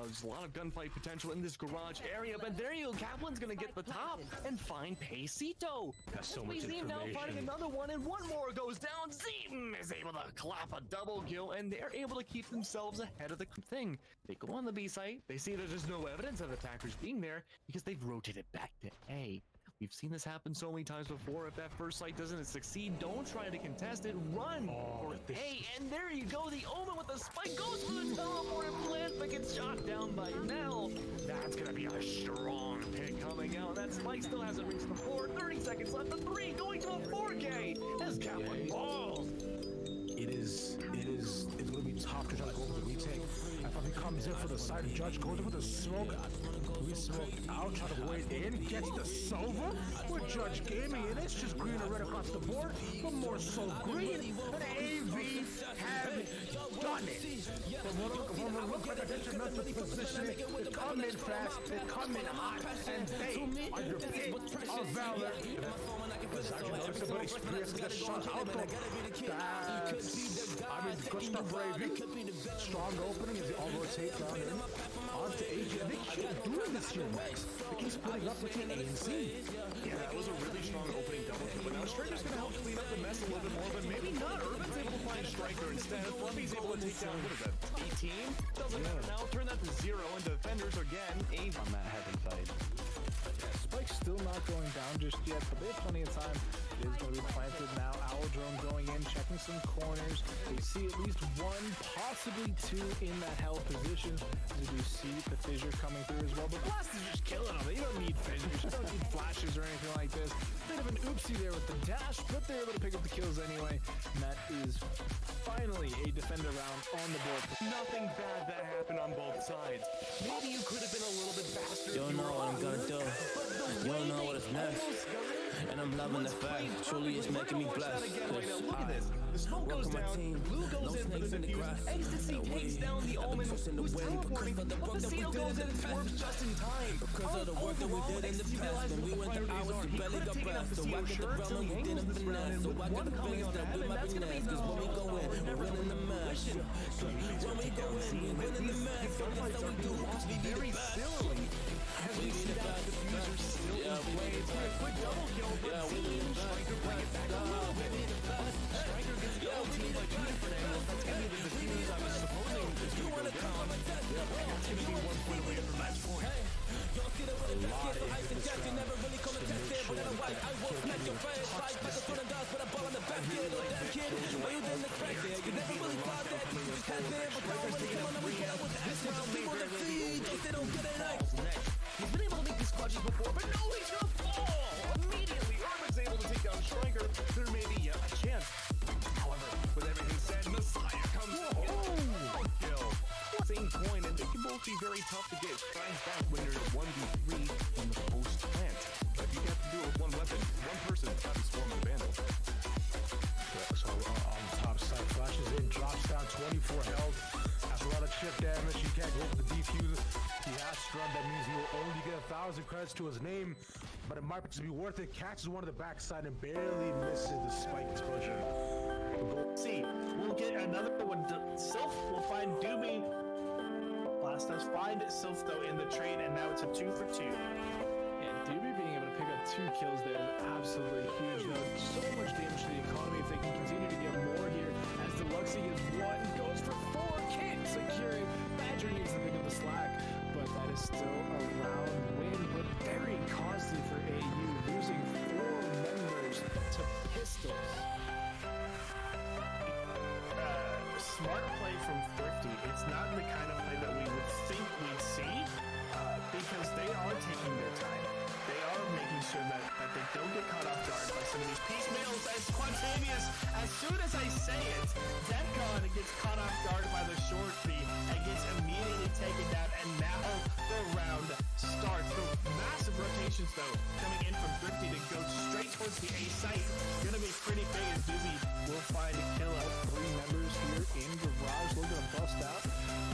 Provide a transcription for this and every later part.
There's a lot of gunfight potential in this garage area, but there you go. Kaplan's gonna get the top and find Pacito. That's so much Zim now fighting information. another one, and one more goes down. Zim is able to clap a double kill, and they're able to keep themselves ahead of the thing. They go on the B site. They see that there's no evidence of attackers being there because they've rotated back to A. We've seen this happen so many times before. If that first site doesn't succeed, don't try to contest it. Run for A, and there you go. The Omen with the spike goes for the teleport and plant, but gets shot down by Mel. That's gonna be a strong pick coming out. That spike still hasn't reached the 4. 30 seconds left. The 3 going to a 4K as Kaplan balls. It's gonna be tough to try to go for the retake. If he comes in for the side, Judge goes in for the smoke. We smoke out, try to wait in, gets the silver with Judge Gaming, and it's just green and red across the board, but more so green. And AV have done it. When we look like a detrimental position, they come in fast, they come in hot, and they are your Pit of Valor. As you notice about experience, get shot out though. Good stuff for AV. Strong opening as they all rotate down in onto AG. And they keep doing this here, Max. They keep splitting up between A and C. Yeah, that was a really strong opening double kill, but now Striker's gonna help clean up the mess a little bit more, but maybe not. Urban's able to find Striker instead. Fluffy's able to take down, what is that, 18? Doesn't matter now. Turn that to 0, and defenders again aim On that heaven side. Spike's still not going down just yet, but they have plenty of time. It is going to be planted now. Owl drone going in, checking some corners. They see at least 1, possibly 2 in that held position. As you see the fissure coming through as well. But Blast is just killing them. You don't need fissures. You don't need flashes or anything like this. Bit of an oopsie there with the dash, but they're able to pick up the kills anyway. And that is finally a defender round on the board. nothing bad that happened on both sides. Maybe you could have been a little bit faster. You don't know what I'm gonna do. You don't know what is next. And I'm loving the fact. Truly, it's making me blessed. Look at this. The smoke goes down. Blue goes in for the defuse. Ecstasy takes down the Omen, who's teleporting. But the seal goes in and swerves just in time. Because of the work that we did in the past. When we went to hours, we barely got breath. So I got the realm and we didn't finesse. So I got the things that we might be next. Cause when we go in, we're winning the match. When we go in, we're winning the match. So that's how we do. We be the best. As we see that diffuser still in play, it's a quick double kill, but Striker bring it back a little bit. Striker gets double teamed by 2 different angles. That's gonna be the defuse I was supposing was gonna go down. It's gonna be 1 point away from match point. Y'all see the way that's here for ice and gas. You never really come to test it, but otherwise I will smack your face. Like the foot and dogs with a ball in the back kid. Or that kid, where you didn't expect it. You never really thought that. You just had there, but now when you come on the weekend with the action, people that feed, they don't get it right. He's been able to make these clutches before, but no, he's gonna fall! Immediately, Urban's able to take down Striker. There may be a chance. However, with everything said, Messiah comes in. Kill. Same coin, and they can both be very tough to get. Finds back when there's 1v3 in the post plant. But you have to do it with 1 weapon. 1 person, not be swarming the vandal. So on the top side, flashes in, drops down 24 health. Has a lot of chip damage. He can't go for the defuse. He has to run. That means he will only get 1,000 credits to his name, but it might just be worth it. Catches one of the backside and barely misses the spike exposure. See, we'll get another one. Sylph will find Doobie. Last us find Sylph though in the trade, and now it's a 2 for 2. And Doobie being able to pick up 2 kills there is absolutely huge. Though so much damage to the economy if they can continue to get more here. As Deluxey gets 1, goes for 4, can't secure it. Badger needs to pick up the slack, but that is still a round win, but very costly for AU, losing 4 members to Pistols. Smart play from Thrifty. It's not the kind of play that we would think we'd see, because they are taking their time. They are making sure that they don't get caught off guard by some of these piecemeals as spontaneous. As soon as I say it, Defcon gets caught off guard by the short B and gets immediately taken down, and now the round starts. The massive rotations though coming in from Thrifty to go straight towards the A site. Gonna be pretty big as Doobie will find a kill out. 3 members here in Garage. We're gonna bust out,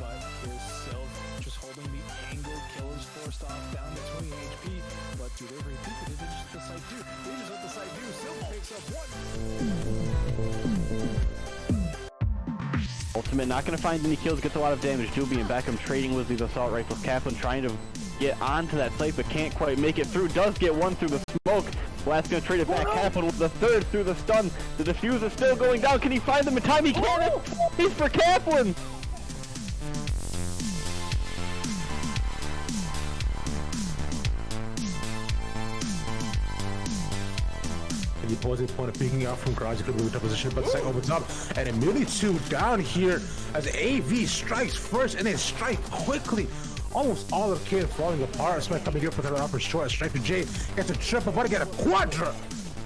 but there's Sylph just holding the angle. Killers forced off down to 20 HP. But do they repeat it? Did they just let the site do? They just let the site do. Sylph picks up 1. ultimate. Not going to find any kills, gets a lot of damage. Doobie and Beckham trading with these assault rifles. Kaplan trying to get onto that site, but can't quite make it through. Does get one through the smoke. Blast going to trade it back. Kaplan with the third through the stun. The defuse is still going down. Can he find them in time? He can! He's for Kaplan! The opposing opponent picking up from garage could move to position, but the site opens up, and immediately 2 down here as AV strikes first, and then strike quickly. Almost all of Kid falling apart. Smack coming here for the upper short. Strike to J gets a triple, but get a quadra.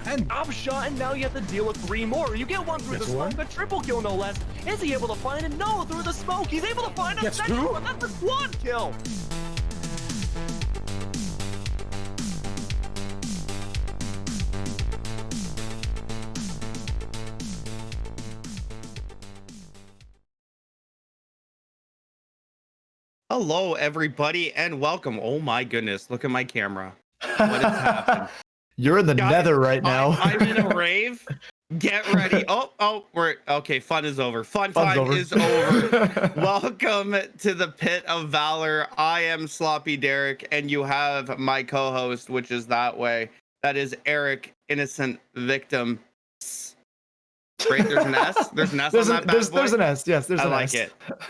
And Upshot, and now you have to deal with 3 more. You get one through the smoke, a triple kill no less. Is he able to find it? No, through the smoke. He's able to find a second one. That's a quad kill. Hello, everybody, and welcome. Oh my goodness, look at my camera. What has happened? You're in the Guys, nether right now. I'm in a rave. Get ready. We're okay. Fun is over. Fun is over. Welcome to the Pit of Valor. I am Sloppy Derek, and you have my co-host, which is that way. That is Eric, innocent victim. Right, there's an S. There's an S on that bad boy. There's an S. Yes, there's an S.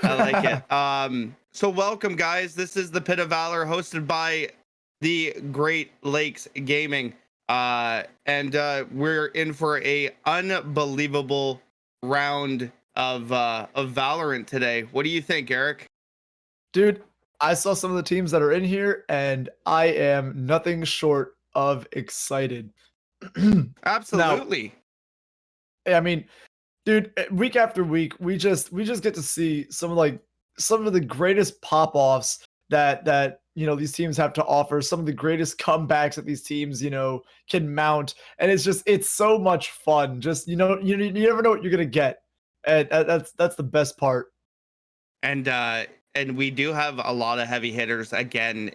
I like it. So welcome, guys. This is the Pit of Valor, hosted by the Great Lakes Gaming, and we're in for a unbelievable round of Valorant today. What do you think, Eric? Dude, I saw some of the teams that are in here, and I am nothing short of excited. Absolutely. Now, I mean, dude, week after week, we just get to see some of the greatest pop-offs that these teams have to offer, some of the greatest comebacks that these teams can mount, and it's so much fun. Just you never know what you're gonna get, and that's the best part. And we do have a lot of heavy hitters again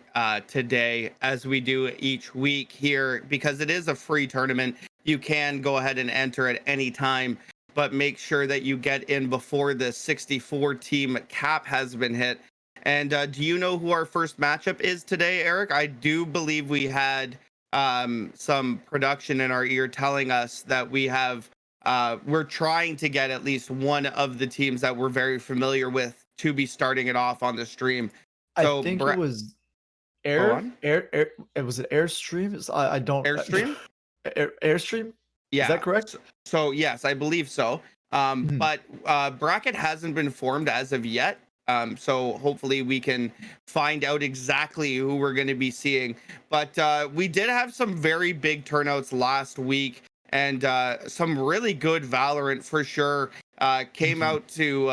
today, as we do each week here, because it is a free tournament. You can go ahead and enter at any time, but make sure that you get in before the 64 team cap has been hit. And do you know who our first matchup is today, Eric? I do believe we had some production in our ear telling us that we're trying to get at least one of the teams that we're very familiar with to be starting it off on the stream. So I think it was was it Airstream? I don't Airstream? Airstream? Yeah. Is that correct? So yes, I believe so. But bracket hasn't been formed as of yet. So hopefully we can find out exactly who we're going to be seeing. But we did have some very big turnouts last week, and some really good Valorant for sure. Came out to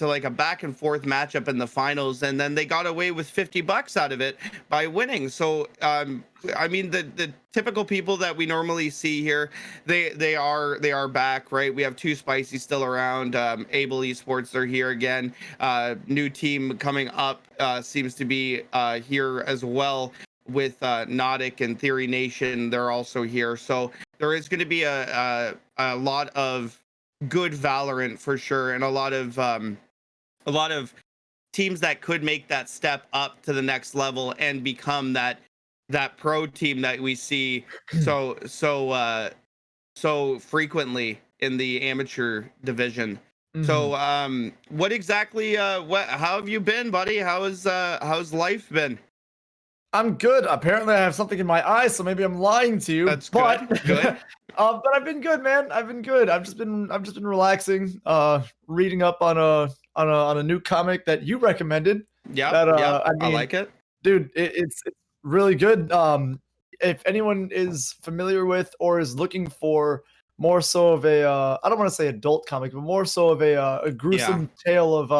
like a back and forth matchup in the finals, and then they got away with $50 out of it by winning. So I mean, the typical people that we normally see here, they are back, right? We have Too Spicy still around. Able Esports are here again. New team coming up seems to be here as well with Nautic and Theory Nation. They're also here. So there is going to be a lot of good Valorant for sure, and a lot of teams that could make that step up to the next level and become that pro team that we see so frequently in the amateur division. So what exactly how have you been, buddy? How's life been? I'm good. Apparently I have something in my eye, so maybe I'm lying to you. That's good. But I've been good, man. I've been good. I've just been relaxing, reading up on a new comic that you recommended. Yeah, I like it. Dude, it's really good. If anyone is familiar with or is looking for more so of a I don't want to say adult comic, but more so of a gruesome tale of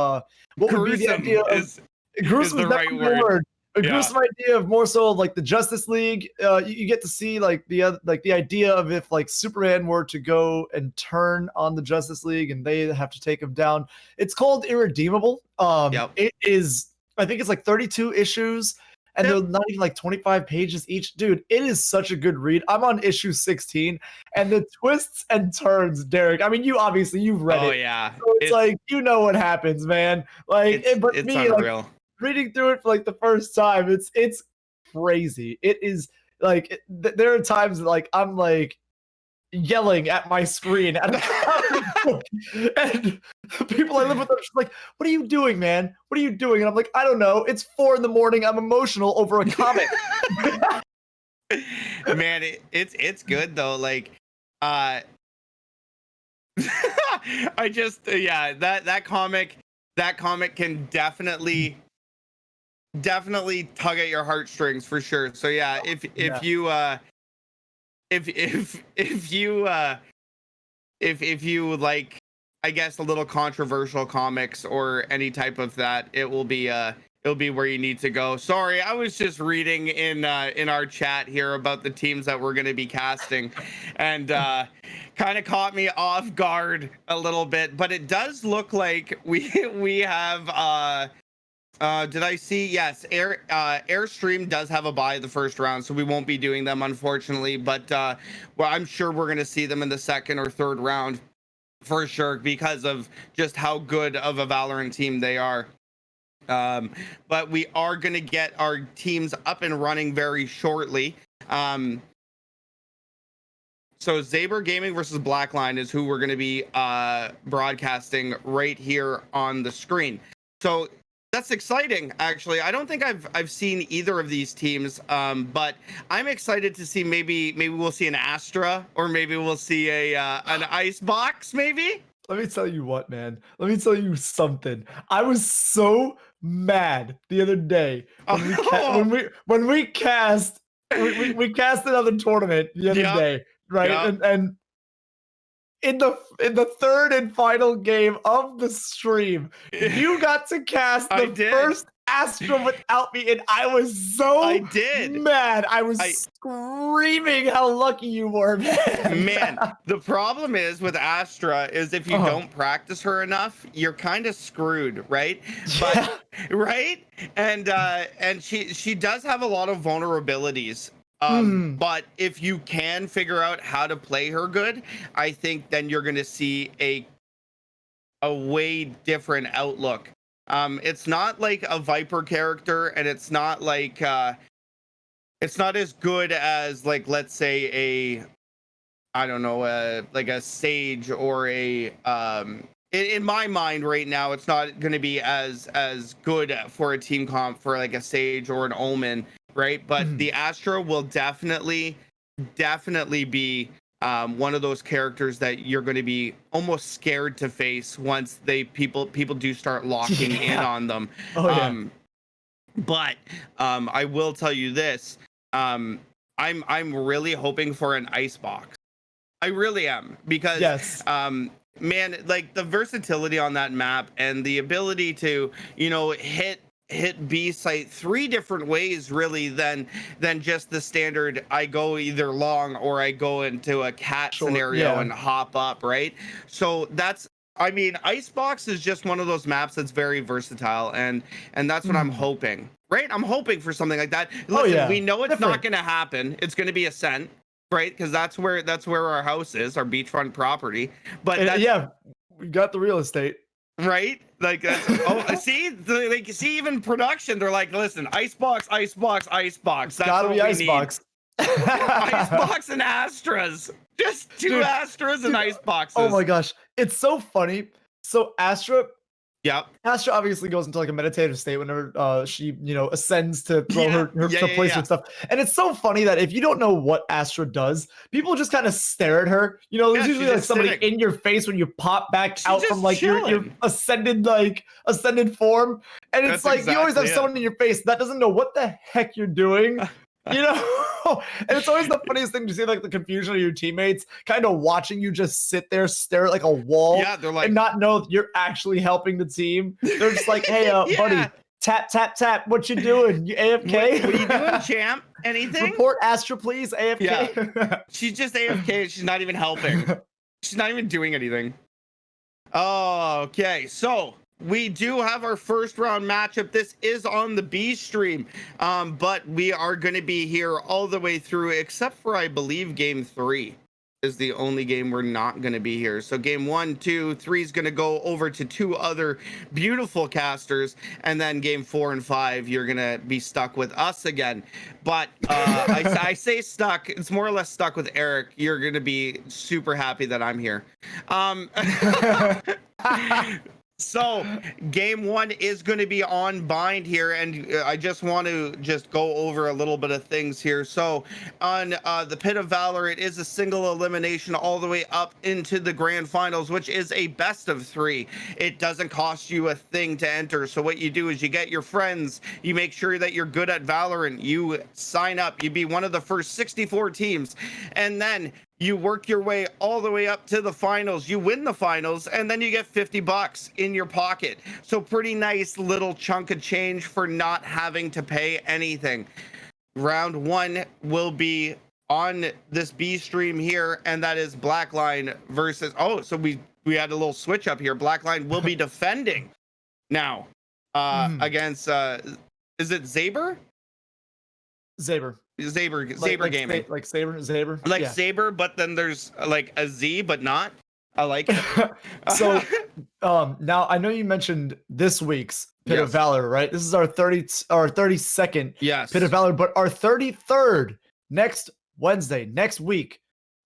what would be the idea of gruesome is the right word. A gruesome idea of more so of like the Justice League. You get to see like the idea of if like Superman were to go and turn on the Justice League and they have to take him down. It's called Irredeemable. It is, I think it's like 32 issues, and Yep. they're not even like 25 pages each. Dude, it is such a good read. I'm on issue 16, and the twists and turns, Derek. I mean, you've read Oh it. yeah, So it's like, you know what happens, man. Like, but it's me, like, unreal. reading through it for like the first time, it's crazy. It is like there are times that, like, I'm like yelling at my screen at a comic book, and the people I live with are just like, "What are you doing, man? What are you doing?" And I'm like, "I don't know. It's 4 a.m. I'm emotional over a comic." Man, it's good though. Like, I just that comic can definitely tug at your heartstrings for sure. So yeah, if Yeah. you if you like, I guess, a little controversial comics or any type of that, it'll be where you need to go. Sorry, I was just reading in our chat here about the teams that we're going to be casting, and kind of caught me off guard a little bit. But it does look like we have did I see? Yes, Airstream does have a bye the first round, so we won't be doing them, unfortunately. But well, I'm sure we're going to see them in the second or third round for sure, because of just how good of a Valorant team they are. But we are going to get our teams up and running very shortly. So Zaber Gaming versus Blackline is who we're going to be broadcasting right here on the screen. So that's exciting, actually. I don't think I've seen either of these teams, but I'm excited to see maybe we'll see an Astra, or maybe we'll see an Icebox, maybe. Let me tell you what, man. Let me tell you something. I was so mad the other day when we cast another tournament the other Yep. day, right? Yep. And in the third and final game of the stream, you got to cast I the did. first Astra without me, and I was so I did. mad. I was screaming how lucky you were, man. Man, the problem is with Astra is if you don't practice her enough, you're kind of screwed, right? But right? And she does have a lot of vulnerabilities. But if you can figure out how to play her good, I think then you're gonna see a way different outlook. It's not like a Viper character, and it's not like it's not as good as, like, let's say a, I don't know, like a Sage or a in my mind right now, it's not going to be as good for a team comp for like a Sage or an Omen, right? But the Astra will definitely be one of those characters that you're going to be almost scared to face once people do start locking in on them. But I will tell you this, I'm really hoping for an Icebox. I really am, because man, like the versatility on that map and the ability to, you know, hit B site 3 different ways, really, than just the standard I go either long or I go into a cat scenario and hop up, right? So that's, I mean, Icebox is just one of those maps that's very versatile, and that's what I'm hoping, right? I'm hoping for something like that. Listen, we know it's not going to happen. It's going to be Ascent, right? Because that's where our house is, our beachfront property. But yeah, we got the real estate, right? Like that's see, even production, they're like, listen, Icebox. That's gotta be Icebox. Icebox and Astras, just two Astras and Iceboxes. Oh my gosh, it's so funny. So Astra obviously goes into like a meditative state whenever she, you know, ascends to throw her place and stuff. And it's so funny that if you don't know what Astra does, people just kind of stare at her. You know, there's usually like somebody in your face when you pop back out from like your ascended form. And it's like you always have someone in your face that doesn't know what the heck you're doing. You know, and it's always the funniest thing to see, like the confusion of your teammates kind of watching you just sit there, stare at like a wall, they're like, and not know if you're actually helping the team. They're just like, hey, buddy, tap, tap, tap. What you doing? You AFK? What are you doing, champ? Anything? Report Astra, please. AFK. Yeah. She's just AFK. She's not even helping. She's not even doing anything. Oh, okay. So we do have our first round matchup. This is on the B stream, but we are going to be here all the way through, except for, I believe, game 3 is the only game we're not going to be here. So game 1, 2, 3 is going to go over to 2 other beautiful casters, and then game 4 and 5 you're going to be stuck with us again. But I say stuck, it's more or less stuck with Eric. You're going to be super happy that I'm here. So game 1 is going to be on bind here, and I just want to go over a little bit of things here. So on the Pit of Valor, it is a single elimination all the way up into the grand finals, which is a best of 3. It doesn't cost you a thing to enter. So what you do is you get your friends, you make sure that you're good at Valorant, you sign up, you be one of the first 64 teams, and then you work your way all the way up to the finals. You win the finals, and then you get $50 in your pocket. So pretty nice little chunk of change for not having to pay anything. Round 1 will be on this B stream here, and that is Blackline versus... Oh, so we had a little switch up here. Blackline will be defending now against... is it Zaber? Zaber Gaming. Like Saber. Like Yeah. Saber, but then there's like a Z, but not. I like it. So now I know you mentioned this week's Pit of Yes. Valor, right? This is our 32nd Yes. Pit of Valor, but our 33rd next Wednesday, next week.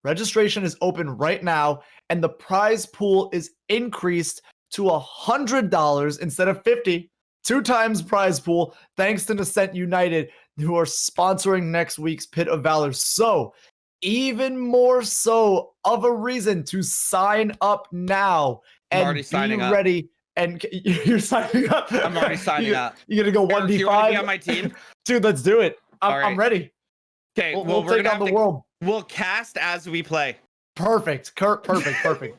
Registration is open right now, and the prize pool is increased to $100 instead of $50. 2 times prize pool, thanks to Nascent United, who are sponsoring next week's Pit of Valor. So, even more so of a reason to sign up now and already signing up. ready. And you're signing up. I'm already signing up. You're gonna go Eric, 1v5. do you want to be on my team? Dude, let's do it. All I'm right. ready. Okay, We'll we're take gonna on the have to- world. We'll cast as we play. Perfect. Perfect.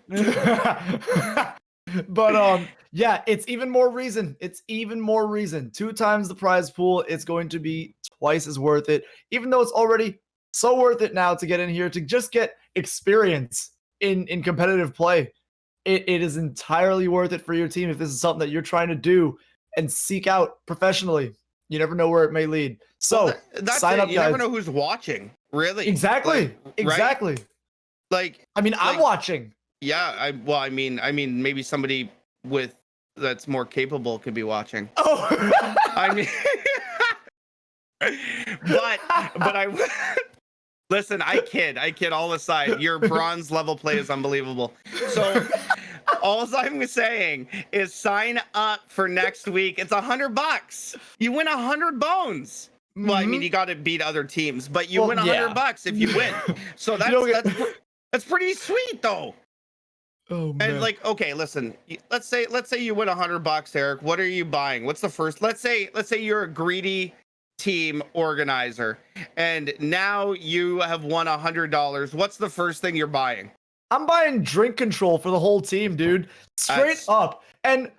But yeah, it's even more reason. 2 times the prize pool. It's going to be twice as worth it, even though it's already so worth it now to get in here to just get experience in competitive play. It is entirely worth it for your team if this is something that you're trying to do and seek out professionally. You never know where it may lead. So Well, that's sign it. up, You guys. never know who's watching, really. Exactly. Like, right? Exactly. Like, I mean, I'm like- watching. yeah. I mean, maybe somebody with that's more capable could be watching. Oh. I mean, but I listen. I kid all aside. Your bronze level play is unbelievable. So all I'm saying is sign up for next week. It's $100. You win 100 bones. Well, I mean, you got to beat other teams, but you Well, win $100 if you win. So don't get- that's pretty sweet, though. Oh man. And like, okay, listen. Let's say you win $100, Eric. What are you buying? What's the first? Let's say you're a greedy team organizer, and now you have won $100. What's the first thing you're buying? I'm buying drink control for the whole team, dude. Straight That's- up. And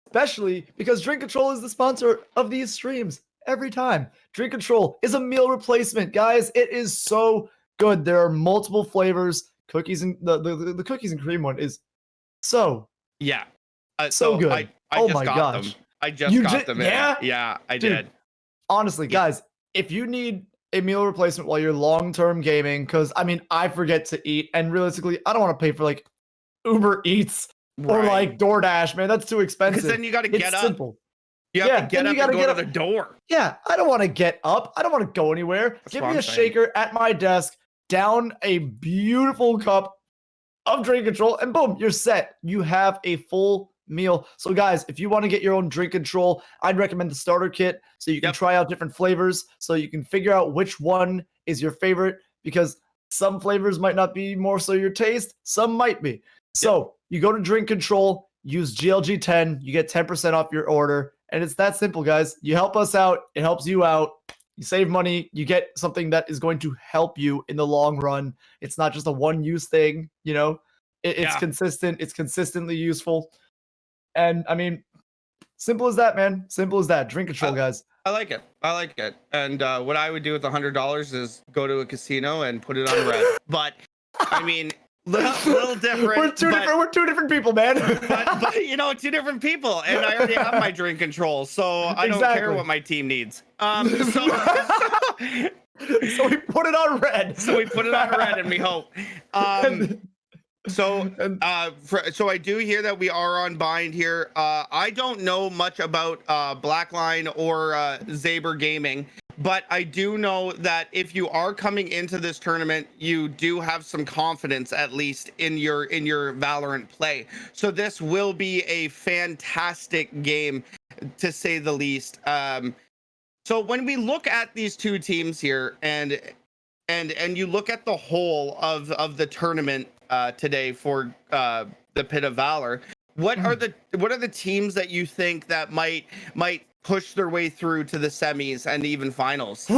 especially because drink control is the sponsor of these streams every time. Drink control is a meal replacement, guys. It is so good. There are multiple flavors. Cookies and the cookies and cream one is so Yeah. So good. I Oh just my got gosh. them. I just You got did- them. yeah? Yeah, I Dude, did. honestly, Yeah. guys, if you need a meal replacement while you're long-term gaming, because I mean, I forget to eat, and realistically, I don't want to pay for like Uber Eats or Right. like DoorDash, man. That's too expensive. Because then you got to It's get up. simple. You have Yeah, to get then up you gotta and go get to the door. Yeah, I don't want to get up. I don't want to go anywhere. Give what me I'm a saying. shaker at my desk, down a beautiful cup of drink control, and boom, you're set. You have a full meal. So, guys, if you want to get your own drink control, I'd recommend the starter kit so you can Yep. try out different flavors so you can figure out which one is your favorite because some flavors might not be more so your taste, some might be. So, you go to drink control, use GLG10, you get 10% off your order, and it's that simple, guys. You help us out, it helps you out. You save money, you get something that is going to help you in the long run. It's not just a one-use thing, you know. It's Yeah. consistent, it's consistently useful. And I mean, simple as that, man. Simple as that. Drink control, guys. I like it. And what I would do with $100 is go to a casino and put it on red. But I mean, little different. We're two different. We're two different people, man. but you know, two different people, and I already have my drink control, so I don't care what my team needs. So we put it on red. So we put it on red, and we hope. So I do hear that we are on bind here. I don't know much about Blackline or Zaber Gaming, but I do know that if you are coming into this tournament, you do have some confidence, at least in your Valorant play. So this will be a fantastic game, to say the least. So when we look at these two teams here, and you look at the whole of the tournament today for the Pit of Valor, what are the teams that you think that might push their way through to the semis and even finals?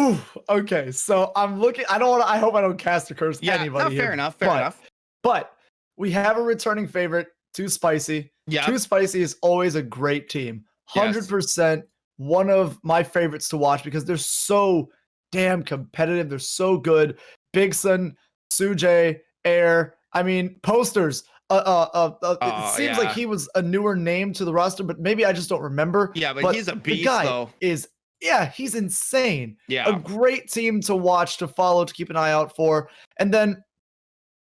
Okay, so I'm looking. I hope I don't cast a curse anybody. Fair enough. Fair enough. But we have a returning favorite, Too Spicy. Yeah. Too Spicy is always a great team. 100% one of my favorites to watch because they're so damn competitive. They're so good. Bigson, Sujay, Air. I mean, posters. It seems like he was a newer name to the roster, but maybe I just don't remember. Yeah, but he's a beast, the guy though. He's insane. Yeah. A great team to watch, to follow, to keep an eye out for. And then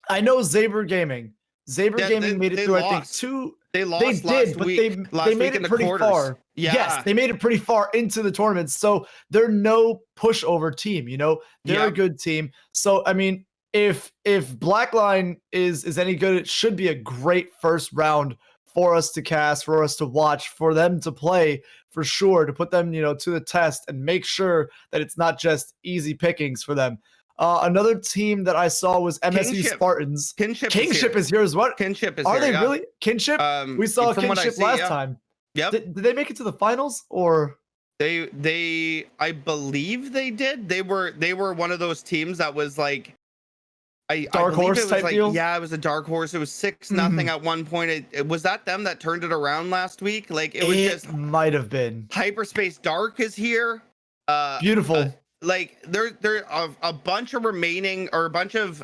I know Zaber Gaming. Gaming made it through, I think, two. They lost last week. They made it pretty far. Yeah. Yes, they made it pretty far into the tournament. So they're no pushover team, you know? They're a good team. So, I mean, if Blackline is any good, it should be a great first round for us to cast, for us to watch, for them to play, for sure, to put them, to the test and make sure that it's not just easy pickings for them. Another team that I saw was MSU Kinship. Spartans. Kinship is here as well. Kinship is Are here. they really? Kinship? We saw Kinship last time. Yep. Did they make it to the finals, or they I believe they did. They were one of those teams that was like dark horse type deal? Yeah, it was a dark horse. It was 6-0 at one point. Was that them that turned it around last week? Like it might have been. Hyperspace Dark is here. Beautiful. Like there a bunch of remaining, or a bunch of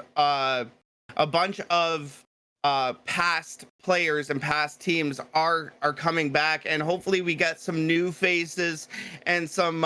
past players and past teams are coming back, and hopefully we get some new faces and some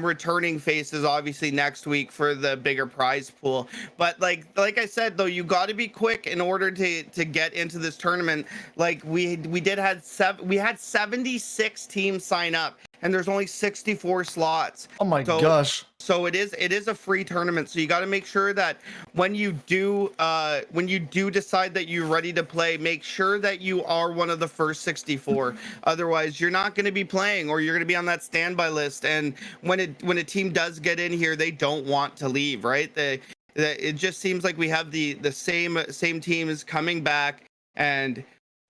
returning faces, obviously, next week for the bigger prize pool. But like I said, though, you got to be quick in order to get into this tournament. Like we had 76 teams sign up, and there's only 64 slots. Oh my gosh. So it is a free tournament. So you got to make sure that when you do decide that you're ready to play, make sure that you are one of the first 64. Otherwise, you're not going to be playing, or you're going to be on that standby list. And when a team does get in here, they don't want to leave, right? It just seems like we have the same teams coming back and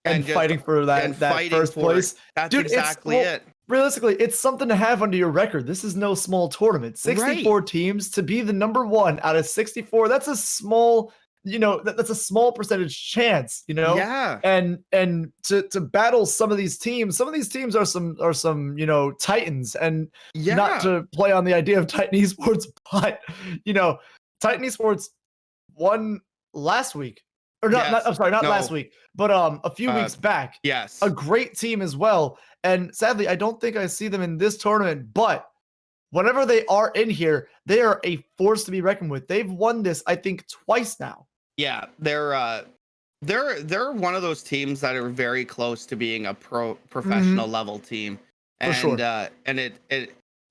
just fighting for that first place. That's exactly it. Realistically, it's something to have under your record. This is no small tournament. 64 teams to be the number one out of 64. That's a small, that's a small percentage chance, Yeah. And to battle some of these teams are some, titans, and not to play on the idea of Titan Esports, but Titan Esports won last week. Or not last week, but a few weeks back. Yes. A great team as well. And sadly, I don't think I see them in this tournament, but whenever they are in here, they are a force to be reckoned with. They've won this, I think, twice now. Yeah, they're one of those teams that are very close to being a professional level team. And For sure. And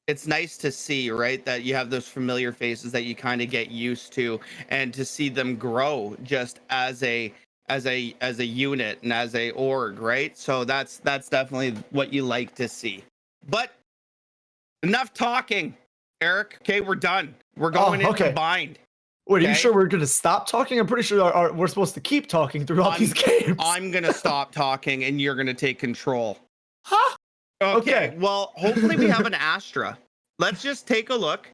it's nice to see, right, that you have those familiar faces that you kind of get used to, and to see them grow just as a unit and as a org, right? So that's definitely what you like to see. But enough talking, Eric. Okay, we're done. We're going into bind. Wait, are you sure we're going to stop talking? I'm pretty sure we're supposed to keep talking throughout these games. I'm going to stop talking, and you're going to take control. Huh? Okay. Well, hopefully we have an Astra. Let's just take a look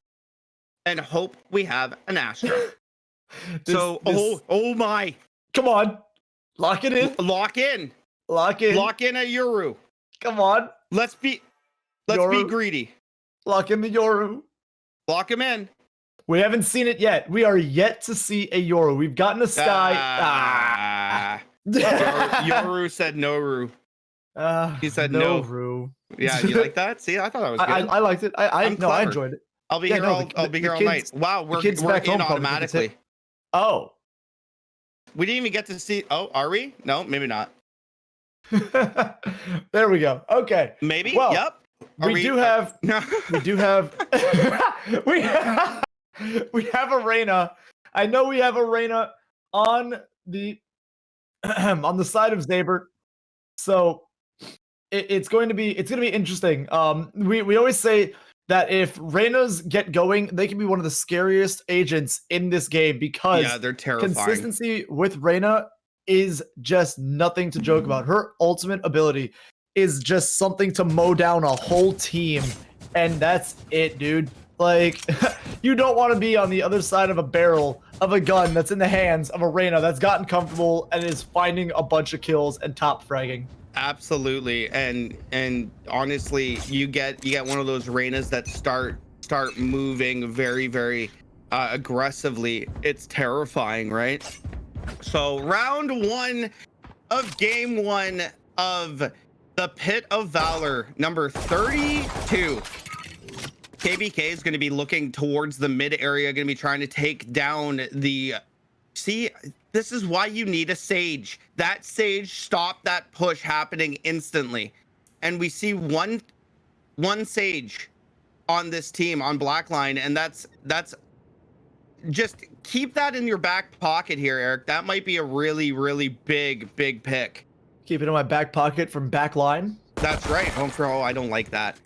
and hope we have an Astra. Oh my. Come on. Lock it in. Lock in. Lock in. Lock in a Yoru. Come on. Let's be greedy. Lock in the Yoru. Lock him in. We haven't seen it yet. We are yet to see a Yoru. We've gotten a Sky. Yoru said Noru. He said no. Ru. Yeah, you like that? See, I thought that was good. I liked it. I clever. enjoyed it. I'll be here. I'll be here all night. Wow, we're kids back in home probably automatically. Oh. We didn't even get to see. Oh, are we? No, maybe not. There we go. Okay. Maybe. Well, yep. We do have. We have a Reyna. I know we have a Reyna on the on the side of Zabert. So it's going to be interesting. We always say that if Reynas get going, they can be one of the scariest agents in this game because they're terrifying. Consistency with Reyna is just nothing to joke about. Her ultimate ability is just something to mow down a whole team, and that's it, dude. Like, you don't want to be on the other side of a barrel of a gun that's in the hands of a Reyna that's gotten comfortable and is finding a bunch of kills and top fragging. Absolutely, and honestly, you get one of those Reynas that start moving very aggressively. It's terrifying, right? So round 1 of game 1 of the Pit of Valor, number 32. KBK is going to be looking towards the mid area, going to be trying to take down the... See, this is why you need a Sage. That Sage stopped that push happening instantly. And we see one Sage on this team, on Blackline, and that's just keep that in your back pocket here, Eric. That might be a really big pick. Keep it in my back pocket from Backline. That's right. Home for I don't like that.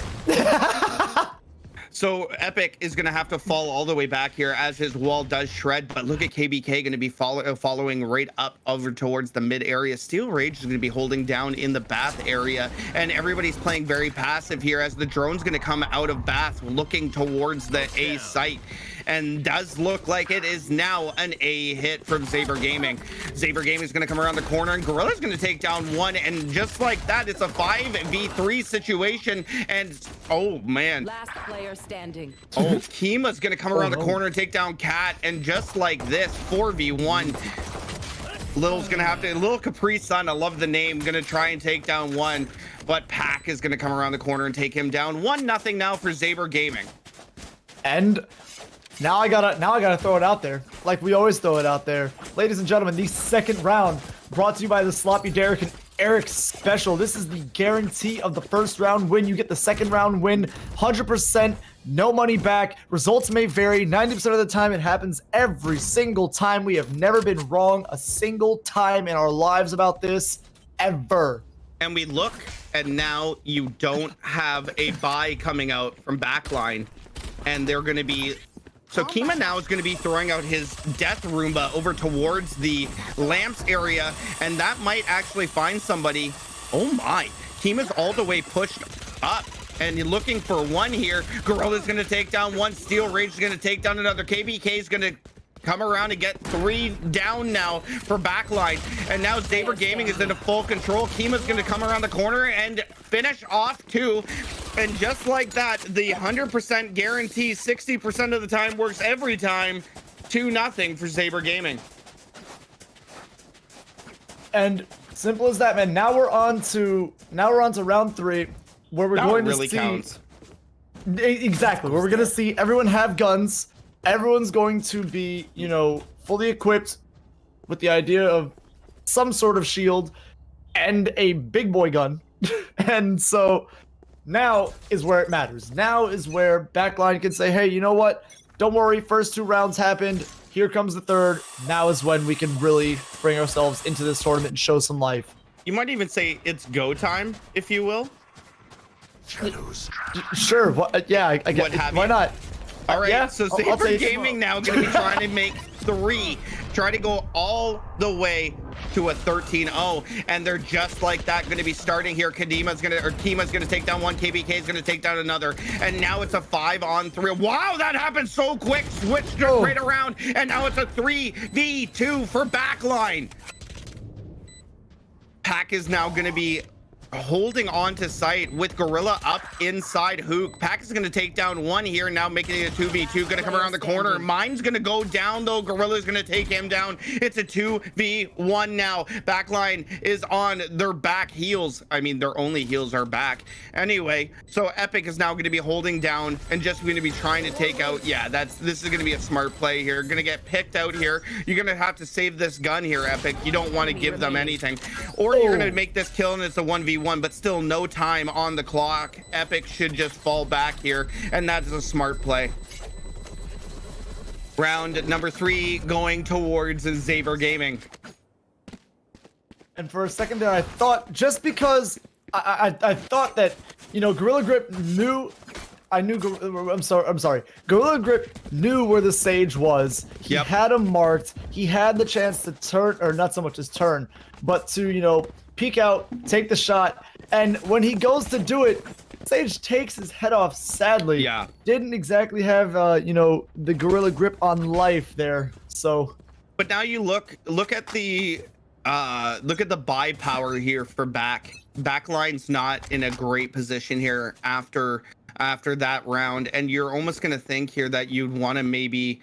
So Epic is going to have to fall all the way back here as his wall does shred. But look at KBK going to be following right up over towards the mid area. Steel Rage is going to be holding down in the Bath area. And everybody's playing very passive here as the drone's going to come out of Bath looking towards the A site. And does look like it is now an A hit from Saber Gaming. Saber Gaming is going to come around the corner and Gorilla's going to take down one. And just like that, it's a 5v3 situation. And oh man. Last player standing. Oh, Kima's going to come around the corner and take down Cat. And just like this, 4v1. Little's going to have to, Little Capri Sun, I love the name, going to try and take down one. But Pack is going to come around the corner and take him down. 1-0 now for Saber Gaming. And now I gotta throw it out there, like we always throw it out there. Ladies and gentlemen, the second round brought to you by the Sloppy Derek and Eric special. This is the guarantee of the first round win. You get the second round win, 100%, no money back. Results may vary. 90% of the time, it happens every single time. We have never been wrong a single time in our lives about this, ever. And we look, and now you don't have a buy coming out from Backline, and they're going to be... So Kima now is going to be throwing out his Death Roomba over towards the lamps area, and that might actually find somebody. Oh my, Kima's all the way pushed up, and you're looking for one here. Gorilla's going to take down one. Steel Rage is going to take down another. KBK is going to come around and get 3 down now for Backline. And now Saber Gaming is into full control. Kima's going to come around the corner and finish off 2. And just like that, the 100% guarantee 60% of the time works every time. 2-0 for Saber Gaming. And simple as that, man. Now we're on to round 3, where we're going to see counts. Exactly, where we're going to see everyone have guns. Everyone's going to be, you know, fully equipped with the idea of some sort of shield and a big boy gun. And so now is where it matters. Now is where Backline can say, hey, you know what? Don't worry, first 2 rounds happened. Here comes the third. Now is when we can really bring ourselves into this tournament and show some life. You might even say it's go time, if you will. Sure. Yeah, I get it. Why not? All right, yeah, so I'll Saber Gaming now going to be trying to make 3, try to go all the way to a 13-0, and they're just like that going to be starting here. Kima's going to take down one, KBK is going to take down another, and now it's a 5-on-3. Wow, that happened so quick, switched right around, and now it's a 3v2 for Backline. Pack is now going to be holding on to site with Gorilla up inside Hook. Pack is going to take down one here, now making it a 2v2. Going to come around the corner. Mine's going to go down, though. Gorilla's going to take him down. It's a 2v1 now. Backline is on their back heels. I mean, their only heels are back. Anyway, so Epic is now going to be holding down and just going to be trying to take out. Yeah, this is going to be a smart play here. Going to get picked out here. You're going to have to save this gun here, Epic. You don't want to give them anything. Or you're going to make this kill and it's a 1v1, but still no time on the clock. Epic should just fall back here, and that's a smart play. Round number 3 going towards Zaber Gaming. And for a second there, I thought, just because I thought that, you know, Gorilla Grip knew, I'm sorry. Gorilla Grip knew where the Sage was. He had him marked. He had the chance to turn, or not so much as turn, but to, you know, peek out, take the shot. And when he goes to do it, Sage takes his head off, sadly. Yeah. Didn't exactly have, you know, the Gorilla Grip on life there. So. But now you look at the buy power here for back. Backline's not in a great position here after that round, and you're almost gonna think here that you'd want to maybe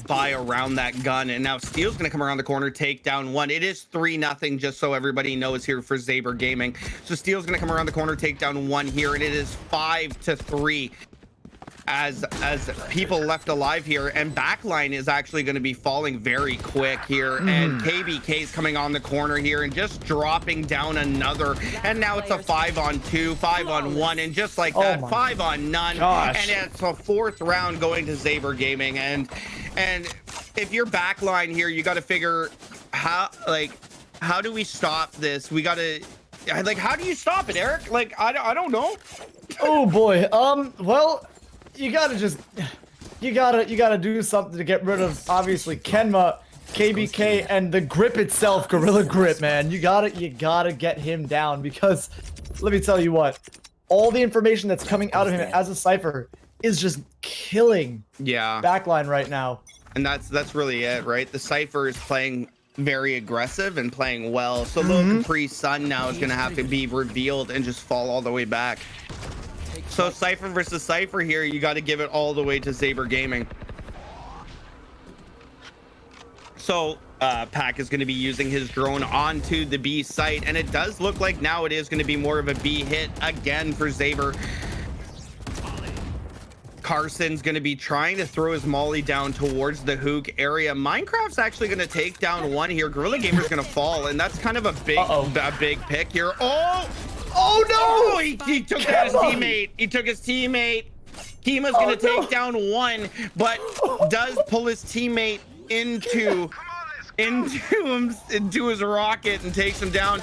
buy around that gun. And now Steel's gonna come around the corner, take down one. It is 3-0, just so everybody knows here for Zaber Gaming. So Steel's gonna come around the corner, take down one here, and it is 5-3 as people left alive here. And Backline is actually going to be falling very quick here, and KBK is coming on the corner here and just dropping down another. And now it's a 5-on-2, 5-on-1, and just like that, 5-on-none. And it's a 4th round going to Zaber Gaming. And if you're Backline here, you got to figure how do we stop this? We got to, like, how do you stop it, Eric? Like, I don't know. Oh boy. Well, you gotta do something to get rid of, obviously, Kenma, KBK, and the grip itself, Gorilla Grip, man. You gotta get him down, because let me tell you what, all the information that's coming out of him as a Cypher is just killing Backline right now. And that's really it, right? The Cypher is playing very aggressive and playing well. So little Capri Sun now is gonna have to be revealed and just fall all the way back. So Cypher versus Cypher here, you got to give it all the way to Zaber Gaming. So Pack is going to be using his drone onto the B site, and it does look like now it is going to be more of a B hit again for Zaber. Carson's going to be trying to throw his molly down towards the Hook area. Minecraft's actually going to take down one here. Gorilla Gamer's going to fall, and that's kind of a big pick here. Oh no! Oh, he took down his teammate. He took his teammate. Kima's gonna take down one, but does pull his teammate into his rocket and takes him down.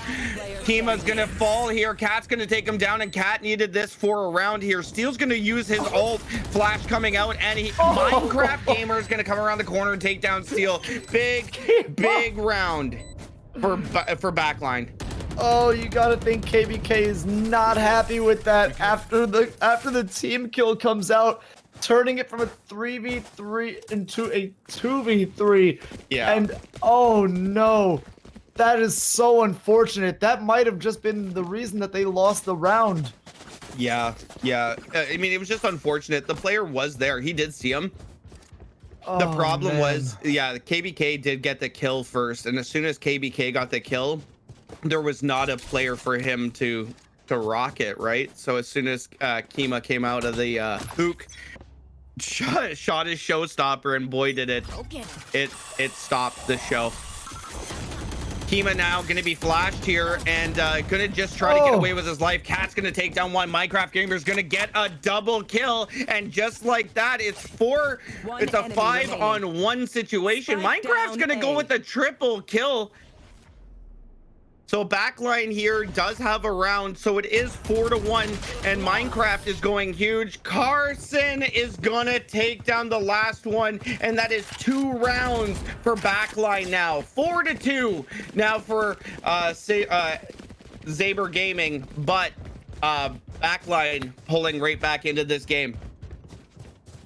Kima's gonna fall here. Cat's gonna take him down, and Cat needed this for a round here. Steel's gonna use his ult, flash coming out, and Minecraft Gamer is gonna come around the corner and take down Steel. Big round for Backline. Oh, you gotta think KBK is not happy with that after the team kill comes out, turning it from a 3v3 into a 2v3. Yeah. And oh no, that is so unfortunate. That might have just been the reason that they lost the round. Yeah. I mean, it was just unfortunate. The player was there. He did see him. The problem was, KBK did get the kill first, and as soon as KBK got the kill, there was not a player for him to rocket, right? So as soon as Kima came out of the Hook, shot his showstopper, and boy did it stopped the show. Kima now gonna be flashed here and gonna just try to get away with his life. Cat's gonna take down one. Minecraft Gamer's gonna get a double kill, and just like that, it's a 5-on-1 situation. Minecraft's gonna go with a triple kill. So Backline here does have a round, so it is 4-1, and Minecraft is going huge. Carson is gonna take down the last one, and that is 2 rounds for Backline now. 4-2 now for Zaber Gaming, but Backline pulling right back into this game.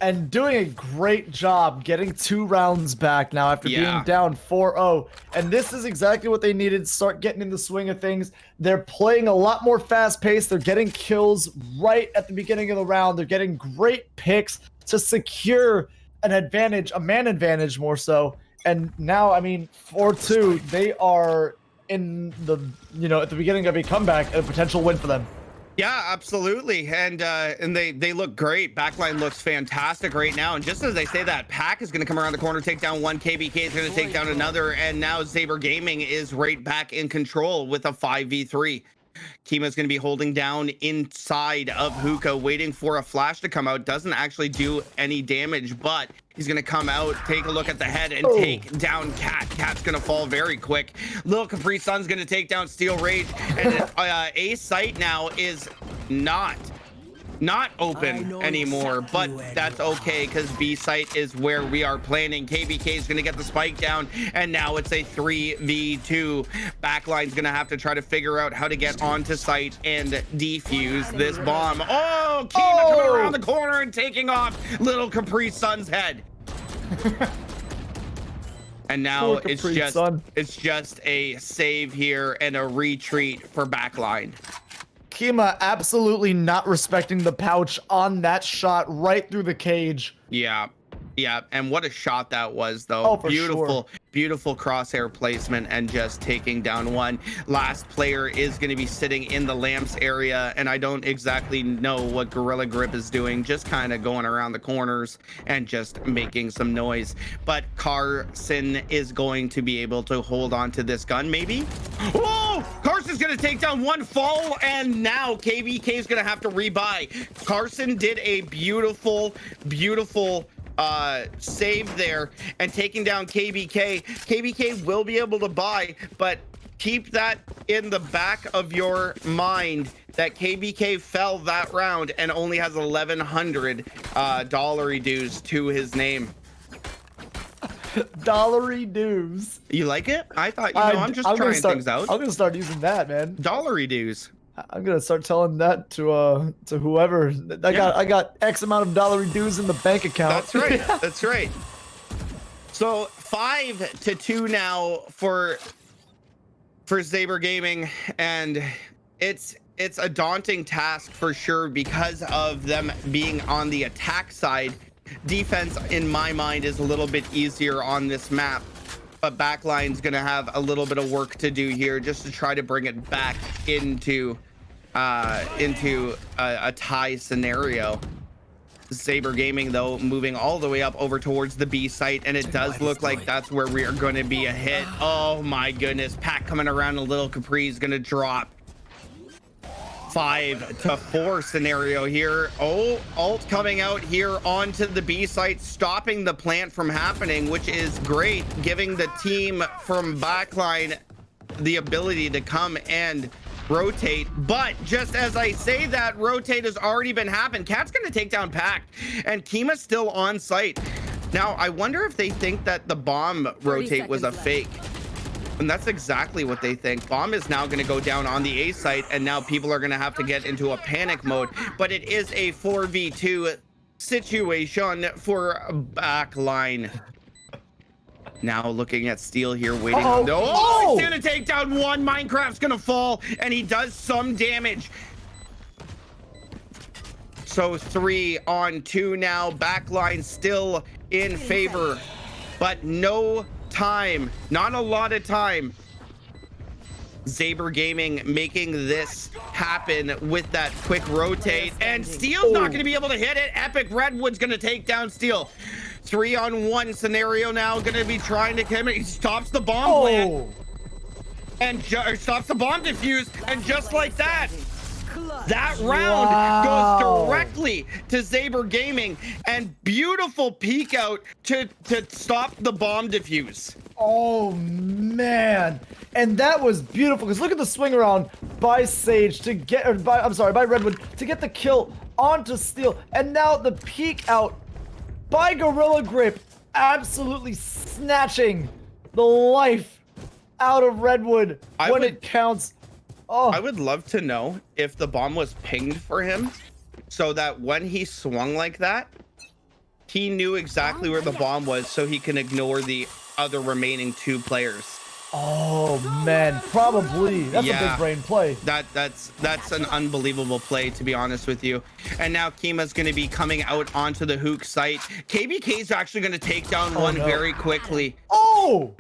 and doing a great job getting 2 rounds back now after being down 4-0. And this is exactly what they needed. Start getting in the swing of things. They're playing a lot more fast paced. They're getting kills right at the beginning of the round. They're getting great picks to secure an advantage, a man advantage more so. And now, I mean, 4-2, they are in the, at the beginning of a comeback, a potential win for them. Yeah, absolutely. And they look great. Backline looks fantastic right now. And just as I say that, Pack is going to come around the corner, take down one. KBK is going to take down another. And now Saber Gaming is right back in control with a 5v3. Kima's going to be holding down inside of Hookah, waiting for a flash to come out. Doesn't actually do any damage, but he's going to come out, take a look at the head, and take down Cat. Cat's going to fall very quick. Little Capri Sun's going to take down Steel Rage. And A site now is not open anymore, but that's okay because B site is where we are planning. KBK is going to get the spike down, and now it's a 3v2. Backline's going to have to try to figure out how to get onto site and defuse this bomb. Oh, Kima coming around the corner and taking off Little Capri Sun's head. And now it's just a save here and a retreat for Backline. Kima absolutely not respecting the pouch on that shot right through the cage. Yeah, and what a shot that was, though. Oh, for sure. Beautiful crosshair placement and just taking down one. Last player is going to be sitting in the lamps area, and I don't exactly know what Gorilla Grip is doing, just kind of going around the corners and just making some noise. But Carson is going to be able to hold on to this gun, maybe? Oh, Carson's going to take down one fall, and now KBK is going to have to rebuy. Carson did a beautiful save there and taking down KBK. KBK will be able to buy, but keep that in the back of your mind that KBK fell that round and only has 1,100 dollary dues to his name. Dollary dues. You like it? I thought, I'm just trying things out. I'm gonna start using that, man. Dollary dues. I'm gonna start telling that to whoever. I got X amount of dollary dues in the bank account. That's right. That's right. So 5-2 now for Saber Gaming, and it's a daunting task for sure because of them being on the attack side. Defense, in my mind, is a little bit easier on this map, but Backline's gonna have a little bit of work to do here just to try to bring it back into a tie scenario. Saber Gaming, though, moving all the way up over towards the B site, and it does look like that's where we are going to be a hit. Oh my goodness, Pack coming around, a Little Capri is going to drop. 5-4 scenario here. Oh, Alt coming out here onto the B site, stopping the plant from happening, which is great, giving the team from Backline the ability to come and rotate. But just as I say that, rotate has already been happened. Cat's gonna take down Pack, and Kima's still on site. Now, I wonder if they think that the bomb rotate was a fake. And that's exactly what they think. Bomb is now going to go down on the A site, and now people are going to have to get into a panic mode. But it is a 4v2 situation for Backline. Now looking at Steel here, waiting on the... Oh, he's going to take down one. Minecraft's going to fall, and he does some damage. So 3-on-2 now. Backline still in favor, but no time, not a lot of time. Saber Gaming making this happen with that quick rotate, and Steel's not going to be able to hit it. Epic Redwood's going to take down Steel. 3-on-1 scenario now, going to be trying to come in. He stops the bomb plant and stops the bomb defuse, and just like that, that round goes directly to Saber Gaming, and beautiful peek out to stop the bomb defuse. Oh man, and that was beautiful because look at the swing around by Sage to get, or by Redwood to get the kill onto Steel, and now the peek out by Gorilla Grip, absolutely snatching the life out of Redwood when it counts. Oh, I would love to know if the bomb was pinged for him so that when he swung like that, He knew exactly where the bomb was, so he can ignore the other remaining 2 players. Oh man, probably. That's a Yeah. big brain play. That's an unbelievable play, to be honest with you. And now Kima's going to be coming out onto the Hook site. KBK's actually going to take down one very quickly. Oh!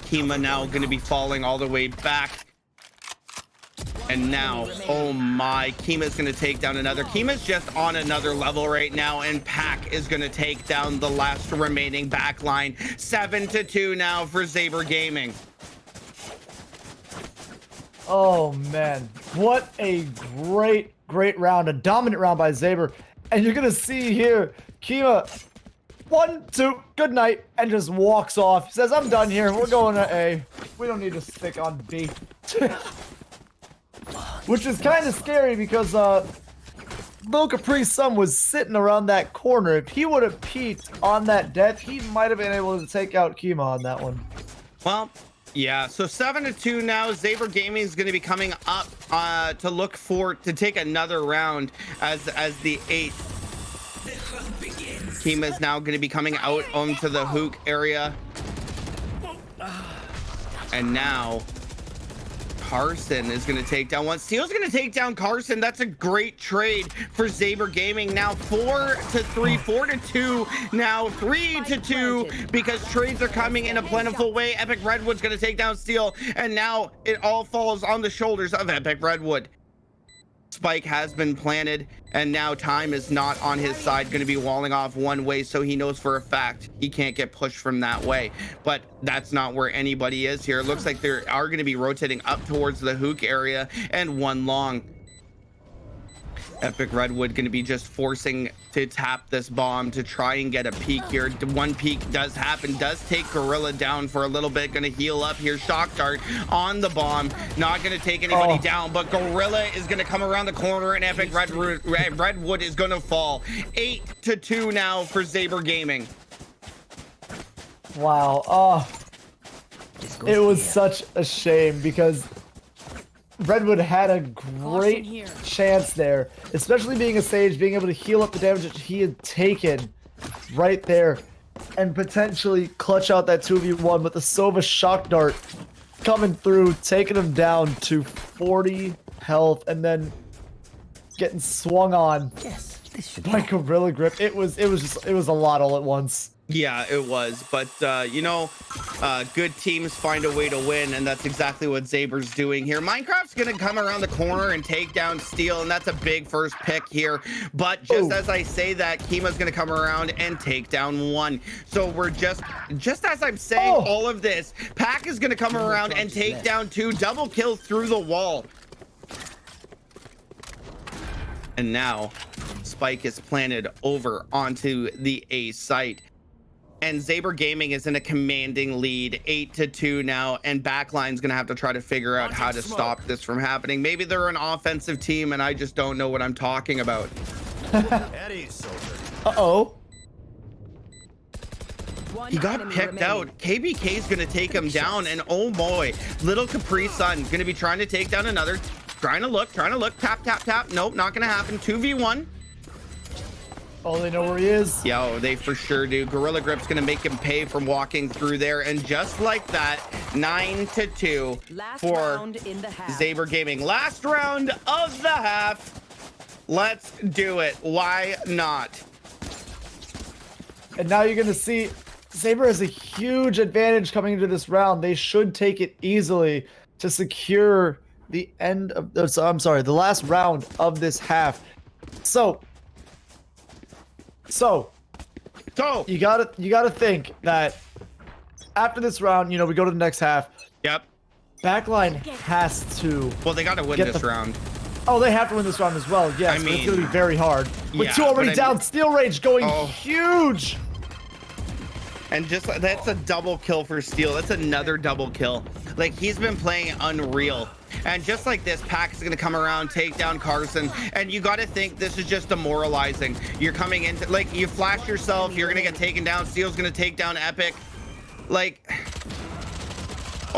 Kima now going to be falling all the way back. And now, oh my, Kima's going to take down another. Kima's just on another level right now, and Pack is going to take down the last remaining backline. 7-2 now for Saber Gaming. Oh man, what a great round, a dominant round by Saber. And you're gonna see here, Kima, 1, 2, good night, and just walks off. Says, I'm done here, we're going to A. We don't need to stick on B. Which is kind of scary because Lil Capri's son was sitting around that corner. If he would have peeked on that death, he might have been able to take out Kima on that one. Well, yeah, so 7-2 now. Saber Gaming is going to be coming up to take another round as the 8th. Kima is now going to be coming out onto the Hook area. And now Carson is going to take down one. Steel's going to take down Carson. That's a great trade for Saber Gaming. Now 4-3, 4-2, now 3-2, because trades are coming in a plentiful way. Epic Redwood's going to take down Steel, and now it all falls on the shoulders of Epic Redwood. Spike has been planted, and now time is not on his side, going to be walling off one way, so he knows for a fact he can't get pushed from that way. But that's not where anybody is here. It looks like they are going to be rotating up towards the Hook area, and one long. Epic Redwood going to be just forcing to tap this bomb to try and get a peek here. One peek does happen, does take Gorilla down for a little bit. Going to heal up here. Shock Dart on the bomb. Not going to take anybody down, but Gorilla is going to come around the corner, and Epic Redwood is going to fall. 8-2 now for Saber Gaming. Wow. Oh, it was such a shame because Redwood had a great chance there, especially being a Sage, being able to heal up the damage that he had taken right there and potentially clutch out that 2v1 with the Sova Shock Dart coming through, taking him down to 40 health and then getting swung on by Gorilla Grip. It was a lot all at once. Yeah, it was, but good teams find a way to win, and that's exactly what Saber's doing here. Minecraft's gonna come around the corner and take down Steel, and that's a big first pick here. But just as I say that, Kima's gonna come around and take down one. So we're just as I'm saying all of this, Pack is gonna come around and take down 2, double kill through the wall. And now Spike is planted over onto the A site. And Saber Gaming is in a commanding lead, 8-2 now, and Backline's gonna have to try to figure out how to stop this from happening. Maybe they're an offensive team and I just don't know what I'm talking about. Uh-oh. He got picked out. KBK's gonna take him down, and oh boy, little Capri Sun gonna be trying to take down another. Trying to look, tap, tap, tap. Nope, not gonna happen. 2v1. Oh, they know where he is. Yo, they for sure do. Gorilla Grip's gonna make him pay for walking through there, and just like that, 9-2 for Saber Gaming. Last round of the half. Let's do it. Why not? And now you're gonna see Saber has a huge advantage coming into this round. They should take it easily to secure the end of the last round of this half. So you gotta think that after this round, we go to the next half. Yep. Backline has to. Well, they gotta win this round. Oh, they have to win this round as well. Yes, but it's gonna be very hard. With 2 already down, Steel Rage going huge. And just that's a double kill for Steel. That's another double kill. Like, he's been playing unreal. And just like this, Pack is going to come around, take down Carson. And you got to think this is just demoralizing. You're coming into, like, you flash yourself, you're going to get taken down. Steel's going to take down Epic. Like,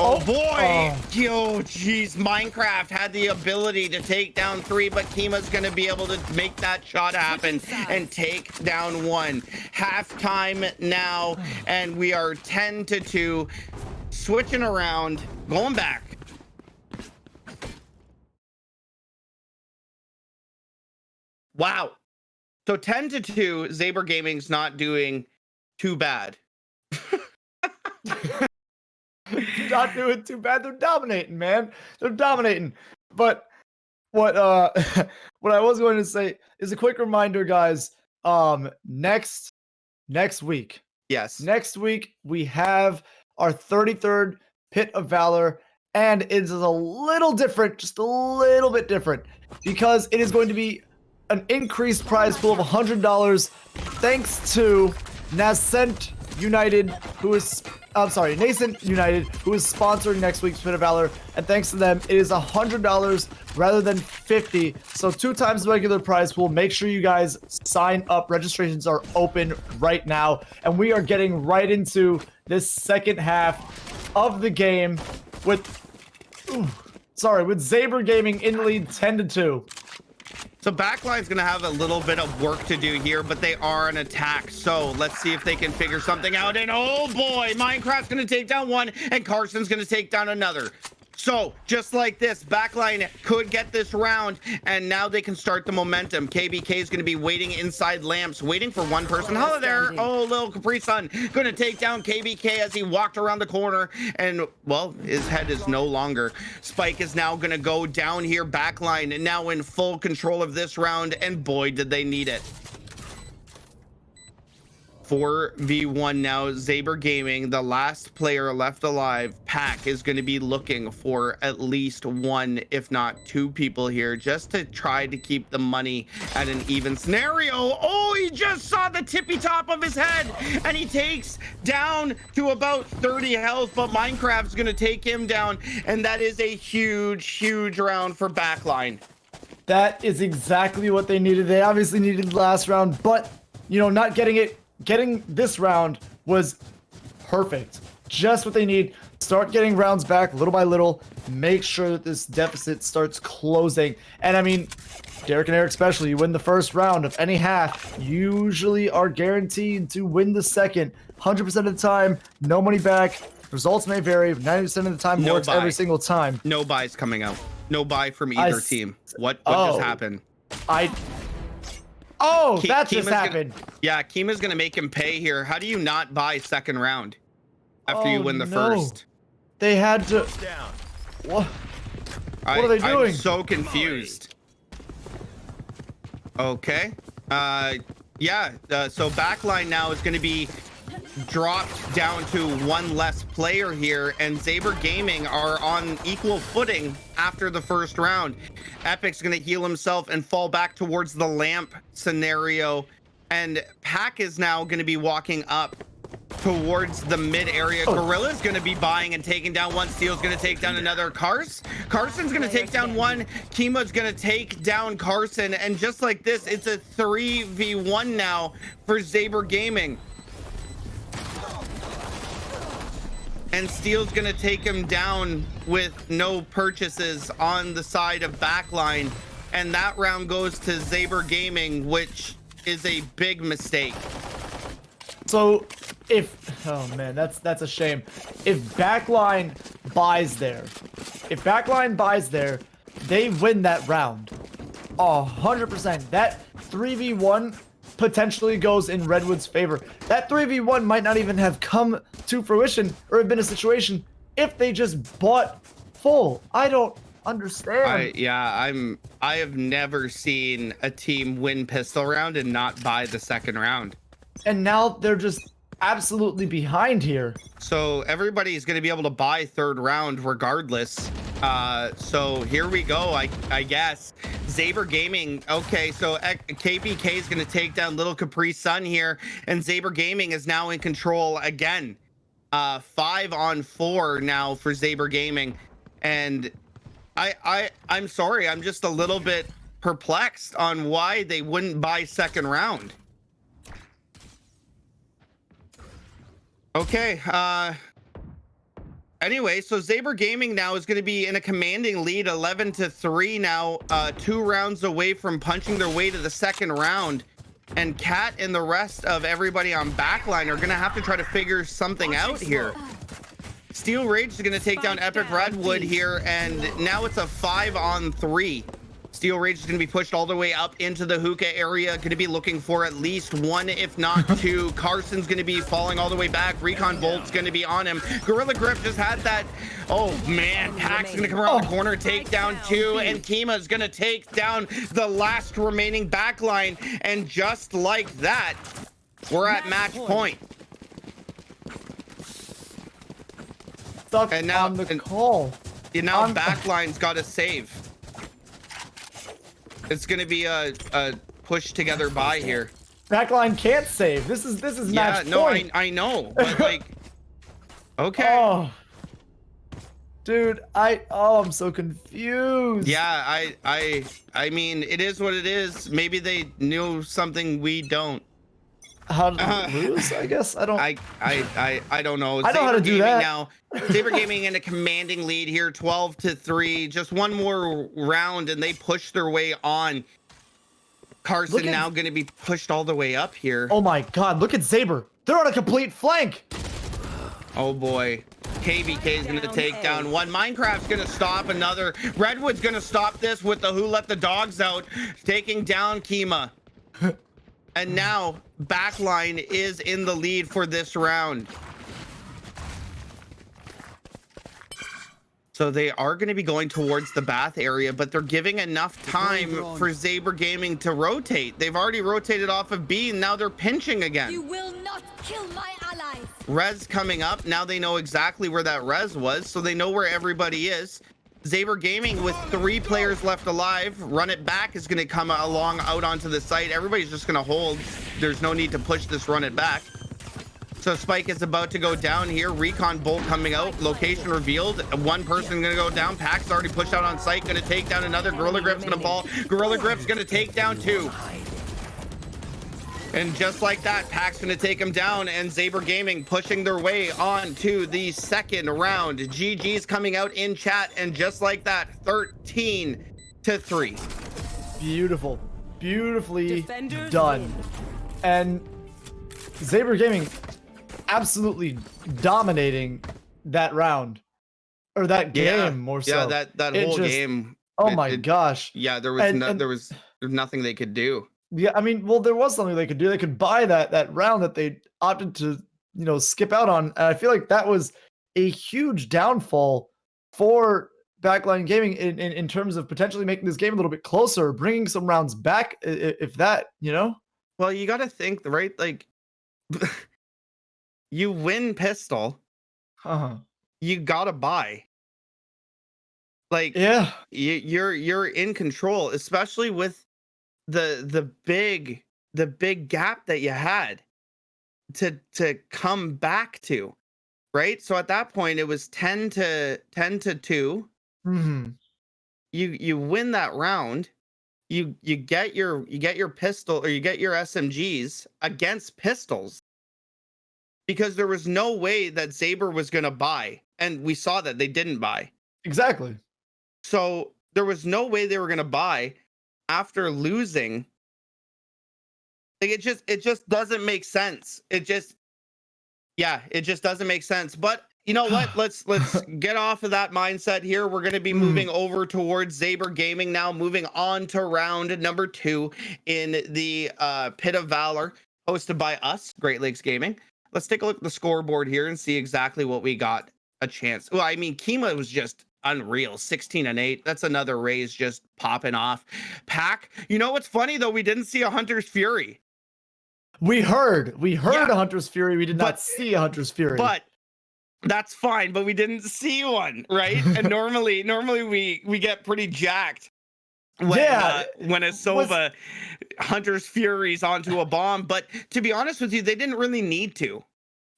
Oh boy! Yo, jeez. Minecraft had the ability to take down 3, but Kima's gonna be able to make that shot happen and take down 1. Halftime now, and we are 10-2. Switching around, going back. Wow. So 10-2, Zaber Gaming's not doing too bad. Not doing too bad. They're dominating, man. They're dominating. But what what I was going to say is a quick reminder, guys. Next week. Yes. Next week we have our 33rd Pit of Valor, and it is a little different, just a little bit different, because it is going to be an increased prize pool of $100 thanks to Nascent United, Nascent United, who is sponsoring next week's Pit of Valor, and thanks to them, it is $100 rather than $50, so 2 times the regular prize pool. Make sure you guys sign up. Registrations are open right now, and we are getting right into this second half of the game with Zaber Gaming in the lead 10-2. So Backline's going to have a little bit of work to do here, but they are an attack. So let's see if they can figure something out. And oh boy, Minecraft's going to take down 1 and Carson's going to take down another. So just like this, Backline could get this round, and now they can start the momentum. KBK is going to be waiting inside lamps, waiting for one person. Hello there. Oh, little Capri Sun going to take down KBK as he walked around the corner, and well, his head is no longer. Spike is now going to go down here. Backline now in full control of this round, and boy, did they need it. 4v1 now. Zaber Gaming, the last player left alive. Pack is going to be looking for at least 1, if not 2 people here, just to try to keep the money at an even scenario. Oh, he just saw the tippy top of his head, and he takes down to about 30 health, but Minecraft's going to take him down, and that is a huge round for Backline. That is exactly what they needed. They obviously needed the last round, but, you know, not getting it. Getting this round was perfect. Just what they need. Start getting rounds back little by little. Make sure that this deficit starts closing. And I mean, Derek and Eric especially, you win the first round of any half, usually are guaranteed to win the second. 100% of the time, no money back. Results may vary, but 90% of the time works every single time. No buys coming out. No buy from either team. What just happened? That just happened. Yeah, Kima's gonna make him pay here. How do you not buy second round after you win the first? They had to. What? What are they doing? I'm so confused. Okay. So Backline now is gonna be dropped down to 1 less player here, and Zaber Gaming are on equal footing after the first round. Epic's gonna heal himself and fall back towards the lamp scenario, and Pack is now gonna be walking up towards the mid area. Gorilla's gonna be buying and taking down 1. Steel's gonna take down another. Carson's gonna take down 1. Kima's gonna take down Carson, and just like this, it's a 3v1 now for Zaber Gaming. And Steel's gonna take him down with no purchases on the side of Backline, and that round goes to Zaber Gaming, which is a big mistake. So oh man, that's a shame. If Backline buys there, they win that round 100%. That 3v1 potentially goes in Redwood's favor. That 3v1 might not even have come to fruition or have been a situation if they just bought full. I don't understand. I have never seen a team win pistol round and not buy the second round. And now they're just absolutely behind here. So everybody's going to be able to buy third round regardless. So here we go, I guess. Zaber Gaming, okay, so KBK is going to take down little Capri Sun here, and Zaber Gaming is now in control again. 5 on 4 now for Zaber Gaming, and I'm sorry, I'm just a little bit perplexed on why they wouldn't buy second round. Okay, Anyway, so Zaber Gaming now is going to be in a commanding lead, 11-3 now, 2 rounds away from punching their way to the second round. And Cat and the rest of everybody on backline are going to have to try to figure something out here. Steel Rage is going to take down Epic Redwood here, and now it's a 5-on-3. Steel Rage is going to be pushed all the way up into the hookah area, going to be looking for at least 1, if not 2. Carson's going to be falling all the way back. Recon Bolt's going to be on him. Gorilla Grip just had that. Oh man, Pack's going to come around the corner, take down 2, and Kima's going to take down the last remaining backline. And just like that, we're at match point. Stuck And now on the call. And now backline's got to save. It's going to be a push together by here. Backline can't save. This is match point. I know, but like, okay. Oh, dude, I'm so confused. Yeah, I mean, it is what it is. Maybe they knew something we don't. How to lose? I guess I don't. I don't know. I know how to do that now. Saber Gaming in a commanding lead here, 12-3. Just one more round, and they push their way on. Carson now going to be pushed all the way up here. Oh my God! Look at Zaber. They're on a complete flank. Oh boy. KVK is going to take down one. Minecraft's going to stop another. Redwood's going to stop this with the Who Let the Dogs Out, taking down Kima. And now backline is in the lead for this round. So they are going to be going towards the bath area, but they're giving enough time for Zaber Gaming to rotate. They've already rotated off of B, and now they're pinching again. You will not kill my allies. Res coming up. Now they know exactly where that res was, so they know where everybody is. Zaber Gaming with 3 players left alive. Run It Back is going to come along out onto the site. Everybody's just going to hold. There's no need to push this Run It Back. So Spike is about to go down here. Recon Bolt coming out. Location revealed. One person going to go down. Pack's already pushed out on site. Going to take down another. Gorilla Grip's going to fall. Gorilla Grip's going to take down 2. And just like that, Pack's going to take him down, and Zaber Gaming pushing their way on to the second round. GG's coming out in chat, and just like that, 13-3. Beautiful. Beautifully done. And Zaber Gaming absolutely dominating that round. Or that game, more so. Yeah, that whole game. Oh my gosh. Yeah, there was nothing they could do. Yeah, I mean, well, there was something they could do. They could buy that round that they opted to, skip out on. And I feel like that was a huge downfall for Backline Gaming in terms of potentially making this game a little bit closer, bringing some rounds back, if that, Well, you got to think, right? Like, you win pistol, you got to buy. Like, yeah, you're in control, especially with the big gap that you had to come back to, right? So at that point it was 10-2. Mm-hmm. You win that round, you get your pistol, or you get your SMGs against pistols, because there was no way that Zaber was going to buy, and we saw that they didn't buy. Exactly. So there was no way they were going to buy after losing. Like, it just doesn't make sense. It just doesn't make sense. But you know what? Let's get off of that mindset here. We're going to be moving over towards Zaber Gaming now, moving on to round number 2 in the Pit of Valor, hosted by us, Great Lakes Gaming. Let's take a look at the scoreboard here and see exactly what we got a chance. Well, I mean, Kima was just unreal, 16-8. That's another raise just popping off. Pack, you know what's funny though? We didn't see a Hunter's Fury. We heard a Hunter's Fury. We did not see a Hunter's Fury. But that's fine. But we didn't see one, right? And normally we get pretty jacked when a Sova Hunter's Furies onto a bomb. But to be honest with you, they didn't really need to.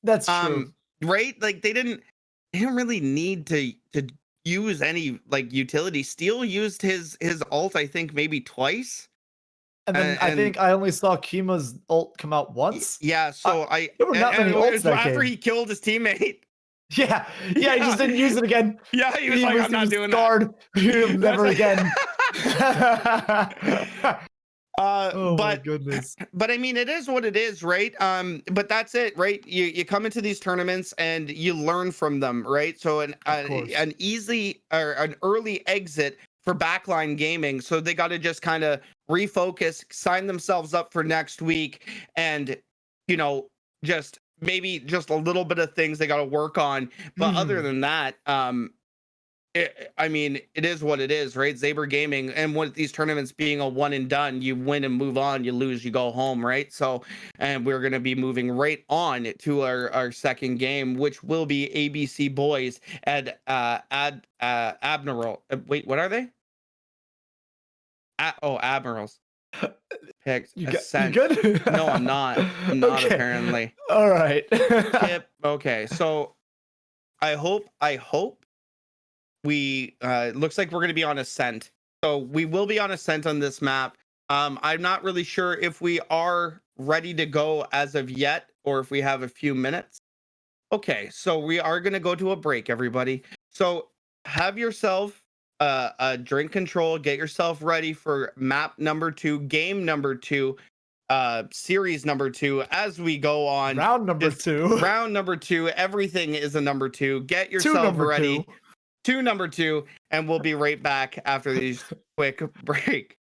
That's true, right? Like they didn't really need to use any like utility. Steel used his ult, I think maybe twice. And then I think I only saw Kima's ult come out once. Yeah, so there were not many ults that after game. he killed his teammate. Yeah, he just didn't use it again. Yeah, he was like, I'm not doing scarred. Never That's again. Oh my goodness. But I mean, it is what it is, right? But that's it, right? You come into these tournaments and you learn from them, right? So an easy or an early exit for backline gaming, so they got to just kind of refocus, sign themselves up for next week, and just maybe just a little bit of things they got to work on. But other than that, I mean, it is what it is, right? Zaber Gaming, and what these tournaments being a one and done, you win and move on, you lose, you go home, right? So, and we're going to be moving right on to our second game, which will be ABC Boys at Admiral. Wait, what are they? Admirals. Picked. You Ascent. good? No, I'm not. I'm not apparently. All right. Tip. Okay, so I hope we looks like we're going to be on Ascent. So we will be on Ascent on this map. I'm not really sure if we are ready to go as of yet, or if we have a few minutes. Okay, so we are going to go to a break, everybody. So have yourself a drink control, get yourself ready for map number 2, game number 2, series number 2 as we go on. Round number 2. Round number 2. Everything is a number 2. Get yourself ready. 2 number 2, and we'll be right back after these quick break.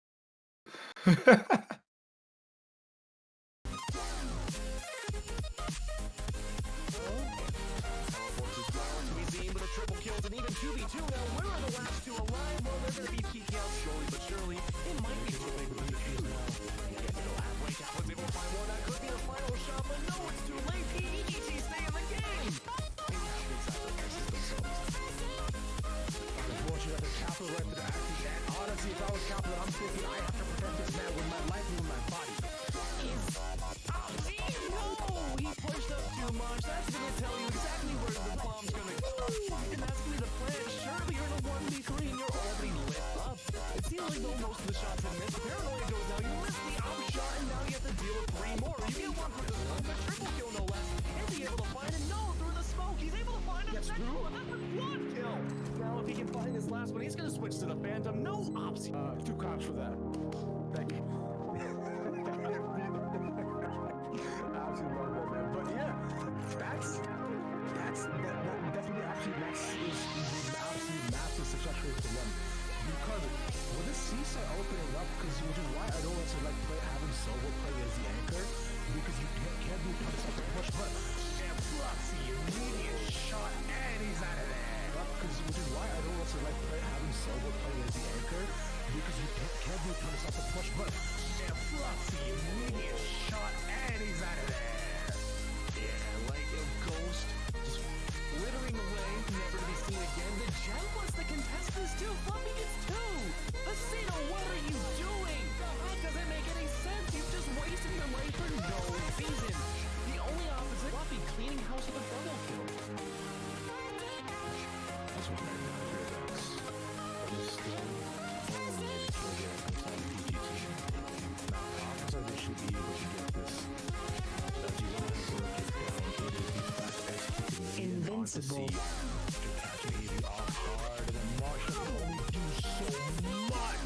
Now, if he can find his last one, he's gonna switch to the Phantom. No option. 2 cops for that. Thank you. Absolutely love that, man. But yeah, that's definitely absolutely is the absolute massive success rate to run. Because with the seaside opening up, which is why I don't want to like having Solo play as the anchor, because you can't do such a push, but Fluxy immediate shot and he's out of there. Which is why I don't want to like having Solo play as the anchor, because you can't do such a push, but Fluxy immediate shot and he's out of there. Yeah, like a ghost, just withering away, never to be seen again. The gem wants the contestants too. Fluffy gets 2. Hasino, what are you doing? That doesn't make any sense. You've just wasted your life for no reason. The only opposite, Fluffy cleaning house with a double kill. That's what I got here, Dex. Just eliminated kill here on PG team. Now, obviously they should be able to get this. As you want to work it down, it is the fast executing Invincible. After catching AV off guard, and then Marshall can only do so much.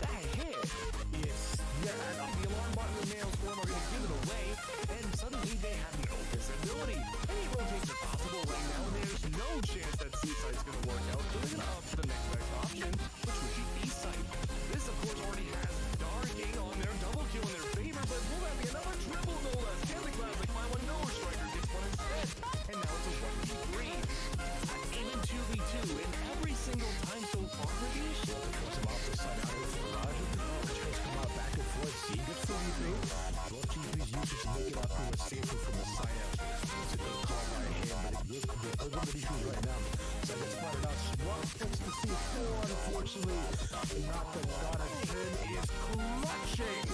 That hit. And The alarm button and Maelstrom are gonna give it away, and suddenly they have no visibility. Any rotates are possible right now, and there's no chance that Seaside's gonna work out. So they're gonna opt for the next best option, which would be B-Side. This, of course, already has Darking on their double kill in their favor, but will that be another triple no less? Can the Classic find one? No, Striker gets one instead. And now it's a 1v3. Even 2v2, and every single time so far for these. Puts him off the side out of the garage. Just come out back and forth. See, good for you, babe. Both GPs use it to make it out pretty much safer from the side out. It's a good call by him, but good issues right now. So I get spotted out. Swap fix to C4, unfortunately. Not the Jonathan is clutching.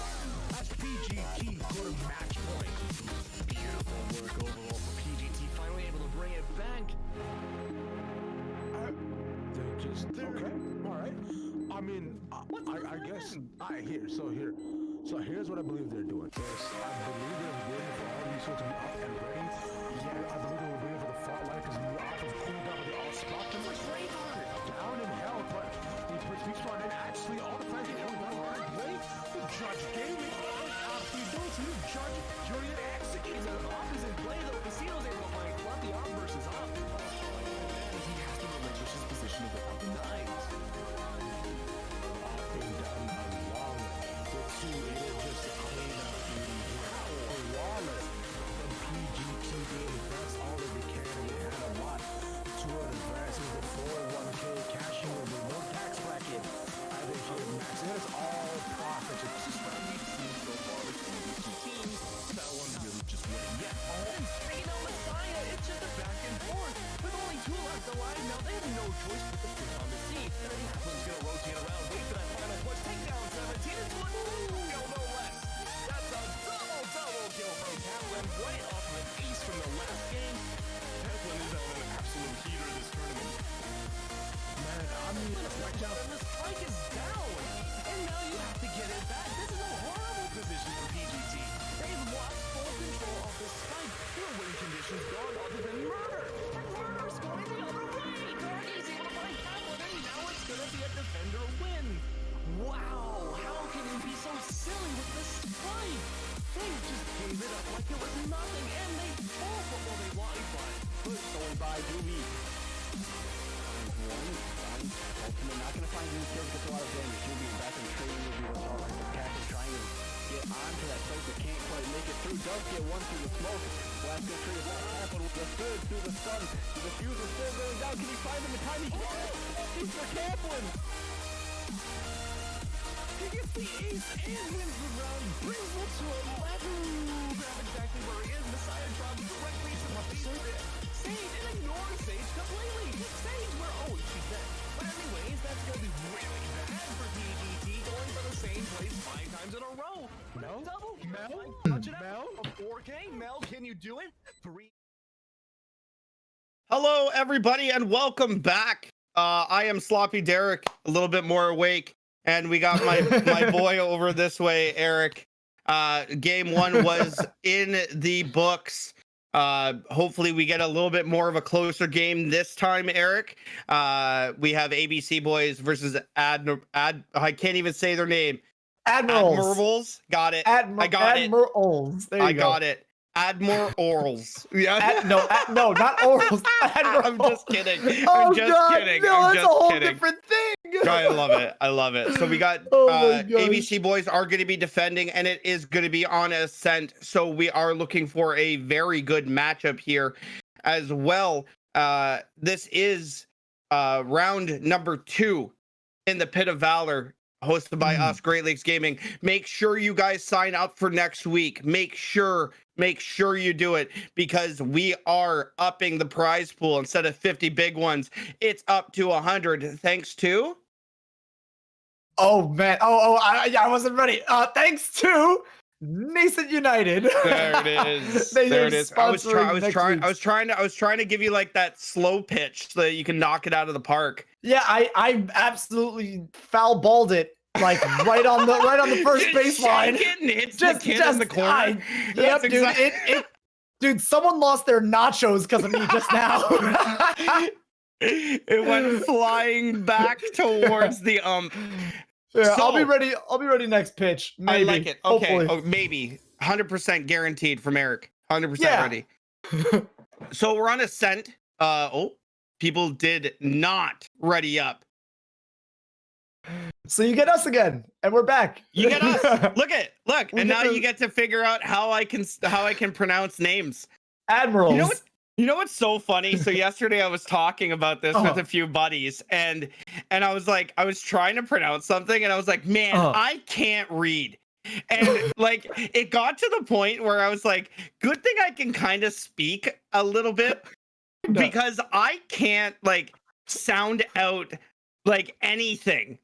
As PGT go to match point. Beautiful work overall for PGT, finally able to bring it back. Okay, all right. I mean, I guess So here's what I believe they're doing. I believe they're waiting for all these sorts to be up and ready. Yeah, I believe they're waiting for the fault line because Judge Jury executes an opposite play though. Casino's able to find club the arm versus up. And he has to relinquish his position of the knives. Been done along with two, it'll just clean up duty here. Flawless. The PGT being best all that we can. We had a lot to advance with the 401k cashing over no tax bracket. I think he max. It is all profit. This is what we've seen so far between these two teams. That one really just went. Yeah, and taking out Messiah. It's just a back and forth. With only 2 left alive now, they have no choice but to put on the seat. And then Kaplan's gonna rotate around, wait for that final push, take down 17 into a kill, no less. That's a double kill from Kaplan, right off of an ace from the last game. Kaplan is out an absolute heater this tournament. Man, I mean, Watch out, and the spike is down. And now you have to get it back. This is a horrible position for PGT. They've lost full control of the spike. Their win conditions gone other than murder. And murder's going the other way. Darky's able to find Kaplan, and now it's gonna be a defender win. Wow, how can you be so silly with this spike? They just gave it up like it was nothing, and they fall before they life line. Going by Doobie. Ultimate not going to find any kills, gets a lot of damage. Doobie back in trading with the assault rifle. Captain trying to get onto that site, but can't quite make it through. Does get one through the smoke. Last gonna trade it back. Kaplan with the third through the stun. The defuse is still going down. Can he find him in time? He can. He's for Kaplan. He gets the ace and wins the round, brings it to 11. Grab exactly where he is. Messiah drops directly to the face. Sage and ignores Sage completely. Sage, she's dead. But anyways, that's gonna be really bad for PGT, going for the same place 5 times in a row. Mel? Double. Mel? Touch it out. A 4K. Mel, can you do it? 3. Hello, everybody, and welcome back. I am Sloppy Derek, a little bit more awake, and we got my boy over this way, Eric. Game 1 was in the books. Hopefully we get a little bit more of a closer game this time, Eric. We have ABC boys versus I can't even say their name. Admirals. Got it. I got Admirals. There you I go. got it. Admirals. Yeah. No, not orals. I'm just kidding. Oh, I'm just God, kidding. no, I'm that's just a whole kidding. different thing. I love it. I love it. So we got Oh my gosh. ABC boys are going to be defending, and it is going to be on Ascent. So we are looking for a very good matchup here as well. This is round number 2 in the Pit of Valor, hosted by us, Great Lakes Gaming. Make sure you guys sign up for next week. Make sure you do it, because we are upping the prize pool. Instead of 50 big ones, it's up to 100, thanks to... Oh man! I wasn't ready. Thanks to Nascent United. There it is. There it is. I was trying to give you like that slow pitch so that you can knock it out of the park. Yeah, I absolutely foul balled it like right on the first baseline. Hits the kid in the corner. Yep, dude. Dude, someone lost their nachos because of me just now. It went flying back towards the ump. Yeah, So- I'll be ready next pitch. Maybe, I like it. Okay, hopefully. maybe 100% guaranteed from Eric. 100% Yeah. ready. So we're on Ascent. People did not ready up. So you get us again, and we're back. You get us. Look, We and get now the- you get to figure out how I can pronounce names. Admirals. You know what's so funny? So yesterday I was talking about this with a few buddies, and I was trying to pronounce something, and I was like, man, I can't read. And like it got to the point where I was like, good thing I can kind of speak a little bit, because I can't like sound out like anything.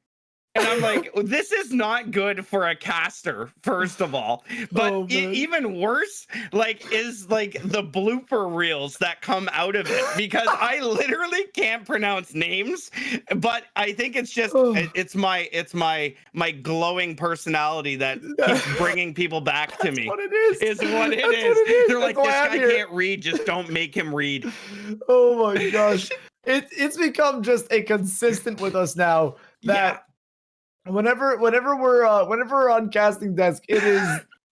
And I'm like, this is not good for a caster, first of all. But even worse, like, is like the blooper reels that come out of it, because I literally can't pronounce names. But I think it's just it's my glowing personality that keeps bringing people back to me. What it is. Is what it That's is. what it is. They're like, That's this why I'm guy here. can't read. Just don't make him read. Oh my gosh. It's become just a consistent with us now that whenever we're on casting desk, it is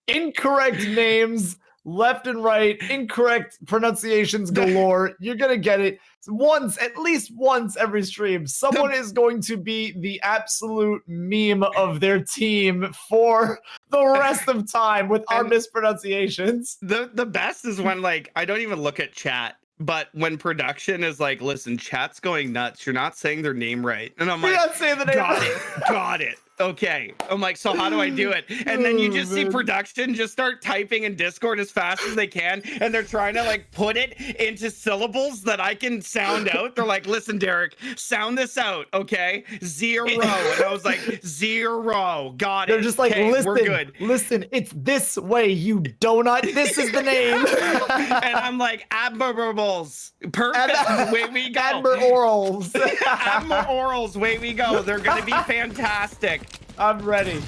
incorrect names left and right, incorrect pronunciations galore. You're gonna get it once, at least once every stream. Someone is going to be the absolute meme of their team for the rest of time with our mispronunciations. The best is when, like, I don't even look at chat, but when production is like, listen, chat's going nuts. You're not saying their name right. And I'm like, You're not saying the name got right. it, got it. Okay. I'm like, so how do I do it? And then you just see production just start typing in Discord as fast as they can, and they're trying to like put it into syllables that I can sound out. They're like, listen, Derek, sound this out, okay? 0. And I was like, 0. Got it. They're just like, okay, listen, we're good. listen, it's this way, you donut. This is the name. And I'm like, admirables. Perfect. Way we go. Admirals. Admirals. Way we go. They're going to be fantastic. I'm ready.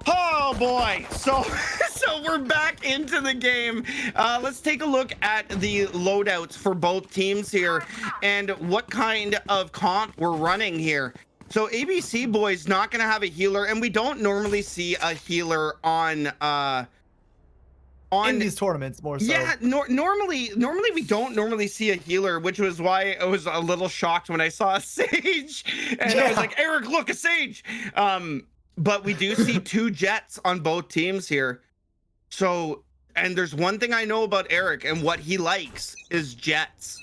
Oh boy, so we're back into the game. Let's take a look at the loadouts for both teams here and what kind of comp we're running here. So ABC boys not gonna have a healer, and we don't normally see a healer on in these tournaments more so. Yeah, normally we don't normally see a healer, which was why I was a little shocked when I saw a Sage, and I was like, Eric, look, a Sage. But we do see 2 Jets on both teams here. So, and there's one thing I know about Eric, and what he likes is Jets.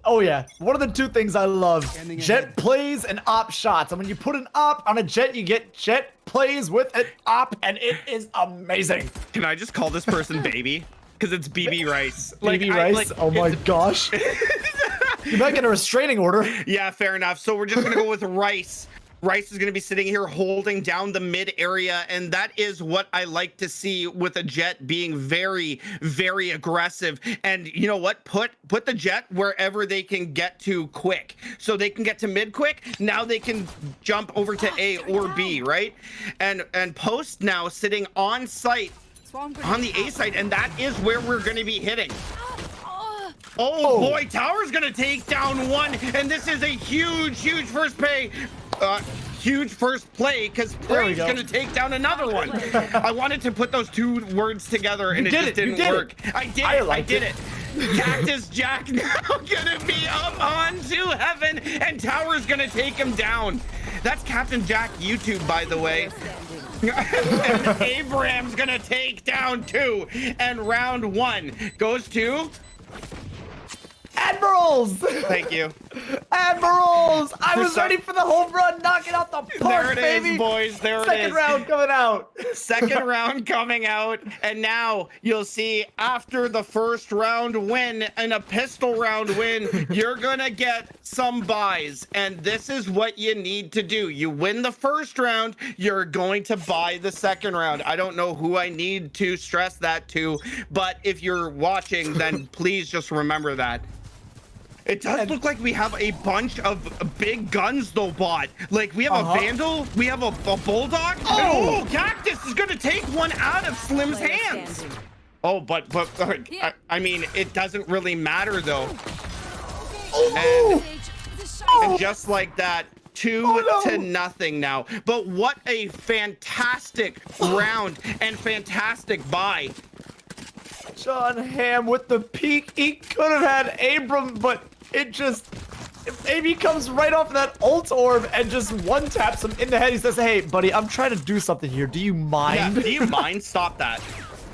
Oh yeah, one of the 2 things I love: Jet plays and op shots. And when you put an op on a Jet, you get Jet plays with an op, and it is amazing. Can I just call this person Baby? Because it's BB Rice. BB Rice? Oh my gosh. You might get a restraining order. Yeah, fair enough. So we're just gonna go with Rice. Rice is going to be sitting here holding down the mid area, and that is what I like to see with a Jet being very, very aggressive. And you know what? Put the Jet wherever they can get to quick, so they can get to mid quick. Now they can jump over to A or B, right? And Post now sitting on site on the A side, and that is where we're going to be hitting. Oh boy, Tower's gonna take down 1, and this is a huge first play. Huge first play, because Prey's gonna take down another one. I wanted to put those 2 words together, and it just didn't work. I did it. Cactus Jack now gonna be up onto heaven, and Tower's gonna take him down. That's Captain Jack YouTube, by the way. And Abraham's gonna take down 2, and round 1 goes to Admirals! Thank you. Admirals! I was ready for the home run, knock it out the park, there it baby! is, boys. There it is. Second round coming out. Second round coming out. And now you'll see, after the first round win and a pistol round win, you're going to get some buys. And this is what you need to do. You win the first round, you're going to buy the second round. I don't know who I need to stress that to, but if you're watching, then please just remember that. It does look like we have a bunch of big guns, though, bot. Like, we have a Vandal, we have a Bulldog. Oh, Cactus is going to take one out of Slim's hands. Oh, but I mean, it doesn't really matter, though. And just like that, 2-0 now. But what a fantastic round and fantastic buy. John Hamm with the peak. He could have had Abram, but it just... AB comes right off of that ult orb and just one-taps him in the head. He says, hey, buddy, I'm trying to do something here. Do you mind? Yeah, do you mind? Stop that.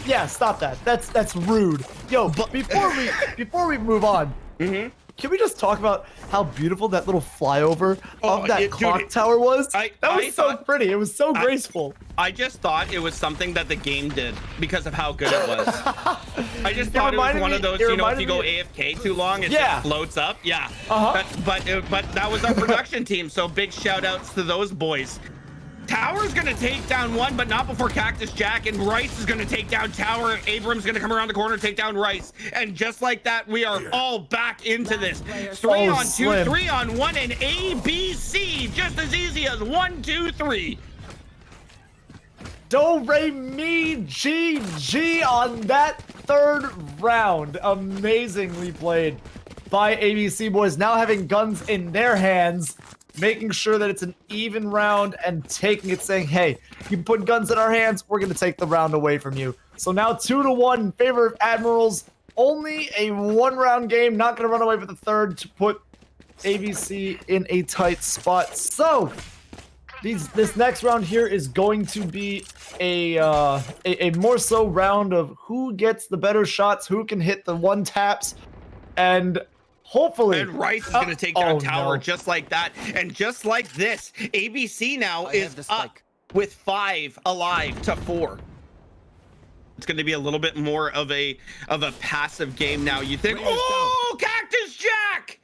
Yeah, stop that. That's rude. Yo, but before we move on, can we just talk about how beautiful that little flyover of that clock tower was? That was so pretty. It was so graceful. I just thought it was something that the game did because of how good it was. I just thought it was one of those, you know, if you go AFK too long, it just floats up. Yeah. But that was our production team, so big shout outs to those boys. Tower's gonna take down one, but not before Cactus Jack, and Rice is gonna take down Tower. Abram's gonna come around the corner, take down Rice, and just like that, we are all back into this. 3 on 2, 3 on 1, and ABC, just as easy as 1, 2, 3. Do, re, mi, GG on that third round. Amazingly played by ABC boys, now having guns in their hands. making sure that it's an even round and taking it, saying, hey, you put guns in our hands, we're going to take the round away from you. So now 2-1 in favor of Admirals. Only a 1-round game, not going to run away with the third to put ABC in a tight spot. So this next round here is going to be a more so round of who gets the better shots, who can hit the one taps, and hopefully. And Rice is going to take down Tower no. just like that. And just like this, ABC now is up with 5 alive to 4. It's going to be a little bit more of a passive game now. You think, oh, Cactus Jack!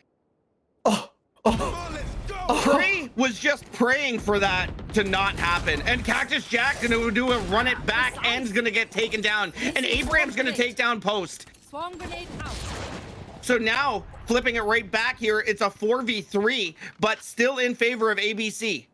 Prey was just praying for that to not happen. And Cactus Jack gonna do a run it back and is gonna get taken down. And Abraham's gonna take down Post. Swarm grenade out. So now, flipping it right back here, it's a 4v3, but still in favor of ABC.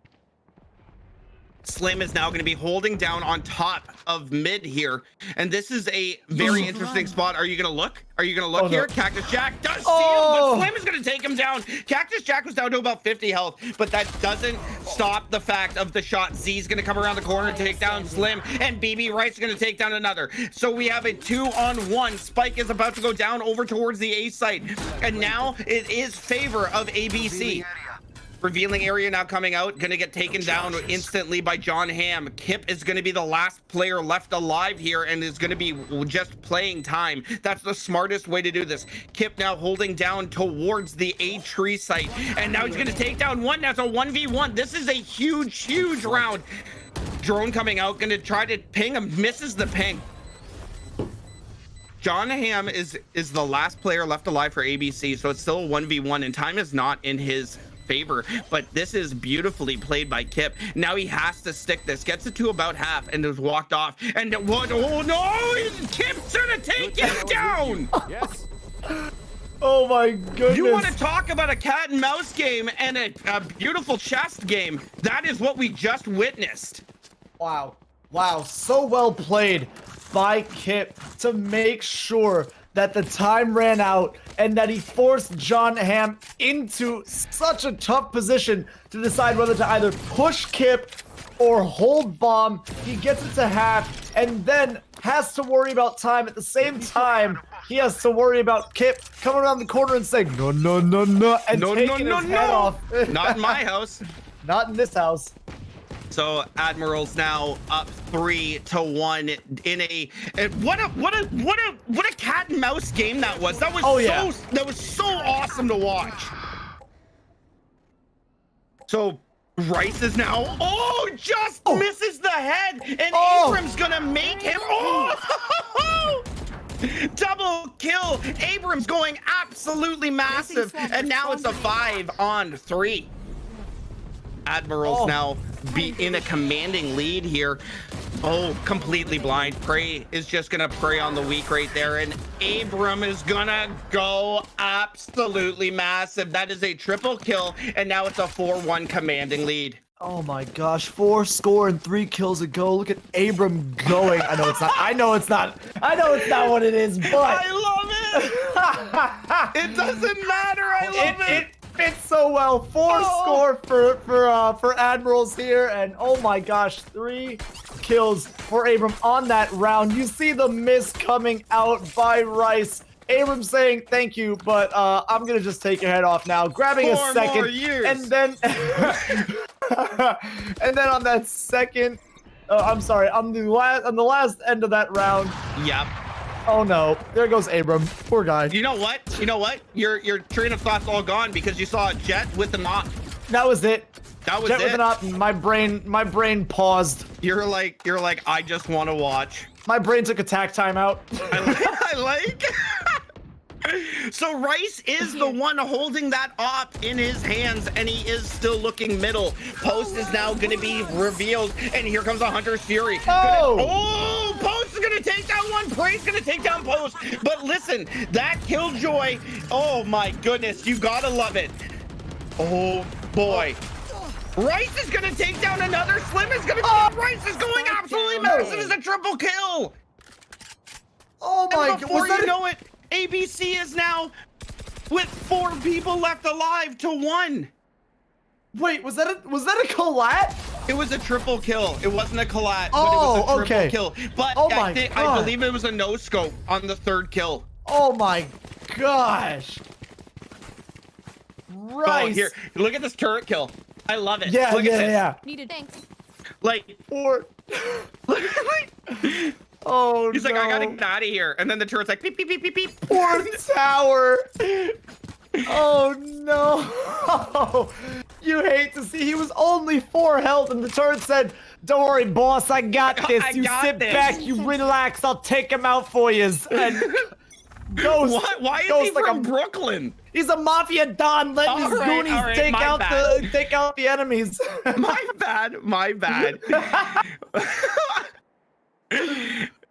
Slim is now going to be holding down on top of mid here. And this is a very interesting spot. Are you going to look? Are you going to look here? No. Cactus Jack does see him, but Slim is going to take him down. Cactus Jack was down to about 50 health, but that doesn't stop the fact of the shot. Z's going to come around the corner and take down Slim, and BB Rice is going to take down another. So we have a 2-on-1. Spike is about to go down over towards the A site. And now it is favor of ABC. Revealing area now coming out, gonna get taken down instantly by John Hamm. Kip is gonna be the last player left alive here and is gonna be just playing time. That's the smartest way to do this. Kip now holding down towards the A tree site, and now he's gonna take down one. That's a 1v1. This is a huge round. Drone coming out, gonna try to ping him, misses the ping. John Hamm is the last player left alive for ABC, so it's still a 1v1, and time is not in his favor, but this is beautifully played by Kip. Now he has to stick this, gets it to about half, and has walked off. And what? Oh no! Kip's gonna take him down. Yes. Oh my goodness! You want to talk about a cat and mouse game and a beautiful chest game? That is what we just witnessed. Wow, so well played by Kip to make sure that the time ran out and that he forced John Hamm into such a tough position to decide whether to either push Kip or hold bomb. He gets it to half and then has to worry about time. At the same time, he has to worry about Kip coming around the corner and saying, no, and taking his head off. Not in my house. Not in this house. So Admirals now up 3-1 in a what a cat and mouse game that was. That was that was so awesome to watch. So Rice is now just misses the head, and Abram's gonna make him double kill. Abrams going absolutely massive, and now it's a 5-on-3. Admirals now be in a commanding lead here. Completely blind. Prey is just gonna prey on the weak right there, and Abram is gonna go absolutely massive. That is a triple kill, and now it's a 4-1 commanding lead. Oh my gosh, 4 score and 3 kills ago. Look at Abram going. I know it's not what it is, but I love it. It doesn't matter. I love it. Fits so well. 4 score for Admirals here, and oh my gosh, 3 kills for Abram on that round. You see the miss coming out by Rice. Abram saying thank you, but I'm gonna just take your head off now. Grabbing a second, more years. and then and then on that second, I'm sorry, on the last end of that round. Yep. Oh no, there goes Abram. Poor guy. You know what? Your train of thought's all gone because you saw a Jet with the knock. That was it. That was Jet it. with the knock. My brain paused. You're like, I just want to watch. My brain took attack timeout. I like. So Rice is the one holding that op in his hands, and he is still looking middle. Post is now going to be revealed, and here comes a Hunter's Fury. Post is going to take down one. Prey's going to take down Post. But listen, that Killjoy, oh my goodness, you gotta love it. Oh boy. Rice is going to take down another. Slim is going to Rice is going absolutely massive. It's a triple kill. Oh my god. Before you know it, ABC is now with 4 people left alive to 1. Wait, was that a collat? It was a triple kill. It wasn't a collat, but Oh, it was a triple okay. kill. But Oh my I God. believe it was a no scope on the third kill. Oh my gosh. Right. Oh, here, look at this turret kill. I love it. Yeah, look at this. yeah. Needed thanks. Like, Or. Oh, he's no. like, I gotta get out of here. And then the turret's like, beep, beep, beep, beep, beep. Poor tower. Oh no. You hate to see. He was only 4 health, and the turret said, "Don't worry, boss. I got this. You sit back. You relax. I'll take him out for you." And Ghost. What? Why is Ghost he like from a- Brooklyn? He's a mafia don, letting his goonies all right, take my out bad. the enemies. My bad. My bad.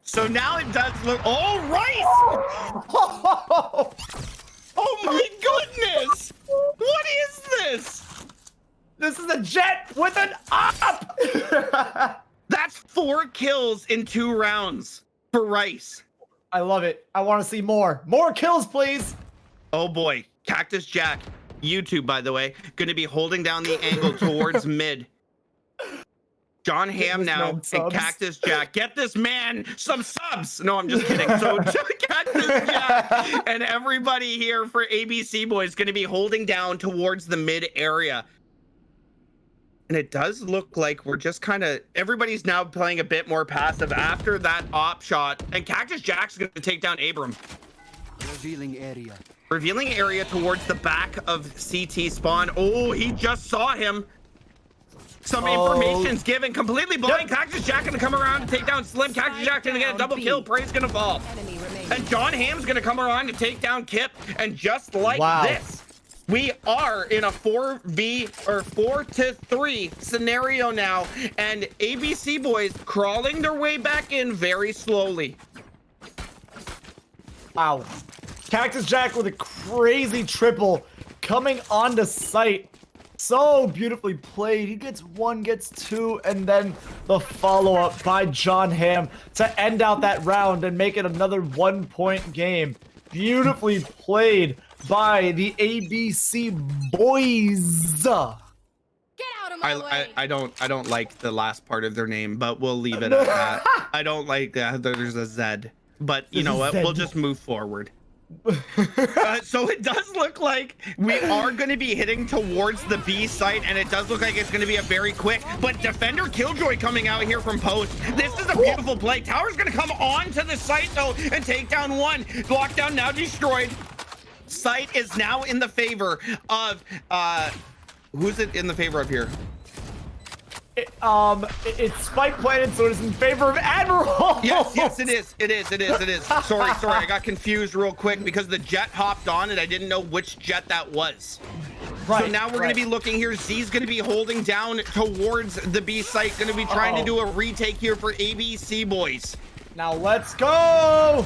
So now it does look. Oh, Rice! Oh my goodness! What is this? This is a jet with an up. That's 4 kills in 2 rounds for Rice. I love it. I want to see more. More kills, please. Oh boy, Cactus Jack, YouTube by the way, gonna be holding down the angle towards mid. John Hamm this now man and subs. Cactus Jack. Get this man some subs. No, I'm just kidding. So Cactus Jack and everybody here for ABC Boys gonna be holding down towards the mid area. And it does look like we're just kind of, everybody's now playing a bit more passive after that op shot. And Cactus Jack's going to take down Abram. Revealing area. Revealing area towards the back of CT spawn. Oh, he just saw him. Some information's given. Completely blind. Yep. Cactus Jack going to come around to take down Slim. Cactus Jack going to get a double kill. Prey's going to fall. Enemy remaining. And John Hamm's going to come around to take down Kip. And just like Wow. this, we are in a 4v or 4-3 scenario now, and ABC Boys crawling their way back in very slowly. Wow. Cactus Jack with a crazy triple coming onto site. So beautifully played. He gets 1, gets 2, and then the follow-up by John Hamm to end out that round and make it another 1-point game. Beautifully played by the ABC Boys. Get out of my way. I don't like the last part of their name, but we'll leave it at that. I don't like that there's a Z, but you know what? We'll just move forward. So it does look like we are going to be hitting towards the B site, and it does look like it's going to be a very quick, but Defender Killjoy coming out here from post. This is a beautiful play. Tower's going to come onto the site though and take down 1. Lockdown now destroyed. Site is now in the favor of who's it in the favor of here? It's Spike Planet, so it is in favor of Admiral. Yes, it is. Sorry, I got confused real quick because the jet hopped on and I didn't know which jet that was. Right, So now we're going to be looking here. Z's going to be holding down towards the B site. Going to be trying to do a retake here for ABC Boys. Now let's go.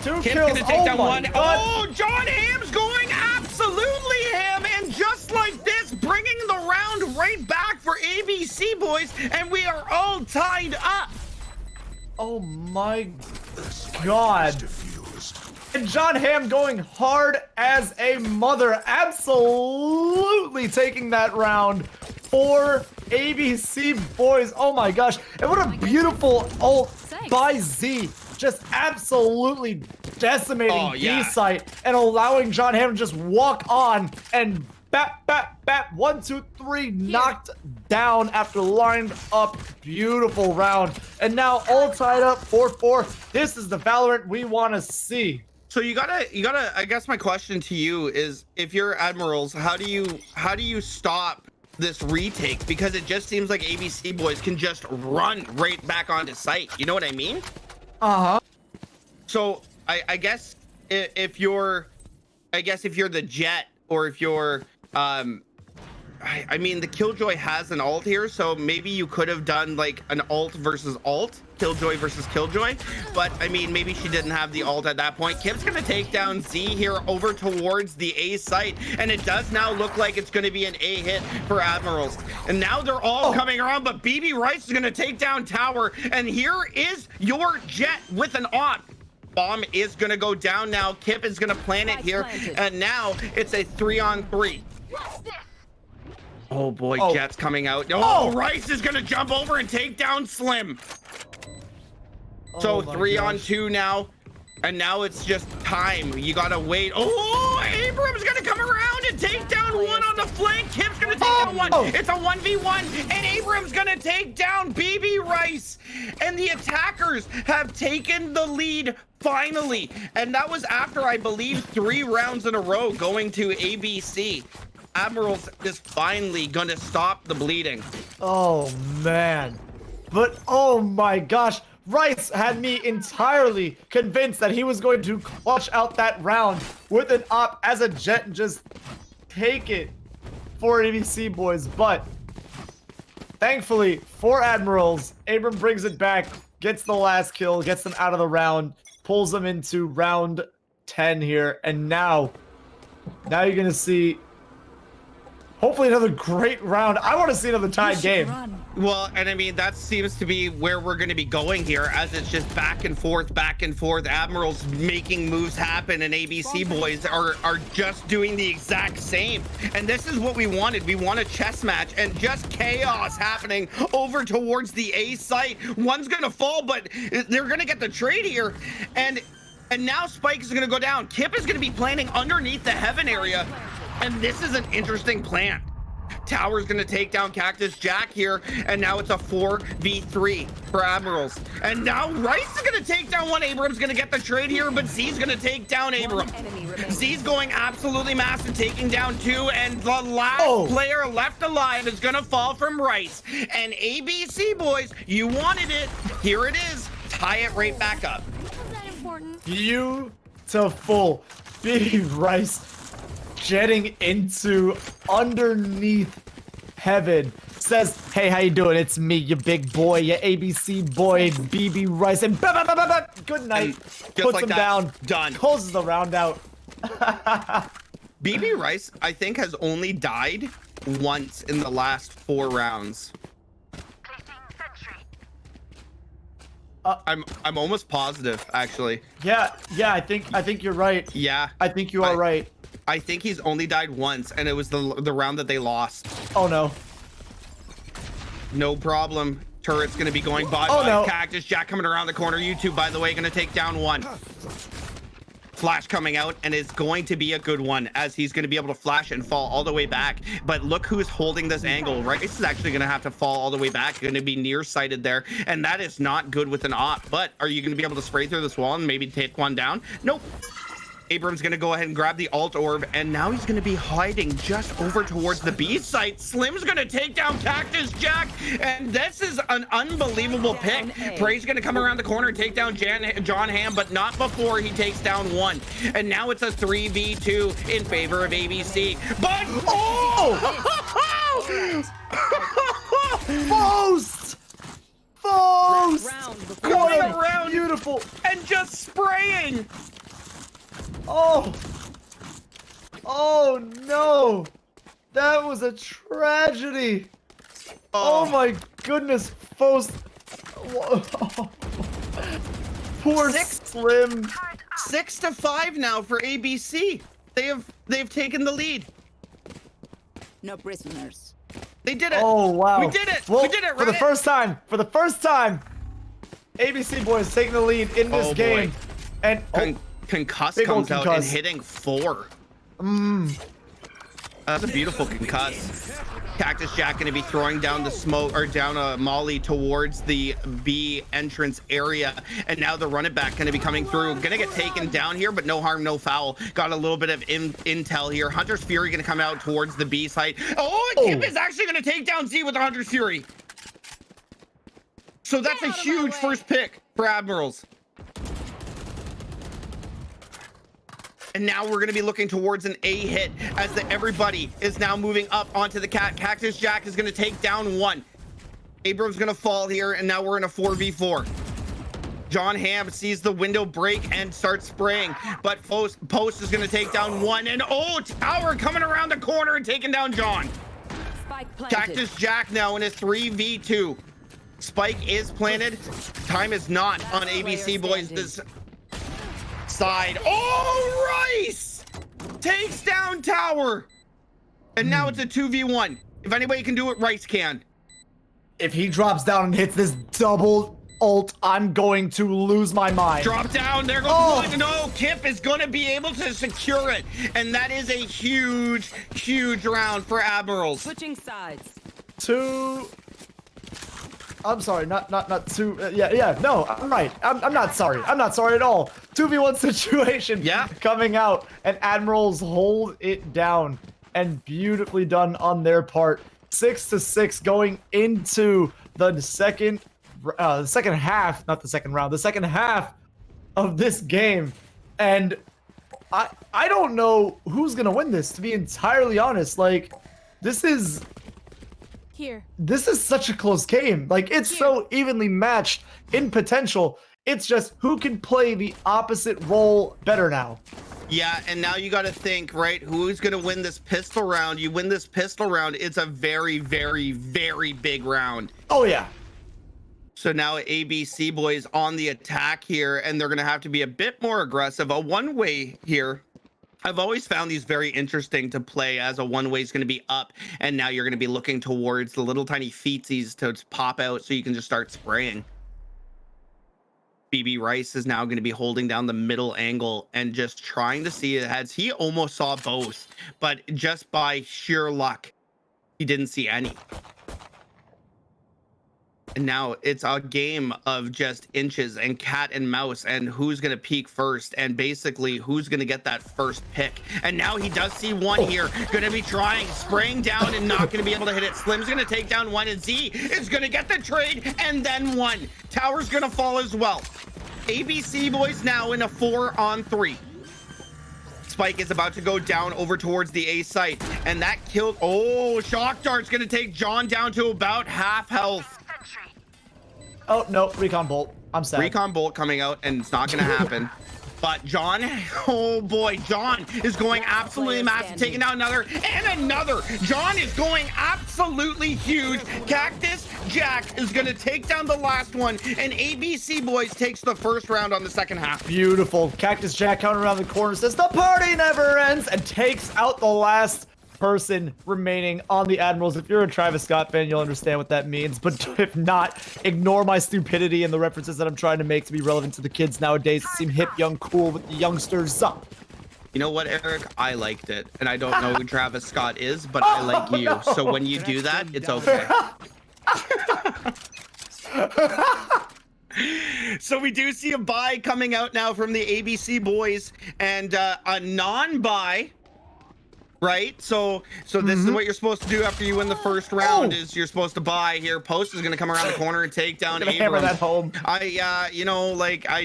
2 Kim's kills. going to take down my 1. God. Oh, John Hamm's going absolutely ham. And just like this, bringing the round right back for ABC Boys. And we are all tied up. Oh my God. And John Hamm going hard as a mother. Absolutely taking that round for ABC Boys. Oh my gosh. And what a beautiful ult by Z. Just absolutely decimating B site and allowing John Hamm to just walk on and bap, 1, 2, 3, knocked down after lined up. Beautiful round. And now all tied up 4-4. This is the Valorant we want to see. So you gotta, I guess my question to you is, if you're Admirals, how do you stop this retake? Because it just seems like ABC Boys can just run right back onto site. You know what I mean? Uh-huh. So I guess if you're the Jet, or if you're I mean, the Killjoy has an ult here, so maybe you could have done like an ult versus ult, Killjoy versus Killjoy, but I mean, maybe she didn't have the ult at that point. Kip's gonna take down Z here over towards the A site, and it does now look like it's gonna be an A hit for Admirals. And now they're all coming around, but BB Rice is gonna take down Tower, and here is your Jet with an op. Bomb is gonna go down now. Kip is gonna plant it here, and now it's a 3-on-3. Oh boy, Oh. Jet's coming out. Oh, Oh. Rice is gonna jump over and take down Slim. So Oh my 3 on gosh. 2 now. And now it's just time. You gotta wait. Oh, Abram's gonna come around and take down one on the flank. Kip's gonna take down one. It's a 1v1, and Abram's gonna take down BB Rice. And the attackers have taken the lead finally. And that was after, I believe, 3 rounds in a row going to ABC. Admirals is finally gonna stop the bleeding. Oh man. But oh my gosh. Rice had me entirely convinced that he was going to clutch out that round with an op as a Jet and just take it for ABC boys. But thankfully for Admirals, Abram brings it back, gets the last kill, gets them out of the round, pulls them into round 10 here. And now you're going to see hopefully another great round. I want to see another tied game. Well, and I mean, that seems to be where we're going to be going here, as it's just back and forth. Admirals making moves happen, and ABC boys are just doing the exact same. And this is what we wanted. We want a chess match and just chaos happening over towards the A site. One's going to fall, but they're going to get the trade here. And now Spike is going to go down. Kip is going to be planning underneath the heaven area. And this is an interesting plan. Tower's gonna take down Cactus Jack here, and now it's a 4v3 for Admirals. And now Rice is gonna take down one. Abram's gonna get the trade here, but Z's gonna take down Abram. Z's going absolutely massive, taking down 2, and the last player left alive is gonna fall from Rice. And ABC boys, you wanted it. Here it is. Tie it right back up. Beautiful. Big Rice jetting into underneath heaven, says, hey, how you doing? It's me, your big boy, your ABC boy, BB Rice, and good night. Puts like him that, down, done. closes the round out. BB Rice, I think, has only died once in the last 4 rounds. I'm almost positive, actually. Yeah, I think you're right. Yeah, I think you are right. I think he's only died once, and it was the round that they lost. Oh no. No problem. Turret's gonna be going by. Oh no. Cactus Jack coming around the corner. YouTube, by the way, gonna take down one. Flash coming out, and it's going to be a good one, as he's going to be able to flash and fall all the way back. But look who's holding this angle. Rice is actually going to have to fall all the way back, going to be nearsighted there, and that is not good with an op. But are you going to be able to spray through this wall and maybe take one down? Nope. Abram's going to go ahead and grab the alt orb, and now he's going to be hiding just over towards the B site. Slim's going to take down Cactus Jack, and this is an unbelievable pick. Prey's going to come around the corner and take down John Hamm, but not before he takes down one. And now it's a 3v2 in favor of ABC. But, Boast! Going around beautiful and just spraying. Oh no, that was a tragedy. Oh my goodness, Faust. Poor Slim. 6-5 now for ABC. They've taken the lead. No prisoners. They did it. Oh wow. We did it. Well, We did it. For the first time, ABC boys taking the lead in this game. And Concuss big comes old out and concuss. hitting 4. That's a beautiful concuss. Cactus Jack going to be throwing down the smoke, or down a molly towards the B entrance area. And now the run it back going to be coming through. Going to get taken down here, but no harm, no foul. Got a little bit of intel here. Hunter's Fury going to come out towards the B site. Oh, and Kip is actually going to take down Z with the Hunter's Fury. So that's a huge first pick for Admirals. And now we're going to be looking towards an A hit, as everybody is now moving up onto the Cactus Jack is going to take down one. Abram's going to fall here, and now we're in a 4v4. John Hamm sees the window break and starts spraying, but Post is going to take down one. And Tower coming around the corner and taking down John. Cactus Jack now in a 3v2. Spike is planted. Time is not on ABC boys. This side. Rice takes down Tower, and now it's a 2v1. If anybody can do it, Rice can. If he drops down and hits this double ult, I'm going to lose my mind. Drop down. There goes one. No, Kip is going to be able to secure it. And that is a huge, huge round for Admirals. Switching sides. I'm sorry, not two. Yeah. No, I'm right. I'm not sorry. I'm not sorry at all. 2v1 situation. Yeah. Coming out, and Admirals hold it down, and beautifully done on their part. 6-6 going into the second half, not the second round, the second half of this game, and I don't know who's gonna win this. To be entirely honest, like this is such a close game. Like, it's so evenly matched in potential. It's just who can play the opposite role better now. Yeah, and now you got to think, right? Who's going to win this pistol round? You win this pistol round, it's a very, very, very big round. Oh, yeah. So now ABC boys on the attack here, and they're going to have to be a bit more aggressive. A one-way here. I've always found these very interesting to play, as a one-way is going to be up, and now you're going to be looking towards the little tiny feetsies to pop out so you can just start spraying. BB Rice is now going to be holding down the middle angle and just trying to see it, as he almost saw both, but just by sheer luck, he didn't see any. And now it's a game of just inches and cat and mouse, and who's going to peek first, and basically who's going to get that first pick. And now he does see one here, going to be trying, spraying down and not going to be able to hit it. Slim's going to take down one, and Z is going to get the trade, and then one. Tower's going to fall as well. ABC boys now in a 4-on-3. Spike is about to go down over towards the A site, and that killed. Oh, Shock Dart's going to take John down to about half health. Oh, no, Recon Bolt. I'm sad. Recon Bolt coming out, and it's not going to happen. But John, oh boy, John is going absolutely massive, taking down another and another. John is going absolutely huge. Cactus Jack is going to take down the last one, and ABC boys takes the first round on the second half. Beautiful. Cactus Jack coming around the corner, says the party never ends, and takes out the last person remaining on the Admirals. If you're a Travis Scott fan, you'll understand what that means, but if not, ignore my stupidity and the references that I'm trying to make to be relevant to the kids nowadays to seem hip, young, cool with the youngsters. You know what, Eric? I liked it, and I don't know who Travis Scott is, but I like you. No. So when you do that, it's okay. So we do see a buy coming out now from the ABC boys, and a non-buy. Right, so this is what you're supposed to do after you win the first round. Is you're supposed to buy here. Post is gonna come around the corner and take down Abrams. Hammer that home. You know, like I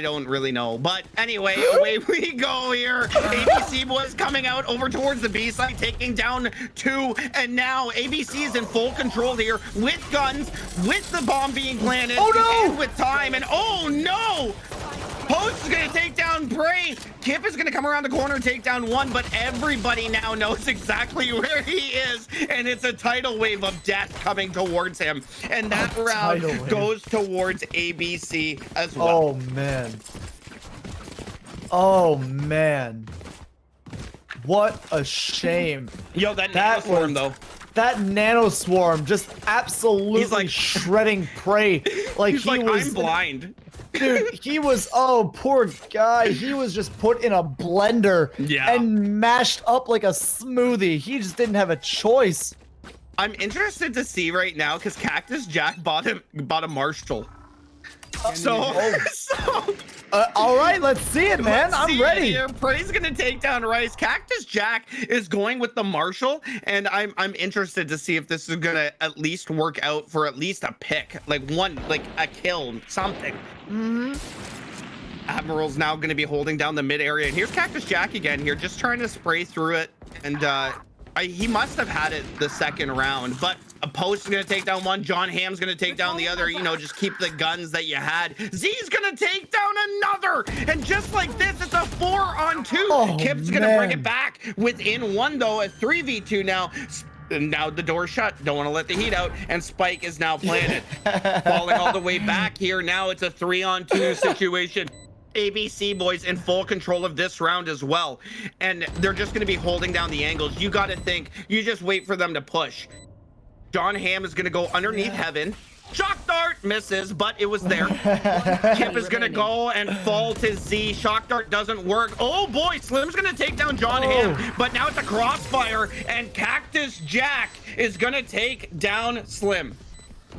don't really know, but anyway, away we go here. ABC boys coming out over towards the B side, taking down 2, and now ABC is in full control here with guns, with the bomb being planted, and with time, and oh no! Post is going to take down Bray. Kip is going to come around the corner and take down one, but everybody now knows exactly where he is, and it's a tidal wave of death coming towards him. And that round goes towards ABC as well. Oh, man. Oh, man. What a shame. Yo, that nano swarm, though. That nano swarm just absolutely like shredding Prey. Like he's he like, was I'm blind. Dude, he was, oh, poor guy. He was just put in a blender and mashed up like a smoothie. He just didn't have a choice. I'm interested to see right now because Cactus Jack bought a Marshall. All right, let's see it, man. I'm ready. Prey's gonna take down Rice. Cactus Jack is going with the Marshall, and I'm interested to see if this is gonna at least work out for at least a pick, like one, like a kill, something. Admiral's now gonna be holding down the mid area, and here's Cactus Jack again here, just trying to spray through it, and he must have had it the second round, but a Post is going to take down one. John Ham's going to take down the other. You know, just keep the guns that you had. Z's going to take down another. And just like this, it's a 4-on-2. Oh, Kip's going to bring it back within one, though. A 3v2 now. And now the door's shut. Don't want to let the heat out. And Spike is now planted. Falling all the way back here. Now it's a 3-on-2 situation. ABC boys in full control of this round as well, and they're just going to be holding down the angles. You got to think, you just wait for them to push. John Hamm is going to go underneath Heaven. Shock dart misses, but it was there. Kip is going to go and fall to Z. Shock dart doesn't work. Oh boy, Slim's going to take down John Hamm, but now it's a crossfire, and Cactus Jack is going to take down Slim.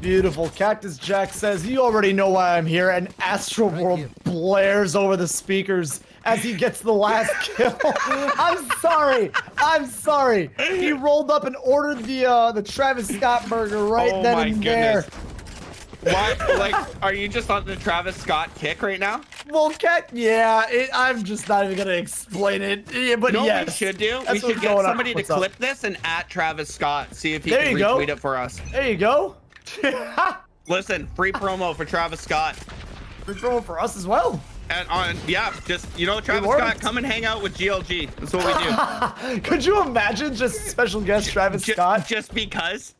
Beautiful. Cactus Jack says, "You already know why I'm here," and Astro World blares over the speakers as he gets the last kill. I'm sorry. He rolled up and ordered the Travis Scott burger right then and there. What? Like, are you just on the Travis Scott kick right now? Well, I'm just not even gonna explain it. Yeah, but no, yes, we should do. That's We should what's get going on. somebody to What's up? clip this and at Travis Scott. See if he There can you go. retweet it for us. There you go. Listen, free promo for Travis Scott. Free promo for us as well. And just Travis Scott, come and hang out with GLG. That's what we do. Could you imagine just special guest Travis Scott? Just because.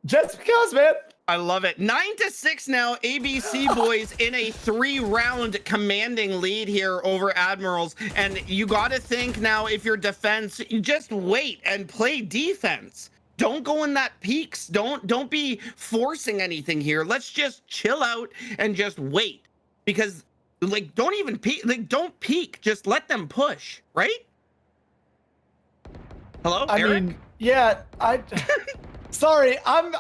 Just because, man. I love it. 9-6 now. ABC boys in a 3-round commanding lead here over Admirals. And you got to think now, if you're defense, you just wait and play defense. Don't go in that peaks. Don't be forcing anything here. Let's just chill out and just wait. Because like, don't even peek. Like, don't peek. Just let them push, right? Hello, Eric? Mean, yeah, sorry, I'm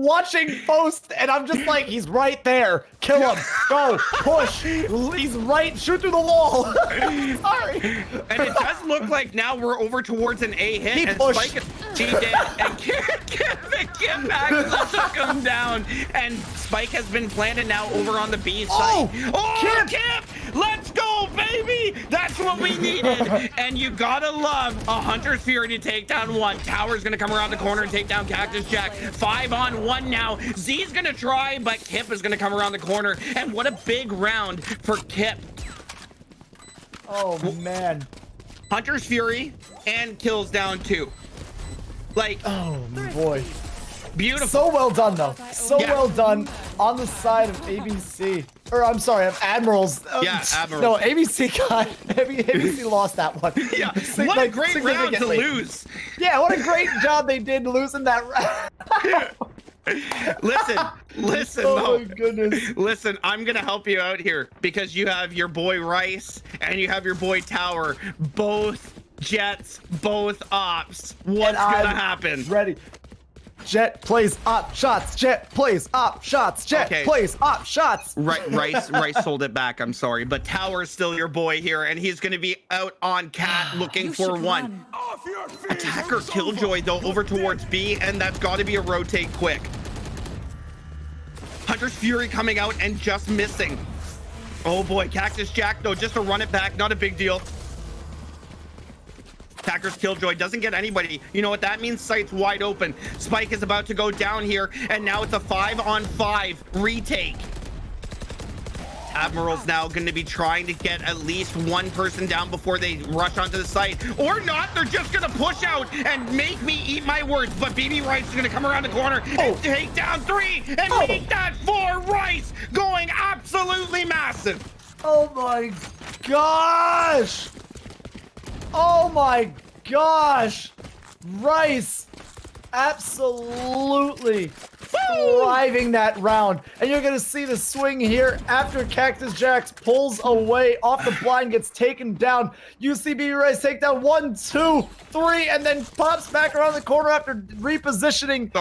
watching post and I'm just like, he's right there. Kill him. Go. Push. He's right. Shoot through the wall. Sorry. And it does look like now we're over towards an A hit. He and pushed. Spike he did. And Kip back took him down. And Spike has been planted now over on the B side. Oh, Kip! Let's go, baby! That's what we needed. And you gotta love a Hunter's Fury to take down one. Tower's gonna come around the corner and take down Cactus Jack. 5-on-1 now. Z's gonna try, but Kip is gonna come around the corner. And what a big round for Kip. Oh, man. Hunter's Fury and kills down 2. Like, oh boy. Beautiful. So well done, though. So well done on the side of ABC. Or, I'm sorry, of Admirals. Admirals. No, ABC lost that one. Yeah, what a great round to lose. Yeah, what a great job they did losing that round. Listen, oh my goodness. Listen, I'm gonna help you out here because you have your boy Rice and you have your boy Tower, both Jets, both ops. What's gonna happen? Ready. Jet plays op shots. Jet plays op shots. Jet plays op shots. Rice sold it back. I'm sorry, but Tower's still your boy here, and he's gonna be out on Cat looking for one. Attacker Killjoy though over towards B, and that's got to be a rotate quick. Hunter's Fury coming out and just missing. Oh boy, Cactus Jack though, just to run it back, not a big deal. Attacker's Killjoy doesn't get anybody. You know what that means? Sight's wide open. Spike is about to go down here, and now it's a 5-on-5 retake. Admiral's now going to be trying to get at least one person down before they rush onto the site. Or not, they're just going to push out and make me eat my words. But BB Rice is going to come around the corner and take down 3 and make that 4. Rice going absolutely massive. Oh my gosh. Oh my gosh. Rice absolutely thriving that round, and you're gonna see the swing here after Cactus Jax pulls away off the blind, gets taken down. UCB Rice take down 1, 2, 3, and then pops back around the corner after repositioning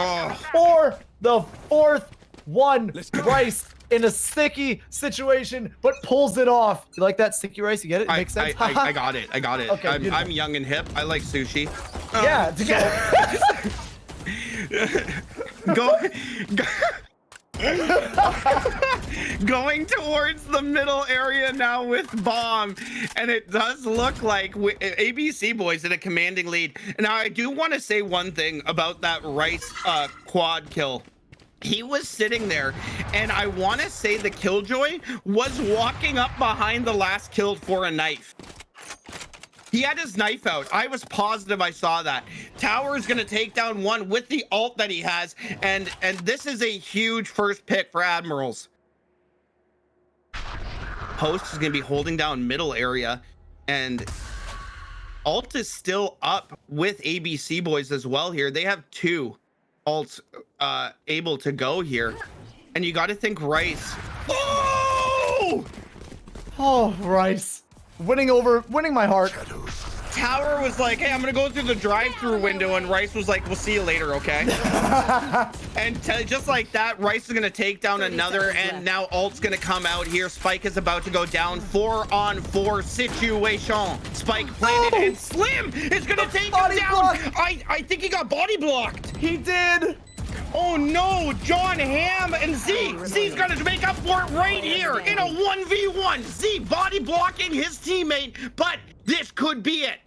for the 4th one. Rice in a sticky situation, but pulls it off. You like that sticky rice? You get it? It makes sense. I got it. Okay, I'm young and hip. I like sushi. Yeah. Going towards the middle area now with Bomb, and it does look like ABC boys in a commanding lead. Now I do want to say one thing about that Rice quad kill. He was sitting there, and I want to say the Killjoy was walking up behind the last kill for a knife. He had his knife out. I was positive I saw that. Tower is going to take down 1 with the ult that he has, and this is a huge first pick for Admirals. Post is going to be holding down middle area, and Alt is still up with ABC boys as well here. They have 2 Alts able to go here, and you got to think Rice. Oh! Oh, Rice. Winning my heart. Tower was like, hey, I'm gonna go through the drive-through window, and Rice was like, we'll see you later, okay? And just like that, Rice is gonna take down another, and now Alt's gonna come out here. Spike is about to go down. 4-on-4 situation. Spike planted, and Slim is gonna take him down. I think he got body blocked. He did. Oh no, John Ham and Z. Z's gonna make up for it right here in a 1v1. Z body blocking his teammate, but this could be it.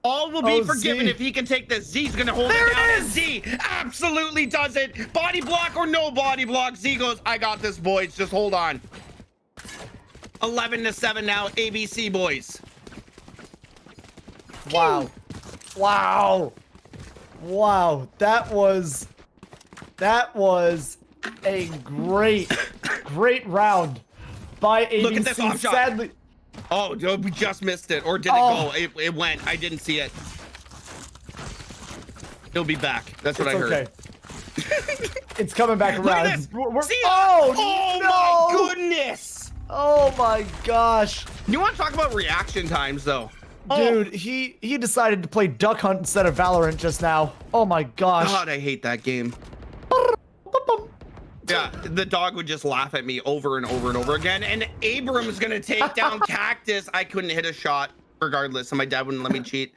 All will be forgiven if he can take this. Z's gonna hold it down, and Z absolutely does it. Body block or no body block, Z goes, I got this, boys. Just hold on. 11-7 now, ABC boys. Wow. Wow. Wow. That was a great round by ABC. Look at this off shot. Sadly, oh, we just missed it. Or did it go? It went. I didn't see it. He'll be back. That's what I heard. Okay. It's coming back around. Look at this. Oh, no. My goodness. Oh my gosh. You want to talk about reaction times, though? Dude, he decided to play Duck Hunt instead of Valorant just now. Oh my gosh. God, I hate that game. Yeah, the dog would just laugh at me over and over and over again. And Abram's gonna take down Cactus. I couldn't hit a shot regardless, and my dad wouldn't let me cheat.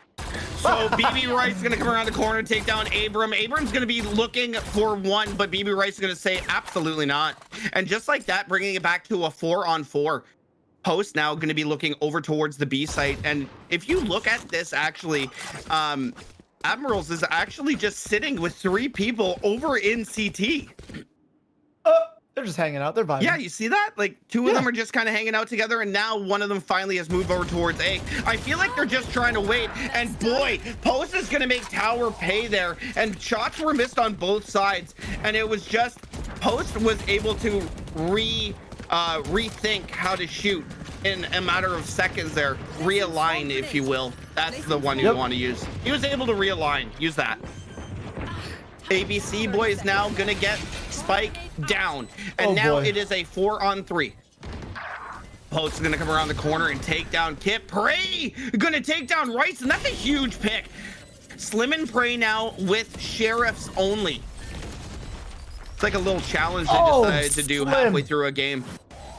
So BB Rice is gonna come around the corner and take down Abram. Abram's gonna be looking for one, but BB Rice is gonna say absolutely not. And just like that, bringing it back to a 4-on-4. Post now gonna be looking over towards the B site. And if you look at this, actually, Admirals is actually just sitting with 3 people over in CT. They're just hanging out. They're vibing. Yeah, you see that? Like 2 of them are just kind of hanging out together, and now one of them finally has moved over towards A. I feel like they're just trying to wait. And boy, Post is gonna make Tower pay there. And shots were missed on both sides, and it was just Post was able to rethink how to shoot in a matter of seconds there. Realign, if you will. That's the one you want to use. He was able to realign. Use that. ABC boy is now gonna get Spike down, and now it is a 4-on-3. Post is gonna come around the corner and take down Kip. Prey gonna take down Rice, and that's a huge pick. Slim and Prey now with sheriffs only. It's like a little challenge they decided to do halfway through a game.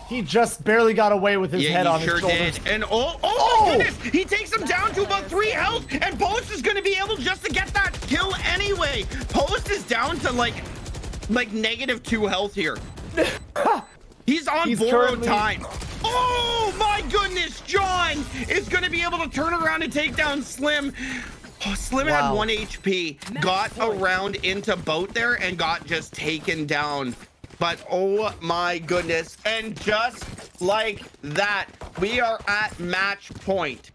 He just barely got away with his head on his shoulders. Yeah, he sure did. And oh my goodness, he takes him down to about 3 health, and Post is gonna be able just to get that kill anyway. Post is down to like -2 health here. He's on borrowed time. Oh my goodness, John is gonna be able to turn around and take down Slim. Oh, Slim had 1 HP, got around into boat there and got just taken down. But oh my goodness, and just like that, we are at match point.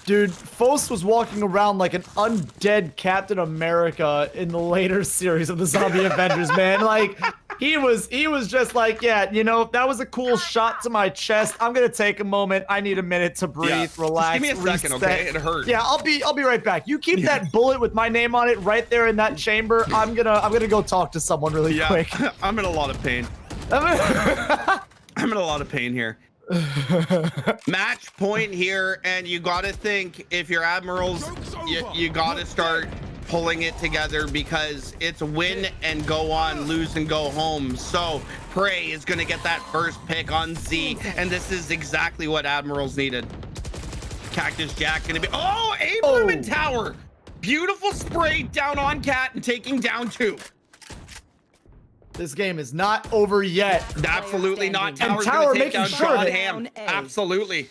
Dude, Faust was walking around like an undead Captain America in the later series of the Zombie Avengers, man. Like, he was just like, yeah, you know, that was a cool shot to my chest. I'm gonna take a moment. I need a minute to breathe, relax. Just give me a second, okay? It hurts. Yeah, I'll be right back. You keep that bullet with my name on it right there in that chamber. I'm gonna go talk to someone really quick. I'm in a lot of pain. I'm in a lot of pain here. Match point here, and you gotta think, if you're Admirals, you gotta start pulling it together, because it's win and go on, lose and go home. So Prey is gonna get that first pick on Z, and this is exactly what Admirals needed. Cactus Jack gonna be Abram and Tower. Beautiful spray down on Cat and taking down 2. This game is not over yet. Absolutely not. Tower gonna take making down sure John that Ham. Absolutely.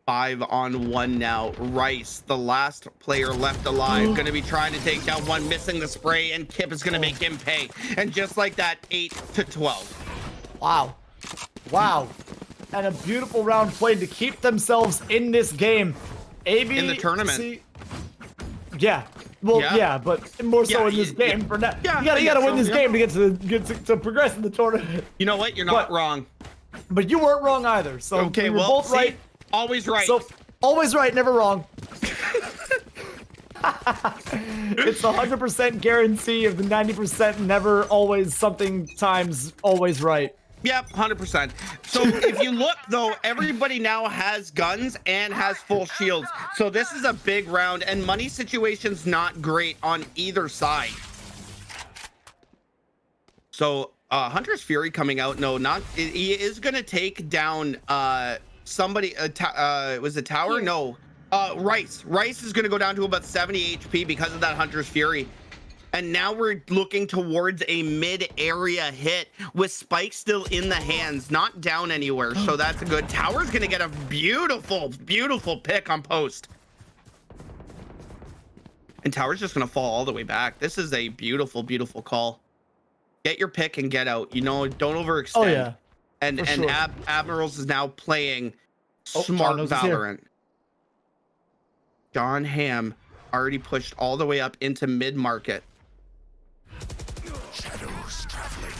5-on-1 now. Rice, the last player left alive, gonna be trying to take down one, missing the spray, and Kip is gonna make him pay. And just like that, 8-12. Wow. Wow. And a beautiful round played to keep themselves in this game. AB in the tournament. Yeah. Well, Yeah. yeah, but more so Yeah, in this yeah, game. For now, yeah, you I gotta guess win so, this yeah. game to get to progress in the tournament. You know what? You're not But- wrong. But you weren't wrong either. So Okay, we were well, both see? right. Always right. So always right, never wrong. It's 100% guarantee of the 90% never always something times always right. Yep, 100%. So if you look, though, everybody now has guns and has full shields. So this is a big round, and money situation's not great on either side. So Hunter's Fury coming out. No, not he is going to take down somebody. Was it Tower? No. Rice. Rice is going to go down to about 70 HP because of that Hunter's Fury. And now we're looking towards a mid-area hit with Spike still in the hands, not down anywhere. So that's a good. Tower's going to get a beautiful, beautiful pick on post. And Tower's just going to fall all the way back. This is a beautiful, beautiful call. Get your pick and get out. You know, don't overextend. Oh yeah. And for sure. Admirals is now playing smart John Knows is here. Valorant. John Hamm already pushed all the way up into mid-market. Shadows traveling.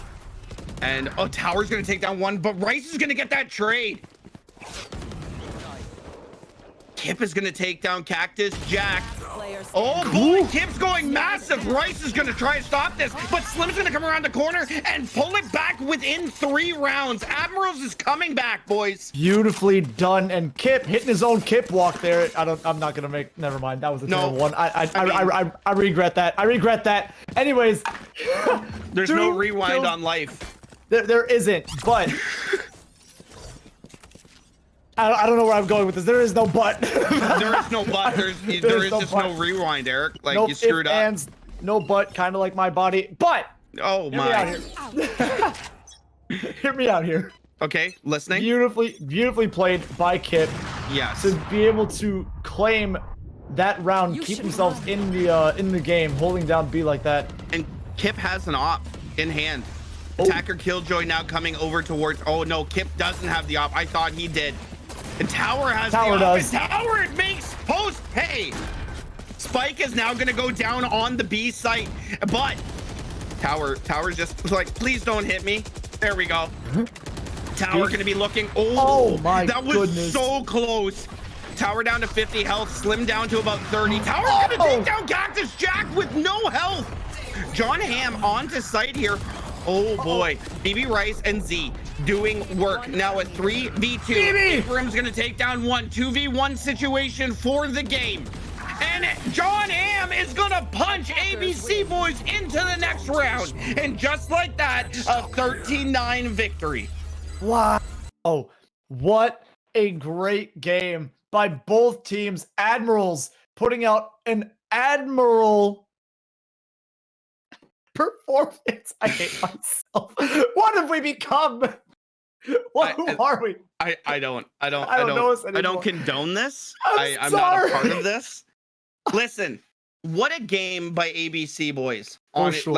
And Tower's gonna take down one, but Rice is gonna get that trade. Kip is gonna take down Cactus Jack. Players Oh boy, Kip's going massive. Rice is gonna try to stop this, but Slim's gonna come around the corner and pull it back within 3 rounds. Admirals is coming back, boys. Beautifully done, and Kip hitting his own Kip walk there. I'm not gonna make. Never mind. That was a No. terrible one. I regret that. I regret that. Anyways, There's no 2 rewind kills. on life. There isn't, but I don't know where I'm going with this. There is no but. There is no but. There is no just but. no rewind, Eric. Like Nope, you screwed if, up. ands, no but, kind of like my body. But Oh hear me out my. here. Hear me out here. Okay, listening. Beautifully played by Kip Yes. to be able to claim that round, keep themselves in the game, holding down B like that. And Kip has an op in hand. Oh. Attacker Killjoy now coming over towards. Oh no, Kip doesn't have the op. I thought he did. And Tower has Tower the op. does. And Tower it makes post pay. Spike is now gonna go down on the B site, but Tower's just like, please don't hit me. There we go. Tower gonna be looking. Oh my that was goodness. so close. Tower down to 50 health, Slim down to about 30. Tower's gonna take down Cactus Jack with no health. John Hamm onto site here. Oh boy, BB Rice and Z doing work. Now a 3v2. Ifrim's gonna take down one 2v1 situation for the game. And John Hamm is gonna punch ABC boys into the next round. And just like that, a 13-9 victory. Wow. Oh, what a great game by both teams. Admirals putting out an Admiral performance. I hate myself. What have we become? Who are we? I don't know us I don't anymore. condone this. I'm I'm not a part sorry. of this. Listen, what a game by ABC boys. For sure.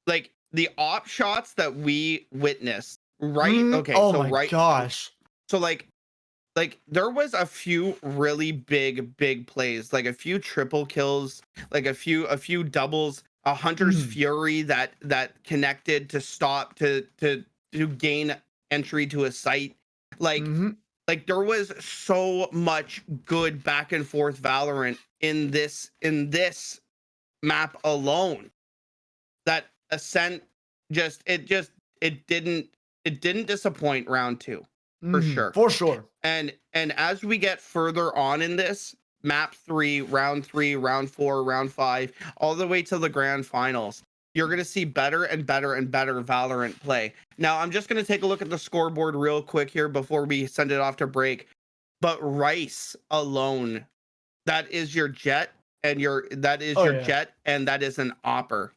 Like the op shots that we witnessed, right? Okay, Oh so my right. gosh. So like there was a few really big plays, like a few triple kills, like a few doubles, a Hunter's Fury that connected to stop to gain entry to a site. Like there was so much good back and forth Valorant in this map alone that Ascent it didn't disappoint round 2 for sure. For sure. And as we get further on in this map 3, round 4, round 5, all the way to the grand finals, you're going to see better and better and better Valorant play. Now, I'm just going to take a look at the scoreboard real quick here before we send it off to break. But Rice alone, that is your Jet, and your Jet, and that is an Opper.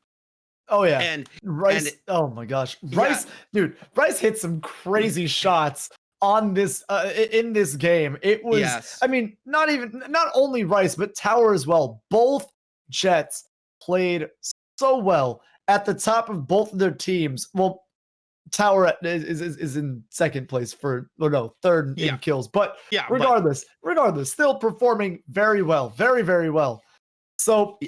Oh yeah. And Rice. Oh my gosh. Rice, dude. Rice hit some crazy shots on this in this game. It was. Yes. I mean, not only Rice, but Tower as well. Both Jets played so well at the top of both of their teams. Well, Tower is in second place third in kills. But regardless, still performing very well, very well. So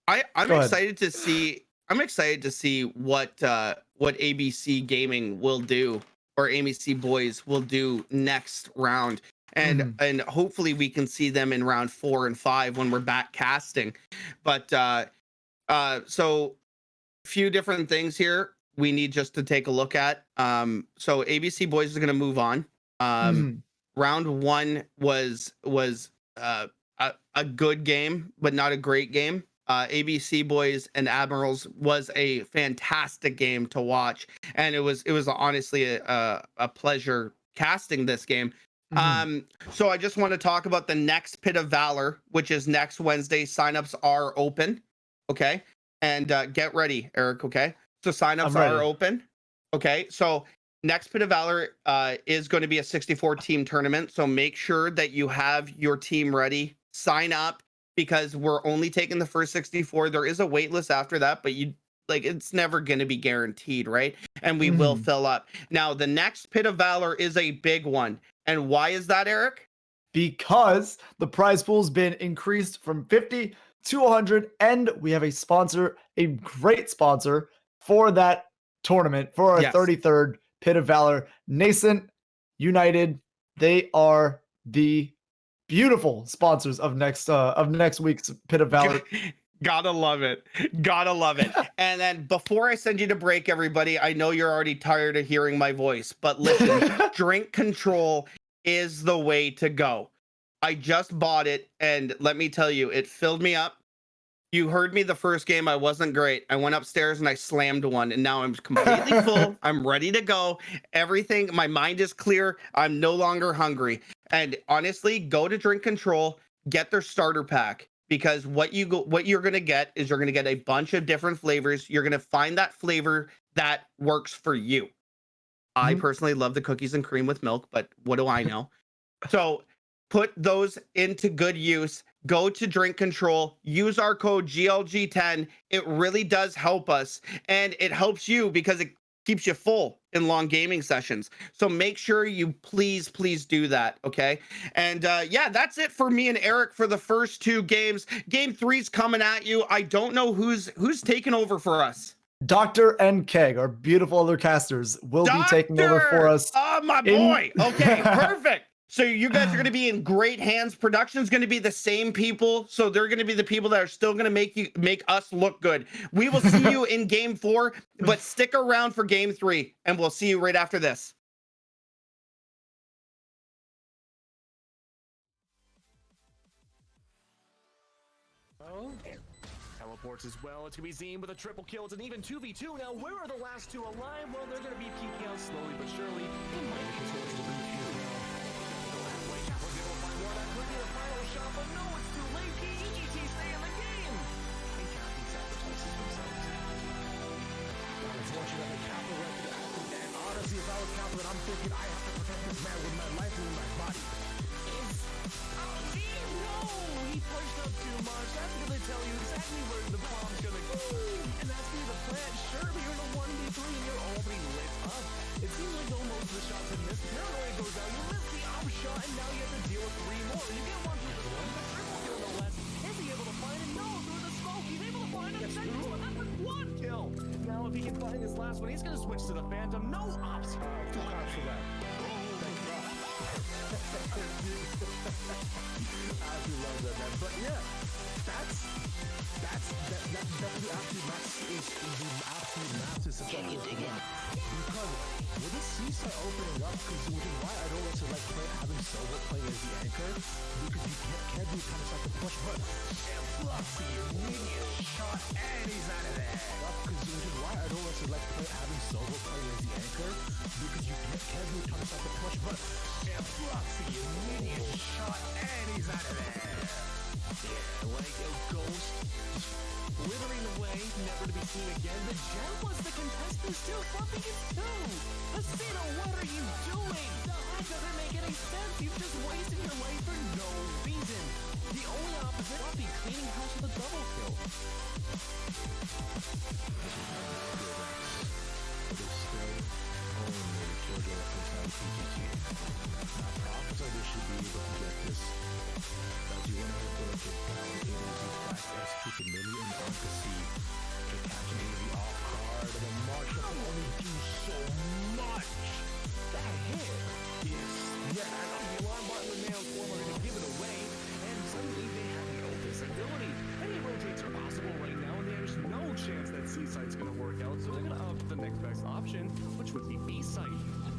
I'm Go ahead. excited to see. I'm excited to see what ABC Gaming will do, or ABC Boys will do next round, and hopefully we can see them in round 4 and 5 when we're back casting. But so a few different things here we need just to take a look at. So ABC Boys is going to move on. Round 1 was a good game, but not a great game. ABC Boys and Admirals was a fantastic game to watch, and it was honestly a pleasure casting this game. So I just want to talk about the next Pit of Valor, which is next Wednesday. Signups are open, okay, and get ready, Eric. Okay, so signups are open. Okay, so next Pit of Valor is going to be a 64 team tournament, so make sure that you have your team ready. Sign up, because we're only taking the first 64. There is a wait list after that, but it's never going to be guaranteed, right? And we will fill up. Now, the next Pit of Valor is a big one. And why is that, Eric? Because the prize pool's been increased from 50 to 100, and we have a sponsor, a great sponsor for that tournament, for our 33rd Pit of Valor. Nascent United, they are the beautiful sponsors of next week's Pit of Valor. Gotta love it. And then before I send you to break, everybody, I know you're already tired of hearing my voice, but listen, Drink Control is the way to go. I just bought it, and let me tell you, it filled me up. You heard me the first game. I wasn't great. I went upstairs and I slammed one, and now I'm completely full. I'm ready to go. Everything, my mind is clear. I'm no longer hungry. And honestly, go to Drink Control, get their starter pack, because what you're going to get is you're going to get a bunch of different flavors. You're going to find that flavor that works for you. I personally love the cookies and cream with milk, but what do I know? So put those into good use. Go to Drink Control, use our code GLG10. It really does help us, and it helps you because it keeps you full in long gaming sessions. So make sure you please do that, okay? And yeah, that's it for me and Eric for the first 2 games. Game 3's coming at you. I don't know who's taking over for us. Doctor and Keg, our beautiful other casters, will be taking over for us. Oh, my boy. Okay, perfect. So you guys are going to be in great hands. Production's going to be the same people, so they're going to be the people that are still going to make us look good. We will see you in game 4, but stick around for game 3, and we'll see you right after this. Teleports as well. It's going to be Zine with a triple kill. It's an even 2v2. Now, where are the last 2 alive? Well, they're going to be peeking out slowly but surely. Honestly, if I was Kaplan, I'm thinking I have to protect this man with my life and with my body. He pushed up too much. That's going to tell you exactly where the bomb's going to go. And that's going to be the plan. Sure, but you're in a 1v3 and you're already lit up. It seems like almost the shots have missed. Paranoia goes out. You miss the op shot, and now you have to deal with 3 more. You get 1 through the one, the triple kill no less. Is he able to find it? No, through the smoke. He's able to find a second one. That's a quad kill. Now, if he can find this last one, he's going to switch to the Phantom. No ops. 2 cops for that. I do love that, man. But yeah, that's the absolute master situation. Because with this seaside opening up, which is why I don't want to like play having solo playing as the anchor, because you can't do kind of like the push button. And Fluffy immediate shot, and he's out of there. Which is why I don't want to like play having solo playing as the anchor, because you can't do kind of like the push button. And Fluffy immediate shot, and he's out of there. Yeah, like a ghost, withering away, never to be seen again. The Jet was the contestant still. Fluffy is 2. Asino, what are you doing? That doesn't make any sense. You've just wasted your life for no reason. The only opposite, Fluffy cleaning house with a double kill. Execute the million on it's going to work out, so they're going to opt for the next best option, which would be B site.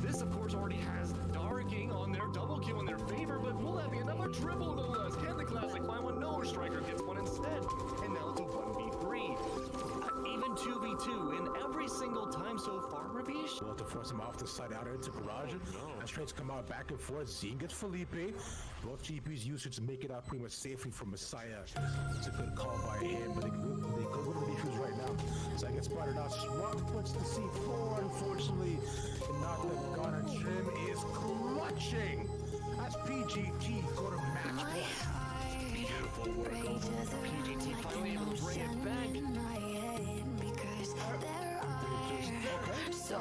This, of course, already has Darking on their double kill in their favor, but will that be another triple no less? Can the Classic find one? No, Striker gets one instead. And now it's a 1v3. Even 2v2 in every single time so far, Rabish. Well, to force him off the side out into garage. And straights come out back and forth. Zine gets Felipe. Both GPs usage to make it out pretty much safely from Messiah. It's a good call by him, but they go with the defuse right now. So I get spotted out. Swamp puts the C4, unfortunately. And not the gun and Trim is clutching. That's PGT go to match point. Beautiful work over PGT, finally able to bring it back. So, I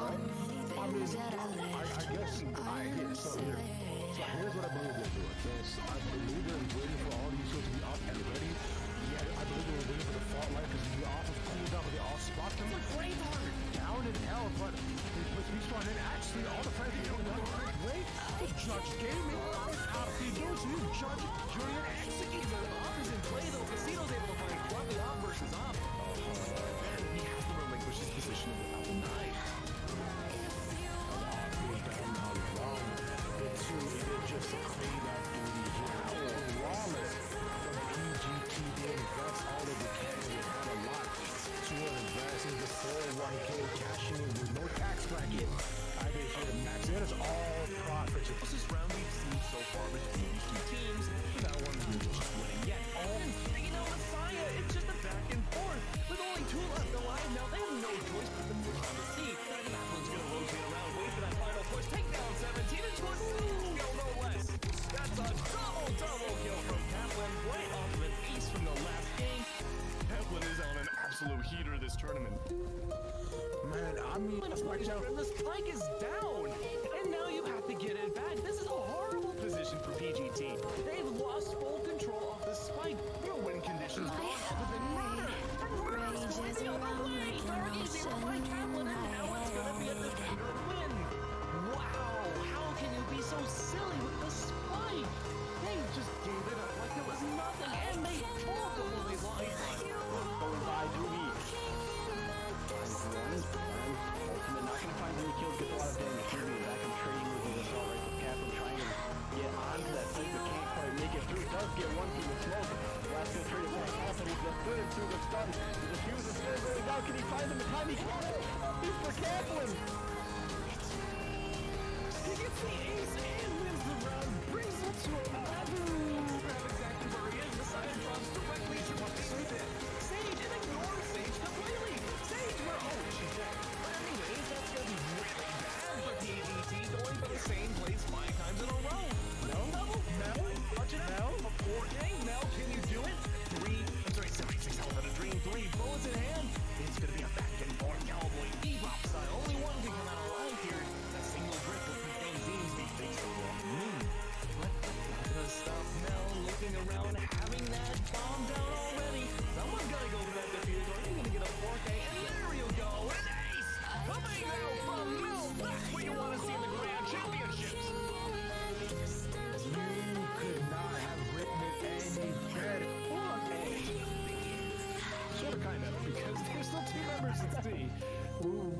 mean, I guess so here's what I believe they're doing. I believe they're waiting for all these to be up and ready. Yeah, I believe they were waiting for the fault line because the offense cooled down, but they all spot them. Like Braveheart down in hell, but they respawn in. Actually, all the friends are going down right way. The Judge Gaming is out. He goes to Judge Julian executing. The off is in play though. Casino's able to find Fluffy off versus off. And he has to relinquish his position without the knife. Just to clean up duty here. Wallace from PGT did invest all of the cash and had a lot to invest in the 401k cashing in with no tax bracket. I think here the max it is all profits. Closest round we've seen so far between these two teams without one of them just winning yet. And you know, Messiah, it's just a back and forth. With only two left alive now, they have no choice but to push on the sea. Kaplan's gonna rotate around, wait for that final push, take down 17 into a single kill, no less. That's a double kill from Kaplan, right off of an ace from the last game. Kaplan is on an absolute heater this tournament. Man, I mean, And the spike is down, and now you have to get it back. This is a horrible position for PGT. They've lost full control of the spike. Their win conditions gone other than murder. And murder is going the other way. Darkie's able to find Kaplan, and now it's going to be a defeated win. Wow, how can you be so silly with the spike? They just gave it up like it was nothing, and they took a really life. Going by Doobie. Ultimate not gonna find any kills, gets a lot of damage. Doobie back in trading with the assault rifle. Kaplan trying to get onto that site, but can't quite make it through. Does get one through the smoke. Last gonna trade it back. Kaplan with the third through the stun. The defuse is still going down. Can he find him in time? He can. He's for Kaplan. He gets the ace and wins the round, brings it to 11. Grab exactly where he is. Messiah drops directly to what they did. Sage, and ignores Sage completely. Sage, where? Oh, she's dead. But anyways, that's gonna be really bad for PGT, going for the same place 5 times in a row. No, Mel, touch it out. A 4K, Mel, can you do it? 76 health at a dream, 3 bullets in hand. It's gonna be a back and forth cowboy bebop style. Only one can come out alive here. That single grip will contain Zene's deep fakes the wrong move. But not gonna stop Mel looking around, having that bomb down already. Someone's gotta go for that defuse, or you're gonna get a 4K, and there you go, an ace! Coming out from Mel, that's what you wanna see in the Grand Championships. You could not have written it any better. Sort of, kind of, because there's still 2 members of the team who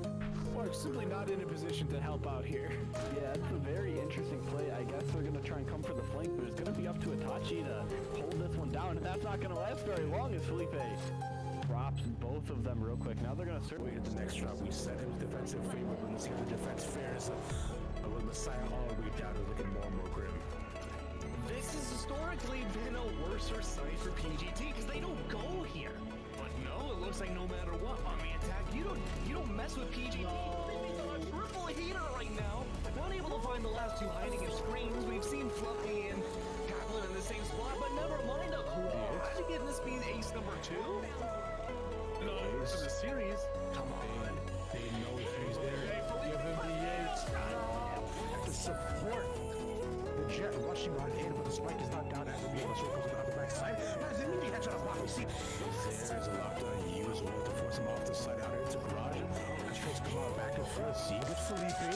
are simply not in a position to help out here. Yeah, it's a very interesting play. I guess they're going to try and come for the flank, but it's going to be up to Itachi to hold this one down, and that's not going to last very long as Felipe drops both of them real quick. Now they're going to We hit the next drop. We set him defensive favor, but let's hear the defense fairness with Messiah all the way down and looking more and more grim. This has historically been a worser site for PGT because they don't go here. But no, it looks like no matter what on the attack, you don't mess with PGT. They're on a triple heater right now. Not able to find the last 2 hiding in screens. We've seen Fluffy and Kaplan in the same spot, but never mind a quad. Can this be ace number 2? No, for the series. Come on. They know he's there. Give him the ace. To support the jet rushing on in, but the spike is not down. As the BLS goes down the backside. As the immediate headshot of Waffle. See, there's a lockdown. Use one to force him off the side out into garage. Controls come out back and forth. See with Felipe.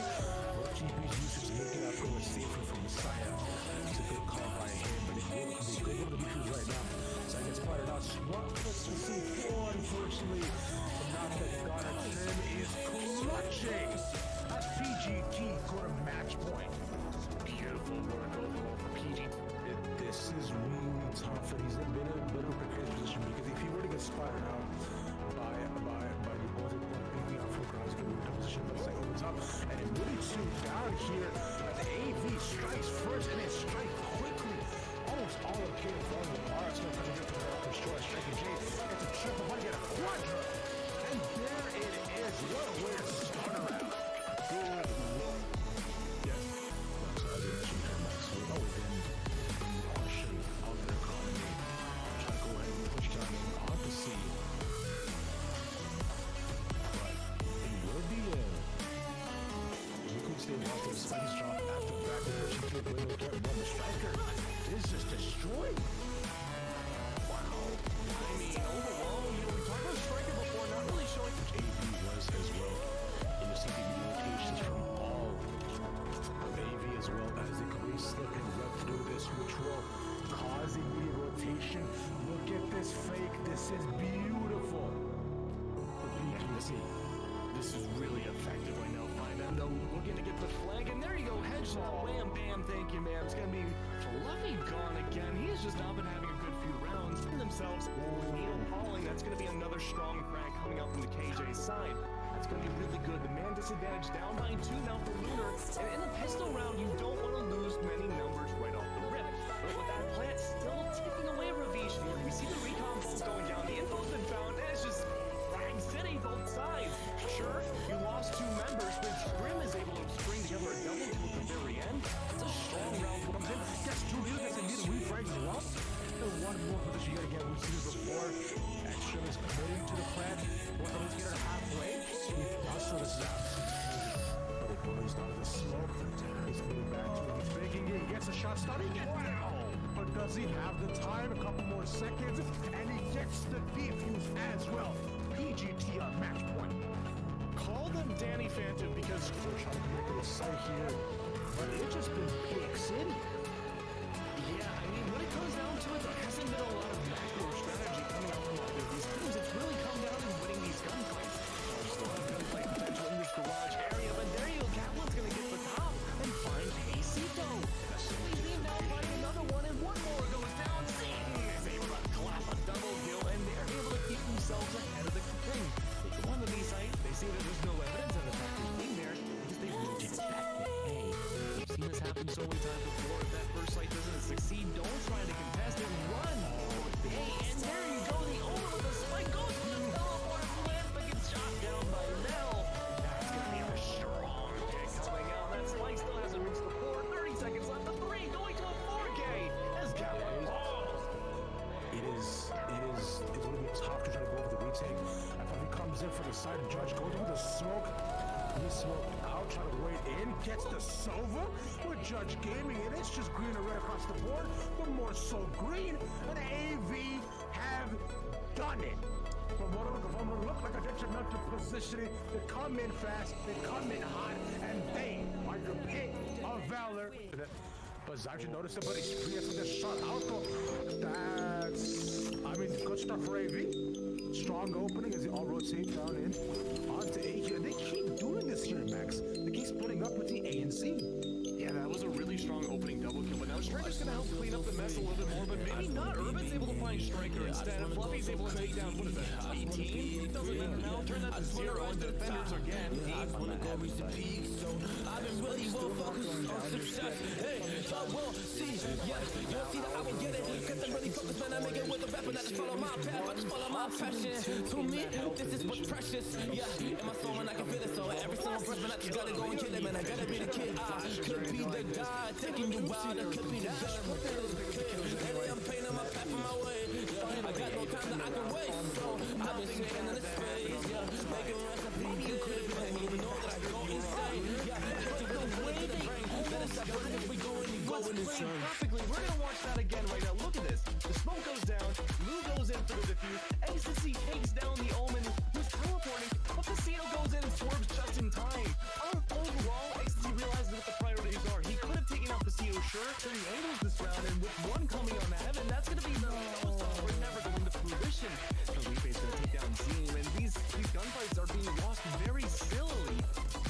Both GP's usage make it out pretty much safer from Messiah. It's a good call by him, but they go to the defuse right now. So I get spotted out. Swamp puts the C4, unfortunately. Not that God here. The AV strikes first and it strikes quickly. Almost all of Pit Of Valor parts will come here to destroy Striker J. It's a triple, but get a quadra. And there it is. What a way to start a round. Good look. Yes. So as you mentioned here, Max, we've always been partially out of their economy. Try to go ahead and push down onto C. But it will be a stay off the space drop after back pushing to a great get one. The striker is just destroyed. Wow. I mean, overall, you know, we talked about Striker before, not really showing. AV was as well. And you see the rotations from all of AV as well as the grease slip and rep through this, which will cause immediate rotation. Look at this fake. This is beautiful. This is really effective right now. Find out, though, looking to get the flag, and there you go, headshot, wham, bam, thank you, ma'am. It's gonna be Fluffy gone again. He has just not been having a good few rounds themselves. Neil Pauling, that's gonna be another strong frag coming out from the KJ side. That's gonna be really good. The man disadvantage down by 2 now for Lunar, and in a pistol round, you don't want to lose many numbers right off the rip. But with that plant still ticking away, Ravish, we see the recon bolt going down. The info's been found, and it's just frag city both sides. Sure, you lost 2 members, but Grim is able to string together a double kill at the very end. It's a strong round for him. Gets 2 real guys and need to refrag as well. And one more position yet again. We've seen this before. Extra is committing to the plant. One of us get her halfway. Also, this is out. But it blows down the smoke. He's moving back to it. He's faking it. He gets a shot start. He gets down. But does he have the time? A couple more seconds. And he gets the defuse as well. PGT on match point. Call them Danny Phantom because We're trying to make it a sight here. But it's just been Pig City. yeah, I mean, when it comes down to it, there hasn't been a lot of macro strategy coming out from either of these teams. It's really come down to winning these gunfights. There's still a gunfight potential in this garage area, but there you go. Kaplan's gonna get the top and find Pacito. He's being down by another one, and one more goes down. Zing is able to clap a double kill, and they're able to keep themselves ahead of the thing. They go on the B site. They see that there's no evidence of attackers being there because they rotated back to A. We've seen this happen so many times before. If that first site doesn't succeed, don't try to contest it. Run! Hey, and there you go. The owner with the spike goes to the teleport plant, but gets shot down by Mel. That's going to be a strong kick coming out. That spike still hasn't reached the 4. 30 seconds left. The 3 going to a 4K as Kaplan falls. It's going to be tough to try to go over the retake. I thought he comes in for the side. Judge goes over the smoke. He smoked out, trying to wait in. Gets the silver with Judge Gaming, and it's just green and red across the board. But more so green, and AV have done it. From what it look like a detrimental positioning, they come in fast, they come in hot, and they are the Pit of Valor. But Zyjan noticed it, but experience with this shot out though. Good stuff for AV. Strong opening as they all rotate down in onto A here. They keep doing this here, Max. They keep splitting up between A and C. Yeah, that was a really strong opening double kill, but now Striker's gonna help clean up the mess a little bit more, but maybe not. Urban's able to find Striker instead, and Fluffy's able to take down, what is that, 18? It doesn't matter now, turn that to 0, and the defenders again. I wanna go reach the peak, so I've been really well focused on success. Hey, I will see, yeah, you'll see that I will get it. Cause I'm really focused, man, I make it with a rapper, not just follow my path, I just follow my passion. To me, this is what's precious, yeah, in my soul, and I can feel it, so every single breath, man, I just gotta go and kill it, man, I gotta be the kid. I could be the guy taking you wild, I could be the guy lately I'm painting my path on my way, yeah, I got no time that I can waste, so I've been shaking in the space, yeah, making recipes, you couldn't even know that I go insane, yeah, the way they let us have fun if we go and you go in the sun. Perfectly, we're gonna watch that again right now. Look at this. The smoke goes down, Lou goes in for the defuse, Ecstasy takes down the Omen, who's teleporting, but Casino goes in and swerves just in time. Overall, Ecstasy realizes what the priorities are. He could have taken out Casino, sure, so he angles this round, and with one coming on the heaven, that's gonna be we're never going to fruition. Felipe's gonna take down Zeem, and these gunfights are being lost very sillily.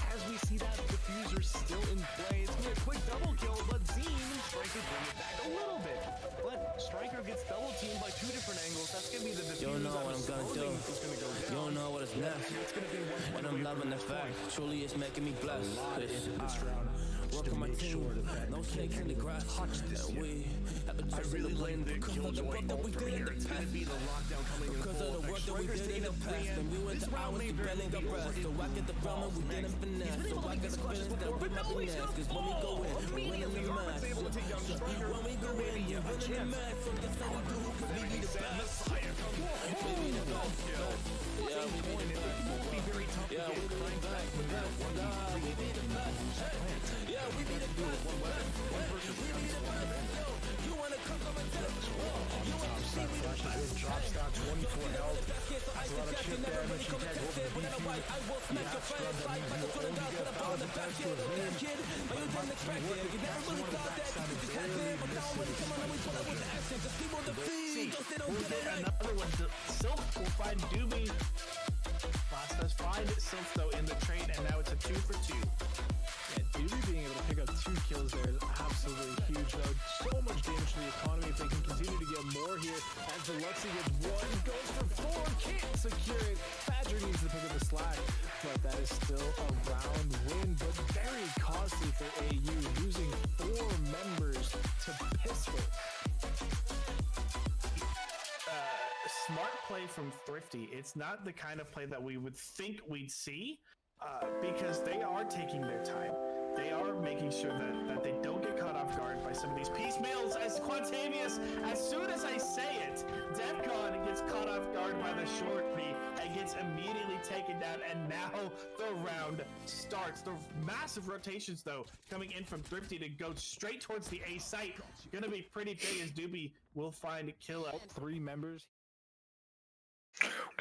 As we see that diffuser still in play, it's gonna be a quick double kill, but Zeem and Striker bring it back a little bit. But Striker gets double teamed by 2 different angles. That's gonna be the diffuser. You don't know what I'm gonna do. You don't know what is next. It's gonna be one And I'm loving the fact. Truly, it's making me blessed. This round, to make sure that No snakes in the grass. I really like the Killjoy ult from here. It's gonna be the lockdown coming in Because of the work that we did in the past, and we went to hours to barely got rest. So I get the problem and we didn't finesse. So I got the feelings that we might be next. Cause when we go in, we win in the match. When we go in, you win in the match. So this how we do it, cause we be the best. Yeah, we be the best. Yeah, we be the best. We be the best. Yeah, we be the best. We be the best. You wanna come and take it? You wanna see me? drop stock 24 health. That's a lot of chip damage. You can't go for the DP. You have scrub, that means you only get 1,000 times to a win. But you never really thought that sounded barely Another one, Silk will find Doobie. Boss does find Silk though in the trade, and now it's a 2 for 2. Yeah, Doobie being able to pick up 2 kills there is absolutely huge, though. So much damage to the economy. If they can continue to get more here, as the Luxie gets 1, goes for 4, can't secure it. Badger needs to pick up the slack, but that is still a round win, but very costly for AU, losing 4 members to pistol. Smart play from Thrifty. It's not the kind of play that we would think we'd see, because they are taking their time. They are making sure that they don't get caught off guard by some of these piecemeals. As Quantavious, as soon as I say it, Defcon gets caught off guard by the short B and gets immediately taken down, and now the round starts. The massive rotations, though, coming in from Thrifty to go straight towards the A site. Gonna be pretty big as Doobie will find a kill out 3 members.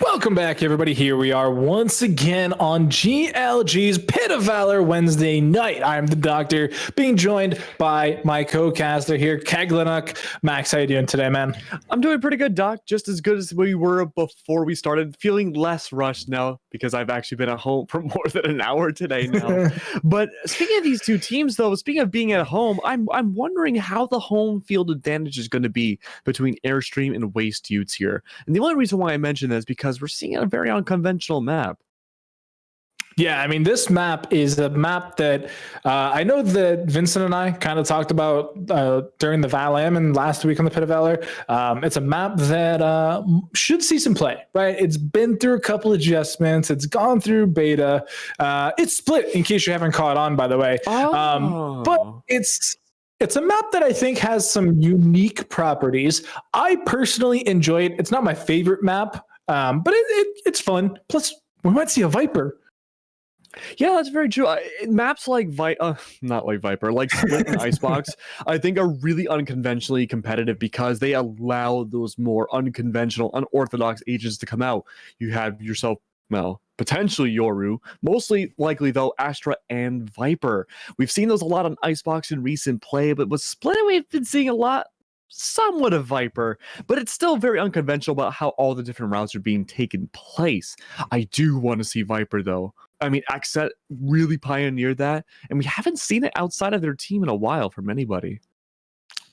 Welcome back, everybody. Here we are once again on GLG's Pit of Valor Wednesday night. I'm the Doctor, being joined by my co-caster here, Keglanuk. Max, how you doing today, man? I'm doing pretty good, Doc. Just as good as we were before we started. Feeling less rushed now because I've actually been at home for more than an hour today now. But speaking of these two teams, though, speaking of being at home, I'm wondering how the home field advantage is going to be between Airstream and Waste Utes here. And the only reason why I mention this is because we're seeing a very unconventional map. Yeah, I mean, this map is a map that I know that Vincent and I kind of talked about during the Val-Am and last week on the Pit of Valor. It's a map that should see some play, right? It's been through a couple adjustments. It's gone through beta. It's split, in case you haven't caught on, by the way. But it's a map that I think has some unique properties. I personally enjoy it. It's not my favorite map, but it's fun. Plus, we might see a Viper. Yeah, that's very true. Maps like not like Viper, like Split and Icebox, I think are really unconventionally competitive because they allow those more unconventional, unorthodox agents to come out. You have yourself, well, potentially Yoru, mostly likely though Astra and Viper. We've seen those a lot on Icebox in recent play, but with Split, we've been seeing a lot. Somewhat of Viper, but it's still very unconventional about how all the different routes are being taken place. I do want to see Viper though. I mean, Axet really pioneered that, and we haven't seen it outside of their team in a while from anybody.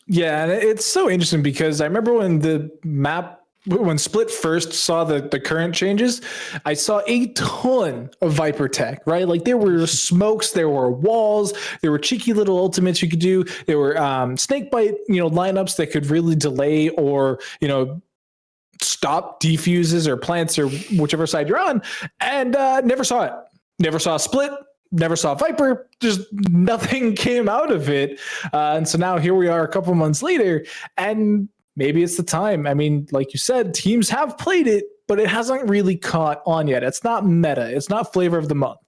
Yeah, and it's so interesting because I remember when Split first saw the current changes, I saw a ton of Viper tech, right? Like there were smokes, there were walls, there were cheeky little ultimates you could do. There were snakebite, lineups that could really delay or, stop defuses or plants or whichever side you're on, and never saw it. Never saw Split. Never saw Viper. Just nothing came out of it. And so now here we are a couple months later, and maybe it's the time. I mean, like you said, teams have played it, but it hasn't really caught on yet. It's not meta. It's not flavor of the month.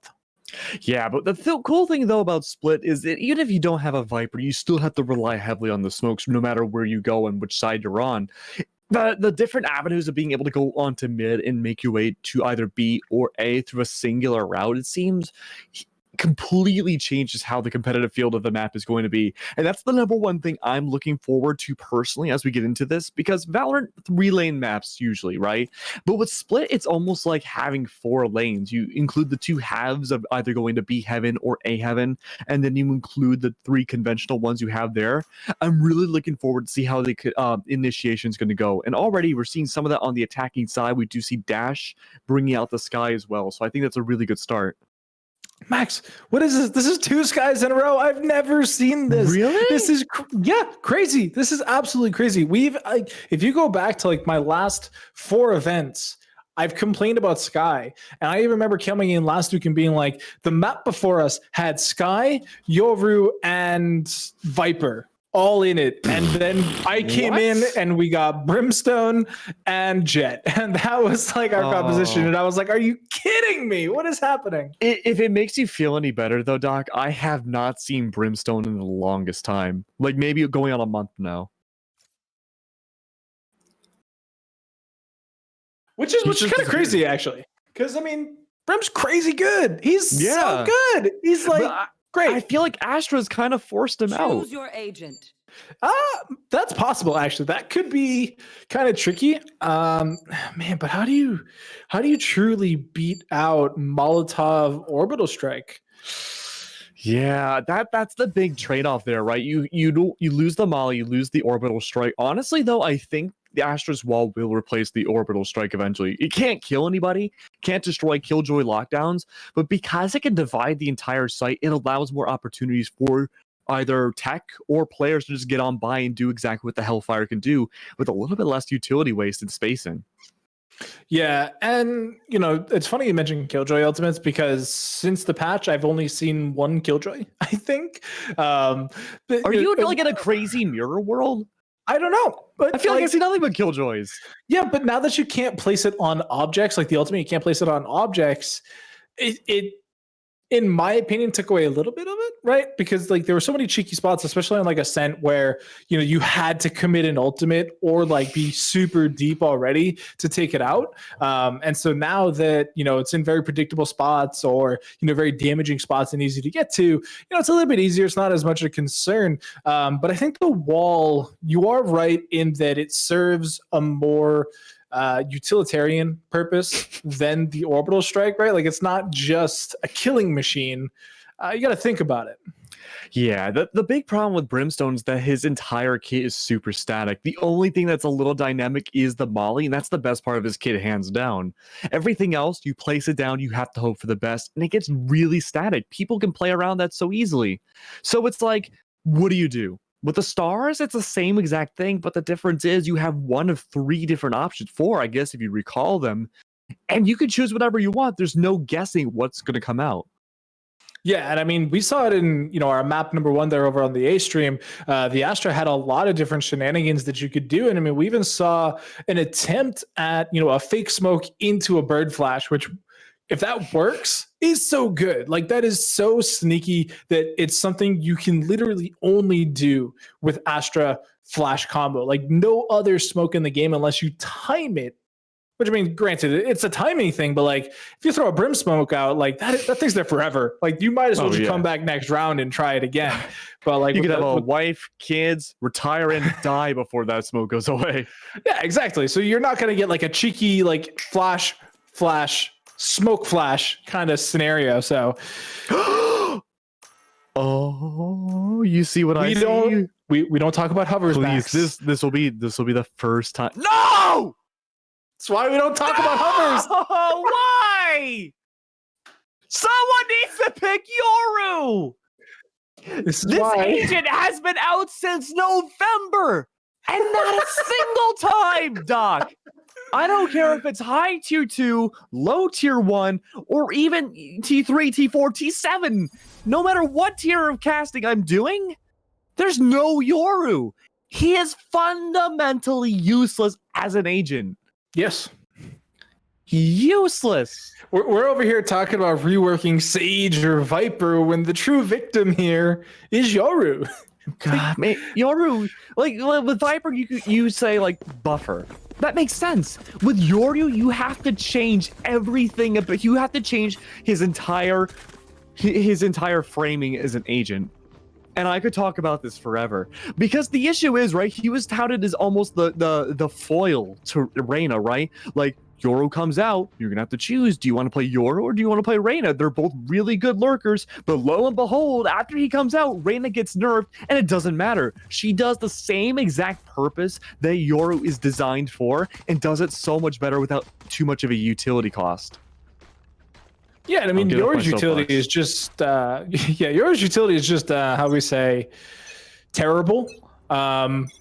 Yeah, but the cool thing, though, about Split is that even if you don't have a Viper, you still have to rely heavily on the smokes no matter where you go and which side you're on. The different avenues of being able to go onto mid and make your way to either B or A through a singular route, it seems completely changes how the competitive field of the map is going to be. And that's the number one thing I'm looking forward to personally as we get into this, because Valorant 3-lane maps usually, right? But with Split, it's almost like having 4 lanes. You include the 2 halves of either going to B heaven or A heaven, and then you include the 3 conventional ones you have there. I'm really looking forward to see how the initiation is going to go. And already we're seeing some of that on the attacking side. We do see Dash bringing out the Sky as well. So I think that's a really good start. Max, what is this? This is 2 skies in a row. I've never seen this. Really? This is crazy. This is absolutely crazy. If you go back to like my last 4 events, I've complained about Sky. And I even remember coming in last week and being like, the map before us had Sky, Yoru, and Viper all in it. And then I came in and we got Brimstone and Jet. And that was like our composition. And I was like, are you kidding me? What is happening? If it makes you feel any better, though, Doc, I have not seen Brimstone in the longest time. Like maybe going on a month now. Which is kind of crazy, actually. Because, I mean, Brim's crazy good. He's so good. He's like... Great. I feel like Astra's kind of forced him out. Choose your agent. That's possible, actually. That could be kind of tricky. Man, but how do you truly beat out Molotov Orbital Strike? Yeah, that's the big trade-off there, right? You lose the Molly, you lose the Orbital Strike. Honestly, though, I think the Astra's Wall will replace the Orbital Strike eventually. It can't kill anybody, can't destroy Killjoy lockdowns, but because it can divide the entire site, it allows more opportunities for either tech or players to just get on by and do exactly what the Hellfire can do with a little bit less utility waste and spacing. Yeah, and it's funny you mentioned Killjoy ultimates because since the patch, I've only seen 1 Killjoy, I think. Are you like in a crazy mirror world? I don't know, but I feel like I see nothing but Killjoys. Yeah, but now that you can't place it on objects, like the ultimate, you can't place it on objects, it in my opinion, took away a little bit of it, right? Because like there were so many cheeky spots, especially on like Ascent, where you had to commit an ultimate or like be super deep already to take it out. And so now that it's in very predictable spots or very damaging spots and easy to get to, it's a little bit easier. It's not as much a concern. But I think the wall, you are right in that it serves a more utilitarian purpose than the orbital strike, right? Like it's not just a killing machine. You got to think about it. Yeah, the big problem with Brimstone is that his entire kit is super static. The only thing that's a little dynamic is the Molly, and that's the best part of his kit, hands down. Everything else, you place it down, you have to hope for the best, and it gets really static. People can play around that so easily. So it's like, what do you do? With the stars, it's the same exact thing, but the difference is you have 1 of 3 different options, 4, I guess, if you recall them, and you can choose whatever you want. There's no guessing what's going to come out. Yeah, and I mean, we saw it in our map number 1 there over on the A stream. The Astra had a lot of different shenanigans that you could do, and I mean, we even saw an attempt at a fake smoke into a bird flash, which, if that works, is so good. Like that is so sneaky that it's something you can literally only do with Astra flash combo. Like no other smoke in the game unless you time it. Which I mean, granted, it's a timing thing, but like if you throw a brim smoke out, like that thing's there forever. Like you might as well just come back next round and try it again. But like you could have a wife, kids, retire and die before that smoke goes away. Yeah, exactly. So you're not gonna get like a cheeky like flash, smoke flash kind of scenario. So oh, you see what I see? We don't talk about hovers. Please, Max. this will be the first time. No! That's why we don't talk about hovers. Why? Someone needs to pick Yoru. This agent has been out since November, and not a single time, Doc. I don't care if it's high tier 2, low tier 1, or even T3, T4, T7. No matter what tier of casting I'm doing, there's no Yoru. He is fundamentally useless as an agent. Yes. Useless. We're over here talking about reworking Sage or Viper when the true victim here is Yoru. God, man, Yoru, like with Viper, you say like buffer. That makes sense. With Yoru, you have to change everything. But you have to change his entire framing as an agent. And I could talk about this forever because the issue is, right, he was touted as almost the foil to Reyna, right? Like Yoru comes out, you're gonna have to choose. Do you want to play Yoru or do you want to play Reyna? They're both really good lurkers, but lo and behold, after he comes out, Reyna gets nerfed, and it doesn't matter. She does the same exact purpose that Yoru is designed for, and does it so much better without too much of a utility cost. Yeah, and I mean, get off my yours utility soapbox. is just, yeah, yours utility is just, how we say, terrible.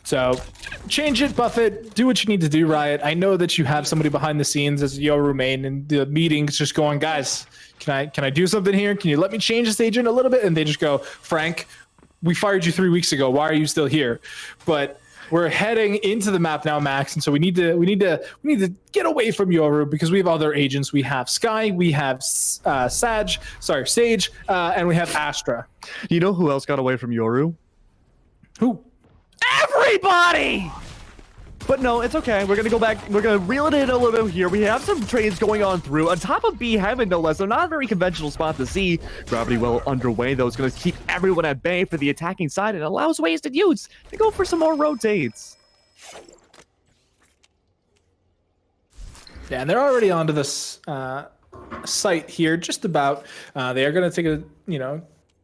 So change it, buff it, do what you need to do, Riot. I know that you have somebody behind the scenes as Yoru main and the meetings just going, guys, can I do something here? Can you let me change this agent a little bit? And they just go, Frank, we fired you 3 weeks ago. Why are you still here? But we're heading into the map now, Max, and so we need to get away from Yoru because we have other agents. We have Sky, we have Sage, and we have Astra. You know who else got away from Yoru? Who? Everybody! But no, it's okay. We're gonna go back. We're gonna reel it in a little bit here. We have some trades going on through. On top of B Heaven, no less. They're not a very conventional spot to see. Gravity well underway, though. It's gonna keep everyone at bay for the attacking side and allows wasted youths to go for some more rotates. Yeah, and they're already onto this site here, just about. They are gonna take a,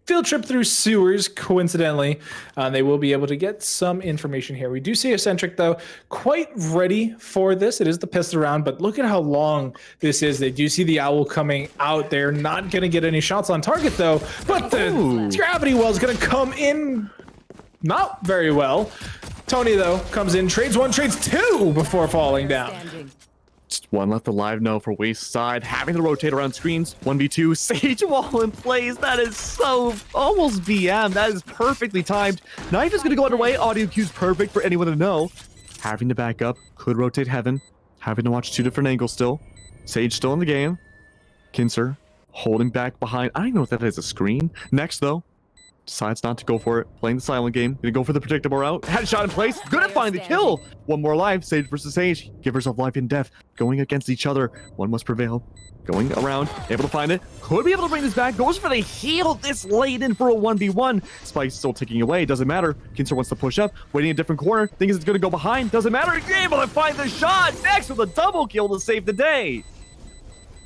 field trip through sewers, coincidentally. They will be able to get some information here. We do see Eccentric, though, quite ready for this. It is the pistol round, but look at how long this is. They do see the owl coming out. They're not going to get any shots on target, though, but the gravity well is going to come in not very well. Tony, though, comes in, trades one, trades two before falling down. Just one left alive now for Waste side. Having to rotate around screens. 1v2. Sage wall in place. That is so almost BM. That is perfectly timed. Knife is going to go underway. Audio cue's perfect for anyone to know. Having to back up. Could rotate Heaven. Having to watch two different angles still. Sage still in the game. Kinser holding back behind. I don't even know if that is a screen. Next, though. Decides not to go for it. Playing the silent game. Gonna go for the predictable route. Headshot in place. Gonna find the kill. One more life. Sage versus Sage. Give herself life and death. Going against each other. One must prevail. Going around. Able to find it. Could be able to bring this back. Goes for the heal this late in for a 1v1. Spike's still ticking away. Doesn't matter. Kinser wants to push up. Waiting in a different corner. Thinks it's gonna go behind. Doesn't matter. Able to find the shot. Next with a double kill to save the day.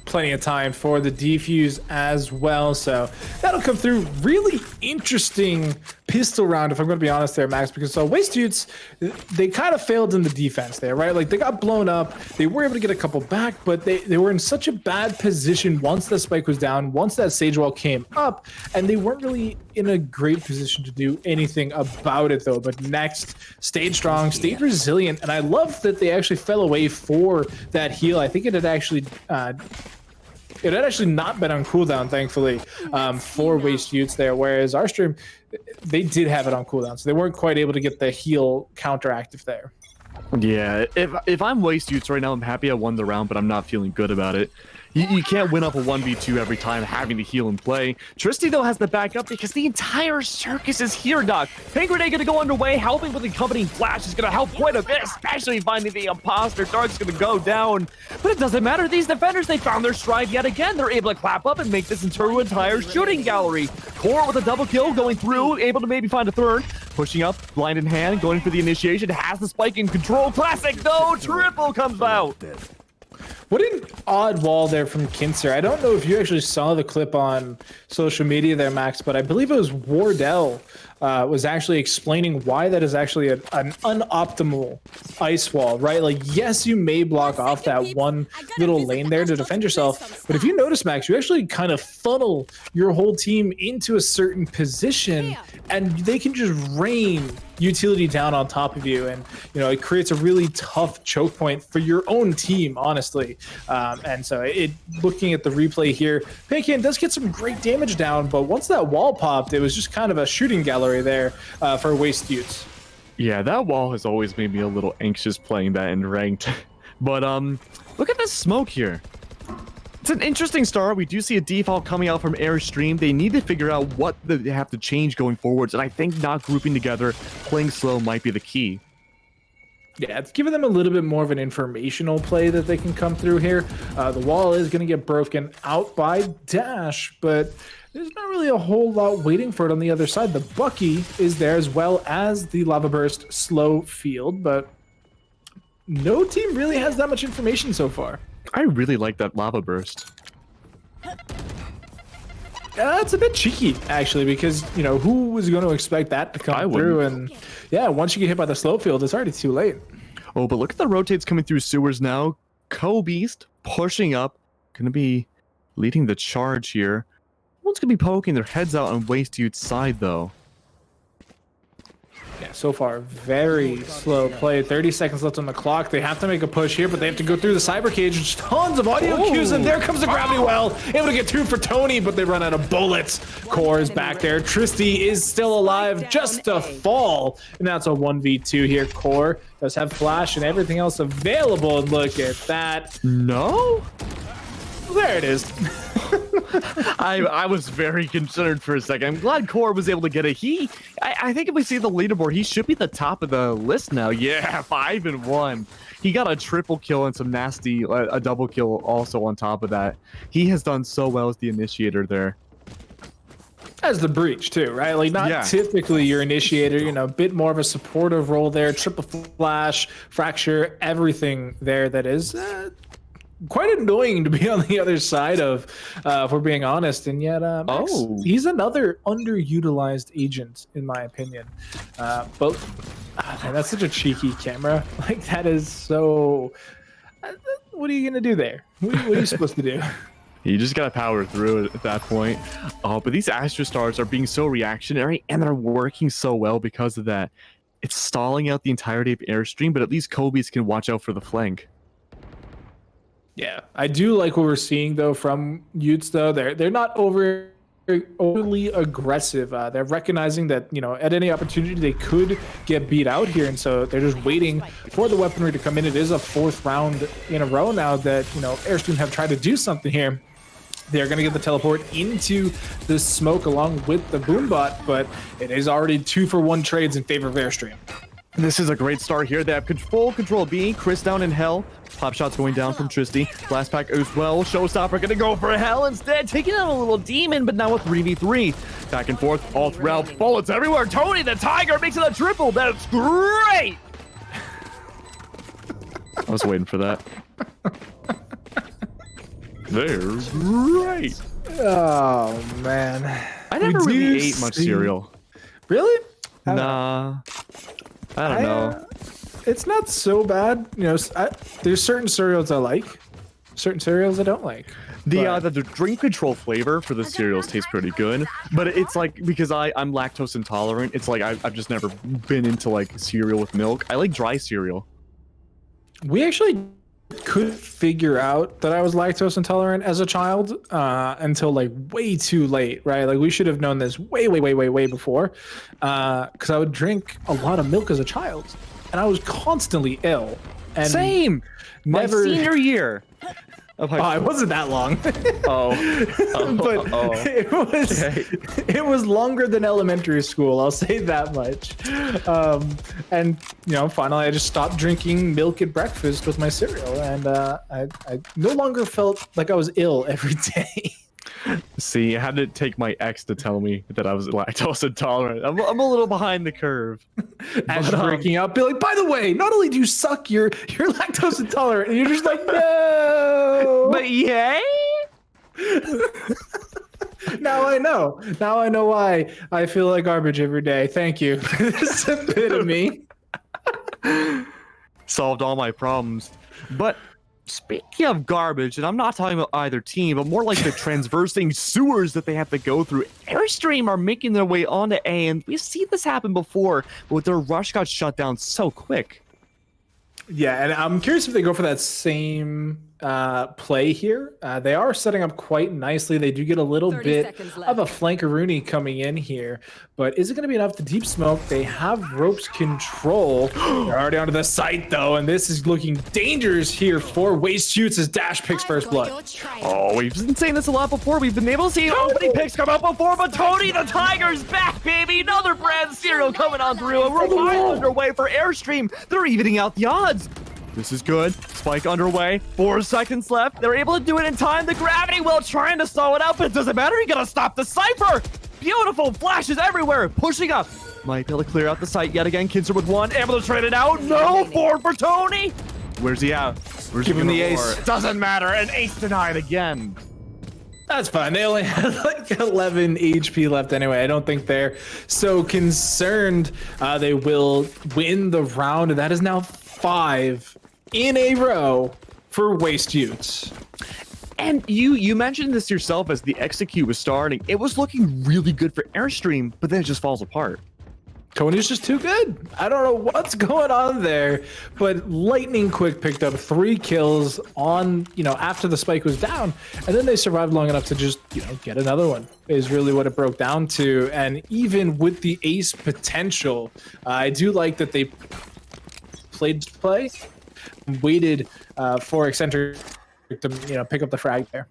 Plenty of time for the defuse as well, so that'll come through. Really interesting pistol round, if I'm going to be honest there, Max, because Waste Dudes, they kind of failed in the defense there, right? Like, they got blown up. They were able to get a couple back, but they were in such a bad position once that spike was down, once that sage wall came up, and they weren't really in a great position to do anything about it, though. But next, stayed strong, stayed resilient, and I love that they actually fell away for that heal. I think it had actually not been on cooldown, thankfully, for Waste Youths there, whereas our stream, they did have it on cooldown, so they weren't quite able to get the heal counteractive there. Yeah, if I'm Waste Youths right now, I'm happy I won the round, but I'm not feeling good about it. You can't win up a 1v2 every time having to heal and play. Tristy, though, has the backup because the entire circus is here, Doc. Pain Grenade going to go underway. Helping with the accompanying flash is going to help quite a bit, especially finding the imposter. Dark's going to go down. But it doesn't matter. These defenders, they found their stride yet again. They're able to clap up and make this into an entire shooting gallery. Core with a double kill going through, able to maybe find a third. Pushing up, blind in hand, going for the initiation. Has the spike in control. Classic, though. Triple comes out. What an odd wall there from Kinser. I don't know if you actually saw the clip on social media there, Max, but I believe it was Wardell was actually explaining why that is actually an unoptimal ice wall, right? Like, yes, you may block off that one little lane there to defend yourself, but if you notice, Max, you actually kind of funnel your whole team into a certain position, and they can just rain utility down on top of you, and it creates a really tough choke point for your own team, honestly. And so looking at the replay here, Pancan does get some great damage down, but once that wall popped, it was just kind of a shooting gallery there for Waste Youths. Yeah, that wall has always made me a little anxious playing that in ranked. But look at this smoke here. It's an interesting start. We do see a default coming out from Airstream. They need to figure out what they have to change going forwards, and I think not grouping together, playing slow might be the key. Yeah, it's giving them a little bit more of an informational play that they can come through here. The wall is going to get broken out by Dash, but there's not really a whole lot waiting for it on the other side. The Bucky is there, as well as the Lava Burst slow field, but no team really has that much information so far. I really like that Lava Burst. It's a bit cheeky, actually, because, who was going to expect that to come through? And yeah, once you get hit by the slow field, it's already too late. Oh, but look at the rotates coming through sewers now. Co-Beast pushing up. Gonna be leading the charge here. One's going to be poking their heads out on Waste Dude's side, though. Yeah, so far, very slow play. 30 seconds left on the clock. They have to make a push here, but they have to go through the cyber cage. There's tons of audio cues, and there comes the gravity well. Able to get 2 for Tony, but they run out of bullets. Core is back there. Tristy is still alive, just to fall. And that's a 1v2 here. Core does have flash and everything else available. And look at that. No? There it is. I was very concerned for a second. I'm glad Core was able to get it. I think if we see the leaderboard, he should be the top of the list now. Yeah, 5-1. He got a triple kill and some nasty, a double kill also on top of that. He has done so well as the initiator there. As the breach too, right? Like not typically your initiator, you know, a bit more of a supportive role there. Triple flash, fracture, everything there that is quite annoying to be on the other side of, if we're being honest. And yet, Max, he's another underutilized agent, in my opinion. But man, that's such a cheeky camera. Like that is so. What are you gonna do there? What are you supposed to do? You just gotta power through it at that point. But these Astra Stars are being so reactionary, and they're working so well because of that. It's stalling out the entirety of Airstream, but at least Kobe's can watch out for the flank. Yeah, I do like what we're seeing though from Utes though. They're not overly aggressive. They're recognizing that, you know, at any opportunity they could get beat out here, and so they're just waiting for the weaponry to come in. It is a 4th round in a row now that, you know, Airstream have tried to do something here. They're going to get the teleport into the smoke along with the Boombot, but it is already 2-for-1 trades in favor of Airstream. This is a great start here. They have full control B. Chris down in Hell. Pop shots going down from Tristy. Blast pack as well. Showstopper gonna go for Hell instead. Taking out a little demon, but now a 3v3. Back and forth all throughout. Bullets everywhere. Tony the Tiger makes it a triple. That's great. I was waiting for that. They're great. Oh, man. I never really ate much cereal. Really? Nah. I don't know. It's not so bad. You know, there's certain cereals I like, certain cereals I don't like. The drink control flavor for the cereals tastes pretty good, but it's like, because I'm lactose intolerant, it's like I've just never been into like cereal with milk. I like dry cereal. We actually could figure out that I was lactose intolerant as a child until like way too late, right? Like we should have known this way before, because I would drink a lot of milk as a child, and I was constantly ill. And same. Never. My senior year. It wasn't that long. But it was longer than elementary school, I'll say that much. And you know, finally I just stopped drinking milk at breakfast with my cereal, and I no longer felt like I was ill every day. See, I had to take my ex to tell me that I was lactose intolerant. I'm a little behind the curve. As you're breaking up, be like, by the way, not only do you suck, you're lactose intolerant, and you're just like, no. But yay? Now I know. Now I know why I feel like garbage every day. Thank you. It's a bit of me. Solved all my problems. But speaking of garbage, and I'm not talking about either team, but more like the transversing sewers that they have to go through. Airstream are making their way onto A, and we've seen this happen before, but their rush got shut down so quick. Yeah, and I'm curious if they go for that same play here. They are setting up quite nicely. They do get a little bit of a flankaroonie coming in here, but is it going to be enough to deep smoke? They have ropes control. They're already onto the site though, and this is looking dangerous here for Waste Shoots as Dash picks first blood. Oh, we've been saying this a lot before. We've been able to see opening picks come up before, but Tony the Tiger's back, baby. Another brand cereal coming on through, and we're well underway for Airstream. They're evening out the odds. This is good. Spike underway. 4 seconds left. They're able to do it in time. The gravity well trying to slow it out, but it doesn't matter. You gotta stop the Cypher. Beautiful flashes everywhere. Pushing up. Might be able to clear out the site yet again. Kinzer with 1. Able to trade it out. No. 4 for Tony. Where's he at? Where's Give him the ace. Doesn't matter. An ace denied again. That's fine. They only have like 11 HP left anyway. I don't think they're so concerned. They will win the round, and that is now 5 in a row for Waste Utes. And you mentioned this yourself as the execute was starting. It was looking really good for Airstream, but then it just falls apart. Tony's just too good. I don't know what's going on there, but lightning quick picked up 3 kills on, after the spike was down, and then they survived long enough to just, get another one is really what it broke down to. And even with the ace potential, I do like that they waited for Eccentric to, pick up the frag there.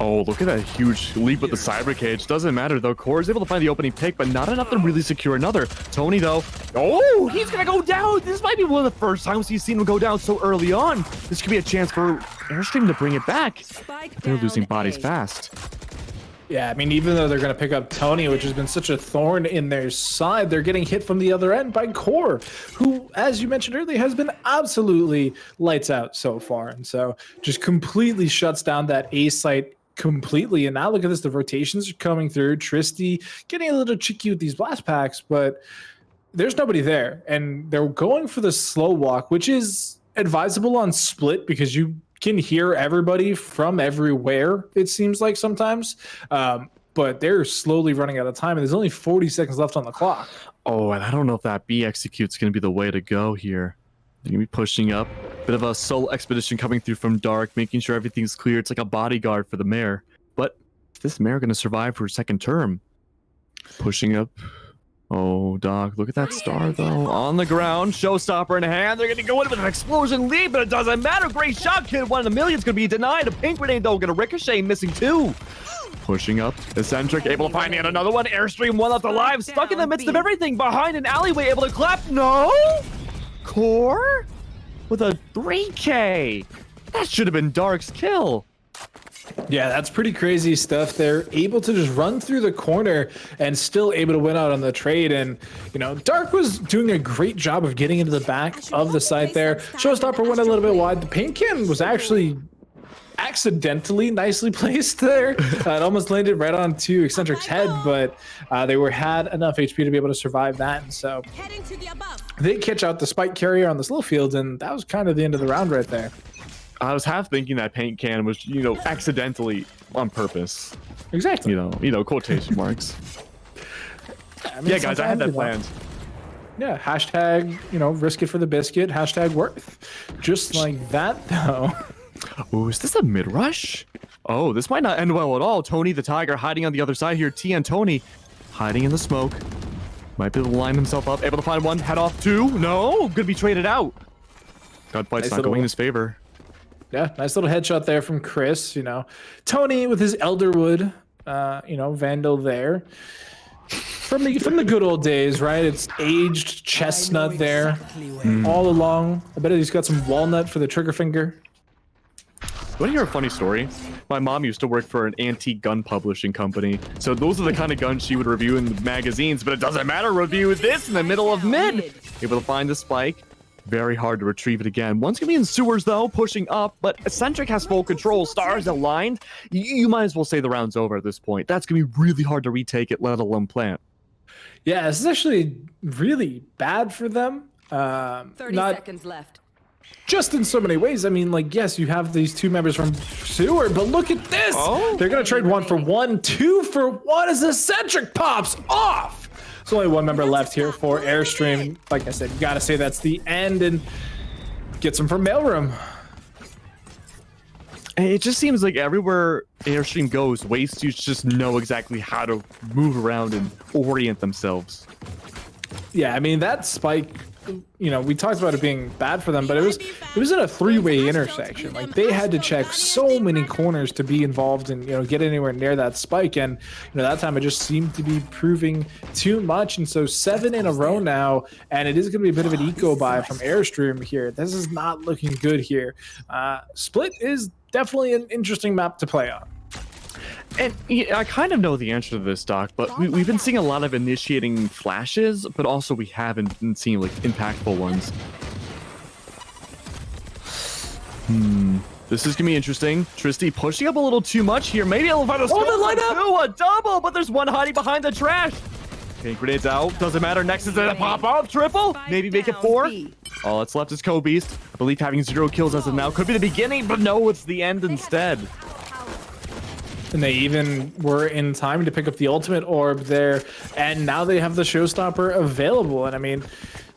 Oh, look at that huge leap with the cyber cage. Doesn't matter though. Core is able to find the opening pick, but not enough to really secure another. Tony though, oh, he's gonna go down. This might be one of the first times he's seen him go down so early on. This could be a chance for Airstream to bring it back. They're losing bodies fast. Yeah, I mean, even though they're going to pick up Tony, which has been such a thorn in their side, they're getting hit from the other end by Core, who, as you mentioned earlier, has been absolutely lights out so far. And so just completely shuts down that A site completely. And now look at this, the rotations are coming through. Tristy getting a little cheeky with these blast packs, but there's nobody there. And they're going for the slow walk, which is advisable on split because you can hear everybody from everywhere, it seems like sometimes. But they're slowly running out of time, and there's only 40 seconds left on the clock. Oh, and I don't know if that B execute's going to be the way to go here. They're going to be pushing up. Bit of a solo expedition coming through from Dark, making sure everything's clear. It's like a bodyguard for the mayor. But is this mayor going to survive for a second term? Pushing up. Oh, Doc, look at that star, though. On the ground, showstopper in hand. They're going to go in with an explosion lead, but it doesn't matter. Great shot, kid. 1 in a million is going to be denied. A pink grenade, though, going to ricochet, missing 2. Pushing up. Eccentric, able to find yet another one. Airstream, 1 left alive. Stuck in the midst of everything. Behind an alleyway, able to clap. No! Core? With a 3K. That should have been Dark's kill. Yeah, that's pretty crazy stuff. They're able to just run through the corner and still able to win out on the trade. And, Dark was doing a great job of getting into the back of the site there. Showstopper went a little bit wide. The paint can was actually accidentally nicely placed there. It almost landed right onto Eccentric's head, but they had enough HP to be able to survive that. And so they catch out the spike carrier on this little field, and that was kind of the end of the round right there. I was half thinking that paint can was, accidentally on purpose. Exactly. Quotation marks. I mean, yeah, guys, I had that planned. Yeah, hashtag, risk it for the biscuit, hashtag worth. Just like that, though. Oh, is this a mid-rush? Oh, this might not end well at all. Tony the Tiger hiding on the other side here. T and Tony hiding in the smoke. Might be able to line himself up. Able to find 1, head off 2. No, gonna be traded out. Gunfight's not going in his favor. Yeah, nice little headshot there from Chris, Tony with his Elderwood, Vandal there. From the good old days, right? It's aged chestnut there all along. I bet he's got some walnut for the trigger finger. You want to hear a funny story? My mom used to work for an antique gun publishing company. So those are the kind of guns she would review in the magazines, but it doesn't matter. Review this in the middle of mid. Able to find the spike. Very hard to retrieve it again. One's gonna be in sewers though, pushing up, but Eccentric has full control. Stars aligned. You might as well say the round's over at this point. That's gonna be really hard to retake it, let alone plant. Yeah, this is actually really bad for them. 30 seconds left. Just in so many ways. I mean, yes, you have these 2 members from sewer, but look at this. Oh. They're gonna trade 1 for 1, 2 for 1 as Eccentric pops off. There's only 1 member left here for Airstream. Like I said, you gotta say that's the end and get some from mailroom. It just seems like everywhere Airstream goes, Wastesuits just know exactly how to move around and orient themselves. Yeah, I mean, that spike, we talked about it being bad for them, but it was in a 3-way intersection. They had to check so many corners to be involved and get anywhere near that spike, and that time it just seemed to be proving too much. And so 7 in a row now, and it is going to be a bit of an eco buy from Airstream here. This is not looking good here. Split is definitely an interesting map to play on. And I kind of know the answer to this, Doc, but we've been seeing a lot of initiating flashes, but also we haven't been seeing impactful ones. This is gonna be interesting. Tristy pushing up a little too much here. Maybe he'll find a a double, but there's one hiding behind the trash. Okay, grenades out. Doesn't matter. Next is gonna pop off. Triple. Maybe make it 4. All that's left is Kobeast. I believe having 0 kills as of now could be the beginning, but no, it's the end instead. And they even were in time to pick up the ultimate orb there, and now they have the showstopper available. And I mean,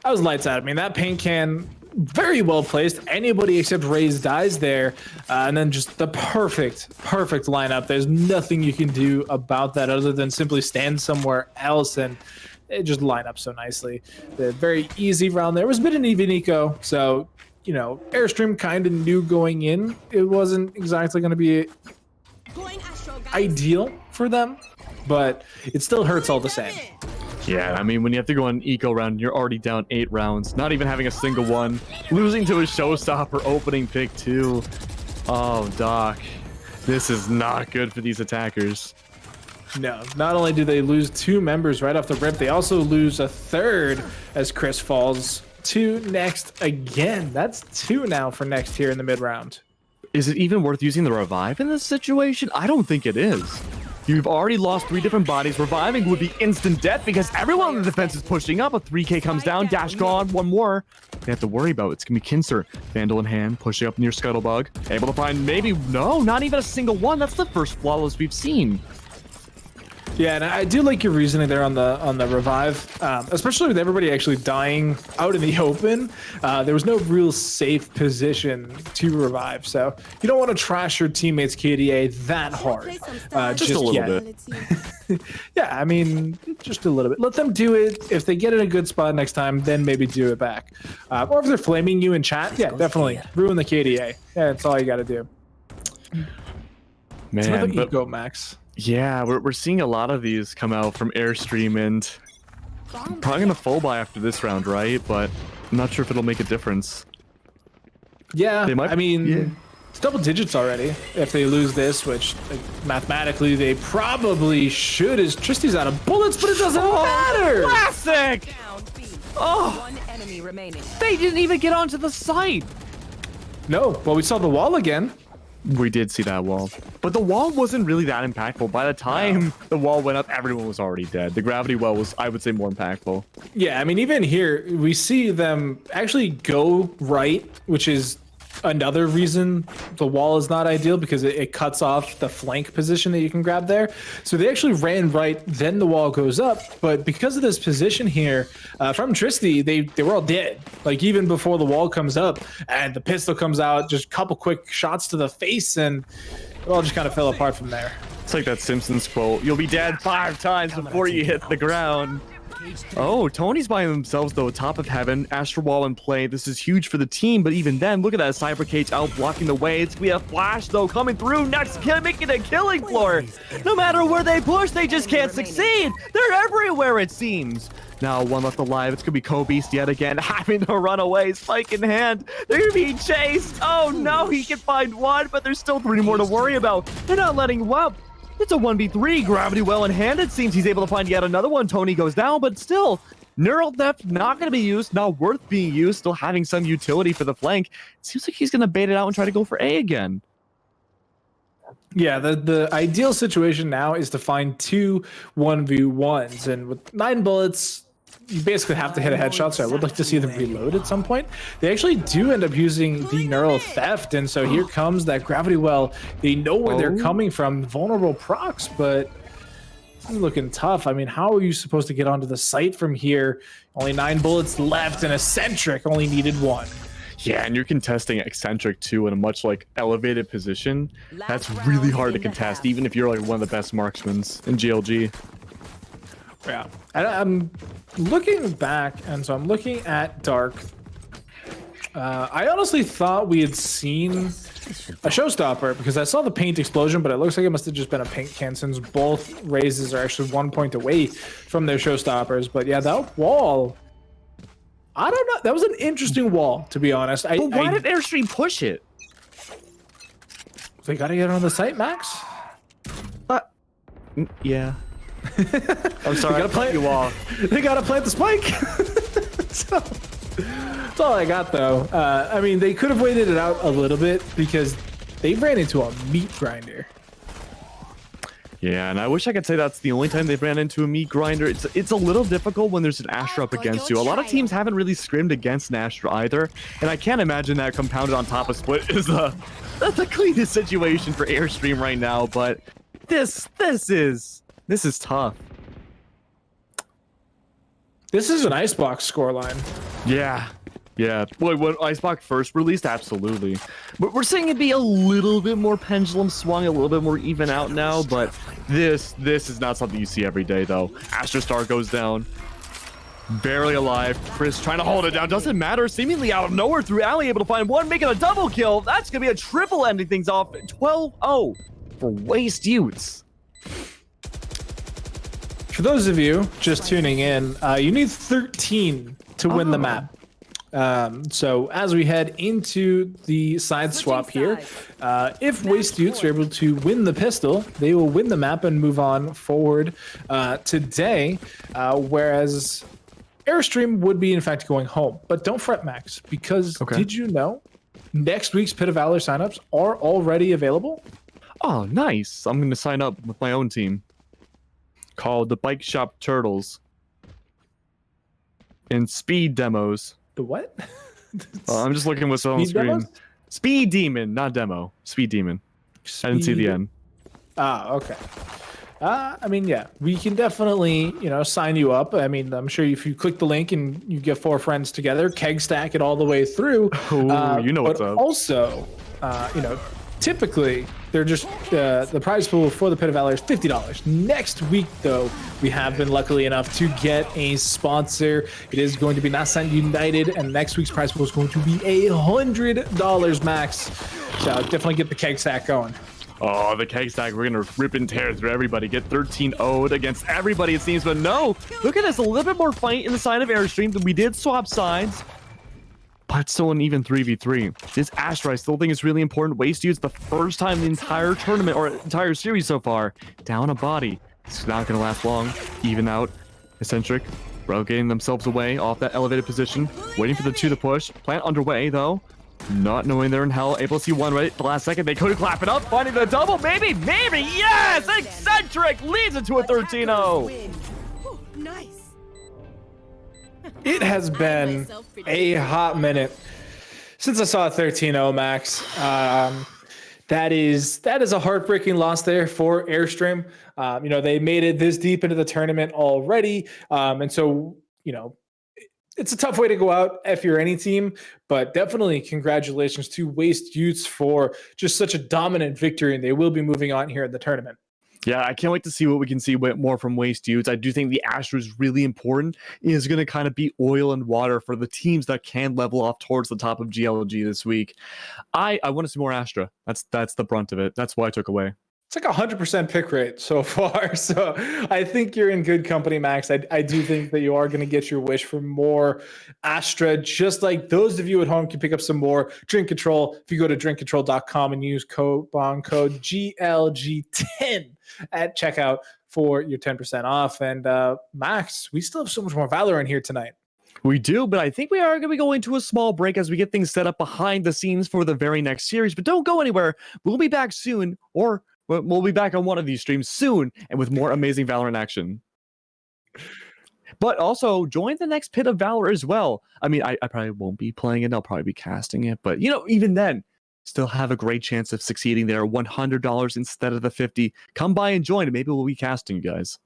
that was lights out. I mean, that paint can very well placed. Anybody except Raze dies there, and then just the perfect lineup. There's nothing you can do about that other than simply stand somewhere else, and it just line up so nicely. The very easy round there was a bit of an even eco, so you know, Airstream kind of knew going in it wasn't exactly going to be ideal for them, but it still hurts all the same. Yeah, I mean, when you have to go on an eco round, you're already down 8 rounds, not even having a single one, losing to a showstopper opening pick too. Oh, Doc, this is not good for these attackers. No, not only do they lose 2 members right off the rip, they also lose a third as Chris falls to next again. That's 2 now for next here in the mid round. Is it even worth using the revive in this situation? I don't think it is. You've already lost 3 different bodies. Reviving would be instant death because everyone on the defense is pushing up. A 3K comes down, dash gone, 1 more. They have to worry about it's gonna be Kinser. Vandal in hand, pushing up near Scuttlebug. Able to find maybe, no, not even a single one. That's the first flawless we've seen. Yeah, and I do like your reasoning there on the revive, especially with everybody actually dying out in the open. There was no real safe position to revive, so you don't want to trash your teammates' KDA that hard. Just a little bit. Yeah, I mean, just a little bit. Let them do it. If they get in a good spot next time, then maybe do it back. Or if they're flaming you in chat, yeah, definitely ruin the KDA. Yeah, that's all you got to do. Man, it's another ego, Max. Yeah, we're seeing a lot of these come out from Airstream, and probably gonna full buy after this round, right? But I'm not sure if it'll make a difference. Yeah, They might, I mean, it's double digits already if they lose this, which like, mathematically they probably should, as Tristy's out of bullets, but it doesn't matter! Classic! Oh, 1 enemy remaining. they didn't even get onto the site. No, well, we saw the wall again. We did see that wall, but the wall wasn't really that impactful. By the time the wall went up, everyone was already dead. The gravity well was, I would say, more impactful. Yeah, I mean, even here, we see them actually go right, which is another reason the wall is not ideal because it cuts off the flank position that you can grab there. So they actually ran right, then the wall goes up. But because of this position here from Tristy, they were all dead. Like even before the wall comes up and the pistol comes out, just a couple quick shots to the face and it all just kind of fell apart from there. It's like that Simpsons quote, "You'll be dead 5 times before you hit the ground." Oh, Tony's by themselves though, top of heaven, Astral Wall in play. This is huge for the team, but even then, look at that Cyber Cage out blocking the way. It's we have Flash though coming through next, making a killing floor. No matter where they push, they just can't succeed. They're everywhere it seems. Now 1 left alive. It's gonna be Kobeast yet again, having to run away, spike in hand. They're being chased. Oh no, he can find 1, but there's still 3 more to worry about. They're not letting him up. It's a 1v3, gravity well in hand. It seems he's able to find yet another one. Tony goes down, but still, neural theft not going to be used, not worth being used, still having some utility for the flank. It seems like he's going to bait it out and try to go for A again. Yeah, the ideal situation now is to find 2 1v1s, and with 9 bullets, you basically have to hit a headshot, so I would like to see them reload at some point. They actually do end up using the neural theft, and so here comes that gravity well. They know where they're coming from, vulnerable procs, but this is looking tough. I mean, how are you supposed to get onto the site from here? Only 9 bullets left, and Eccentric only needed 1. Yeah, and you're contesting Eccentric too in a much like elevated position. That's really hard to contest, even if you're like one of the best marksmen in GLG. Yeah, I'm looking back, and so I'm looking at Dark. I honestly thought we had seen a showstopper because I saw the paint explosion, but it looks like it must have just been a paint can since both raises are actually 1 point away from their showstoppers. But yeah, that wall, I don't know. That was an interesting wall, to be honest. But why did Airstream push it? They got to get on the site, Max. Yeah. I'm sorry, I gotta plant you off. They gotta plant the spike. So, that's all I got though. I mean, they could have waited it out a little bit because they ran into a meat grinder. Yeah, and I wish I could say that's the only time they've ran into a meat grinder. It's a little difficult when there's an Astra up against you. A lot of teams haven't really scrimmed against an Astra either, and I can't imagine that compounded on top of Split is the cleanest situation for Airstream right now. But this is tough. This is an Icebox scoreline. Yeah. Yeah, boy, when Icebox first released, absolutely. But we're seeing it be a little bit more pendulum swung, a little bit more even out now, but this is not something you see every day, though. Astra Star goes down. Barely alive. Chris trying to hold it down. Doesn't matter. Seemingly out of nowhere through Alley, able to find one, making a double kill. That's going to be a triple ending things off. 12-0 for Waste Utes. For those of you just tuning in, you need 13 to win the map. So as we head into the side swap here, if Waste Utes are able to win the pistol, they will win the map and move on forward today, whereas Airstream would be in fact going home. But don't fret, Max, because did you know next week's Pit of Valor signups are already available? Oh, nice. I'm going to sign up with my own team called the Bike Shop Turtles in speed demos. The what? I'm just looking what's on the screen. Demos? Speed Demon, not demo. Speed Demon. I didn't see the end. Ah, okay. I mean, yeah, we can definitely, sign you up. I mean, I'm sure if you click the link and you get 4 friends together, keg stack it all the way through. Oh, you know what's up. Also, typically they're just the prize pool for the Pit of Valor is $50. Next week, though, we have been lucky enough to get a sponsor. It is going to be Nascent United, and next week's prize pool is going to be $100, Max. So definitely get the keg stack going. Oh, the keg stack. We're going to rip and tear through everybody. Get 13-0'd against everybody, it seems. But no, look at this. A little bit more fight in the side of Airstream. We did swap sides, but it's still an even 3v3. This Astra, I still think is really important. Waste Utes the first time in the entire tournament or entire series so far. Down a body. It's not going to last long. Even out. Eccentric. Rogating themselves away off that elevated position. Waiting for the 2 to push. Plant underway, though. Not knowing they're in hell. Able to see one right at the last second. They could clap it up. Finding the double. Maybe. Yes! Eccentric leads it to a 13-0. Nice. It has been a hot minute since I saw a 13-0, Max. That is a heartbreaking loss there for Airstream. They made it this deep into the tournament already. And so, it's a tough way to go out if you're any team, but definitely congratulations to Waste Utes for just such a dominant victory, and they will be moving on here in the tournament. Yeah, I can't wait to see what we can see more from Waste Utes. I do think the Astra is really important. It is going to kind of be oil and water for the teams that can level off towards the top of GLG this week. I want to see more Astra. That's the brunt of it. That's what I took away. It's like 100% pick rate so far. So I think you're in good company, Max. I do think that you are going to get your wish for more Astra, just like those of you at home can pick up some more Drink Control. If you go to drinkcontrol.com and use coupon code GLG10 at checkout for your 10% off. And Max, we still have so much more Valor in here tonight. We do, but I think we are going to be going to a small break as we get things set up behind the scenes for the very next series. But don't go anywhere. We'll be back soon, or we'll be back on one of these streams soon and with more amazing Valorant action. But also, join the next Pit of Valor as well. I mean, I probably won't be playing it. I'll probably be casting it. But, even then, still have a great chance of succeeding there. $100 instead of the 50. Come by and join, and maybe we'll be casting you guys.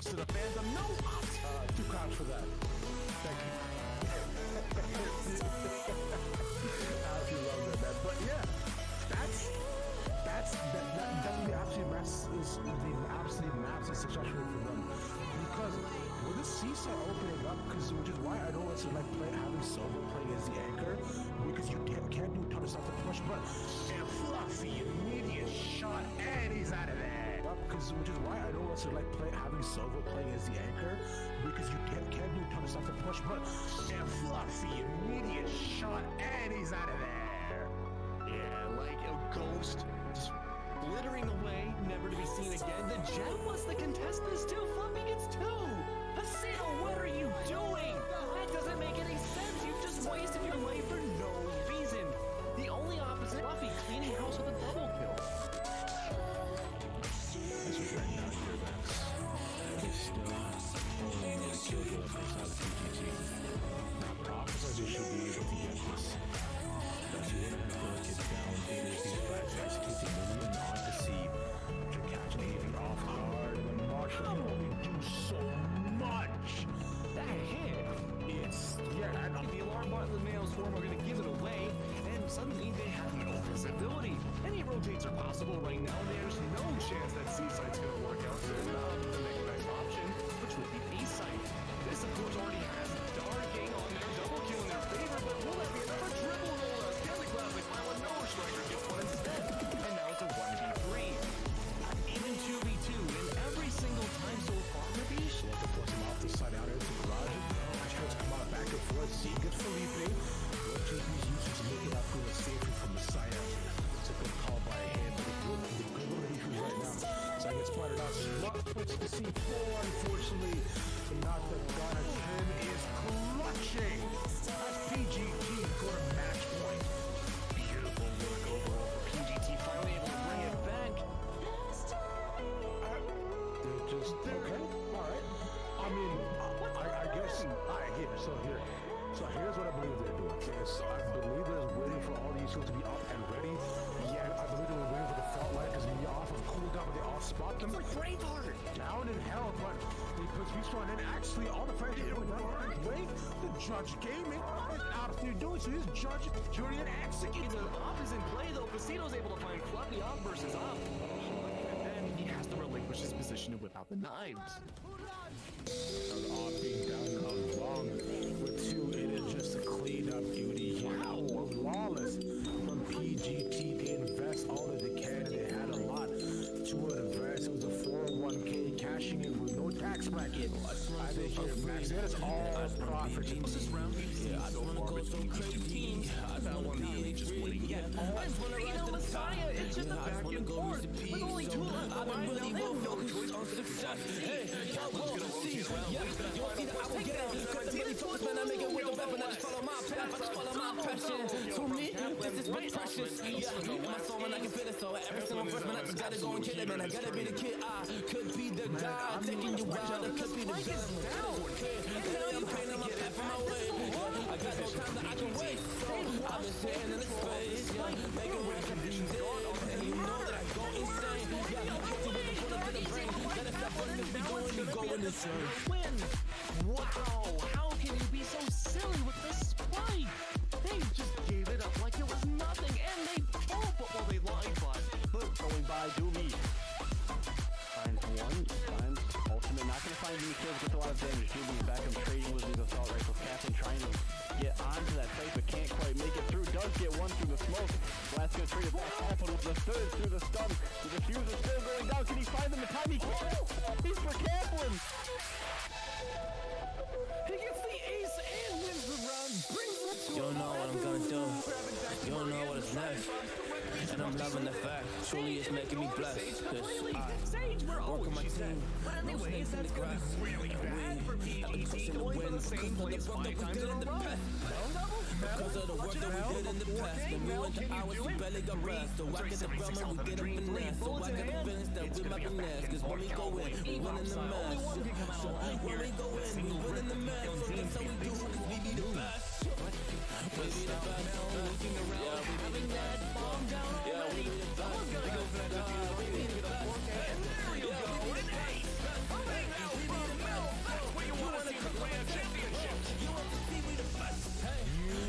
To the Phantom, no! B-side opening up, which is why I don't want to like having Silver playing as the anchor, because you can't do a ton of stuff to push, but and Fluffy immediate shot, and he's out of there. Which is why I don't want to like having Silver playing as the anchor, because you can't do a ton of stuff to push, but and Fluffy immediate shot, and he's out of there. Yeah, like a ghost, just glittering away, never to be seen again. The Jet wants to contest this too. Fluffy gets 2. Hasino, what are you doing? That doesn't make any sense. You've just wasted your life for no reason. The only opposite, Fluffy cleaning house with a double kill. This is right now here, Max. He's still only a kill goal inside the PGT. Now, Prophecy they should be able to get this. But you wouldn't have to get down. They just need flags executing million on the seed. To catch Navy off guard. And the Marshall can only do so much. That hit. And The alarm bot in the male's form are going to give it away, and suddenly they have no visibility. Any rotates are possible right now. There's no chance that C-side's going to work out to the next best option, which would be B-side. This, of course, already has Darking on their double kill in their favor, but will that be another triple roll as Chemicloud they file a no striker gets one instead? And now it's a 1v3. Even 2v2, and every single time so far, Rabish. Look to force him off the side out into the garage. Tries to come out back and forth. See, good Felipe. What JP's using to make it up through the safety from Messiah. It's a good call by him, but the good issues right now. So I get spotted out. Not switch to C4, unfortunately. But not the gun. Tim is clutching. As PGT go to match point. Beautiful work overall for PGT, finally able to bring it back. They're just okay. All right. I mean, I guess. All right, here. So here's what I believe they're doing. So I believe they're waiting for all these skills to be up and ready. Yeah, I believe they're waiting for the fault line because they're off of cooldown, but they all spot them. It's like Braveheart. Down in hell, but they put Respawn in. Actually, all the friends are down. Wait, the Judge Gaming is out there doing so. This Judge Julian executed. The op is in play though. Pasito's able to find Fluffy off versus up. And then he has to relinquish his position to whip out the knives. All being down along with 2, it is just a clean up beauty here. Flawless from PGT. They invest all that they can, and they had a lot to invest. It was a 401k cashing in with no tax bracket. I think here, Max, that is all profit. This round so far between these 2 teams. That one not really just winning yet. Reno Messiah, it's just a back and forth. With only 2 left to line, now they have no choice but to success. Hey, y'all will see. Yeah, you'll see that I will get it. Cause I'm really focused, man. I make it with the weapon. I just follow my path. I just follow my passion. To me, this is my precious. Yeah, my soul, man, I can feel it. So every single freshman, I just gotta go and kill it, man. I gotta be the kid. I could be the guy taking you wild. I could be the guy. I'm painting my path on my way. I got no time that I can waste. So I've been sitting in the space. Yeah, making rap every day. And you know that I go insane. Yeah, hit you with the bullet to the brain. Gotta stop running if you going, you going insane. Win. Wow, how can you be so silly with this spike? They just gave it up like it was nothing, and they pulled, well, they lied, but Going by Doobie. Finds 1. Finds ultimate. Not gonna find any kills. Gets a lot of damage. Doobie back him trading with his assault rifle. Captain trying to get onto that site, but can't quite make it through. Does get 1 through the smoke. Last gonna trade it back. Capital with the 3rd through the stun. The diffuser still going down. Can he find them in time? He can't. He's for Kaplan. He gets the ace and wins the round. Brings it to You don't know what I'm gonna do. You don't know what is next. And I'm loving the fact. Truly it's making me blessed. Cause I work on my team. No snakes in the grass. really bad for PGT going to the same place 5 times in a row. Because of the work that we did in the past. When we went to hours, we barely got rest. So I get the realm and we get up in there. So I got the feelings that we might be next. Cause when we go in, we win in the match. When we go in, we win in the match. So that's how we do, cause we be the best. We be the best. Looking around, having that bomb down already. Someone's gonna go for that defuse. We need to get a 4K, and there you go. An ace. Hang out for a medal. That's what you want to see in the Grand Championship. You want to see we the best. Hey,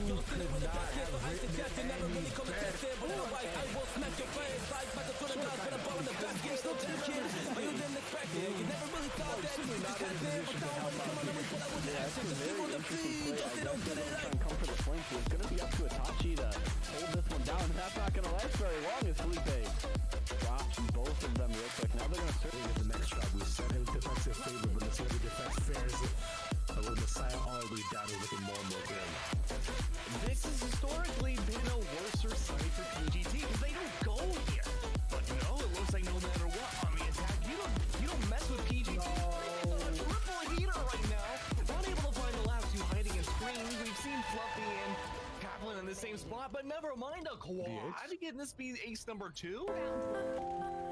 you could not have written it any better. I will smack your face like the foot of God, but a ball in the basket. Still 2 kids, but you didn't expect it. You never really thought up that, you just got there, but don't wanna come on with what I would ask. Just keep on the feed, just they don't get it. Trying to come for the flank. It's going to be up to Itachi to hold this one down. And that's not going to last very long as Felipe drops both of them real quick. Now they're going to certainly Get the next shot. We said it was defensive favor, but let's see if the defense fares it. With Messiah all the way down, he's looking more and more grim. This has historically been a worse side for PGT because they don't go here. But no, it looks like no matter what on the attack, you don't mess with PGT. No. Triple heater right now. Not able to find the last two hiding in screens. We've seen Fluffy and Kaplan in the same spot, but never mind a quad. Can this be ace number 2?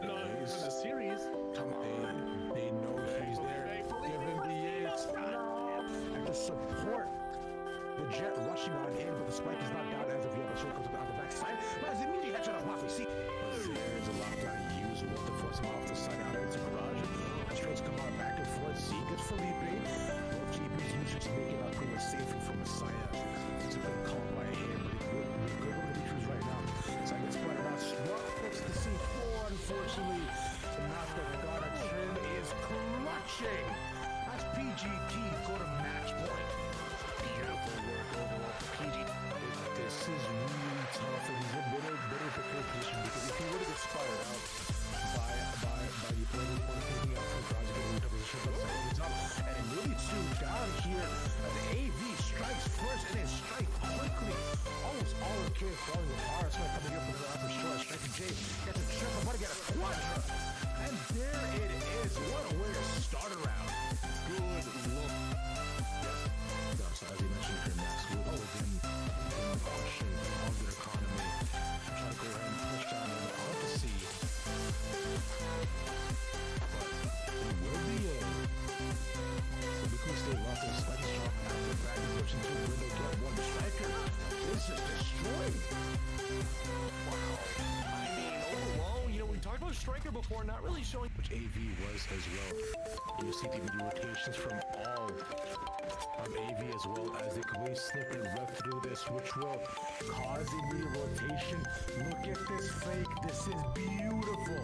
No, in the series. Come on. They know he's there. Give him the ace. And to support the jet rushing on in, but the spike is not down as of yet. The short comes out the backside. But as immediate headshot of Waffy. See, there's a lockdown used to force him off the side out into the garage. Astros come out back and forth. See, good Felipe. Both GPs usually to make it out pretty much safely from Messiah. It's a bit called by him, but he's good with the beaches right now. So I get spread around. Smart puts the C4, unfortunately. Not the God of Trim is clutching. As PGT go to match point. Beautiful work overall for PGT. This is really tough, and he's in bitter position because if he were to get spotted out by the opponent taking out from Crowds, getting into position, but it's up. And really two down here. The AV strikes first and then strike quickly. Almost all of the kids falling apart. So coming here from the upper shore. Striking J gets a triple, but get a quadra. And there it is. What a way to start around. Good look. Yes. No, so as you mentioned here, Max, we've always been pushing on the economy. I'm trying to go ahead and push down on the opposite. But it will be a. So because they lost their spike shot after back and pushing through the window, get one striker. This is destroyed. Wow. I mean, overall, we talked about Striker before, not really showing. Which AV was as well. You see the rotations from all of AV as well as they completely snip and rip through this, which will cause a rotation. Look at this fake. This is beautiful.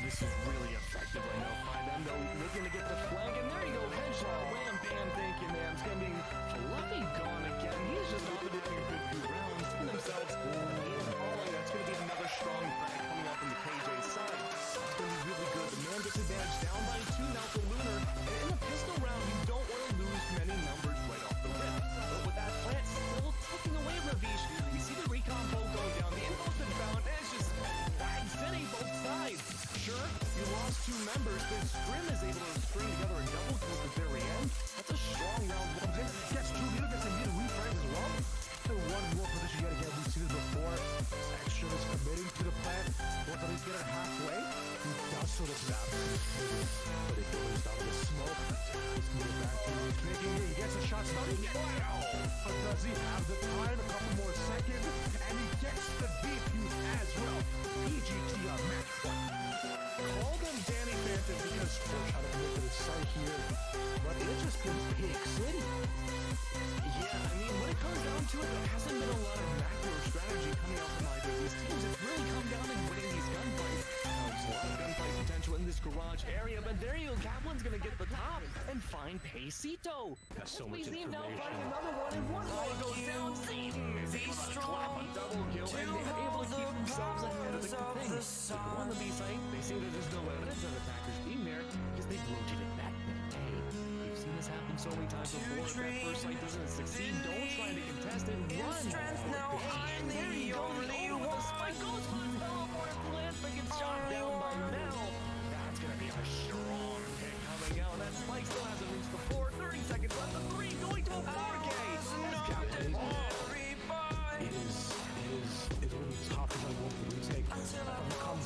This is really effective right now. Findendo looking to get the flank, and there you go. Headshot. Wham, bam, thank you, man. It's going to be Fluffy gone again. He's just dominating a good few rounds in themselves. That's going to be another strong frag coming up from the KJ side. It's going to be really good. The man disadvantage down by 2 now for Lunar. And in a pistol round, you don't want to lose many numbers right off the rip. But with that plant still taking away Ravish, we see the recon bow going down. The info's been found, and it's just flag city both sides. Sure, you lost 2 members, but Scrim is able to string together a double kill at the very end. That's a strong round. Gets 2 leader, gets a leader reframes as well. To one more position yet again. We've seen this before. Action is committing to the plan. Once he's getting halfway, he does so this is absolutely. But it goes down to the smoke. He's moving back to his making it. He gets a shot starting. Wow! But does he have the time? A couple more seconds. And he gets the defuse as well. PGT on match point. Call them Danny Phantom because we're trying to get to the site here. But it's just been Pig City. Yeah, I mean, when it comes down to it, there hasn't been a lot of macro strategy coming out from either of these teams. It's really come down to winning these gunfights. There's a lot of gunfight potential in this garage area, but there you go. Kaplan's going to get the top and find Pacito. That's so much Zim now information. finding another one, and one more goes down. Zim is able to clap a double kill, and they're able to keep themselves ahead of the thing. They go on the B site. They see that there's no evidence of attackers being there because they've rotated back there. Hey, we've seen this happen so many times before. If that first sight doesn't succeed, don't try to contest it. Run. And there you go. The spike goes for the teleport plant, but gets shot down by Mel. That's going to be a strong pick coming out. That spike still hasn't reached the 4. 30 seconds left. The 3 going to a 4K. That's Captain. It will be tough to like what we take. Comes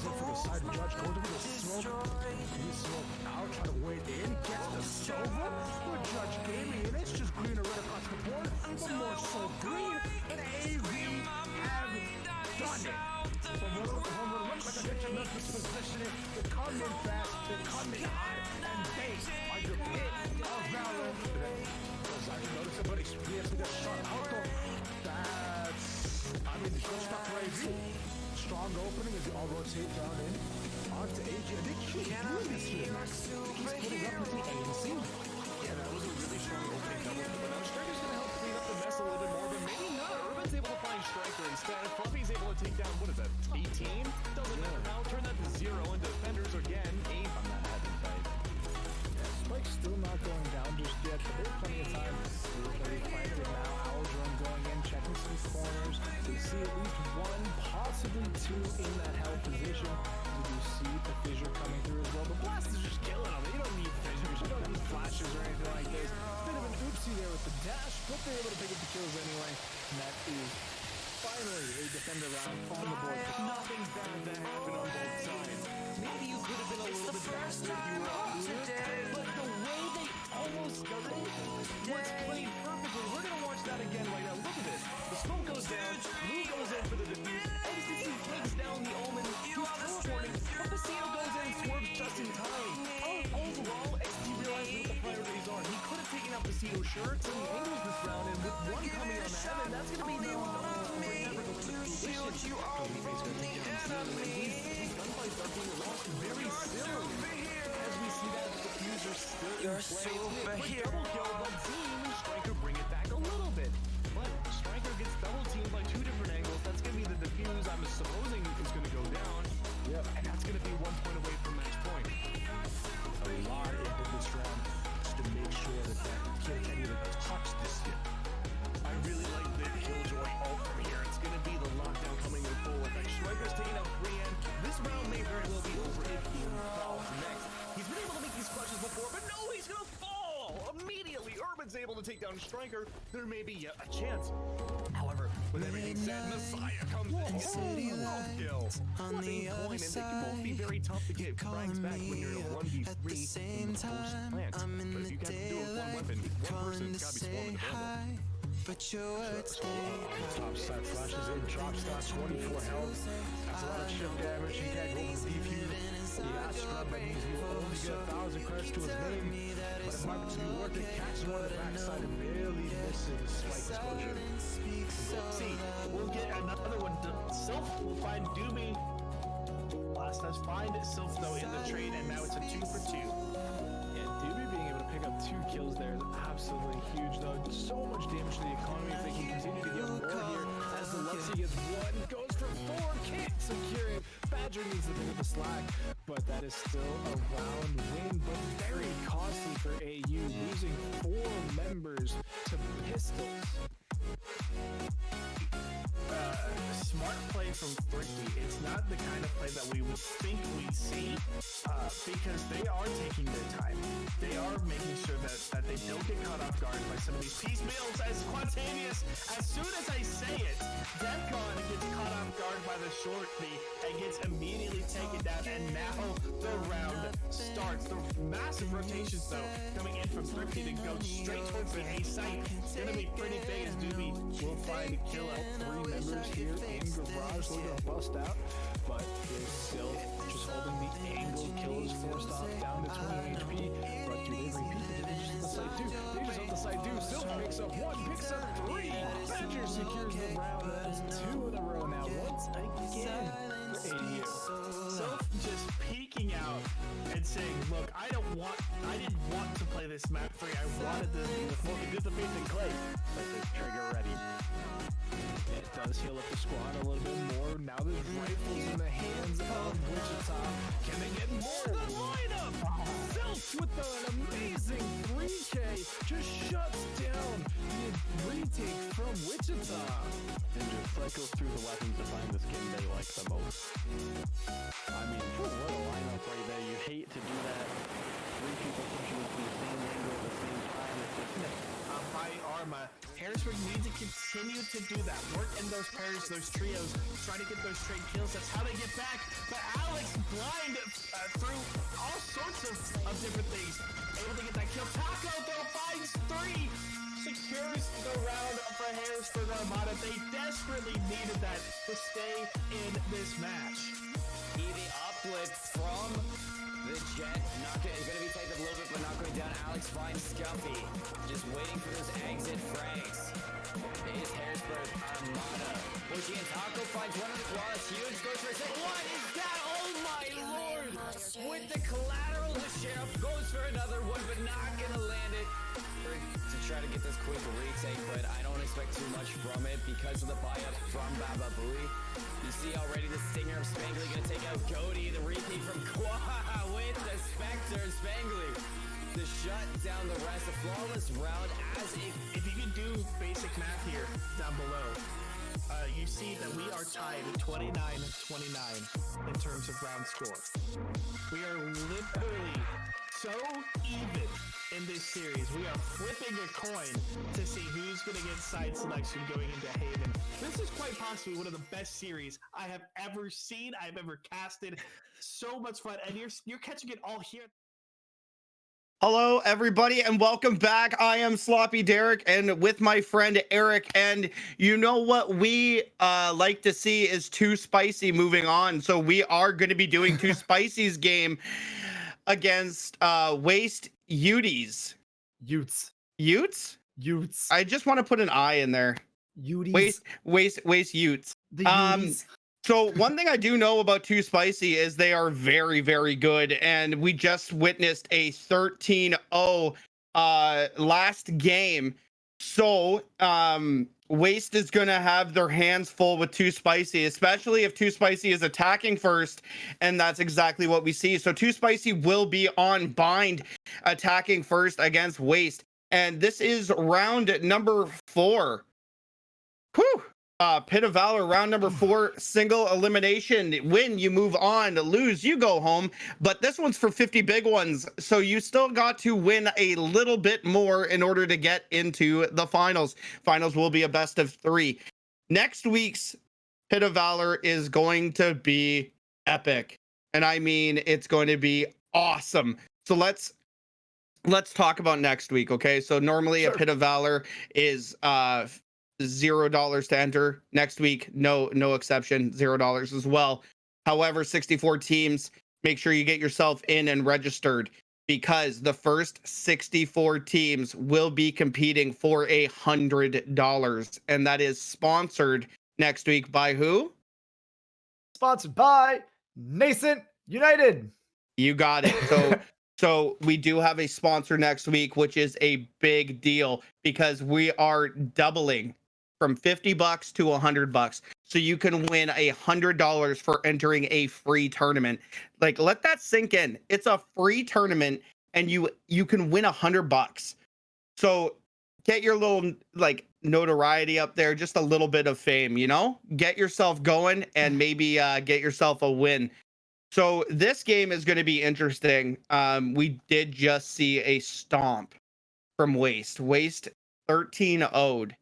in from the side of Judge, goes over the smoke. He smoke out, trying to wait in, gets the silver. With Judge Gaming, and it's just green or red across the board. But more so green, and AV have done it. From one of the home run, looks like a picture left this positioning. They come in fast, they come in hot, and they are the Pit of Valor. I noticed somebody experiencing a shot out though. That's, I mean, good stuff for AV. Strong opening as they all rotate down in. talk to AJ. They can't do this here, man. He's putting up with the ANC. Yeah, that was a really strong opening double. But now Striker's going to help clean up the mess a little bit more, but maybe not. Urban's able to find Striker instead. Fluffy's able to take down, what is that, 18? Doesn't matter now. Turn that to 0, and defenders again, 8 on that heavy fight. Spike's still not going down just yet, but there's plenty of time. They're fighting now. Aldrin going in, checking some corners. We see at least one, possibly two in that held position. You see the fissure coming through as well. The blast is just killing them. You don't need fissures, you don't need flashes or anything like this. Bit of an oopsie there with the dash, but they're able to pick up the kills anyway. And that is finally a defender round on the board. Nothing bad that happened on both sides. Maybe you could have been a little bit faster if you were out here, but the way they almost got it was played perfectly. We're going to watch that again right now. Look at this. The smoke goes down, Blue goes in for the defuse, XTC takes down the Omen, he's teleporting, but Casino goes in and swerves just in time. Overall, XT realized what the priorities are. He could have taken out Casino, sure, to the angles this round, and with one coming on the heaven, that's going to be the these gunfights are being lost very soon. As we see that diffuser still in play. Quick double kill, but Zine and Striker bring it back a little bit. But Striker gets double teamed by 2 different angles. That's going to be the diffuse I'm supposing is going to go down. Yep. And that's going to be 1 point away from match point. A lot into this round just to make sure that that kid can't even touch this hit. I really like the Killjoy ult from here. It's going to be the lockdown coming in full effect. Striker's taking out Brienne. This round may very well be over if he falls next. He's been able to make these clutches before, but no, he's going to fall! Immediately, Urban's able to take down Striker. There may be yet a chance. However, with everything said, Messiah comes in and gets a kill. Flipping coin, and they can both be very tough to get frags back when you're in a 1v3 in the post-plant. But if you can't do it with one weapon, one person's got to be swarming available. But top side flashes in, drops down 24 health. That's a lot of chip damage. He can't go for defuse. The Astra, but he will only get 1,000 credits to his name. But it might be worth it. Catches one on the backside and barely misses spike exposure. See, we'll get another one. Sylph will find Doobie. Last us find Sylph though in the trade, and now it's a 2 for 2. Yeah, Doobie being able to pick up 2 kills there is absolutely huge, though. So much damage to the economy if they can continue to get more here. As the Luxie gets 1, goes for 4, can't secure it. Badger needs to pick up the slack, but that is still a round win, but very costly for AU, losing 4 members to pistols. Smart play from Thrifty. It's not the kind of play that we would think we'd see because they are taking their time. They are making sure that they don't get caught off guard by some of these piecemeals as spontaneous. As soon as I say it, Defcon gets caught off guard by the short B and gets immediately taken down, and now the round starts. The massive rotations though coming in from Thrifty to go straight towards the A site. It's gonna be pretty big as Doobie will find a kill out 3 members here in Garage. They're gonna bust out, but they're still just holding the angle. Kills forced off down to 20 HP. But do they repeat the just on the side 2? They just on the side 2. Silver picks up 1, picks up 3. Badger secures the round. That's 2 in a row now. Once again for ADU. Sylph just peeking out and saying, look, I didn't want to play this map free. I wanted to be the smoke and get the faith in clay. But the trigger ready. It does heal up the squad a little bit more. Now there's rifles in the hands of Wichita. Can they get more? The lineup! Sylph with an amazing 3K just shuts down the retake from Wichita. And just cycles through the weapons to find the skin they like the most. I mean, what a lineup right there. You hate to do that. 3 people pushing into the same angle at the same time. It's just High Arma. Harrisburg needs to continue to do that. Work in those pairs, those trios. Try to get those trade kills. That's how they get back. But Alex blind through all sorts of different things. Able to get that kill. Taco though finds 3. Secures the round for Harrisburg Armada. They desperately needed that to stay in this match. The uplift from the Jet. Is going to be taken a little bit, but not going down. Alex finds Scuffy. Just waiting for those exit frags. It is Harrisburg Armada. Bushy and Taco finds one of the claws. Huge goes for a second. What is that? Oh my lord! With the collateral, the sheriff goes for another one, but not gonna land it. To try to get this quick retake, but I don't expect too much from it because of the buy-up from Baba Booey. You see already the Stinger of Spangly gonna take out Goaty, the repeat from Qua with the Spectre and Spangly to shut down the rest. A flawless round as If you can do basic math here down below, you see that we are tied 29-29 in terms of round score. We are literally so even in this series. We are flipping a coin to see who's going to get side selection going into Haven. This is quite possibly one of the best series I have ever seen, I've ever casted. So much fun, and you're catching it all here. Hello, everybody, and welcome back. I am Sloppy Derek, and with my friend Eric. And you know what we like to see is Too Spicy moving on. So we are going to be doing Too Spicy's game against Waste Uties. Utes. Utes? Utes. I just want to put an I in there. Uties. Waste Utes. The Uties. So one thing I do know about Too Spicy is they are very, very good. And we just witnessed a 13-0 last game. So Waste is going to have their hands full with Too Spicy, especially if Too Spicy is attacking first. And that's exactly what we see. So Too Spicy will be on bind attacking first against Waste. And this is round number 4. Whew. Pit of Valor, round number 4, single elimination. Win, you move on. Lose, you go home. But this one's for 50 big ones. So you still got to win a little bit more in order to get into the finals. Finals will be a best of 3. Next week's Pit of Valor is going to be epic. And I mean, it's going to be awesome. So let's talk about next week, okay? So normally a Pit of Valor is $0 to enter. Next week, no exception, $0 as well. However, 64 teams, make sure you get yourself in and registered, because the first 64 teams will be competing for $100, and that is sponsored next week by who? Sponsored by Nascent United. You got it. So we do have a sponsor next week, which is a big deal because we are doubling from $50 to $100. So you can win $100 for entering a free tournament. Like, let that sink in. It's a free tournament and you can win $100. So get your little like notoriety up there, just a little bit of fame, you know, get yourself going and maybe get yourself a win. So this game is going to be interesting. We did just see a stomp from Waste 13-0'd.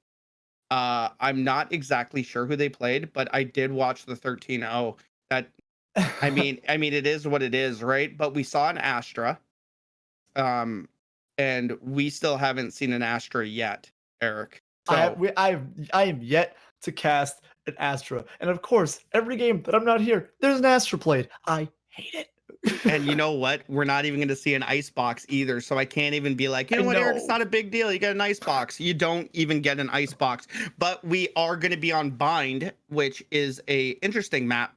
I'm not exactly sure who they played, but I did watch the 13-0. That, I mean, it is what it is, right? But we saw an Astra, and we still haven't seen an Astra yet, Eric. So, I am yet to cast an Astra, and of course, every game that I'm not here, there's an Astra played. I hate it. And you know what? We're not even going to see an icebox either. So I can't even be like, you know what, Eric, it's not a big deal. You get an icebox. You don't even get an icebox. But we are going to be on bind, which is a interesting map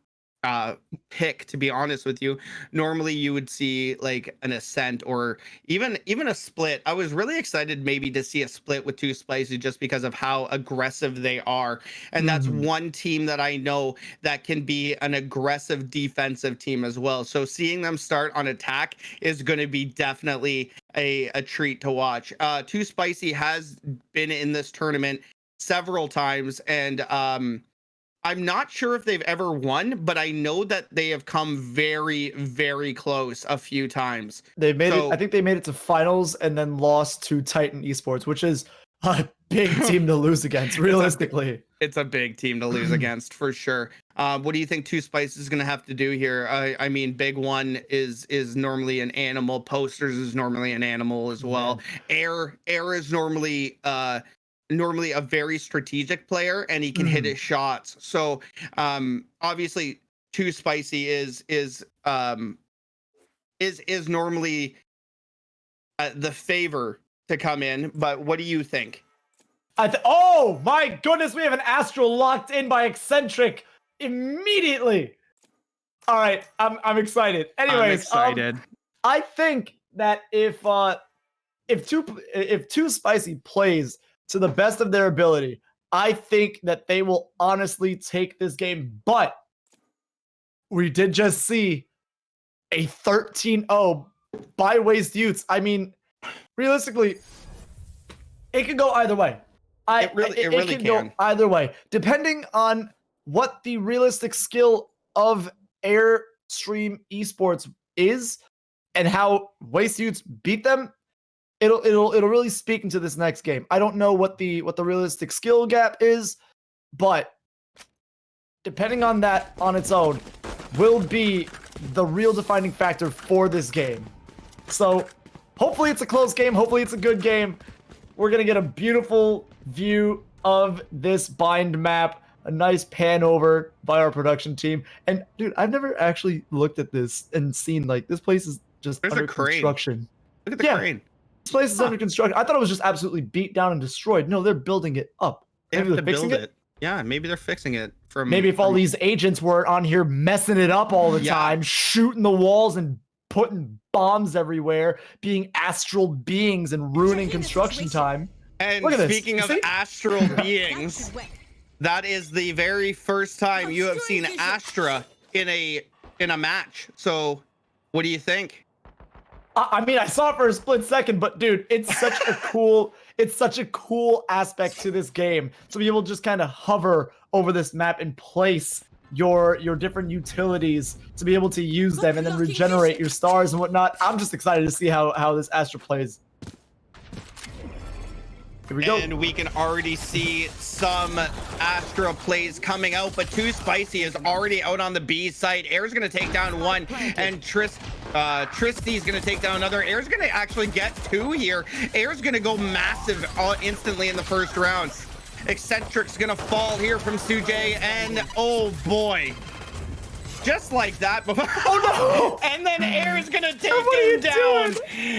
pick, to be honest with you. Normally you would see like an ascent or even a split. I was really excited maybe to see a split with Too Spicy just because of how aggressive they are. And that's one team that I know that can be an aggressive defensive team as well. So seeing them start on attack is going to be definitely a treat to watch. Too Spicy has been in this tournament several times, and I'm not sure if they've ever won, but I know that they have come very, very close a few times. They made it. I think they made it to finals and then lost to Titan Esports, which is a big team to lose against. Realistically, it's a big team to lose against for sure. What do you think Too Spicy is going to have to do here? I mean, Big One is normally an animal. Posters is normally an animal as well. Air is normally a very strategic player, and he can hit his shots. So obviously Too Spicy is normally the favor to come in, but what do you think? Oh my goodness, we have an Astral locked in by Eccentric immediately. All right, I'm excited. Anyways, I'm excited. I think that if Too Spicy plays to the best of their ability, I think that they will honestly take this game. But we did just see a 13-0 by Waste Youths. I mean, realistically, it could go either way. It really can go either way, depending on what the realistic skill of Airstream Esports is and how Waste Youths beat them. It'll really speak into this next game. I don't know what the realistic skill gap is, but depending on that on its own will be the real defining factor for this game. So hopefully it's a close game. Hopefully it's a good game. We're going to get a beautiful view of this bind map, a nice pan over by our production team. And dude, I've never actually looked at this and seen like this place is just under construction. Look at the crane. This place is under construction. I thought it was just absolutely beat down and destroyed. No, they're building it up. They have to build it. Yeah, maybe they're fixing it. Maybe if all these agents weren't on here messing it up all the time, shooting the walls and putting bombs everywhere, being astral beings and ruining construction time. And speaking of astral beings, that is the very first time you have seen Astra in a match. So what do you think? I mean, I saw it for a split second, but dude, it's such a cool aspect to this game to be able to just kind of hover over this map and place your different utilities to be able to use them and then regenerate your stars and whatnot. I'm just excited to see how this Astra plays. Here we go. And we can already see some Astra plays coming out, but Too Spicy is already out on the B side. Air's going to take down one, and Tristy's going to take down another. Air's going to actually get two here. Air's going to go massive instantly in the first round. Eccentric's going to fall here from Sujay, and oh boy. Just like that. Oh no! And then Air's gonna take him down.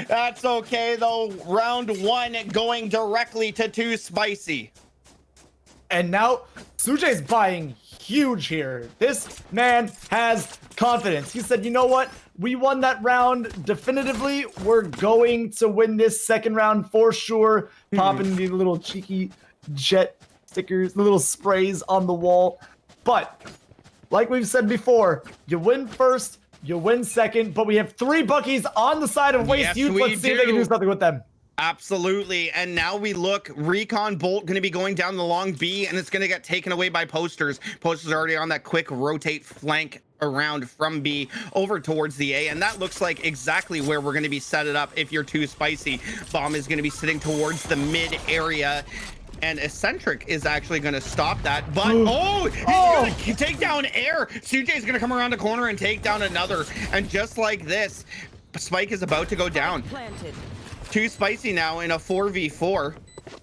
That's okay though. Round one going directly to Too Spicy. And now Sujay's buying huge here. This man has confidence. He said, you know what? We won that round definitively. We're going to win this second round for sure. Popping the little cheeky jet stickers, the little sprays on the wall. But like we've said before, you win first, you win second, but we have three Buckies on the side of Waste Youth. Let's see if they can do something with them. Absolutely. And now we look, Recon Bolt going to be going down the long B, and it's going to get taken away by Posters. Posters are already on that quick rotate flank around from B over towards the A, and that looks like exactly where we're going to be set it up if you're Too Spicy. Bomb is going to be sitting towards the mid area. And Eccentric is actually going to stop that, but he's going to take down Air. Sujay's going to come around the corner and take down another, and just like this, Spike is about to go down. Too Spicy now in a 4v4,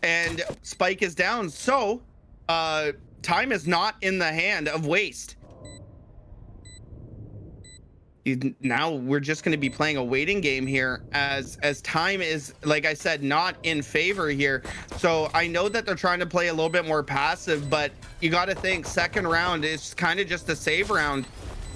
and Spike is down. So time is not in the hand of Waste. Now we're just going to be playing a waiting game here as time is, like I said, not in favor here. So I know that they're trying to play a little bit more passive, but you got to think second round is kind of just a save round,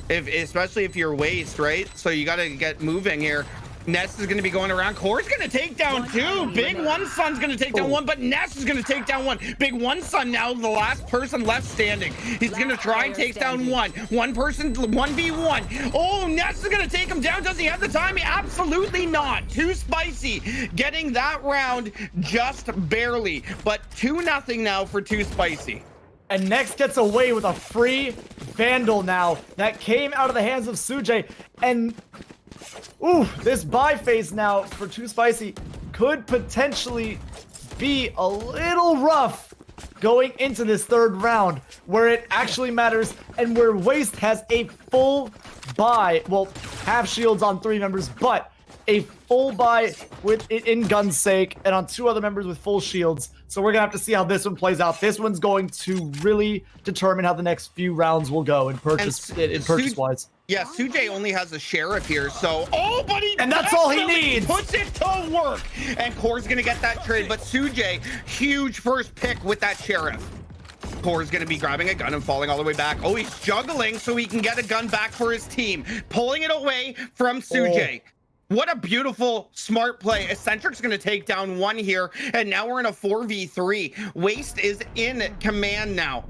especially if you're Waste, right? So you got to get moving here. Ness is going to be going around. Core's going to take down two. Big One Sun's going to take down one, but Ness is going to take down one. Big One Sun now the last person left standing. He's going to try and take down one person, 1v1. Oh, Ness is going to take him down. Does he have the time? Absolutely not. Too Spicy getting that round just barely, but 2-0 now for Too Spicy. And Next gets away with a free Vandal now that came out of the hands of Sujay. And ooh, this buy phase now for Too Spicy could potentially be a little rough going into this third round where it actually matters and where Waste has a full buy. Well, half shields on 3 members, but a full buy with in Gun's sake and on 2 other members with full shields. So we're gonna have to see how this one plays out. This one's going to really determine how the next few rounds will go in purchase wise. Yeah, Sujay only has a Sheriff here, so and that's all he needs. Puts it to work, and Core's gonna get that trade. But Sujay, huge first pick with that Sheriff. Core's going to be grabbing a gun and falling all the way back. Oh, he's juggling so he can get a gun back for his team. Pulling it away from Sujay. What a beautiful, smart play. Eccentric's going to take down one here, and now we're in a 4v3. Waste is in command now.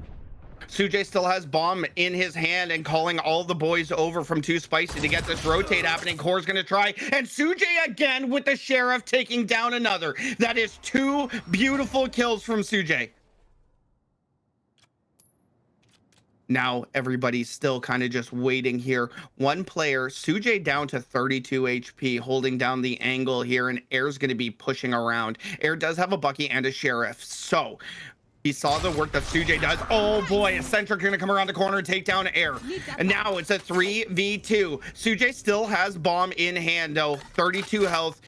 Sujay still has bomb in his hand and calling all the boys over from Too Spicy to get this rotate happening. Core's going to try, and Sujay again with the Sheriff taking down another. That is 2 beautiful kills from Sujay. Now everybody's still kind of just waiting here. One player, Sujay down to 32 HP, holding down the angle here, and Air's going to be pushing around. Air does have a Bucky and a Sheriff, so he saw the work that Sujay does. Oh boy, Eccentric going to come around the corner and take down Air. And now it's a 3v2. Sujay still has bomb in hand though, 32 health.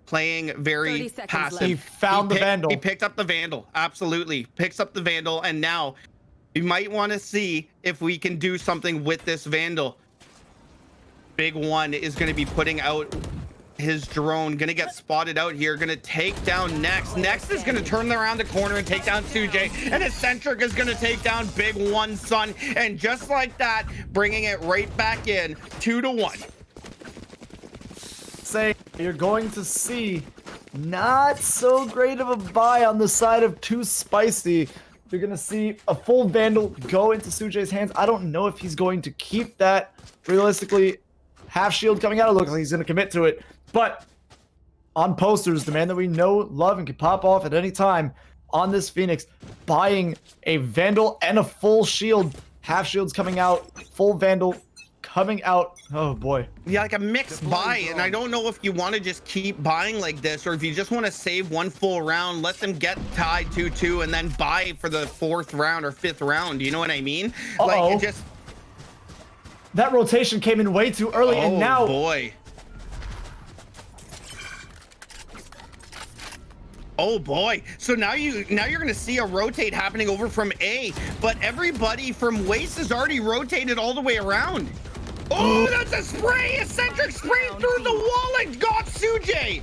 Playing very passive. He found the Vandal. He picked up the Vandal, absolutely. Picks up the Vandal, and now we might want to see if we can do something with this Vandal. Big One is going to be putting out his drone, going to get spotted out here, going to take down Next. Next is going to turn around the corner and take down Sujay, and Eccentric is going to take down Big One Son, and just like that, bringing it right back in, 2-1. Say you're going to see not so great of a buy on the side of Too Spicy. You're going to see a full Vandal go into Sujay's hands. I don't know if he's going to keep that. Realistically, half shield coming out. It looks like he's going to commit to it. But on posters, the man that we know, love, and can pop off at any time on this Phoenix, buying a Vandal and a full shield. Half shield's coming out, full Vandal coming out. Oh boy. Yeah, like a mixed buy, and I don't know if you want to just keep buying like this, or if you just want to save one full round, let them get tied 2-2, and then buy for the 4th round or 5th round. You know what I mean? Like it just. That rotation came in way too early, and now. Oh boy. Oh boy. So now you're gonna see a rotate happening over from A, but everybody from Waste has already rotated all the way around. Oh, that's a spray! Eccentric sprayed through the wall and got Sujay.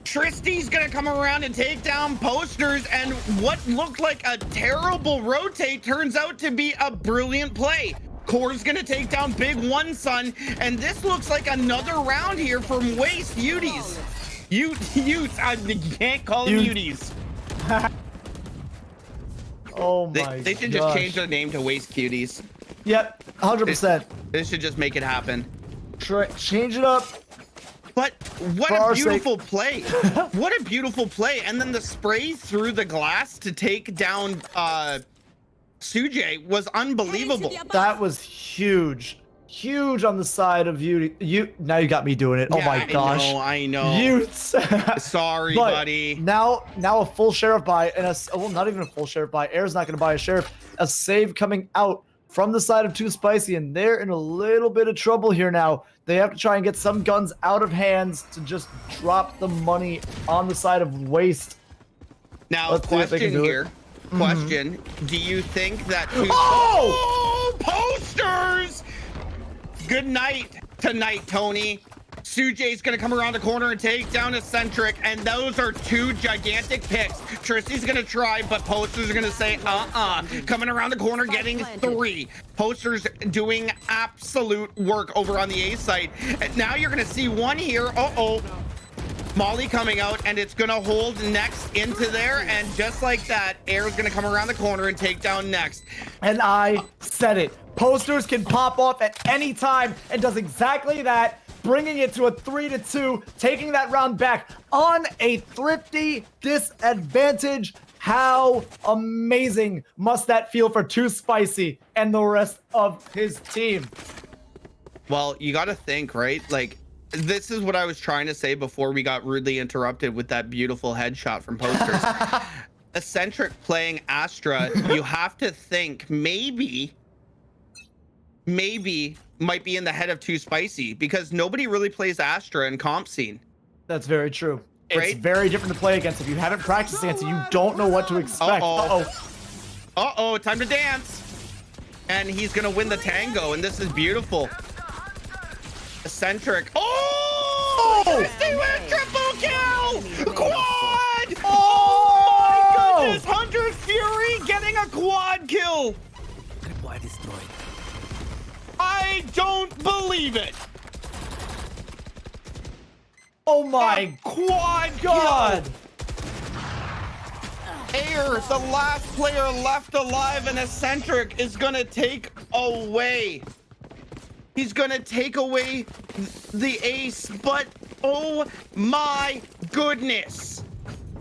Tristy's gonna come around and take down posters, and what looked like a terrible rotate turns out to be a brilliant play. Core's gonna take down Big One Son, and this looks like another round here from Waste Uties. Utes, I can't call them Uties. Oh my They should just change their name to Waste Cuties. Yep, 100%. They should just make it happen. Change it up. But what a beautiful play. What a beautiful play. And then the spray through the glass to take down Sujay was unbelievable. That was huge. Huge on the side of you. Now you got me doing it. Oh my gosh. I know. Utes. Sorry, buddy. Now a full Sheriff buy, and well, not even a full Sheriff buy. Air's not going to buy a Sheriff. A save coming out from the side of Too Spicy, and they're in a little bit of trouble here now. They have to try and get some guns out of hands to just drop the money on the side of Waste. Now, question here. Question. Do you think that... posters! Good night tonight, Tony. Sujay's gonna come around the corner and take down Eccentric, and those are 2 gigantic picks. Tristy's gonna try, but posters are gonna say coming around the corner, getting 3. Posters doing absolute work over on the A site, and now you're gonna see one here. Molly coming out, and it's gonna hold Next into there, and just like that, Air's gonna come around the corner and take down Next. And I said it. Posters can pop off at any time, and does exactly that, bringing it to a 3-2, taking that round back on a thrifty disadvantage. How amazing must that feel for Too Spicy and the rest of his team? Well, you gotta think, right? Like, this is what I was trying to say before we got rudely interrupted with that beautiful headshot from posters. Eccentric playing Astra, you have to think maybe might be in the head of Too Spicy, because nobody really plays Astra in comp scene. That's very true. It's very different to play against. If you haven't practiced against it, you don't know what to expect. Time to dance. And he's gonna win the tango, and this is beautiful. Eccentric. They went triple kill! Quad! Oh my goodness! Fury getting a quad kill. Why destroyed? I don't believe it. Oh my Quad God. kill. Air, the last player left alive, and Eccentric is gonna take away. He's gonna take away the ace, but oh my goodness.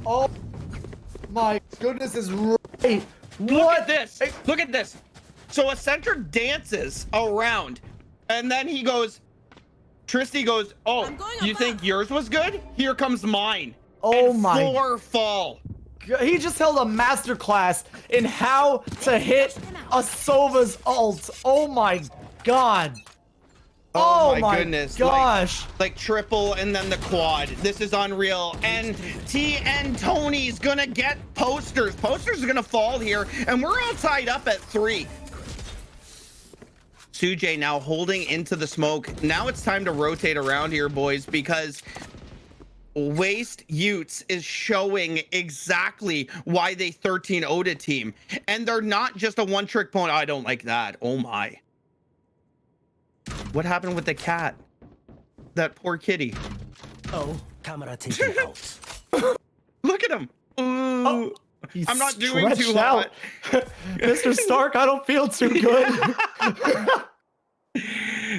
Oh my goodness is right. Look at this. Look at this. So Eccentric dances around, and then he goes, Tristy goes, oh, you think yours was good? Here comes mine. Oh and my. 4 fall. He just held a master class in how to hit a Sova's ult. Oh my God. Oh my goodness. Gosh. Like triple and then the quad. This is unreal. And TN Tony's gonna get posters. Posters are gonna fall here, and we're all tied up at 3. Sujay now holding into the smoke. Now it's time to rotate around here, boys, because Waste Utes is showing exactly why they 13-0'd a team. And they're not just a one-trick pony. I don't like that. Oh my. What happened with the cat? That poor kitty. Oh, camera taken out. Look at him. Ooh. Oh, I'm not doing too out. hot. Mr. Stark, I don't feel too good.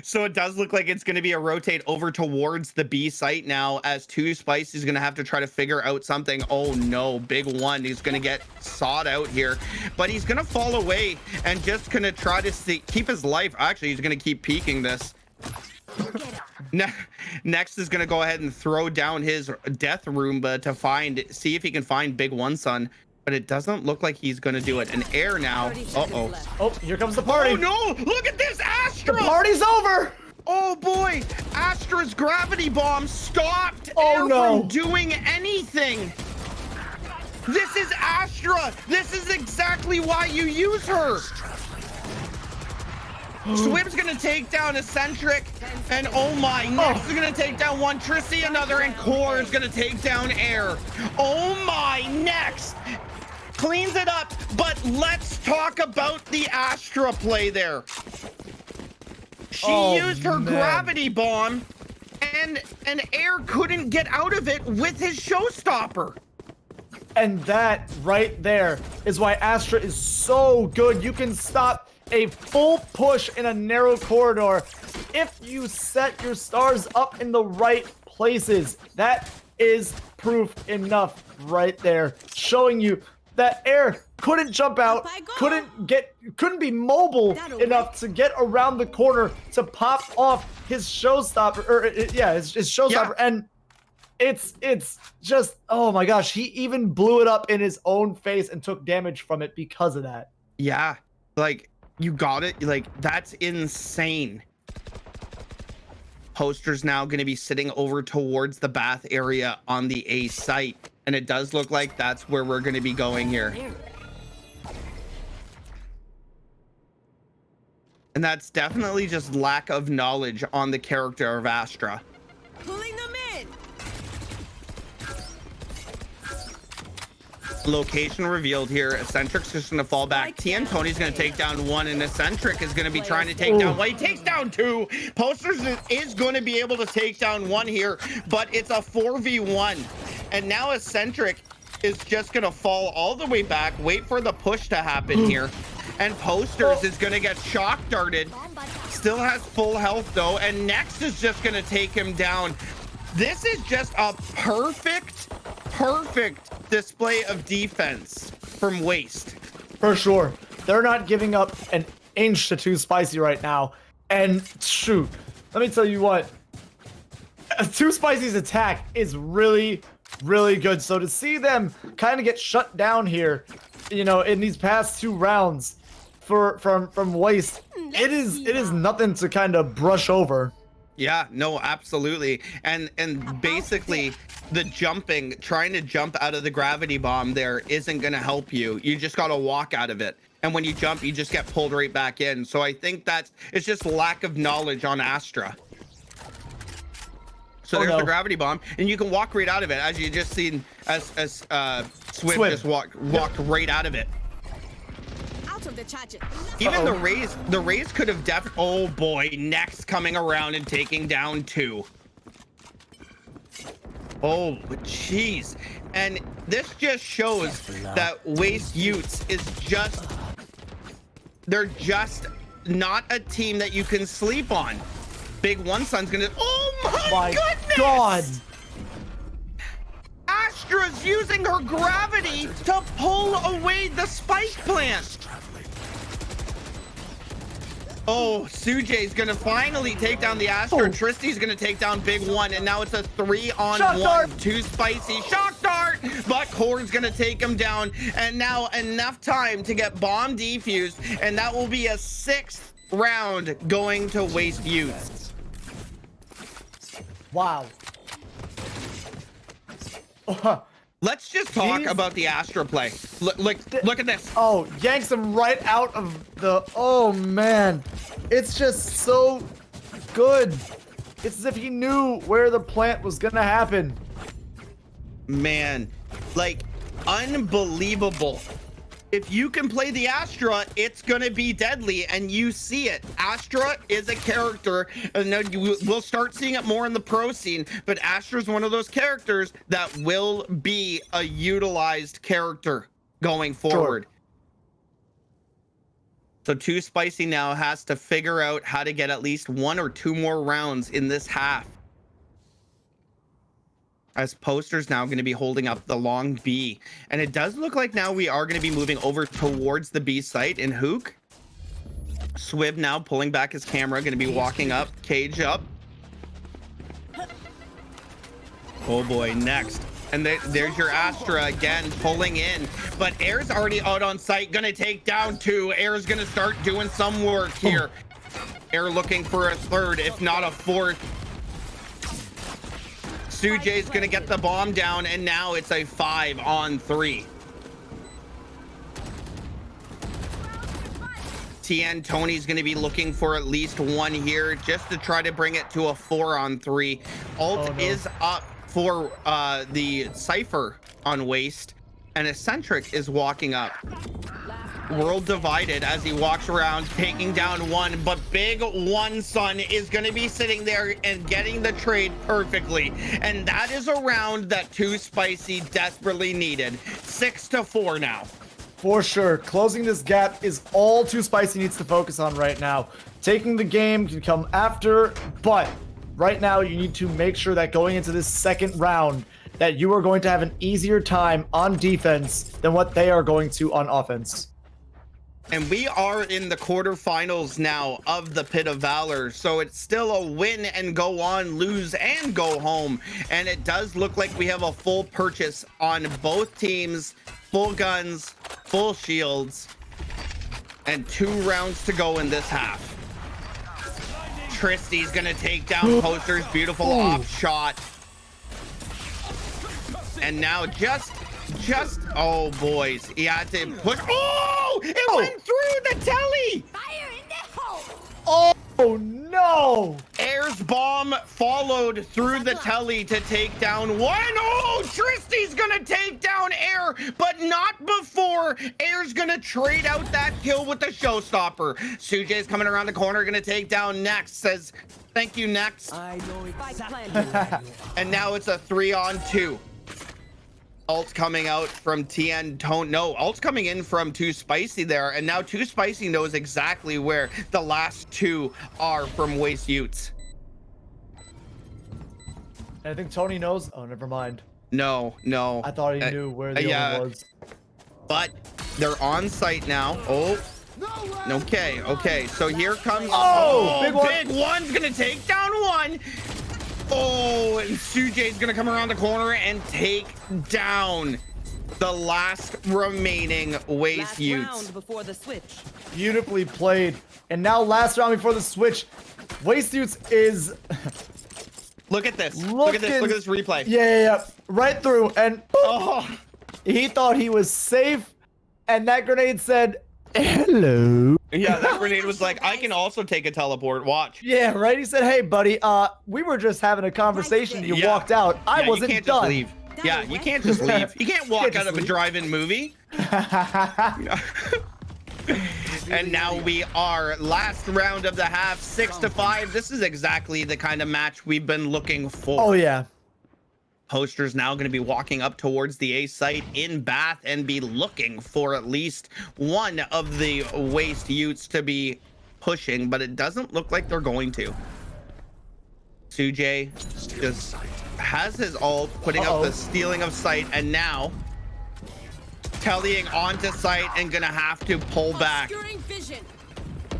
So it does look like it's going to be a rotate over towards the B site now, as 2 Spice is going to have to try to figure out something. Oh no, big one. He's going to get sawed out here, but he's going to fall away and just going to try to keep his life. Actually, he's going to keep peeking this. Next is going to go ahead and throw down his death Roomba to see if he can find Big One Son. But it doesn't look like he's going to do it. An air now. Uh-oh. Oh, here comes the party. Oh, no. Look at this. Astra. The party's over. Oh, boy. Astra's gravity bomb stopped Air from doing anything. This is Astra. This is exactly why you use her. Swim's going to take down Eccentric. And oh my, next is going to take down one. Trissy, another. And Core is going to take down Air. Oh my, next. Cleans it up, but let's talk about the Astra play there. She used her gravity bomb, and Air couldn't get out of it with his showstopper. And that right there is why Astra is so good. You can stop a full push in a narrow corridor if you set your stars up in the right places. That is proof enough right there, showing you that Air couldn't jump out, couldn't be mobile enough to get around the corner to pop off his showstopper, his showstopper, and it's just, oh my gosh, he even blew it up in his own face and took damage from it because of that. Yeah, like, you got it. Like, that's insane. Poster's now going to be sitting over towards the bath area on the A site. And it does look like that's where we're going to be going here. And that's definitely just lack of knowledge on the character of Astra. Pulling them in. Location revealed here. Eccentric's just going to fall back. TN Tony's going to take down one, and Eccentric is going to be trying to take down one. He takes down 2. Posters is going to be able to take down 1 here, but it's a 4v1. And now Eccentric is just going to fall all the way back, wait for the push to happen here. And Posters is going to get shock darted. Still has full health, though. And Next is just going to take him down. This is just a perfect display of defense from Waste. For sure. They're not giving up an inch to 2 Spicy right now. And shoot, let me tell you what. 2 Spicy's attack is really good. So to see them kind of get shut down here, you know, in these past 2 rounds from Waste, it is nothing to kind of brush over. Yeah, no, absolutely. And basically the jumping, trying to jump out of the gravity bomb there isn't going to help you. You just got to walk out of it. And when you jump, you just get pulled right back in. So I think it's just lack of knowledge on Astra. So there's the gravity bomb, and you can walk right out of it, as you just seen as Swift just walked right out of it. out of the charger. Even the Rays could have oh boy, next coming around and taking down 2. Oh, jeez. And this just shows that Waste Utes is they're just not a team that you can sleep on. Big One Sun's gonna, oh my goodness! God! Astra's using her gravity to pull away the spike plant. Oh, Sujay's gonna finally take down the Astra. Tristy's gonna take down Big One, and now it's a 3-on-1. Too spicy. Shock dart! But Core's gonna take him down, and now enough time to get bomb defused, and that will be a 6th round going to Waste Utes. Wow. Let's just talk about the Astra play. Look at this. Oh, yanks him right out of the... Oh, man. It's just so good. It's as if he knew where the plant was going to happen. Man, like, unbelievable. If you can play the Astra, it's going to be deadly, and you see it. Astra is a character, and we'll start seeing it more in the pro scene, but Astra is one of those characters that will be a utilized character going forward. So Too Spicy now has to figure out how to get at least 1 or 2 more rounds in this half. As Poster's now going to be holding up the long B. And it does look like now we are going to be moving over towards the B site in Hook. Swib now pulling back his camera, going to be walking up, cage up. Oh boy, next. And there's your Astra again pulling in. But Air's already out on site, going to take down 2. Air's going to start doing some work here. Air looking for a 3rd, if not a 4th. Sujay's gonna get the bomb down, and now it's a 5-on-3. TN Tony's gonna be looking for at least 1 here just to try to bring it to a 4-on-3. Ult is up for the Cypher on Waste, and Eccentric is walking up. World divided as he walks around taking down 1, but Big One Sun is going to be sitting there and getting the trade perfectly, and that is a round that Too Spicy desperately needed. 6-4 now. For sure, closing this gap is all Too Spicy needs to focus on right now. Taking the game can come after, but right now you need to make sure that going into this 2nd round that you are going to have an easier time on defense than what they are going to on offense. And we are in the quarterfinals now of the Pit of Valor, so it's still a win and go on, lose and go home. And it does look like we have a full purchase on both teams, full guns, full shields, and 2 rounds to go in this half. Tristy's gonna take down Poster's beautiful off shot. And now just oh boys, he had to push. Oh, it went through the telly. Fire in the hole! Oh no! Air's bomb followed through the telly to take down 1. Oh, Tristy's gonna take down Air, but not before Air's gonna trade out that kill with the showstopper. Sujay's coming around the corner, gonna take down Next. Says thank you, Next. I know exactly. And now it's a 3-on-2. Ult's coming out from TN Tone. No, ult's coming in from Too Spicy there, and now Too Spicy knows exactly where the last 2 are from Waste Utes. I think Tony knows. Oh, never mind. No. I thought he knew where the other was. But they're on site now. Oh. Okay. So here comes. Oh, Big One's gonna take down 1. Oh, and Sujay's gonna come around the corner and take down the last remaining Waste Utes. Round before the switch. Beautifully played. And now last round before the switch, Waste Utes is Look at this. Look at this replay. Yeah. Right through, and he thought he was safe, and that grenade said, hello. Yeah, that grenade was like, I can also take a teleport. Watch. Yeah, right. He said, hey, buddy, we were just having a conversation. You walked out. I wasn't you can't done. Just leave. Yeah, you can't just leave. You can't walk out of a drive-in movie. And now we are last round of the half, 6-5. This is exactly the kind of match we've been looking for. Oh yeah. Poster's now going to be walking up towards the A site in Bath and be looking for at least one of the waste Utes to be pushing, but it doesn't look like they're going to. Sujay just has his ult, putting up the stealing of sight, and now Tellying onto site and gonna have to pull back.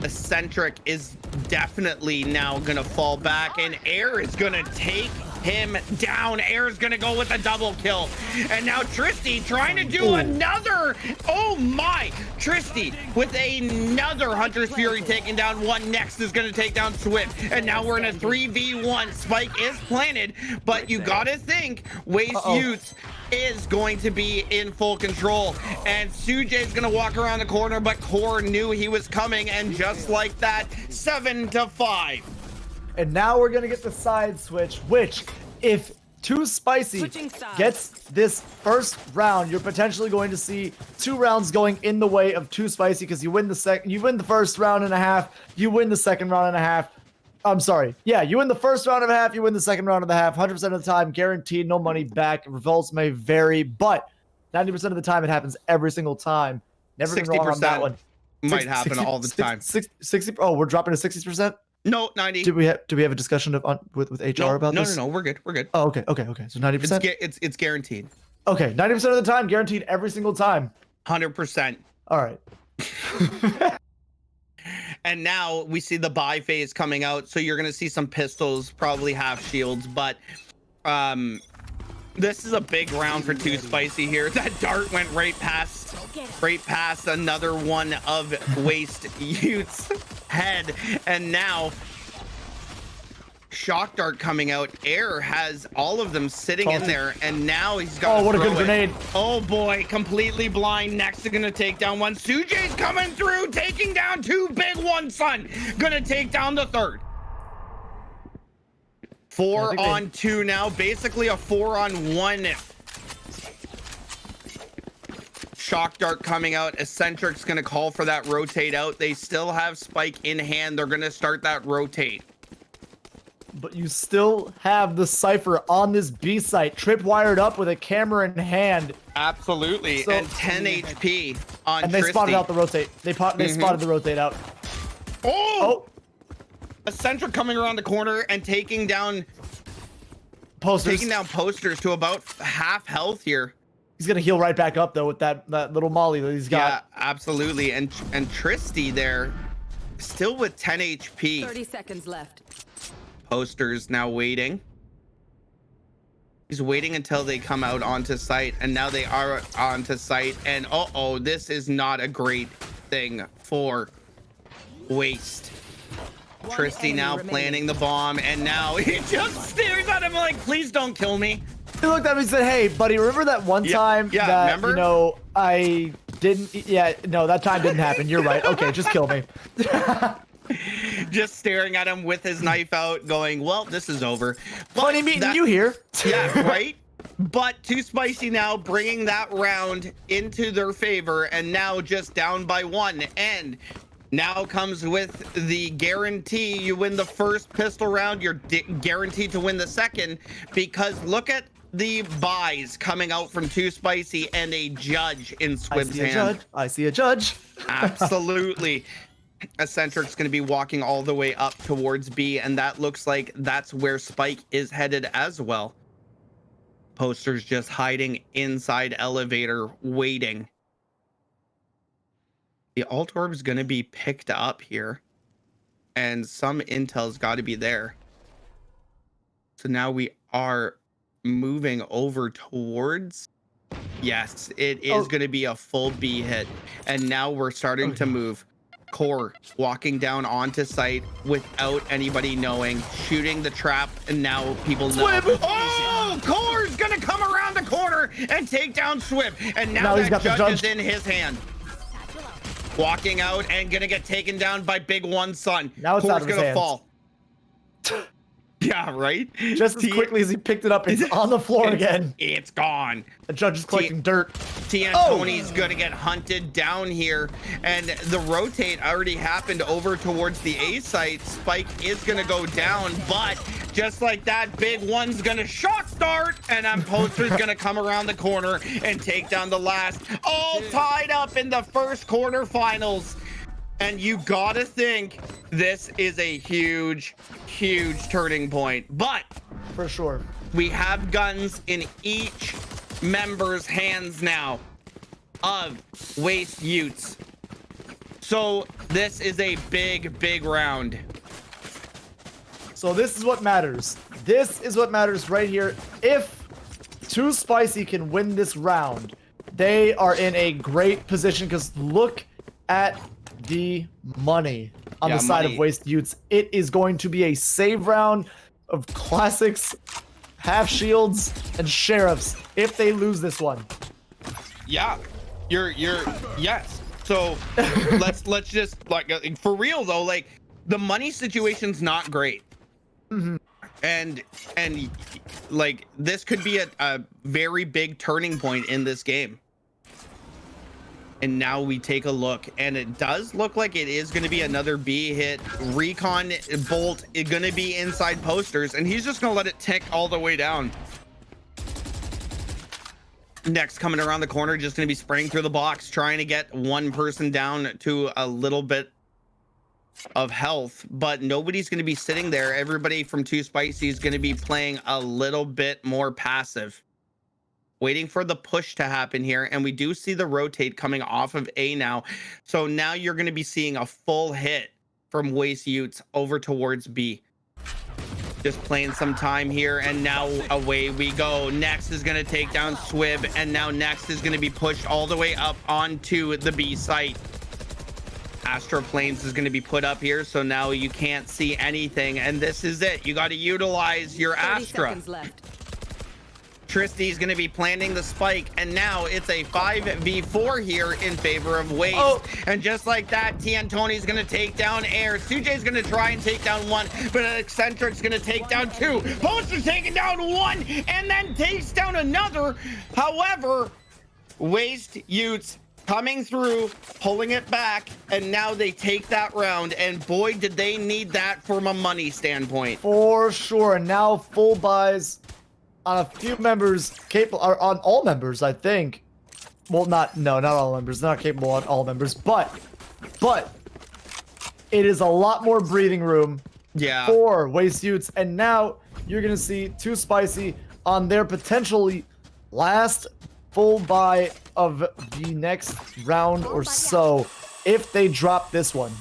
Eccentric is definitely now gonna fall back, and Air is gonna take him down. Air is gonna go with a double kill, and now Tristy trying to do another. Oh my, Tristy with another Hunter's Fury taking down one. Next is gonna take down Swift, and now we're in a 3v1. Spike is planted, but you gotta think Waste Utes is going to be in full control, and Sujay's gonna walk around the corner, but Core knew he was coming, and just like that, 7-5. And now we're gonna get the side switch, which if Too Spicy gets this first round, you're potentially going to see 2 rounds going in the way of Too Spicy, because you win the first round and a half, you win the second round and a half. I'm sorry. Yeah, you win the first round of a half, you win the second round of the half, 100% of the time, guaranteed, no money back. Results may vary, but 90% of the time it happens every single time. Never been wrong on that one. Might happen all the time. 60. Oh, we're dropping to 60%? No, 90. Do we have a discussion with HR about this? No, we're good. We're good. Oh, okay. So 90%? It's guaranteed. Okay, 90% of the time, guaranteed every single time. 100%. All right. And now we see the buy phase coming out, so you're gonna see some pistols, probably half shields, but this is a big round for Too Spicy here. That dart went right past another one of Waste Youth's head, and now Shock Dart coming out. Air has all of them sitting in there, and now he's got. Oh, what a good grenade! Oh boy, completely blind. Next is gonna take down one. Sujay's coming through, taking down 2. Big one, son. Gonna take down the third. 4 on 2 now, basically a 4-on-1. Shock Dart coming out. Eccentric's gonna call for that rotate out. They still have Spike in hand. They're gonna start that rotate. But you still have the Cypher on this B site, tripwired up with a camera in hand. Absolutely, so, and 10 HP on And they Tristy. spotted out the rotate. They spotted the rotate out. Oh! Eccentric coming around the corner and taking down Posters. Taking down Posters to about half health here. He's gonna heal right back up though with that little molly that he's got. Yeah, absolutely. And Tristy there, still with 10 HP. 30 seconds left. Posters now waiting. He's waiting until they come out onto site, and now they are onto site. And this is not a great thing for Waste. Tristy now planning the bomb, and now he just stares at him like, please don't kill me. He looked at me and said, hey, buddy, remember that one time that, remember? you know, I didn't, no, that time didn't happen. You're right. Okay, just kill me. Just staring at him with his knife out, going, well, this is over. Funny meeting you here. Yeah, right? But Too Spicy now bringing that round into their favor, and now just down by 1. And now comes with the guarantee. You win the first pistol round, you're guaranteed to win the second, because look at the buys coming out from Too Spicy and a judge in Squib's hand. I see a judge. Absolutely. Eccentric's going to be walking all the way up towards B, and that looks like that's where Spike is headed as well. Posters just hiding inside elevator, waiting. The alt orb is going to be picked up here, and some intel's got to be there. So now we are moving over towards. Yes, it is going to be a full B hit, and now we're starting to move. Core walking down onto site without anybody knowing, shooting the trap, and now people know. Oh, Core's gonna come around the corner and take down Swib, and now that judge is in his hand. Walking out and gonna get taken down by Big One Son. Now it's Core's out of his gonna hands. fall. Yeah, right? Just as quickly as he picked it up, it's on the floor again. It's gone. The judge is collecting dirt. Tony's gonna get hunted down here, and the rotate already happened over towards the A site. Spike is gonna go down, but just like that, Big One's gonna shot start, and Poster's gonna come around the corner and take down the last. All tied up in the first quarterfinals. And you gotta think this is a huge, huge turning point. But for sure, we have guns in each member's hands now of Waste Utes. So this is a big, big round. So this is what matters. This is what matters right here. If Too Spicy can win this round, they are in a great position because look at the money on the side of Waste Utes. It is going to be a save round of classics, half shields, and sheriffs if they lose this one. Yeah, you're yes. So let's just like for real though, like the money situation's not great. And like this could be a very big turning point in this game. And now we take a look, and it does look like it is going to be another B hit. Recon Bolt is going to be inside Posters, and he's just going to let it tick all the way down. Next, coming around the corner, just going to be spraying through the box, trying to get one person down to a little bit of health, but nobody's going to be sitting there. Everybody from Too Spicy is going to be playing a little bit more passive, waiting for the push to happen here. And we do see the rotate coming off of A now. So now you're going to be seeing a full hit from Waste Utes over towards B. Just playing some time here, and now away we go. Next is going to take down Swib, and now Next is going to be pushed all the way up onto the B site. Astro Planes is going to be put up here, so now you can't see anything, and this is it. You got to utilize your Astra. Tristy's going to be planting the spike, and now it's a 5v4 here in favor of Waste. And just like that, Tony's going to take down Air. Sujay's going to try and take down one, but Eccentric's going to take down two. Poster's taking down one, and then takes down another. However, Waste Utes coming through, pulling it back, and now they take that round, and boy, did they need that from a money standpoint. For sure, and now full buys on a few members capable, or on all members, I think. Well, not all members. Not capable on all members, but it is a lot more breathing room for Waste Utes, and now you're gonna see Too Spicy on their potentially last full buy of the next round or so if they drop this one.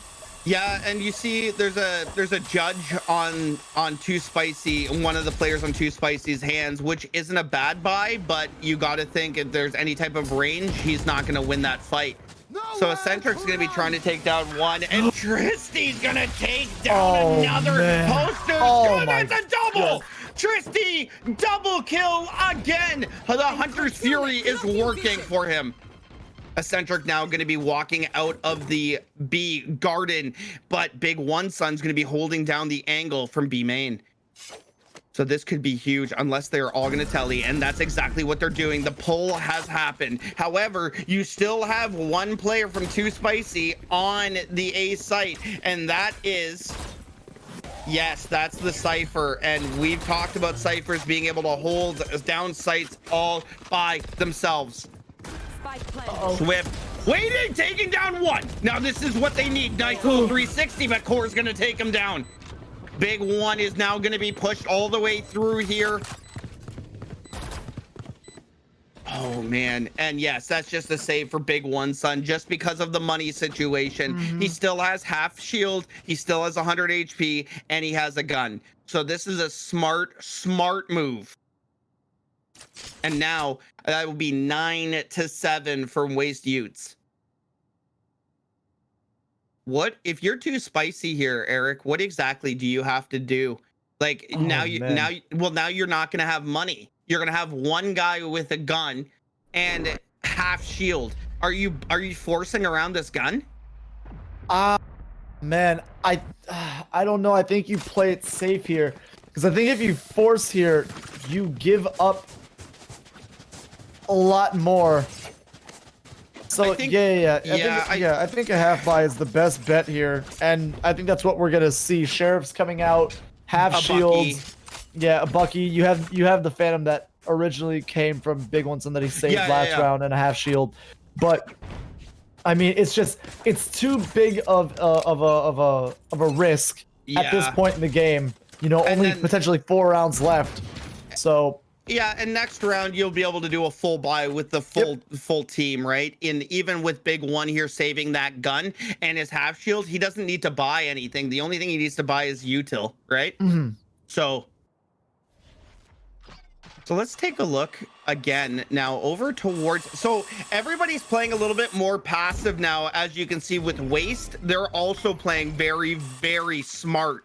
Yeah, and you see there's a judge on Too Spicy, one of the players on Too Spicy's hands, which isn't a bad buy, but you got to think if there's any type of range, he's not going to win that fight. So Eccentric's going to be trying to take down one, and Tristy's going to take down another. Poster. That's a double. Tristy, double kill again. The Hunter's Fury is working for him. Eccentric now going to be walking out of the B garden, but Big One Son's going to be holding down the angle from B main. So this could be huge unless they're all going to telly, and that's exactly what they're doing. The pull has happened. However, you still have one player from Too Spicy on the A site, and that is... Yes, that's the Cypher, and we've talked about Cyphers being able to hold down sites all by themselves. Swift waiting, taking down one. Now this is what they need. Nice little 360, but Core's gonna take him down. Big One is now gonna be pushed all the way through here. Oh man, and yes, that's just a save for Big One Son, just because of the money situation. He still has half shield, he still has 100 HP, and he has a gun. So this is a smart move. And now that will be 9-7 from Waste Utes. What if you're Too Spicy here, Eric? What exactly do you have to do? Like now you're not gonna have money. You're gonna have one guy with a gun and half shield. Are you forcing around this gun? Man, I don't know. I think you play it safe here. Because I think if you force here, you give up a lot more. So I think I think a half buy is the best bet here, and I think that's what we're gonna see. Sheriffs coming out, half shields. Yeah, a Bucky. You have the Phantom that originally came from Big One Sun that he saved last round, and a half shield. But I mean, it's too big of a risk at this point in the game. You know, only potentially 4 rounds left. So yeah, and next round you'll be able to do a full buy with the full team, right? Even with Big One here saving that gun and his half shield, he doesn't need to buy anything. The only thing he needs to buy is util, right? Mm-hmm. So let's take a look again now over towards. So everybody's playing a little bit more passive now, as you can see with Waste. They're also playing very, very smart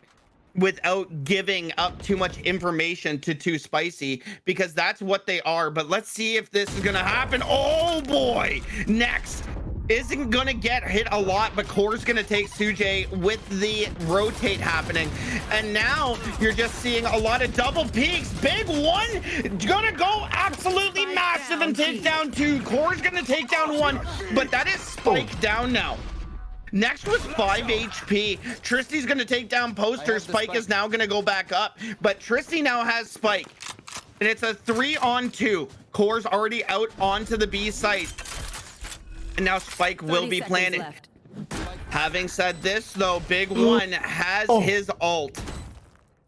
without giving up too much information to Too Spicy, because that's what they are. But let's see if this is gonna happen. Oh boy, next isn't gonna get hit a lot, but Core's gonna take Sujay with the rotate happening, and now you're just seeing a lot of double peaks. Big One gonna go absolutely massive and take down 2. Core's gonna take down 1, but that is Spike down now. Next was 5 HP. Tristy's gonna take down Poster. Spike is now gonna go back up, but Tristy now has Spike, and it's a 3-on-2. Core's already out onto the B site, and now Spike will be planted. Having said this, though, Big One has his ult.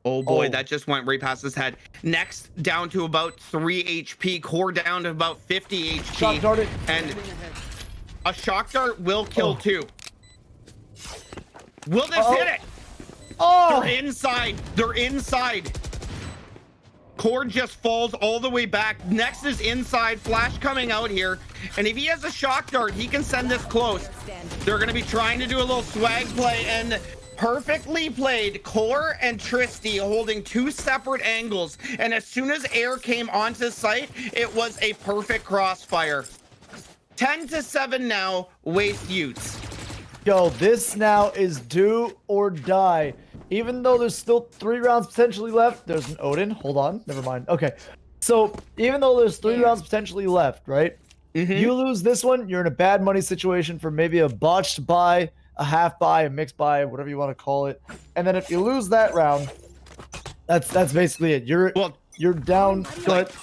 Oh boy, that just went right past his head. Next, down to about 3 HP. Core down to about 50 HP. Shock darted. And a shock dart will kill 2. Will this hit it? They're inside. They're inside. Core just falls all the way back. Next is inside. Flash coming out here. And if he has a shock dart, he can send this close. They're going to be trying to do a little swag play, and perfectly played. Core and Tristy holding 2 separate angles. And as soon as air came onto site, it was a perfect crossfire. 10-7 now, Waste Utes. Yo, this now is do or die. Even though there's still 3 rounds potentially left, there's an Odin. Hold on, never mind. Okay, so even though there's 3 rounds potentially left, right? You lose this one, you're in a bad money situation for maybe a botched buy, a half buy, a mixed buy, whatever you want to call it. And then if you lose that round, that's basically it. You're down. But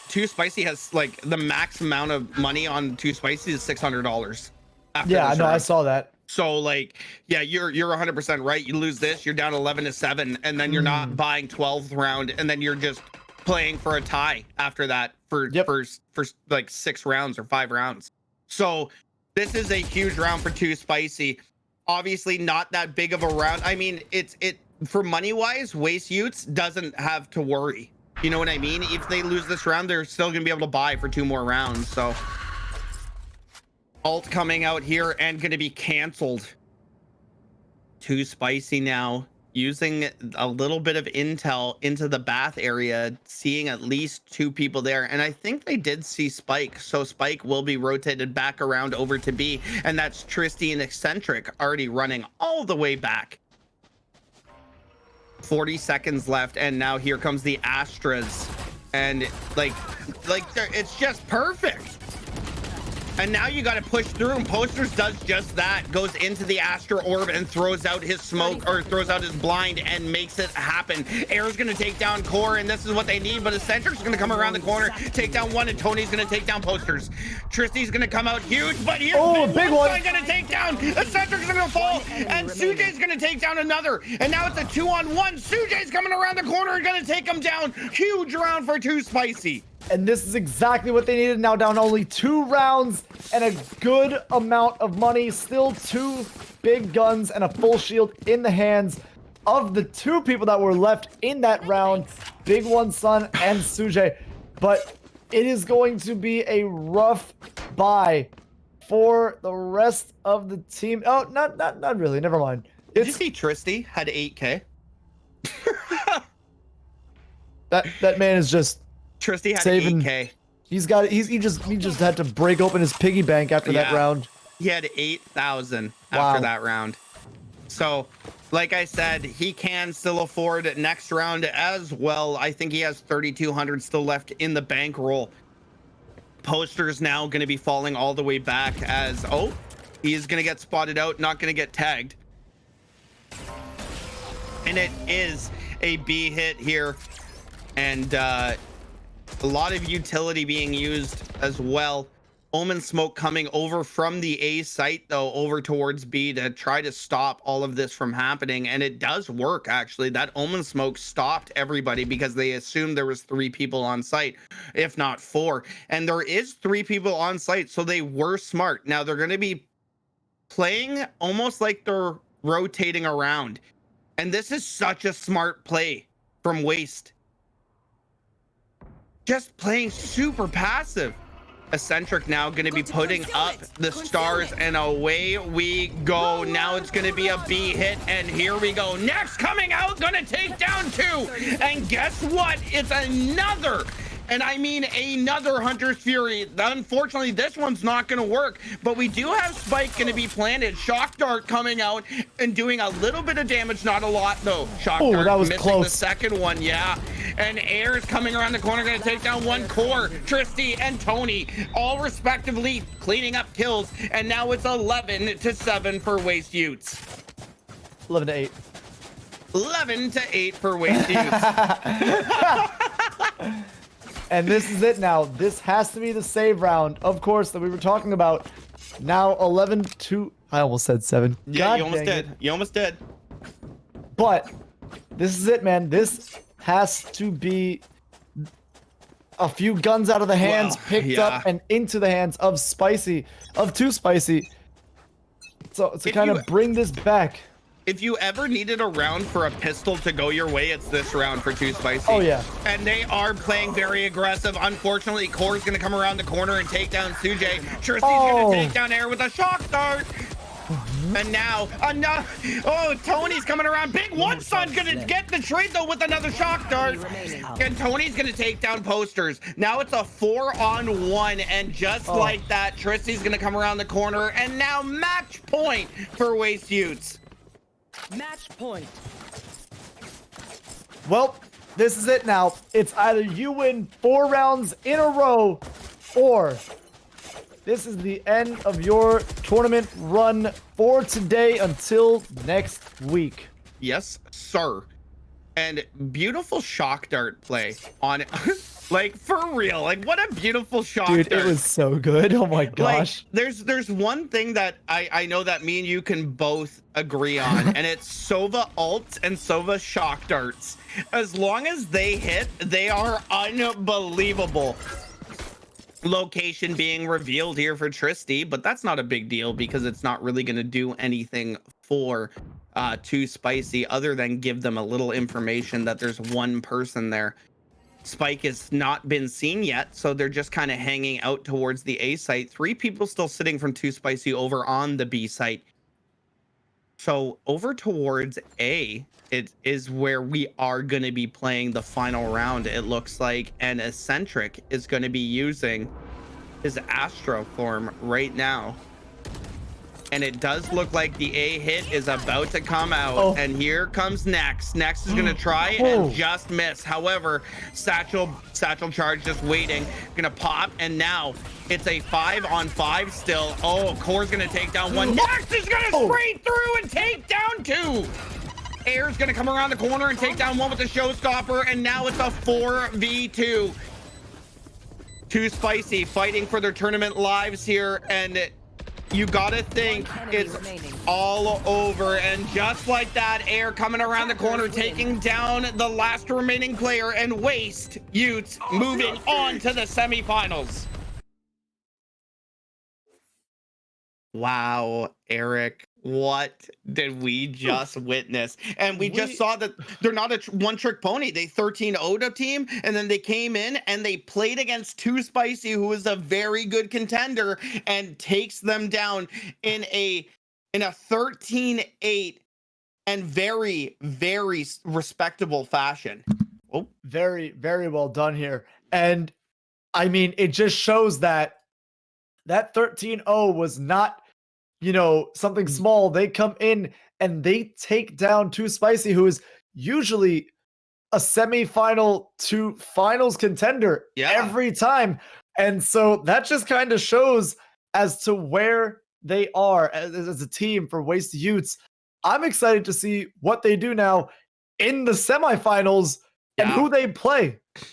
Too Spicy has like the max amount of money on Too Spicy is $600. Yeah, I know. I saw that. So like, yeah, you're 100% right. You lose this, you're down 11-7, and then you're not buying 12th round, and then you're just playing for a tie after that for like 6 rounds or 5 rounds. So this is a huge round for Too Spicy. Obviously not that big of a round. I mean, it for money wise, Waste Utes doesn't have to worry. You know what I mean? If they lose this round, they're still gonna be able to buy for 2 more rounds. So ult coming out here and going to be canceled. Too Spicy now using a little bit of intel into the bath area, seeing at least 2 people there, and I think they did see Spike, so Spike will be rotated back around over to B, and that's Tristy and Eccentric already running all the way back. 40 seconds left, and now here comes the Astras, and like it's just perfect. And now you got to push through, and Posters does just that. Goes into the Astra Orb and throws out his smoke, or throws out his blind, and makes it happen. Air's going to take down Core, and this is what they need, but Eccentric's going to come around the corner, take down 1, and Tony's going to take down Posters. Tristy's going to come out huge, but here's Big One going to take down. Eccentric's going to fall, and Sujay's going to take down another. And now it's a 2-on-1. Sujay's coming around the corner and going to take him down. Huge round for Too Spicy. And this is exactly what they needed. Now down only 2 rounds and a good amount of money. Still 2 big guns and a full shield in the hands of the 2 people that were left in that round. Big One Sun and Sujay. But it is going to be a rough buy for the rest of the team. Oh, not really. Never mind. Did you see Tristy had 8K? that man is just Tristy had saving 8K. He just had to break open his piggy bank after that round. He had 8,000 after that round. So like I said, he can still afford next round as well. I think he has 3,200 still left in the bankroll. Poster's now going to be falling all the way back as, oh, he is going to get spotted out, not going to get tagged. And it is a B hit here. And a lot of utility being used as well. Omen smoke coming over from the A site, though, over towards B to try to stop all of this from happening. And it does work, actually. That Omen smoke stopped everybody because they assumed there was 3 people on site, if not 4. And there is 3 people on site, so they were smart. Now, they're going to be playing almost like they're rotating around. And this is such a smart play from Waste. Just playing super passive. Eccentric now going to be putting up the stars, and away we go. Now it's going to be a B hit, and here we go. Next coming out, going to take down 2. And guess what? It's another, and I mean another Hunter's Fury. Unfortunately, this one's not going to work, but we do have Spike going to be planted. Shock Dart coming out and doing a little bit of damage, not a lot though. Shock Dart that was missing close. the second one, yeah. And Air is coming around the corner, going to take down 1 core. Tristy and Tony, all respectively cleaning up kills. And now it's 11-7 for Waste Utes. 11-8. 11-8 for Waste Utes. And this is it now. This has to be the save round, of course, that we were talking about. Now 11-2. I almost said 7. Yeah, God you almost dang did. it. You almost did. But this is it, man. This has to be a few guns out of the hands, picked up and into the hands of Too Spicy. So to kind of bring this back. If you ever needed a round for a pistol to go your way, it's this round for Too Spicy. Oh, yeah. And they are playing very aggressive. Unfortunately, Core's going to come around the corner and take down Sujay. Tristy's going to take down Air with a shock dart. And now, Tony's coming around. Big One Son gonna get the trade though with another shock dart. And Tony's gonna take down Posters. Now it's a 4-on-1, and just like that, Tristy's gonna come around the corner, and now match point for Waste Utes. Match point. Well, this is it now. It's either you win 4 rounds in a row, or this is the end of your tournament run for today until next week. Yes, sir. And beautiful shock dart play on it. Like, for real. Like, what a beautiful shock dart. Dude, it was so good. Oh my gosh. Like, there's one thing that I know that me and you can both agree on, and it's Sova ults and Sova shock darts. As long as they hit, they are unbelievable. Location being revealed here for Tristy, but that's not a big deal because it's not really going to do anything for Too Spicy other than give them a little information that there's one person there. Spike has not been seen yet, so they're just kind of hanging out towards the A site. 3 people still sitting from Too Spicy over on the B site. So over towards A, it is where we are going to be playing the final round, it looks like, and Eccentric is going to be using his Astro form right now. And it does look like the A hit is about to come out, and here comes Nex. Nex is going to try and just miss. However, Satchel Charge just waiting, going to pop, and now it's a 5-on-5 still. Oh, Core's going to take down 1. Nex is going to spray through and take down 2. Air's going to come around the corner and take down 1 with the showstopper, and now it's a 4v2. Too Spicy fighting for their tournament lives here, and you gotta think it's all over. And just like that, Air coming around the corner, taking down the last remaining player, and Waste Utes moving on to the semifinals. Wow, Eric, what did we just witness? And we just saw that they're not a one-trick pony. They 13-0'd a team, and then they came in and they played against Too Spicy, who is a very good contender, and takes them down in a 13-8 and very, very respectable fashion. Oh, very, very well done here. And I mean, it just shows that 13-0 was not, something small. They come in and they take down Too Spicy, who is usually a semifinal to finals contender every time. And so that just kind of shows as to where they are as a team for Waste Utes. I'm excited to see what they do now in the semifinals and who they play. It's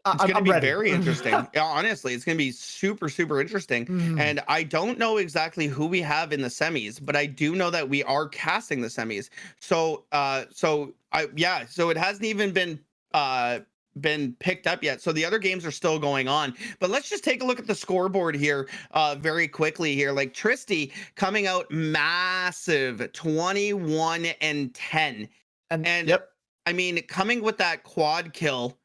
I'm going to be ready. very interesting. Yeah, honestly, it's going to be super, super interesting. And I don't know exactly who we have in the semis, but I do know that we are casting the semis. So it hasn't even been picked up yet. So the other games are still going on. But let's just take a look at the scoreboard here very quickly here. Like Tristy coming out massive 21-10. And yep. I mean, coming with that quad kill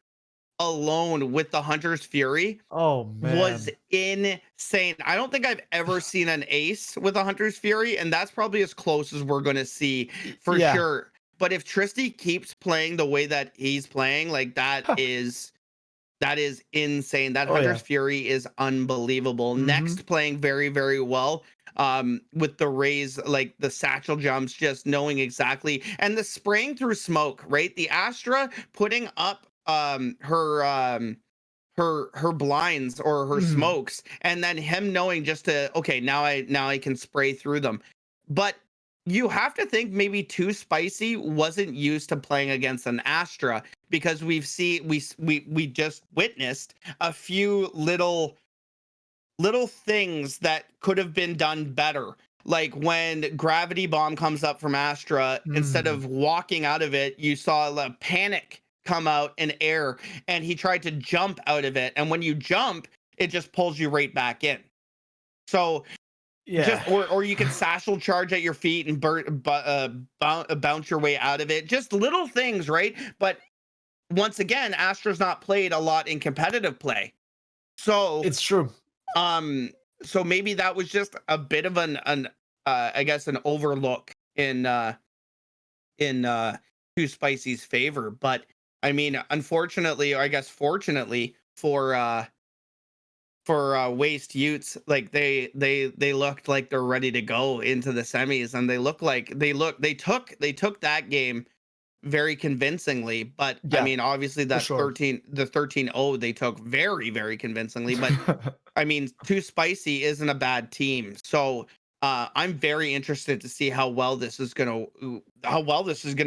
alone with the Hunter's Fury was insane. I don't think I've ever seen an ace with a Hunter's Fury, and that's probably as close as we're gonna see for sure. But if Tristy keeps playing the way that he's playing, like that is insane. That Hunter's Fury is unbelievable. Next playing very, very well with the raise, like the satchel jumps, just knowing exactly, and the spraying through smoke, right? The Astra putting up her blinds or her smokes, and then him knowing just to now I can spray through them. But you have to think maybe Too Spicy wasn't used to playing against an Astra, because we just witnessed a few little things that could have been done better. Like when Gravity Bomb comes up from Astra, instead of walking out of it, you saw a panic come out in air, and he tried to jump out of it. And when you jump, it just pulls you right back in. So or you can satchel charge at your feet and bounce your way out of it. Just little things, right? But once again, Astra's not played a lot in competitive play. So it's true. So maybe that was just a bit of an I guess an overlook in Too Spicy's favor. But I mean, unfortunately, or I guess fortunately for Waste Utes, like they looked like they're ready to go into the semis, and they took that game very convincingly. But I mean, obviously that 13-0 they took very, very convincingly. But I mean, Too Spicy isn't a bad team. So I'm very interested to see how well this is gonna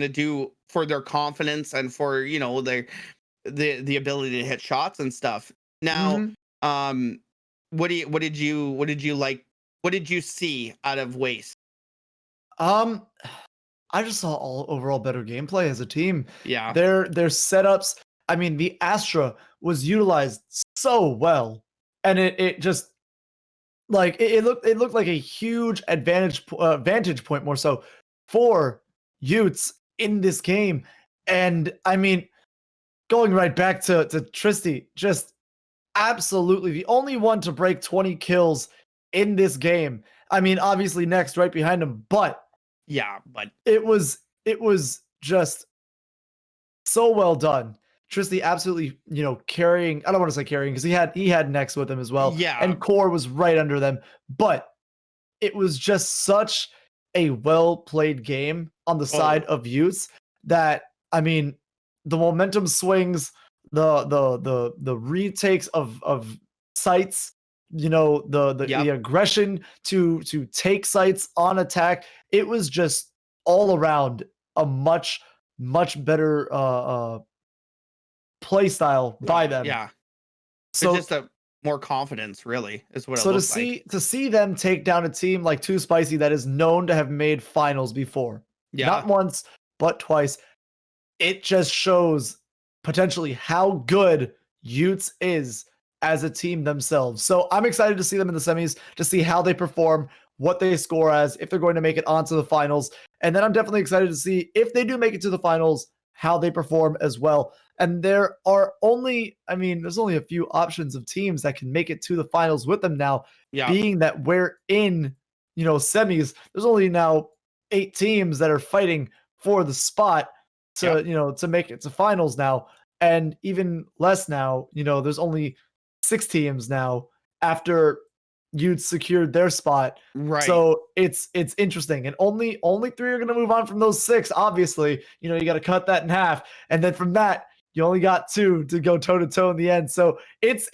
do for their confidence and for, you know, the ability to hit shots and stuff. Now, what did you see out of Waste? I just saw all overall better gameplay as a team. Yeah. Their setups, I mean, the Astra was utilized so well, and it just like it looked like a huge vantage point more so for Utes in this game. And I mean, going right back to Tristy, just absolutely the only one to break 20 kills in this game. I mean, obviously next right behind him, but it was just so well done. Tristy absolutely, you know, carrying. I don't want to say carrying, because he had Next with him as well. Yeah. And Core was right under them. But it was just such a well played game on the side of Utes that, I mean, the momentum swings, the retakes of sites, you know, the aggression to take sites on attack. It was just all around a much better play style by them. Yeah. So it's just a more confidence, really, is what it so looks like. to see them take down a team like Too Spicy that is known to have made finals before, not once but twice, it just shows potentially how good Utes is as a team themselves. So I'm excited to see them in the semis, to see how they perform, what they score as, if they're going to make it onto the finals. And then I'm definitely excited to see, if they do make it to the finals, how they perform as well. And there are only, I mean, there's only a few options of teams that can make it to the finals with them now, being that we're in, you know, semis. There's only now 8 teams that are fighting for the spot to, you know, to make it to finals now. And even less now, you know, there's only 6 teams now after you'd secured their spot. Right. So it's interesting. And only 3 are gonna move on from those 6. Obviously, you know, you gotta cut that in half. And then from that, you only got 2 to go toe-to-toe in the end. So it's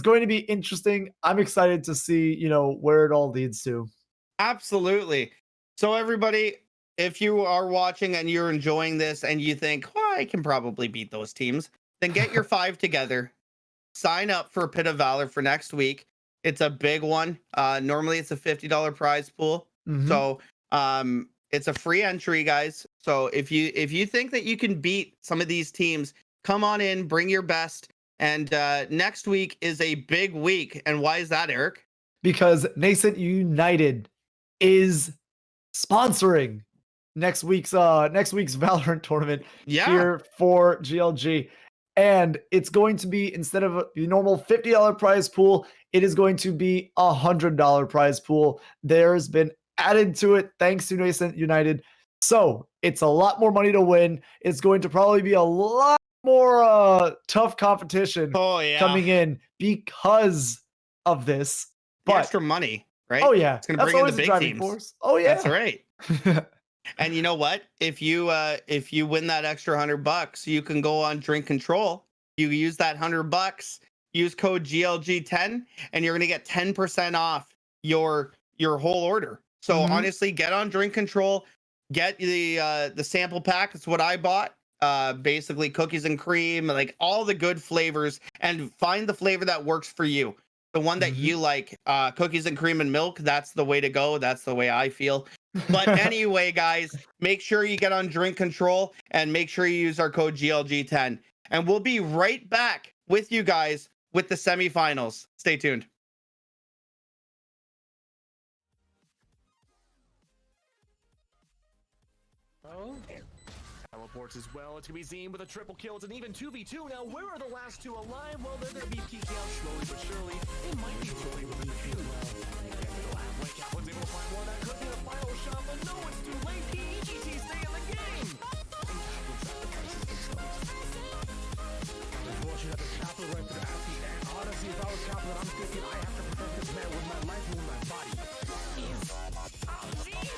going to be interesting. I'm excited to see, you know, where it all leads to. Absolutely. So everybody, if you are watching and you're enjoying this and you think, well, I can probably beat those teams, then get your 5 together. Sign up for Pit of Valor for next week. It's a big one. Normally it's a $50 prize pool. So it's a free entry, guys. So if you think that you can beat some of these teams, come on in, bring your best. And next week is a big week. And why is that, Eric? Because Nascent United is sponsoring next week's Valorant tournament here for GLG. And it's going to be, instead of the normal $50 prize pool, it is going to be a $100 prize pool. There's been added to it thanks to Nascent United. So it's a lot more money to win. It's going to probably be a lot more tough competition coming in because of this. But extra money, right? Oh yeah, it's gonna bring in the big teams. Force. Oh yeah, that's right. And you know what? If you win that extra $100, you can go on Drink Control. You use that $100, use code GLG10, and you're gonna get 10% off your whole order. So honestly, get on Drink Control, get the sample pack. That's what I bought. Basically cookies and cream, like all the good flavors, and find the flavor that works for you. The one that you like, cookies and cream and milk. That's the way to go. That's the way I feel. But anyway, guys, make sure you get on Drink Control and make sure you use our code GLG10. And we'll be right back with you guys with the semifinals. Stay tuned. Teleports as well. It's gonna be Zine with a triple kill. It's an even 2v2. Now, where are the last 2 alive? Well, they're gonna be peeking out slowly but surely. It might be Joey within the feud. Kaplan's able to find one. That could be the final shot, but no, it's too late. PEGT stay in the game. Unfortunately, the Kaplan went through Afi, and honestly, if I was Kaplan, I'm thinking I have to protect this man with my life and with my body.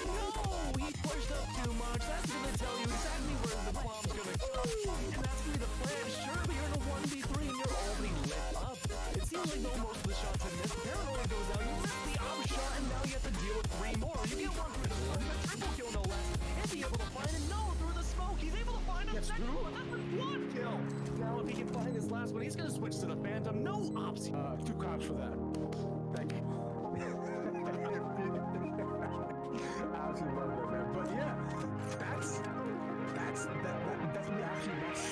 No, he pushed up too much. That's gonna tell you exactly where the bomb's gonna come. And that's gonna be the plan. Surely you're in a 1v3 and you're already lit up. It seems like though most of the shots in this, Paranoid goes out. You miss the out shot, and now you have to deal with 3 more. You get 1 for one, a triple kill no less. And be able to find it. No, through the smoke. He's able to find a second one. That's a quad kill. Now, if he can find this last one, he's gonna switch to the Phantom. No ops. 2 cops for that. Thank you. I absolutely love that, man. But yeah, that's definitely actually what is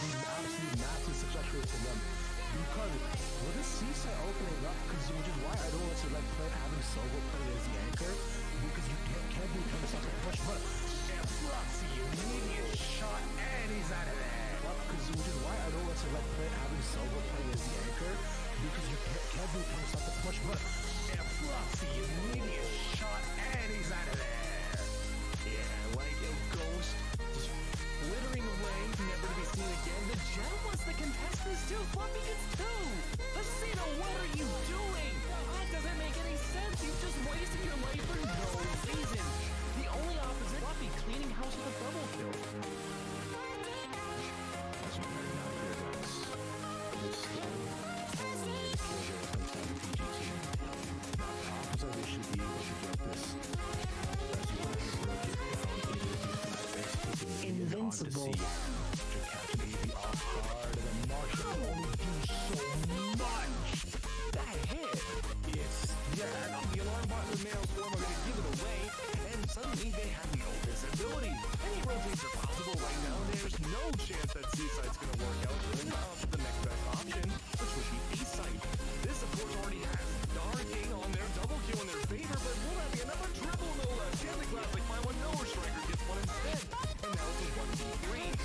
the absolute massive success rate for them. Because with this seaside opening up, which is why I don't want to like play having Sova play as the anchor, because you can't do kind of stuff like push, but Fluffy, immediate shot, and he's out of there. Which is why I don't want to like play having Sova play as the anchor, because you can't do kind of stuff like push, but Fluffy, immediate shot, and he's out of there. Yeah, like a ghost, just flittering away, never to be seen again. The Jet wants the contestants too. Fluffy gets 2. Vecino, what are you doing? That doesn't make any sense. You've just wasted your life for no reason. The only opposite, Fluffy cleaning house with a double kill. As you heard out here, guys, this they should be able to get this. As you want to break it down, it is invincible. To catch Navy off guard, and then March can only do so much. That hit. The alarm bot and the male swarm are gonna give it away, and suddenly they have no visibility. Any rotates are possible right now. There's no chance that Seaside's gonna work out. They're gonna opt for the next best option, which would be B-Side. This, of course, already has Darking on their double kill in their favor, but will that be another triple no less? Can the Classic find one? No, Striker gets one instead. And now it's a 1v3.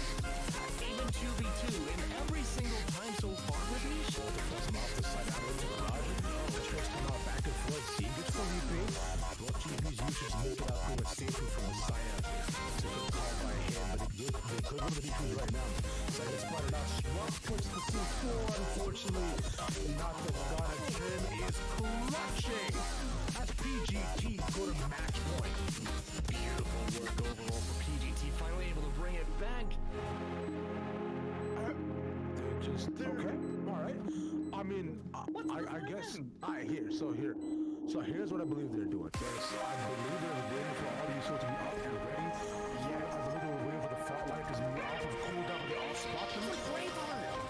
Even 2v2, and every single time so far with these. Off the side out into the garage. The tricks come out back and forth. See, gets for replay. Both GPs usually make it out through a safety from the side. To a call by him, but it could win the defense right now. Second spotted out. Swamp puts the C4, unfortunately. Not the Ghana trim is clutching. As PGT go to match point. Beautiful work overall for PGT, finally able to bring it back. Okay, all right. I mean, I guess. All right, so here's what I believe they're doing. I believe they're waiting for all these sorts to be up and ready. Yeah, I believe they were waiting for the fault line because we off of cooldown. They all spot them with great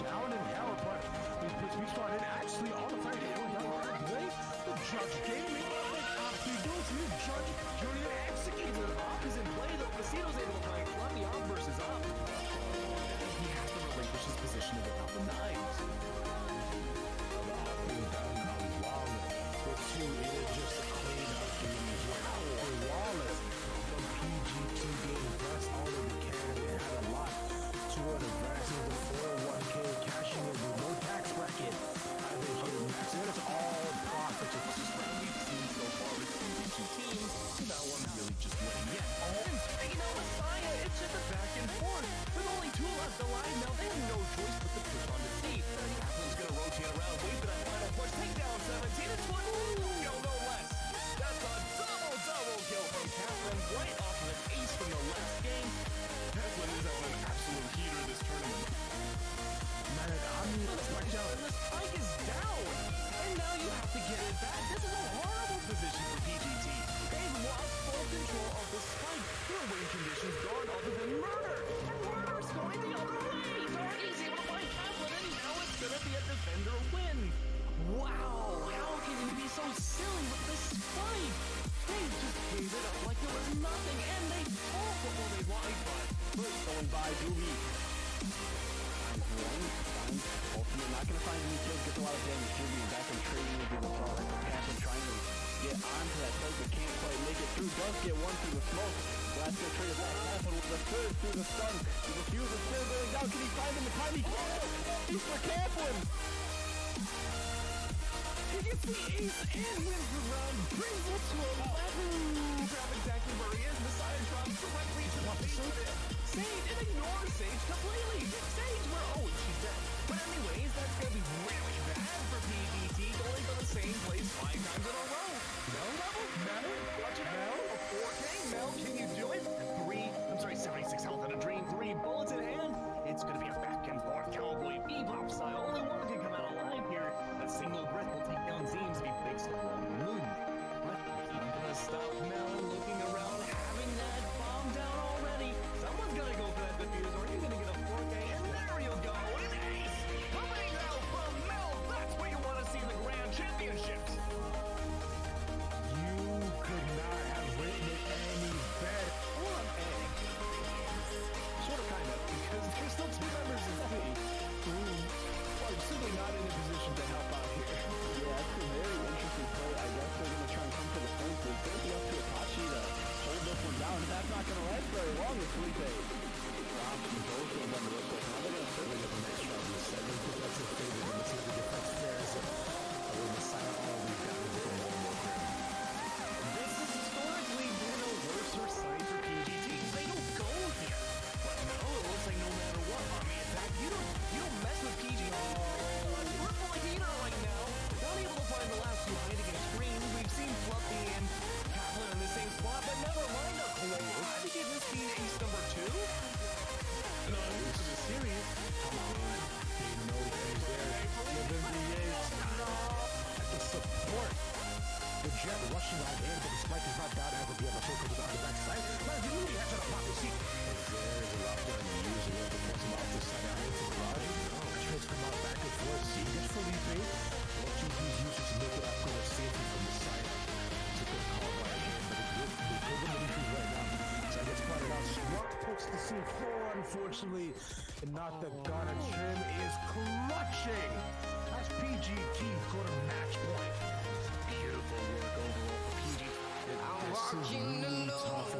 down in hell, but we started actually on the fight. The judge gave me after doing the judge journey executed. Op is in play though. Casino's able to find Clubby Op versus Op. He has to relinquish his position to without the knives. It is just a cleanup, dude. Flawless from PGT getting pressed all over the can. They had a lot to advance in the 401k cashing in with no tax bracket. I think here max. It's all profits. It's just what we've seen so far with these two teams. That one really just winning yet. Messiah, it's just a back and forth. With only two left alive now, they have no choice but to push on the seat. Kaplan's gonna rotate around, wait for that final push, take down 17 and 20. No less. That's a double kill from Kaplan, right off of an ace from the last game. Kaplan is on an absolute heater this tournament. Man, I mean, The spike is down, and now you have to get it back. This is a horrible position for PGT. They've lost full control of the spike. Their win conditions gone other than murder. And murder's going the other way. Darky's able to find Kaplan, and now it's gonna be a defender win. Wow, how can you be so silly with this spike? They just gave it up like there was nothing, and they took what they wanted, but first going by Doobie. Ultimate not gonna find any kills, gets a lot of damage. Doobie back and trading with the assault rifle. Kaplan trying to get onto that plate, but can't quite make it through. Does get one through the smoke. Last gonna trade it back. Kaplan with the third through the stun. The diffuser still going down. Can he find him in time? He can! He's for Kaplan! He gets the ace and wins the round, brings it to 11. Grab exactly where he is. Messiah drops directly to the base. Sage, it ignores Sage completely. Sage, she's dead. But anyways, that's gonna be really bad for PGT, going to the same place 5 times in a row. Mel, watch it out. A 4K, Mel, can you do it? 76 health in a dream, 3 bullets in hand. It's gonna be a back and forth cowboy bebop style. Only one can come out alive here. A single breath will take down Zeems if he picks the wrong move. But he's gonna stop Mel looking around, having that bomb down already. Someone's gonna go for that diffuser, or you're gonna get a 4K, and there you go, an ace! Coming out from Mel, that's where you want to see the Grand Championships! You could not have written it any better. Or an A. Sort of, kind of, because there's still 2 members in the team. Well, you're simply not in a position to help out here. Yeah, that's a very interesting play. I guess they're going to try and come to the fence. It's going to be up to Apache to hold this one down. That's not going to last very long with Felipe. Drops both of them real quick. Now they're going to certainly get the next round. The second defensive favor, and let's see if the defense fares. With Messiah, all we've got is a one more round. This has historically been a worse sign for PGT. They don't go here. But no, it looks like no matter what on the attack, you don't mess with PGT. Triple heater right now. Not able to find the last 2 hiding in screens. We've seen Fluffy and Kaplan in the same spot, but never mind a claw. I think this being ace number 2. No, this is serious. Come on. They know he's there. Living the ace. At the support. The jet rushing on in, but the spike is not bad as of yet. The focus is on the backside. Now, you really have to pop the seat. There's a lot done. Using it to force him off the side out into the garage. Trades come out back and forth. See, gets Felipe. Watching these users make it up go safely from the side. It's a good call by him, but it's good. They're good in the defense right now. So I gets pointed out. Swat puts the C4, unfortunately. And not the Ghana trim is clutching. That's PGT go to match point. Beautiful work overall for PGT. Walking alone,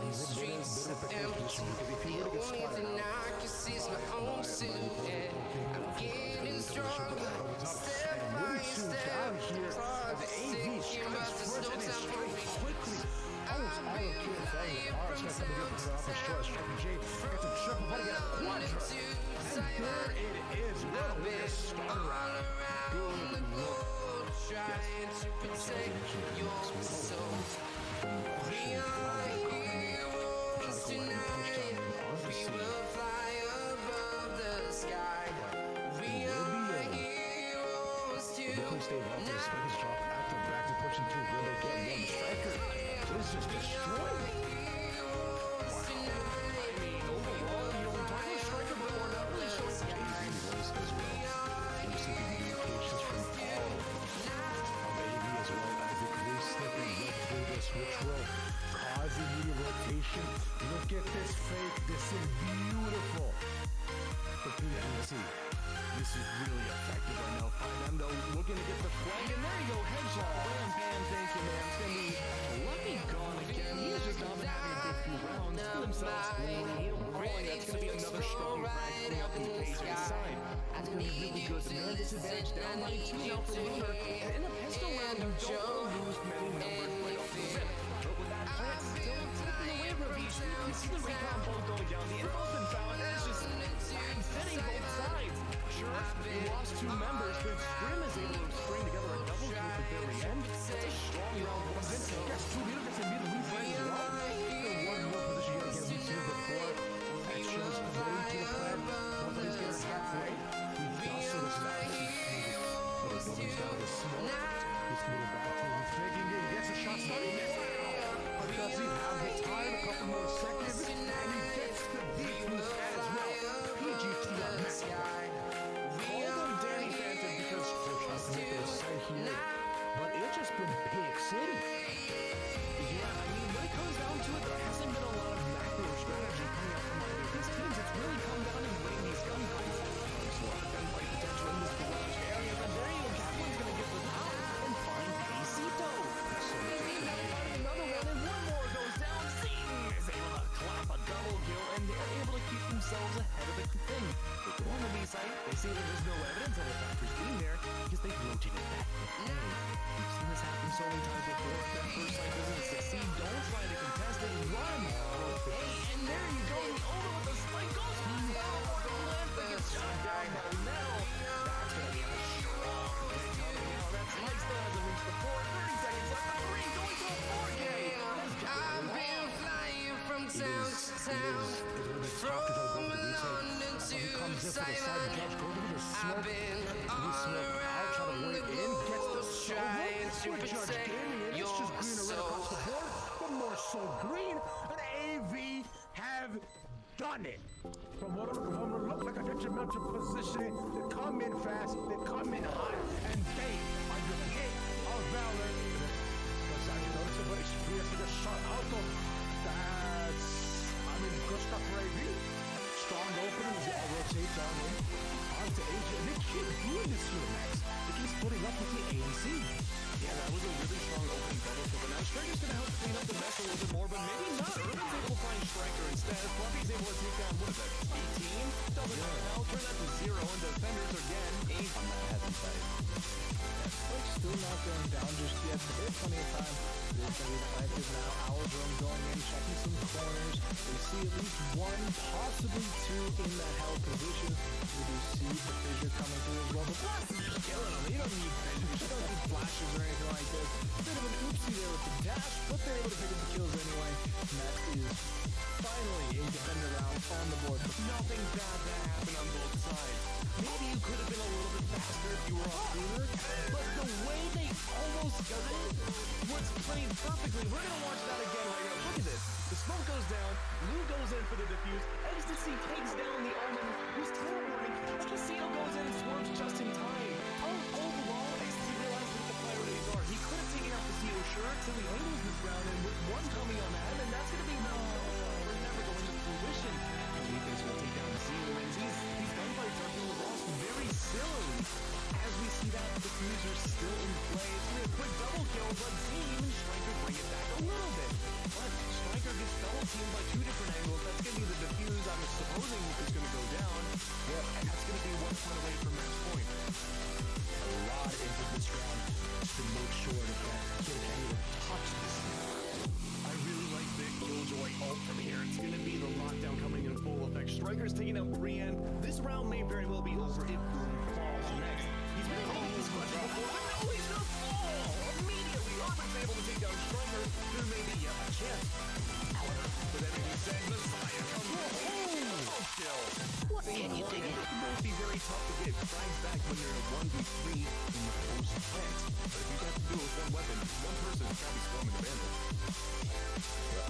the streets are empty. The only thing I can see is my own silhouette. I'm getting stronger, step by step. The clock is ticking, but there's no time for me. I'm all of Pit Of Valor. Ours got somebody up for the short striking J. Gets a triple, but he got a quadra. And there it is. What a way to start around. Good look. Trying to protect your soul. We are heroes tonight. We will fly above the sky. We are heroes tonight. Active back and pushing through. Will they get one striker? This is destroying. Switch roll, causing the rotation. Look at this fake. This is beautiful. But PNC, this is really effective right now. Fernando looking to get the flag, and there you go, headshot. Bam, bam, thank you, man. It's gonna be lucky gone again. He's just not been having a good few rounds. Put himself rolling. That's gonna be another strong frag coming up from the KJ side. That's gonna be really good. The man disadvantage down by 2 now for Lunar. And in a pistol round, you don't lose many numbers right off the rip. But with that plant still taking away from each, you see the recon bolt going down. The info's been found, and it's just setting both sides. Sure, we lost 2 members, but Scrim is able to string together a double kill at the very end. It's a strong round for Vince. Gets 2 meters, gets a meter, reframes as well. One more position, you gotta get him to before. Extra is waiting to the plan. Nobody's getting halfway. We've got so much now. But it's nobody's down to smoke. He's moving back to him, faking it. He gets a shot starting. But does he have the time? A couple more seconds. And he gets the defense as well. PGT on that. Call them Danny Phantom because they're trying to make their side here. But it's just been Pig City. Yeah, I mean, when it comes down to it, there hasn't been a lot of macro strategy coming out from either of these teams. It's really come down to winning these gunfights. There's a lot of gunfight potential in this garage area, but there you go. Kaplan's going to get the power and find Pacito. So another one, and one more goes down. Zayton is able to clap a double kill, and they're able to keep themselves ahead of the thing. They go on the B site, they see that there's no evidence of attackers being there because they've rotated back to A. We've seen this happen so many times before. If that first site doesn't succeed, don't try to contest it, run. Hey, and there you go, the owner with the spike goes on the left, but gets shot down by Mel. That's going to be a strong hit coming out. That spike still hasn't reached the 4. 30 seconds left, the 3 going to a 4K. I've been flying from town to town, from London to Thailand. I've been all around the globe trying to protect your soul. But more so green, and AV have done it. From what look like a detrimental position, they come in fast, they come in hot, and they are the Pit Of Valor. Because I noticed a very experience with a shot out of good stuff for AV. Strong openings, all rotate down in. Onto AJ, and they keep doing this here, Max. They keep putting up with the ANC. Yeah, that was a really strong opening double kill, but now Striker's going to help clean up the mess a little bit more, but maybe not. Urban's able to find Striker instead. Fluffy's able to take down, what is that, 18? Double kill now, turn that to 0, and defenders again, 8 on that heavy side. Spike's still not going down just yet, but there's plenty of time. There's going to be effective now. Hour's going in, checking some corners. We see at least 1, possibly 2 in that held position. We do see the fissure coming through as well, but Blast is just killing him. He doesn't need fissures, he doesn't need flashes or anything like this. Bit of an oopsie there with the dash, but they're able to pick up the kills anyway. And that is finally a defender round on the board. Nothing bad that happened on both sides. Maybe you could have been a little bit faster if you were off Lunar, but the way they almost got it was played perfectly. We're going to watch that again right now. Look at this. The smoke goes down, Lou goes in for the defuse, Ecstasy takes down the Omen, who's teleporting, and Casino goes in and swerves just in time. Overall, Ecstasy realized what the priorities are. He could have taken out Casino, sure, so he angles this round, and with 1 coming on that, and that's going to be we're never going to fruition. And we think we'll take down Zero, and these gunfights are being lost very silly. As we see that, the diffuser still in play. It's going to be a quick double kill, but Team and Striker bring it back a little bit. But Striker gets double teamed by 2 different angles. That's going to be the defuse I'm supposing is going to go down. Yeah, and that's going to be 1 point away from match point. A lot into this round just to make sure that kid can't even touch this. I really Tigers taking out Brienne. This round may very well be over if Boom falls next. He's been taking this question before, but no, he's gonna fall! Immediately, Robert's able to take down Stronger. There may be a chance. However, with everything said, Messiah comes double kill. What can you think? It might be very tough to get frags back when you're in a 1v3 in the post plant. But if you have to do it with one weapon, one person is probably swarming the bandit.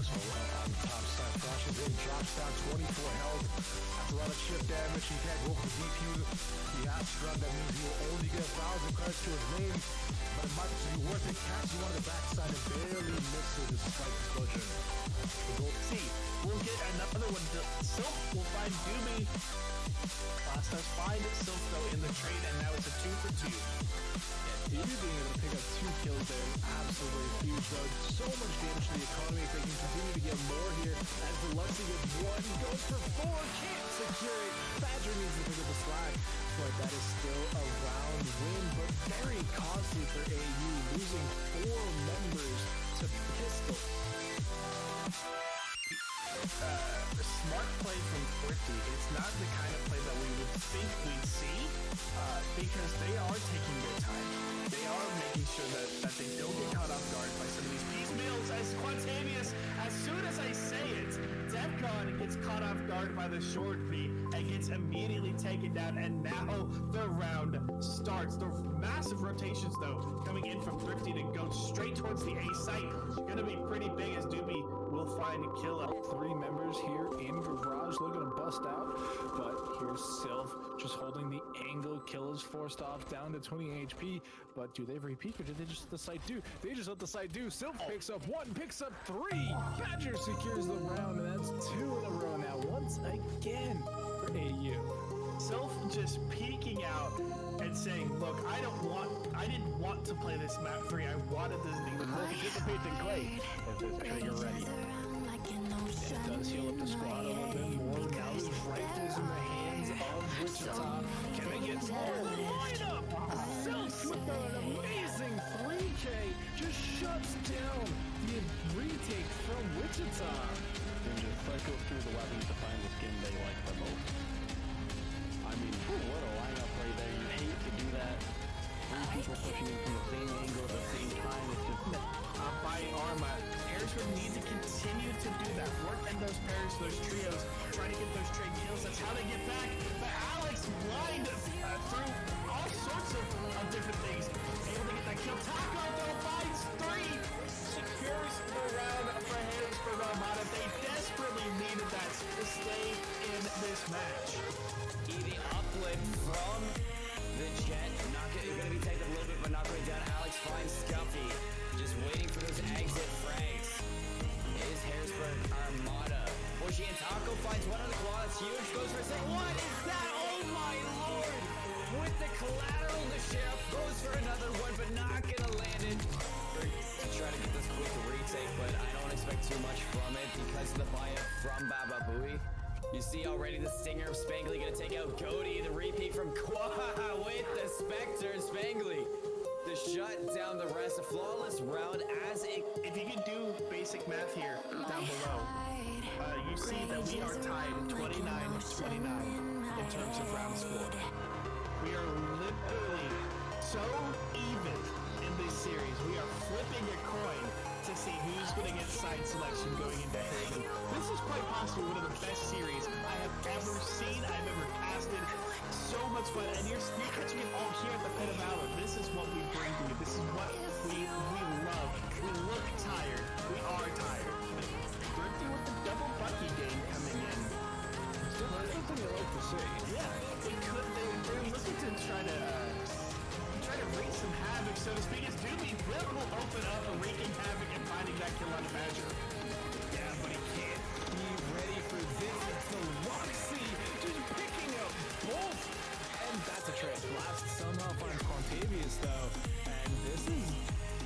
So on the top side, flashes in, drops down 24 health. After a lot of shift damage, he can't go for the defuse. The half strut, that means he will only get 1,000 credits to his name. But it might be worth it. Catching on the backside and barely misses the spike explosion. We'll see. We'll get another one. Silk will find Doobie. Last us find Silk though in the trade, and now it's a 2 for 2. Yeah, Doobie being able to pick up 2 kills there is absolutely huge, though. So much damage to the economy if they can continue to get more here. As the Luxy with 1 goes for 4, can't secure it. Badger needs to pick up the slack, but that is still a round win, but very costly for AU, losing 4 members to Pistol. Smart play from Thrifty. It's not the kind of play that we would think we'd see, because they are taking their time. They are making sure that they don't get caught off guard by some of these piecemeals. As Quantavious, as soon as I say it, Defcon gets caught off guard by the short B and gets immediately taken down, and now the round starts. The massive rotations, though, coming in from Thrifty to go straight towards the A site. Gonna be pretty big as Doobie will find a kill out. 3 members here in Garage looking to bust out, but here's Sylph just holding the angle. Kill is forced off down to 20 HP, but do they repeat or did they just let the site do? They just let the site do. Sylph picks up 1, picks up 3. Badger secures the round, and that's 2 in a row now, once again for AU. Sylph just peeking out and saying, look, I didn't want to play this map 3. I wanted this thing to participate in Clay. If this trigger ready. It does heal up the squad a little bit more. Now there's rifles in the hands of Wichita. Can they get more lineup? Sylph with an amazing 3K just shuts down the retake from Wichita. And just cycle through the weapons to find the skin they like the most. I mean, what a lineup right there. You hate to do that. 3 people pushing in from the same angle at the same time. It's just By Arma, Harrisburg need to continue to do that. Work in those pairs, those trios, try to get those trade kills. That's how they get back. But Alex blind through all sorts of different things. Able to get that kill. Taco though finds 3. Secures the round for Harrisburg Armada. They desperately needed that to stay in this match. The uplift from the Jet. Gonna be taken a little bit, but not going down. Alex finds Scuffy. Just waiting for those exit frags. Is Harrisburg Armada. Bushy and Taco finds one on the claw. That's huge. Goes for a second. What is that? Oh my lord! With the collateral, the sheriff goes for another one, but not gonna land it. Try to get this quick retake, but I don't expect too much from it because of the buy-up from Baba Booey. You see already the stinger of Spangly gonna take out Cody, the repeat from Qua with the Spectre and Spangly to shut down the rest. A flawless round as it. If you can do basic math here down below, you see that we are tied 29-29 in terms of round score. We are literally so even in this series. We are flipping a coin to see who's going to get side selection going into Haven. This is quite possibly one of the best series I have ever seen, I've ever casted. So much fun, and you're catching it all here at the Pit of Valor. This is what we bring to you. This is what we love. We look tired. We are tired. Thrifty with the double Bucky game coming in. Still something you like to see. Yeah, it could. They're looking to try to wreak some havoc, so to speak. As Doobie will open up a wreaking havoc and finding that kill on Badger. Yeah, but he can't be ready for this. It's the Roxy just picking up both. And that's a trade. Blast somehow finds Quantavious though. And this is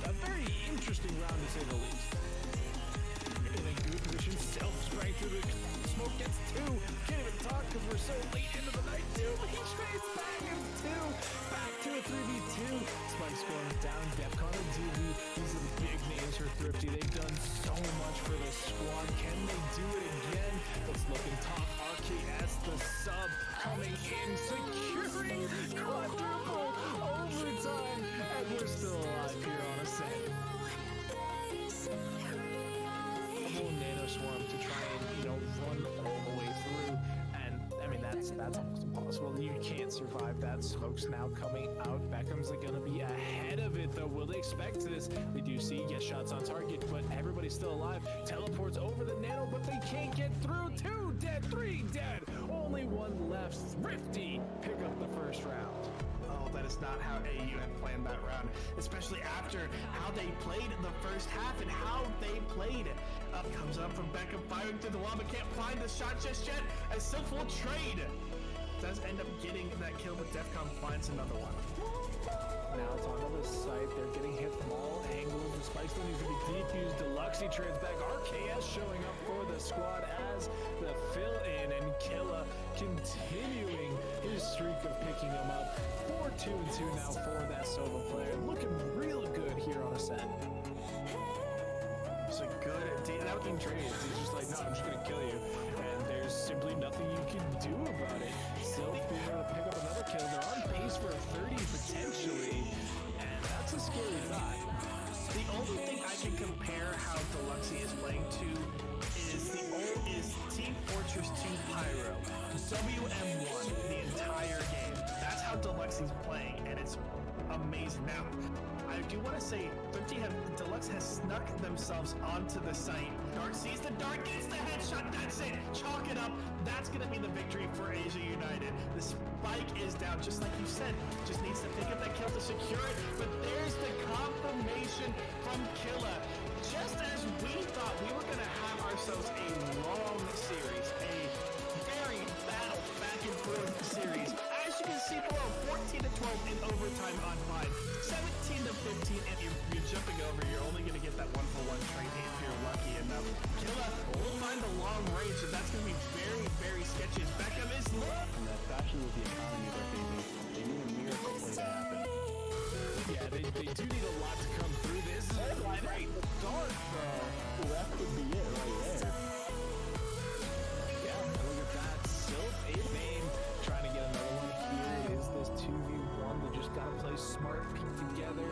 a very interesting round to say the least. In a good position, sprang through the smoke, gets 2. Can't even talk because we're so late into the night too. But he trades back in 2. Back to a 3v2. Spike scoring down. Defcon and DV. These are the big names for Thrifty. They've done so much that's almost impossible. You can't survive that. Smoke's now coming out. Beckham's gonna be ahead of it, though. Will they expect this? They do see he gets shots on target, but everybody's still alive. Teleports over the nano, but they can't get through. 2 dead, 3 dead. Only 1 left. Thrifty pick up the first round. Oh, that is not how AU had planned that round, especially after how they played the first half and how they played. Up comes up from Beckham, firing through the wall, but can't find the shot just yet, as Sylph will trade. Does end up getting that kill, but Defcon finds another one. Now it's onto the site. They're getting hit from all angles. The spike still needs to be defused. Deluxe, he trades back. RKS showing up for the squad as the fill-in, and Killa continuing his streak of picking him up. 4-2-2 now for that solo player. Looking real good here on Ascent. It's a good without being traded. He's just like, no, I'm just gonna kill you, and there's simply nothing you can do about it. Still being able to pick up another kill. They're on pace for a 30 potentially, and that's a scary thought. The only thing I can compare how Deluxy is playing to is Team Fortress 2 Pyro. WM1 the entire game. That's how Deluxy's playing, and it's amazing. Now, I do want to say, Deluxe has snuck themselves onto the site. Dark sees the dart, gets the headshot, that's it! Chalk it up, that's going to be the victory for Asia United. The spike is down, just like you said. Just needs to pick up that kill to secure it, but there's the confirmation from Killa. Just as we thought we were going to have ourselves a long series, a very battle back and forth series. As you can see below, 14-12 in overtime on 5, 17-15, and you're jumping over. You're only going to get that 1-for-1 trade if you're lucky enough. Killa will find the long range, and that's going to be very, very sketchy. As Beckham is And especially with the economy they're facing, they need a miracle play to happen. Yeah, they do need a lot to come through. This is a great start, though. Well, that could be it right there. Yeah, look at that. Sylph, Aim, trying to get another one here. Is this 2v1? They just gotta play smart, keep together.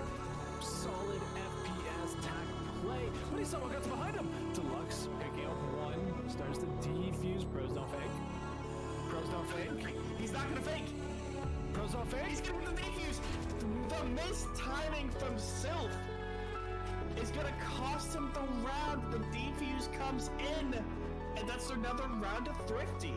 Solid FPS tack play. But he somehow got behind him. Deluxe picking up 1. Starts to defuse. Pros don't fake. Pros don't fake. He's not gonna fake. Pros don't fake. He's gonna win the defuse. The missed timing from Sylph is gonna cost him the round. The defuse comes in, and that's another round of Thrifty.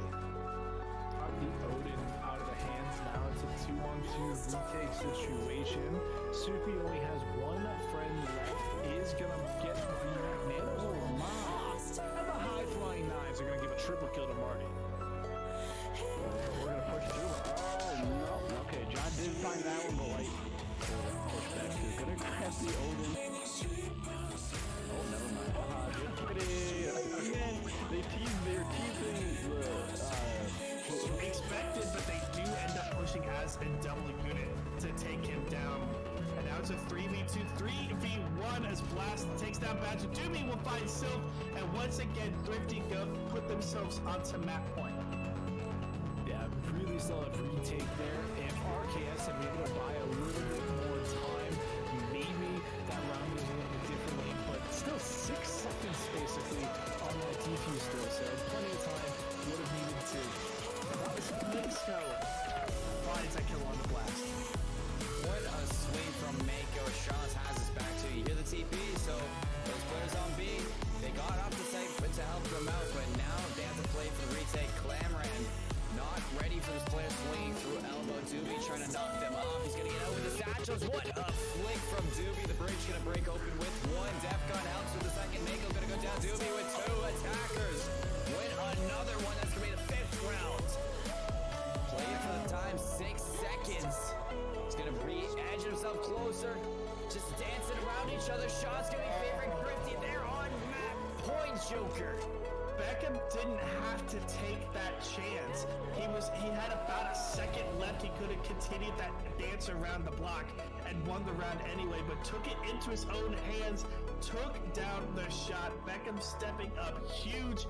The Odin out of the hands now. It's a 2-on-2 retake situation. Suki only has 1 friend left. Is gonna get the nails. And the high flying knives are gonna give a triple kill to Marty. We're gonna push through. Oh no. Okay, John did find that one, but like, push back. He's gonna grab the Odin. Oh, never mind. Good pretty. Again, they're teasing Expected, but they do end up pushing as a double unit to take him down. And now it's a 3v2, 3v1 as Blast takes down Badger. Doobie will find Sylph, and once again, Thrifty put themselves onto map point. Yeah, really solid retake there. If RKS had been able to buy a little bit more time, maybe that round goes a little bit differently, but still 6 seconds basically on that defuse still, so plenty of time would have needed to. Mako finds that kill on the Blast. What a swing from Mako. Charlotte has his back too. You hear the TP, so those players on B, they got off the site to help them out, but now they have to play for the retake. Clamoran not ready for this player swinging through elbow. Doobie trying to knock them off. He's gonna get out with the satchels. What a flick from Doobie. The bridge gonna break open with 1. Defcon helps with the second. Mako gonna go down. Doobie with 2 attackers. Win another one. That's gonna be the 5th round. Playing for the time, 6 seconds. He's gonna edge himself closer. Just dancing around each other. Shots gonna be favoring Thrifty. They're on map point, Joker. Beckham didn't have to take that chance. He had about a second left. He could have continued that dance around the block and won the round anyway, but took it into his own hands, took down the shot. Beckham stepping up huge.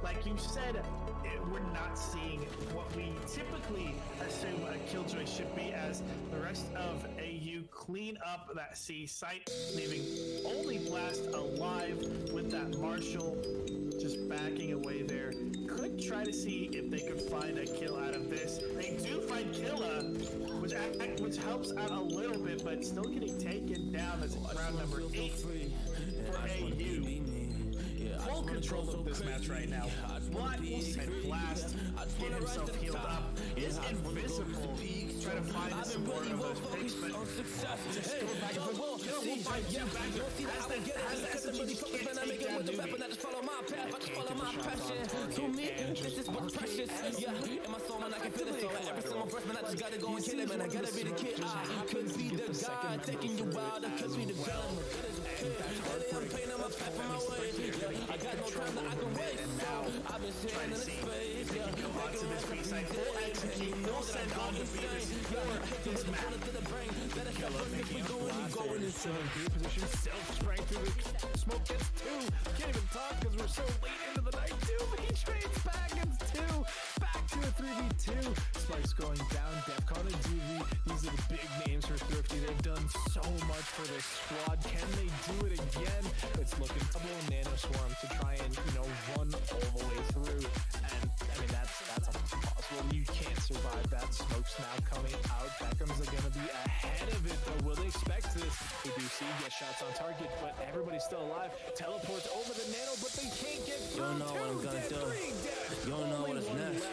Like you said, we're not seeing what we typically assume a Killjoy should be, as the rest of AU clean up that C site, leaving only Blast alive with that Marshall just backing away there. Could try try to see if they could find a kill out of this. They do find Killa, which helps out a little bit, but still getting taken down. That's round number 8 for AU. Full control of this match right now. Blood and Blast get himself healed up. Is invisible. Trying to find some more of those picks, but just go back and forth. Kill will fight you back there. As the SMG just can't take down Doobie. I just follow my path, I just follow my passion. To me, this is what's precious. Yeah, in my soul, man, I can feel it. So every single first man, I just gotta go and kill it, man. I gotta be the kid. I could be the guy taking you wild. I could be the villain. Lately, I'm painting my path on my way. Yeah, I got no time that I can waste. So I've been sitting in the space. Yeah, Onto this B-side, full execute, full send on the beaters for this map. Killa making a blast there. Good position, self-spraying through the smoke, gets 2. Can't even talk because we're so late into the night too, but he trades back, gets 2. Back to a 3v2. Spikes going down, Defcon and DV. These are the big names for Thrifty. They've done so much for this squad. Can they do it again? It's looking double Nano Swarm to try and, run all the way through. And, I mean, that's impossible. You can't survive that. Smoke's now coming out. Beckham's are going to be ahead of it, though. Will they expect this? We do see get shots on target, but everybody's still alive. Teleports over the Nano, but they can't get through. You don't know what I'm gonna do. You don't know what is next.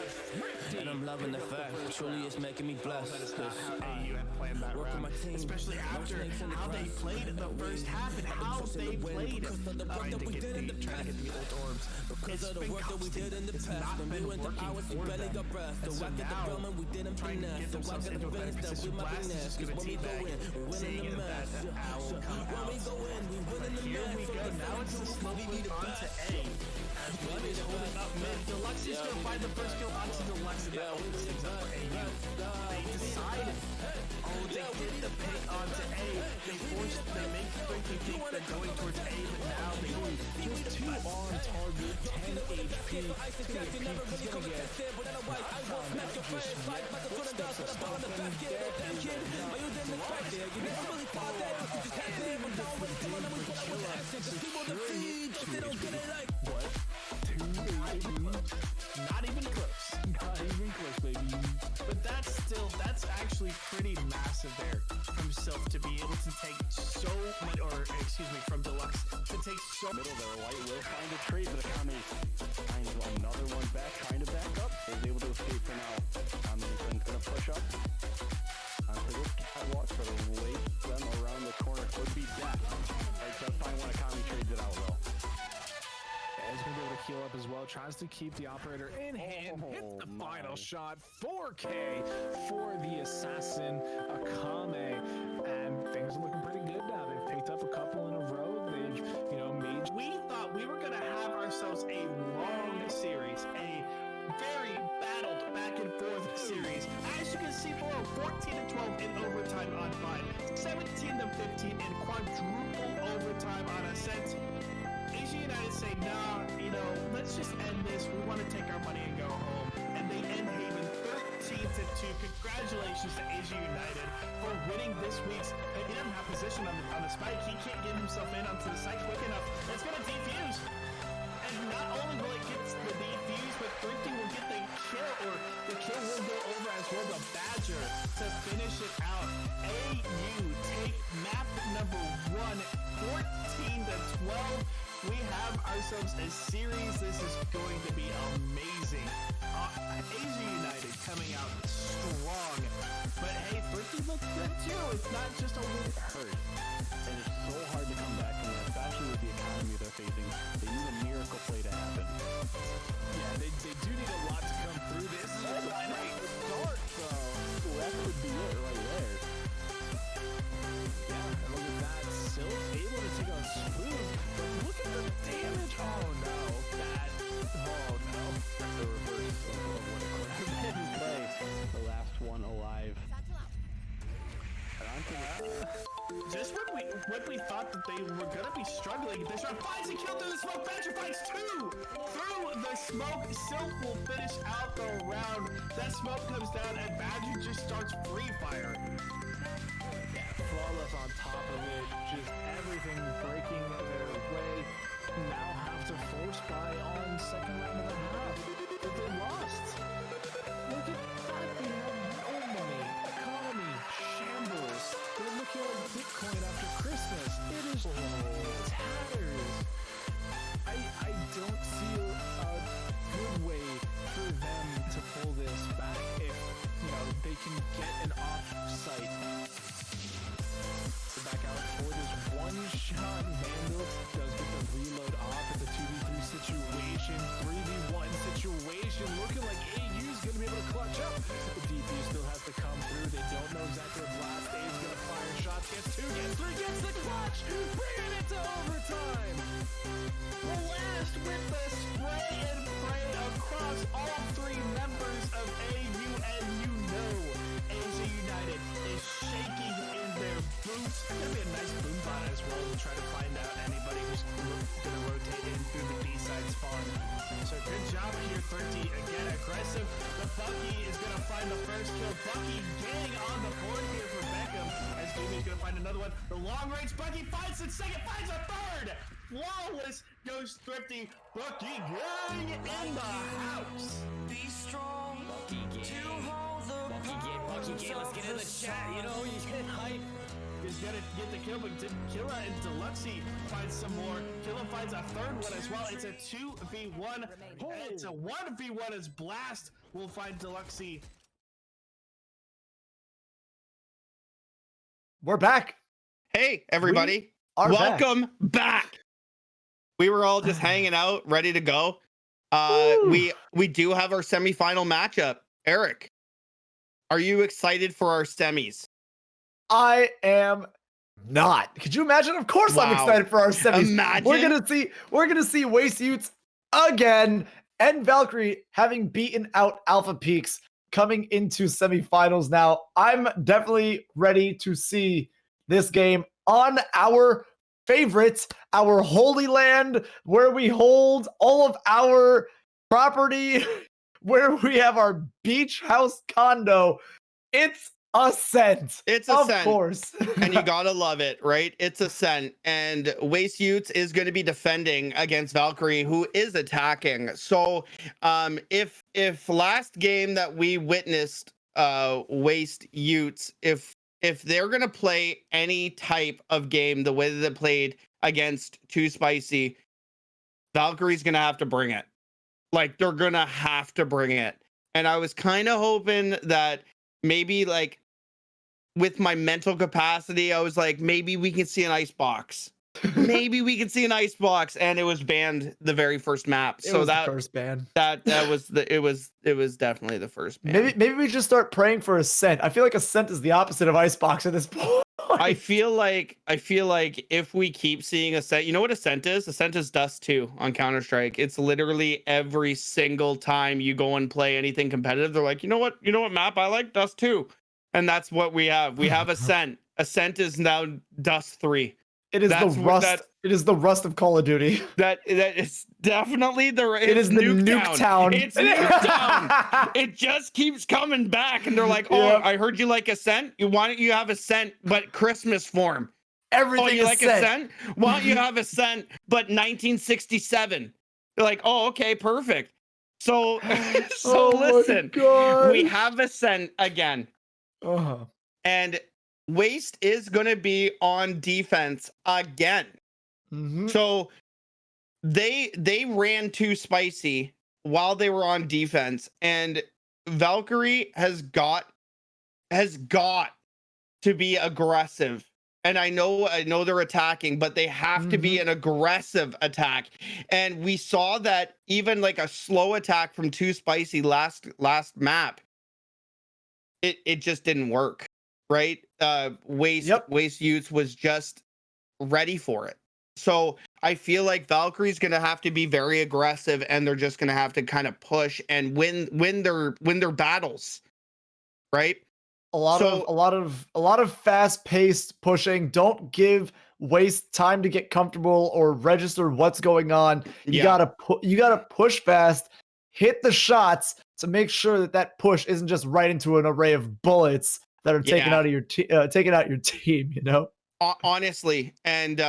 And I'm loving the fact. Truly, it's making me blessed. That is not how AU had planned that run, especially after how they played the first half and how they played trying to get the ult orbs. It's been constant. It's not been working for them. And so now, trying to get themselves into a better position. Blast is just going to teabag, seeing that Owl come out. But here we go. Now it's the smoke lead onto A. As Blood is holding up mid. Deluxe is going to find the first kill onto Deluxe, and that opens things up for AU. They decided, they hit the pit onto A. They make Thrifty think they're going towards A, but now they lose. Just 2 on target, 10 HP. He's going to get not even close. Not even close, baby. But that's actually pretty massive there from Sylph to be able to take so much, from Deluxe to take so Middle there, White will find a trade, but Akami finds another one back, trying to back up. Is able to escape for now. Akami's gonna push up onto this catwalk, but away them around the corner could be death. Right, does find one. Akami trades it out though. He's going to be able to heal up as well. Tries to keep the operator in hand. Hits the final shot. 4K for the assassin, Akame. And things are looking pretty good now. They've picked up a couple in a row. They've, made... We thought we were going to have ourselves a long series. A very battled back and forth series. As you can see below, 14-12 in overtime on Vine. 17-15 in quadruple overtime on Ascent. Asia United say, nah, let's just end this. We want to take our money and go home. And they end Haven 13-2. Congratulations to Asia United for winning this week's. He doesn't have position on the spike. He can't get himself in onto the site quick enough. It's going to defuse. And not only will it get the defuse, but Thrifty will get the kill, or the kill will go over as well. The Badger to finish it out. AU take map number 1, 14-12. We have ourselves a series. This is going to be amazing. Asia United coming out strong. But hey, Thrifty looks good too. It's not just a win. It hurt. And it's so hard to come back from that, especially with the economy they're facing. They need a miracle play to happen. Yeah, they do need a lot to come through this. This is a great start, though. That could be it right there. Yeah, and look at that. Sylph able to take on Smooth. But look at the damage. Oh no. Oh no. The reverse of what it could have been play. The last one alive. Just when we thought that they were gonna be struggling, this round finds a kill through the smoke. Badger finds 2 through the smoke. Sylph will finish out the round. That smoke comes down and Badger just starts free fire. Flawless on top of it, just everything breaking their way. Now have to force buy on second round of the half. But they Thrifty again aggressive. The Bucky is going to find the first kill. Bucky getting on the board here for Beckham. As Doomy's going to find another one. The long range Bucky finds it second, finds a third. Flawless goes Thrifty. Bucky gang in the house. Be strong. Bucky gang. Bucky gang. Let's get in the chat. You know, you get hype. Is gonna get the kill, but Killa and Deluxy finds some more. Killa finds a third one as well. It's a 2v1. It's a 1v1 as Blast will find Deluxy. We're back. Hey, everybody. are Welcome back. We were all just hanging out, ready to go. We do have our semifinal matchup. Eric, are you excited for our semis? I am not. Could you imagine? Of course I'm Wow. excited for our semis. Imagine. We're gonna see Waste Utes again and Valkyrie having beaten out Alpha Peaks coming into semifinals now. I'm definitely ready to see this game on our favorite, our Holy Land, where we hold all of our property, where we have our beach house condo. It's Ascent. It's Of Ascent. course. And you gotta love it, right? It's Ascent. And Waste Utes is going to be defending against Valkyrie, who is attacking. So if last game that we witnessed Waste Utes, if they're gonna play any type of game the way that they played against Too Spicy, Valkyrie's gonna have to bring it. Like, they're gonna have to bring it. And I was kind of hoping that maybe, like, with my mental capacity, I was like, maybe we can see an icebox. Maybe we can see an icebox, and it was banned the very first map. It So was that the first ban. that was it was definitely the first ban. Maybe we just start praying for Ascent. I feel like Ascent is the opposite of Icebox at this point. I feel like if we keep seeing Ascent, you know what Ascent is? Ascent is Dust 2 on Counter-Strike. It's literally every single time you go and play anything competitive, they're like, you know what map I like? Dust 2. And that's what we have. We have Ascent. Ascent is now Dust 3. It is That's the what Rust. It is the Rust of Call of Duty. That is definitely It is the Nuketown. It's Nuketown. It just keeps coming back, and they're like, "Oh, Yep. I heard you like Ascent. Why don't you have Ascent, but Christmas form? Everything Oh, you is like sent. Ascent? Why don't you have Ascent, but 1967?" They're like, "Oh, okay, perfect." So, Oh my listen, God. we have Ascent again, Uh-huh. and Waste is going to be on defense again. Mhm. So they ran Too Spicy while they were on defense, and Valkyrie has got to be aggressive. And I know they're attacking, but they have to be an aggressive attack. And we saw that even like a slow attack from Too Spicy last map, it just didn't work, right? Waste Utes was just ready for it. So I feel like Valkyrie's gonna have to be very aggressive, and they're just gonna have to kind of push and win their battles, right? A lot of fast-paced pushing. Don't give Waste time to get comfortable or register what's going on. You gotta push fast, hit the shots to make sure that push isn't just right into an array of bullets that are taken out of your taking out your team. You know. Honestly, and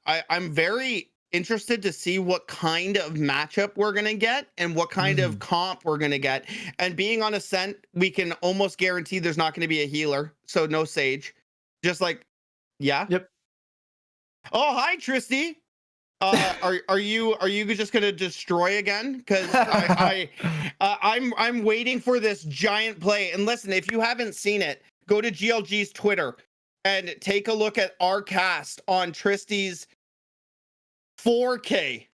I'm very interested to see what kind of matchup we're gonna get and what kind of comp we're gonna get. And being on Ascent, we can almost guarantee there's not gonna be a healer, so no Sage. Just like, yeah. Yep. Oh, hi, Tristy. Are you just gonna destroy again? Because I'm waiting for this giant play. And listen, if you haven't seen it, go to GLG's Twitter and take a look at our cast on Tristy's 4K.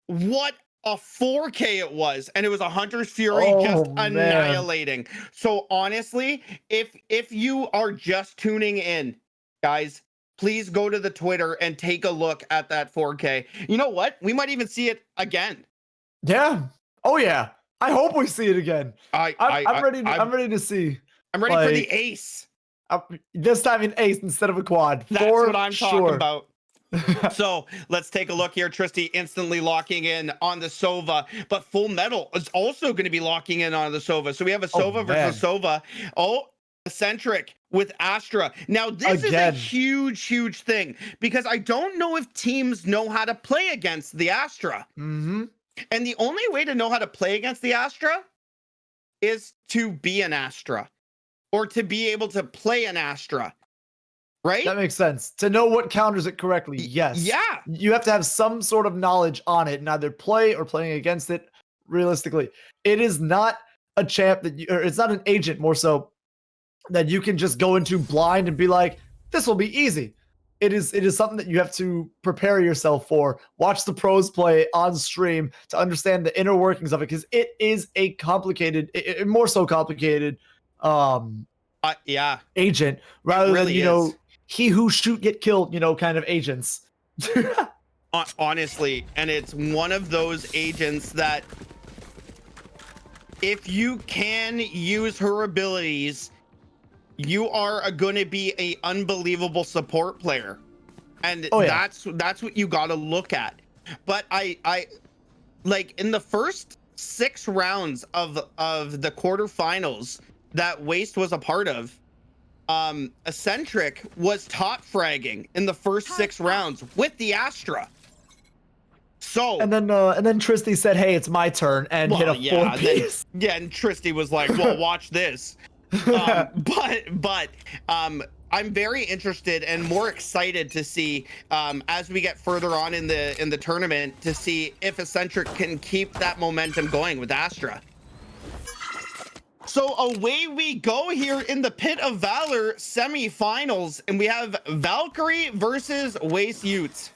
What a 4K it was, and it was a Hunter's Fury just annihilating. So honestly, if you are just tuning in, guys, please go to the Twitter and take a look at that 4K. You know what? We might even see it again. Yeah. Oh yeah. I hope we see it again. I'm ready to see. I'm ready for the ace. This time in ace instead of a quad. That's what I'm talking about. So let's take a look here. Tristy instantly locking in on the Sova, but Full Metal is also going to be locking in on the Sova. So we have a Sova versus Sova. Oh, Eccentric with Astra. Now this is a huge thing because I don't know if teams know how to play against the Astra. Mm-hmm. And the only way to know how to play against the Astra is to be an Astra or to be able to play an Astra. Right? That makes sense. To know what counters it correctly, yes. Yeah. You have to have some sort of knowledge on it and either play or playing against it realistically. It is not a champ that or it's not an agent more so that you can just go into blind and be like, this will be easy. It is something that you have to prepare yourself for. Watch the pros play on stream to understand the inner workings of it because it is a complicated, more so complicated agent rather really than, you know, he who shoot get killed, you know, kind of agents. Honestly, and it's one of those agents that if you can use her abilities, you are going to be a unbelievable support player. And that's what you got to look at. But I like in the first 6 rounds of the quarterfinals that Waste was a part of, Eccentric was top fragging in the first 6 rounds with the Astra. So and then Tristy said, "Hey, it's my turn," and hit a 4-piece. And Tristy was like, "Well, watch this." But I'm very interested and more excited to see as we get further on in the tournament to see if Eccentric can keep that momentum going with Astra. So away we go here in the Pit of Valor semifinals, and we have Valkyrie versus Waste Utes.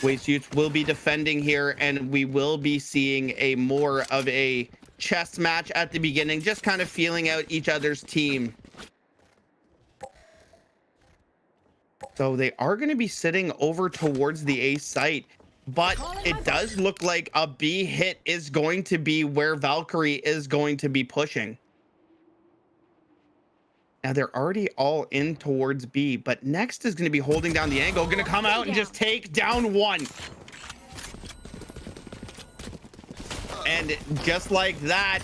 Waste Utes will be defending here, and we will be seeing a more of a chess match at the beginning, just kind of feeling out each other's team. So they are going to be sitting over towards the A site, but it does look like a B hit is going to be where Valkyrie is going to be pushing. Now they're already all in towards B, but Next is going to be holding down the angle, going to come out and just take down one. And just like that,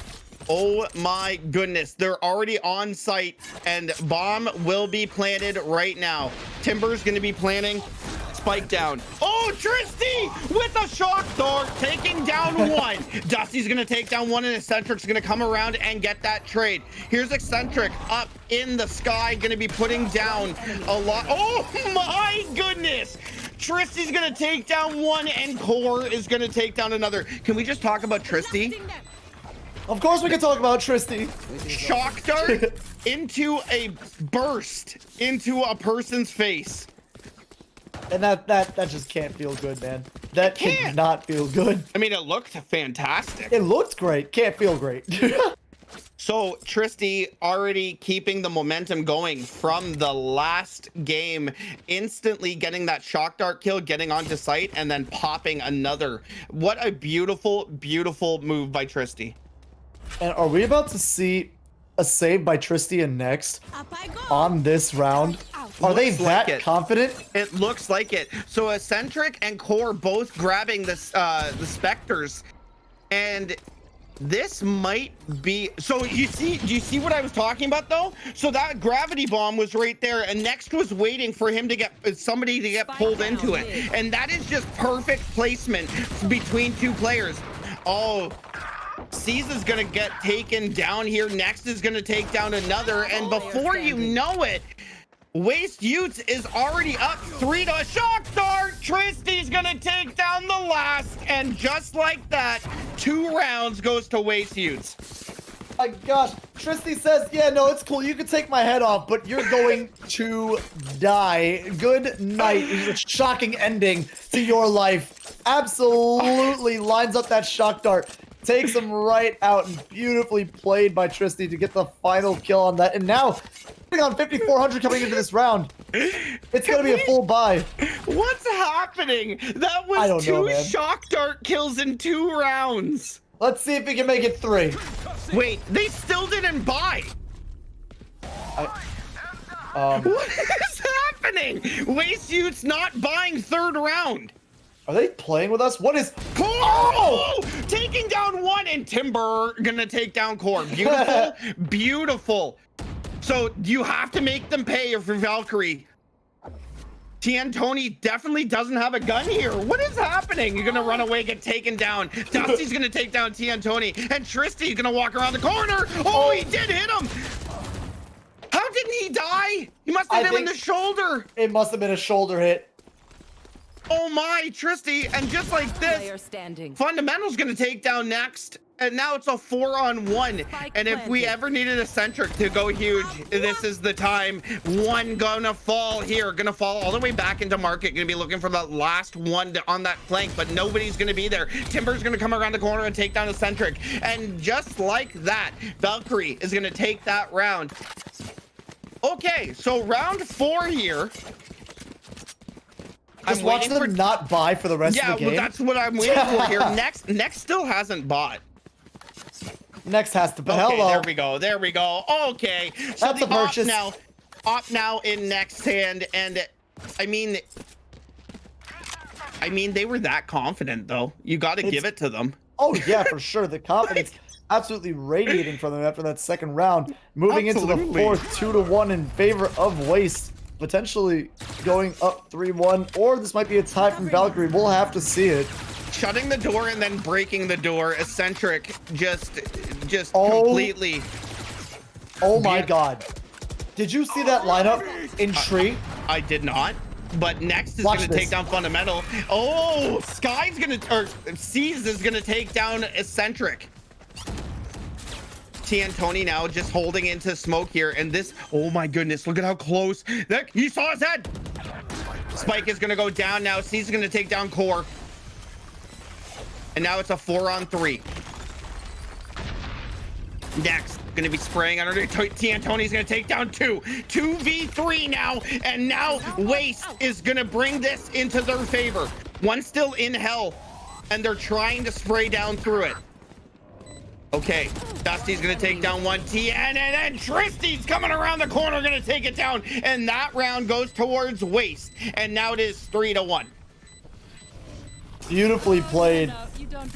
oh my goodness, they're already on site and bomb will be planted right now. Timber's going to be planting. Spike down. Oh, Tristy with a shock dart taking down one. Dusty's gonna take down one, and Eccentric's gonna come around and get that trade. Here's Eccentric up in the sky, gonna be putting down a lot. Oh my goodness. Tristy's gonna take down one, and Core is gonna take down another. Can we just talk about Tristy? Of course we can talk about Tristy. Shock dart into a burst into a person's face. And that just can't feel good, man. That cannot feel good. I mean, it looked fantastic. It looked great. Can't feel great. So Tristy already keeping the momentum going from the last game, instantly getting that shock dart kill, getting onto site, and then popping another. What a beautiful, beautiful move by Tristy. And are we about to see a save by Tristy and Next on this round? Are they that confident? It looks like it. So Eccentric and Core both grabbing the Spectres, and this might be. So do you see what I was talking about though? So that gravity bomb was right there, and Next was waiting for him to get somebody to get pulled into it, and that is just perfect placement between two players. Oh. Caesar's gonna get taken down here. Next is gonna take down another, and before you know it, Waste Utes is already up 3 to shock dart. Tristy's gonna take down the last, and just like that, 2 rounds goes to Waste Utes. My gosh, Tristy says, yeah, no, it's cool. You can take my head off, but you're going to die. Good night. It's a shocking ending to your life. Absolutely lines up that shock dart. Takes him right out, and beautifully played by Tristy to get the final kill on that. And now, on 5,400 coming into this round, it's going to be a full buy. What's happening? That was 2 shock dart kills in 2 rounds. Let's see if we can make it 3. Wait, they still didn't buy. What is happening? Waste Youth's not buying third round. Are they playing with us? What is? Oh! Taking down one, and Timber gonna take down Core. Beautiful, beautiful. So you have to make them pay for Valkyrie. Tony definitely doesn't have a gun here. What is happening? You're gonna run away, get taken down. Dusty's gonna take down Tony, and Tristy's gonna walk around the corner. Oh, he did hit him. How didn't he die? He must have hit him in the shoulder. It must have been a shoulder hit. Oh my, Tristy, and just like this, Fundamental's gonna take down next, and now it's a 4-on-1. And if we ever needed a Centric to go huge, this is the time. One gonna fall here, gonna fall all the way back into market, gonna be looking for the last one on that flank, but nobody's gonna be there. Timber's gonna come around the corner and take down a Centric, and just like that, Valkyrie is gonna take that round. Okay, so round 4 here. Just watch them not buy for the rest of the game. Yeah, well, that's what I'm waiting for here. Next still hasn't bought. Next has to buy. Okay, Hello. there we go. There we go. Okay, so That's a purchase. Op now in next hand, and I mean they were that confident though. You got to give it to them. Oh yeah, for sure. The confidence absolutely radiating from them after that second round. Moving into the fourth, 2-1 in favor of Waste. Potentially going up 3-1, or this might be a tie from Valkyrie. We'll have to see it. Shutting the door and then breaking the door. Eccentric just completely. Oh my God. Did you see that lineup in tree? I did not. But next is Watch going to take down Fundamental. Oh, Sky's going to, or Seas is going to take down Eccentric. Tony now just holding into smoke here, and this, oh my goodness, look at how close that he saw his head. Spike is gonna go down now. C's gonna take down Core, and now it's a 4-on-3. Next, gonna be spraying under Tony's gonna take down 2v3 now, and now Waste is gonna bring this into their favor. One still in hell, and they're trying to spray down through it. Okay, Dusty's gonna take down one TN, and then Tristy's coming around the corner, gonna take it down, and that round goes towards Waste, and now it is 3-1. Beautifully played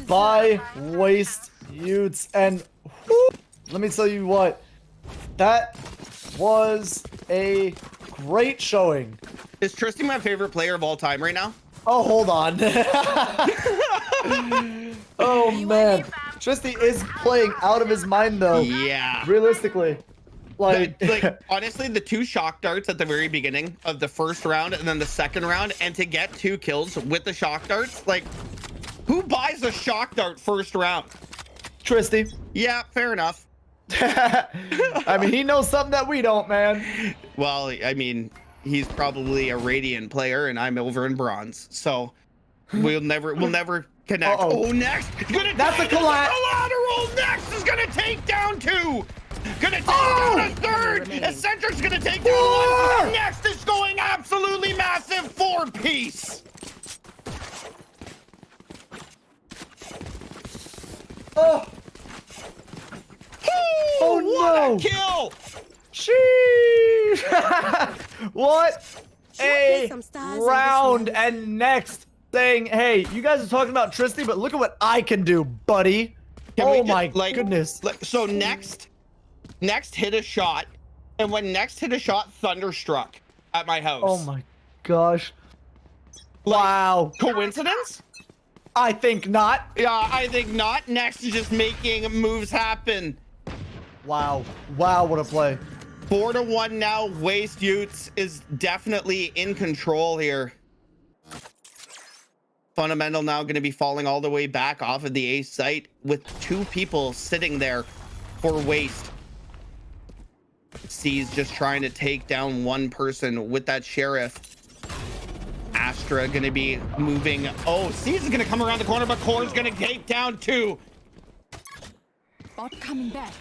by Waste Youths, and whoo, let me tell you what, that was a great showing. Is Tristy my favorite player of all time right now? Oh, hold on. Oh man, Tristy is playing out of his mind though. Yeah. Realistically, like honestly, the 2 shock darts at the very beginning of the first round and then the second round, and to get 2 kills with the shock darts, like, who buys a shock dart first round? Tristy. Yeah, fair enough. I mean, he knows something that we don't, man. Well, I mean, he's probably a Radiant player, and I'm over in Bronze, so we'll never connect. Oh, next, that's a collateral. Next is gonna take down 2. Gonna take down a third. Eccentric's gonna take down 1. Next is going absolutely massive 4-piece. Oh. Oh what no! A kill! Sheesh! What a round! And next, saying, "Hey, you guys are talking about Tristy, but look at what I can do, buddy." Oh my goodness! So next hit a shot, and when next hit a shot, thunderstruck at my house. Oh my gosh! Wow! Coincidence? I think not. Yeah, I think not. Next is just making moves happen. Wow. Wow, what a play. 4-1 now. Waste Youths is definitely in control here. Fundamental now going to be falling all the way back off of the A site with 2 people sitting there for Waste. C's just trying to take down 1 person with that Sheriff. Astra going to be moving. Oh, C's is going to come around the corner, but Core's going to take down 2. Bot coming back.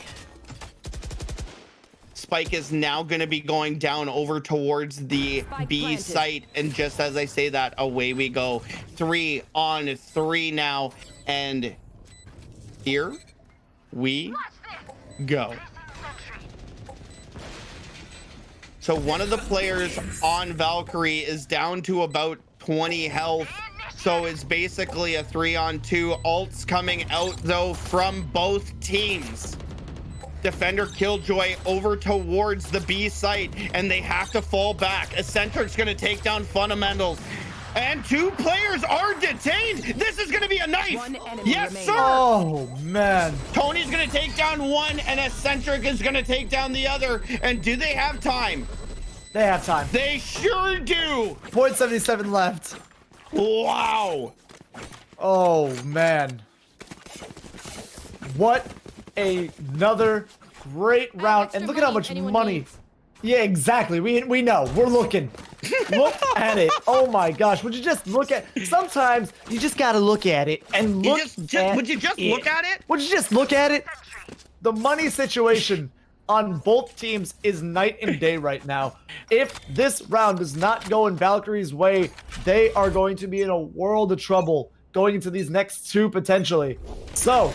Spike is now going to be going down over towards the B site, and just as I say that, away we go. 3-on-3 now, and here we go. So one of the players on Valkyrie is down to about 20 health. So it's basically a 3-on-2. Ults coming out though from both teams. Defender Killjoy over towards the B site, and they have to fall back. Eccentric's gonna take down Fundamentals. And 2 players are detained. This is gonna be a knife. Yes, sir. Oh man. Tony's gonna take down one, and Eccentric is gonna take down the other. And do they have time? They have time. They sure do. 0.77 left. Wow. Oh man. What another great round. And look at how much money. Yeah, exactly. We know. We're looking. Look at it. Oh my gosh. Would you just look at sometimes you just gotta look at it and look would you just look at it? Would you just look at it? The money situation on both teams is night and day right now. If this round does not go in Valkyrie's way, they are going to be in a world of trouble going into these next 2 potentially. So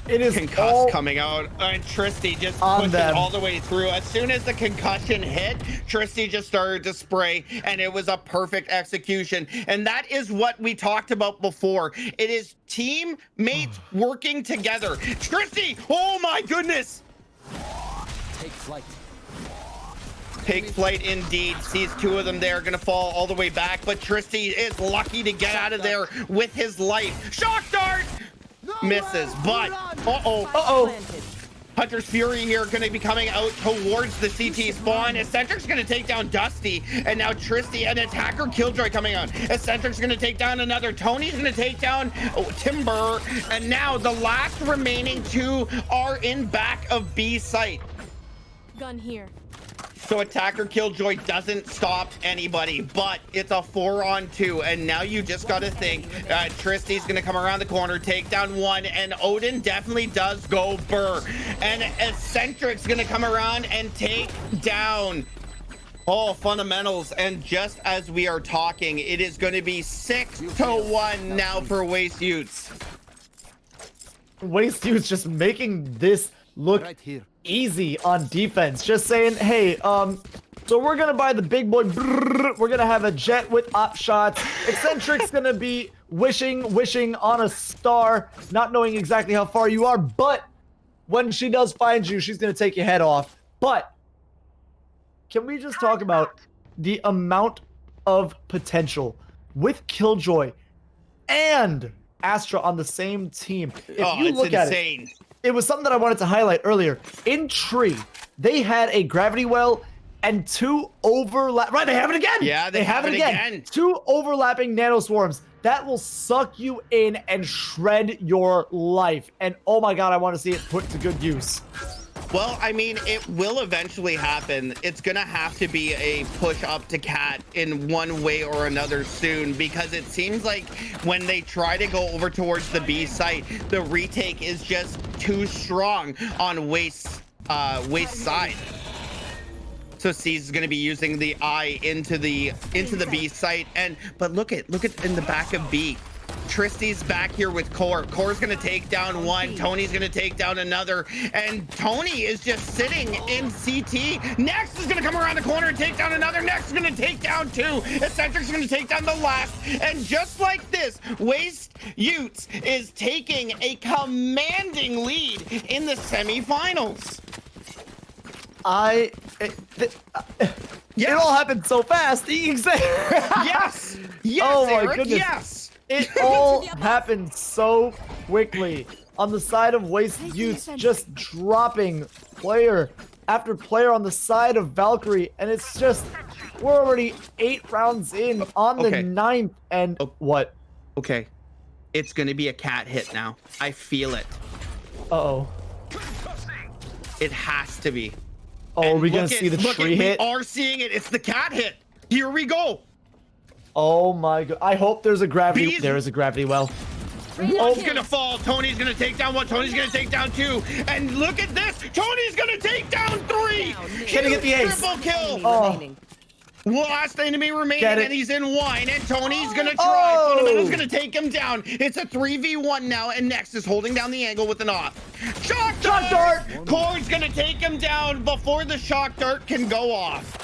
it is Concuss coming out, and Tristy just pushed it all the way through. As soon as the concussion hit, Tristy just started to spray, and it was a perfect execution. And that is what we talked about before. It is teammates working together. Tristy, oh my goodness! Take flight. Take flight indeed. Sees 2 of them there, gonna fall all the way back, but Tristy is lucky to get out of there with his life. Shock dart! Misses, but Hunter's Fury here gonna be coming out towards the CT spawn. Eccentric's gonna take down Dusty, and now Tristy and Attacker Killjoy coming out. Eccentric's gonna take down another. Tony's gonna take down Timber, and now the last remaining 2 are in back of B site. Gun here. So Attacker Killjoy doesn't stop anybody, but it's a 4-on-2, and now you just got to think Tristy's going to come around the corner, take down one, and Odin definitely does go burr. And Eccentric's going to come around and take down Fundamentals. And just as we are talking, it is going to be 6-1 now for Waste Utes. Waste Utes just making this look easy on defense. Just saying, hey, so we're gonna buy the big boy. We're gonna have a jet with op shots. Eccentric's gonna be wishing on a star, not knowing exactly how far you are, but when she does find you, she's gonna take your head off. But can we just talk about the amount of potential with Killjoy and Astra on the same team? If you look at it, it was something that I wanted to highlight earlier. In Tree, they had a gravity well and 2 overlap. Right, they have it again. Yeah, they have it again. 2 overlapping nanoswarms. That will suck you in and shred your life. And oh my god, I want to see it put to good use. Well, I mean, it will eventually happen. It's gonna have to be a push up to Cat in one way or another soon, because it seems like when they try to go over towards the B site, the retake is just too strong on Waste's side. So C's is gonna be using the eye into the B site, but look at in the back of B. Tristy's back here with Core. Core's gonna take down one. Tony's gonna take down another. And Tony is just sitting in CT. Next is gonna come around the corner and take down another. Next is gonna take down 2. Eccentric's gonna take down the last. And just like this, Waste Utes is taking a commanding lead in the semifinals. It all happened so fast. Yes. Oh my Eric, goodness. yes. It all happened so quickly. On the side of Waste Utes, just dropping player after player on the side of Valkyrie, and it's just, we're already 8 rounds in on the 9th, and what? Okay, it's gonna be a Cat hit now. I feel it. Uh-oh. It has to be. Oh, are we gonna see the tree hit? We are seeing it. It's the Cat hit. Here we go. Oh my god. I hope there's a gravity. There is a gravity well. One's gonna fall. Tony's gonna take down 1. Tony's gonna take down 2. And look at this. Tony's gonna take down 3. Gonna get the ace. Triple kill. Oh. Last enemy remaining, Get it. and he's in wine, and Tony's gonna try. Oh! Fundamental's gonna take him down. It's a 3v1 now, and Next is holding down the angle with an off. Shock dart! Core's gonna take him down before the shock dart can go off.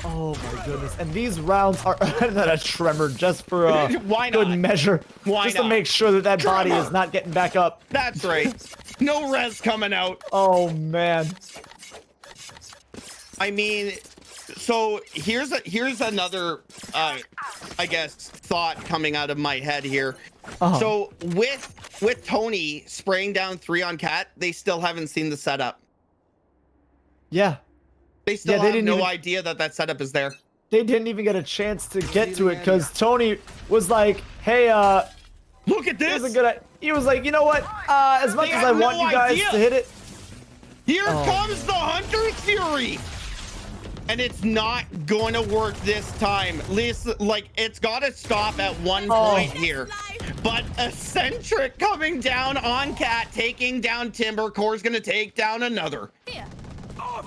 Oh my goodness. And these rounds are a tremor just for Why good not? measure. Why just not? to make sure that that body Tremor. is not getting back up. That's right. No res coming out. Oh man. I mean, so here's another I guess thought coming out of my head here. So with Tony spraying down 3 on Cat, they still haven't seen the setup. Yeah. They still they have didn't no even- idea that setup is there. They didn't even get a chance to get to it because Tony was like, hey, look at this. He was like, you know what? As much They as I have want no you guys idea. to hit it. Here comes the Hunter's Fury. And it's not going to work this time. Lisa, like, it's got to stop at one point here. But Eccentric coming down on Cat, taking down Timber. Core's going to take down another.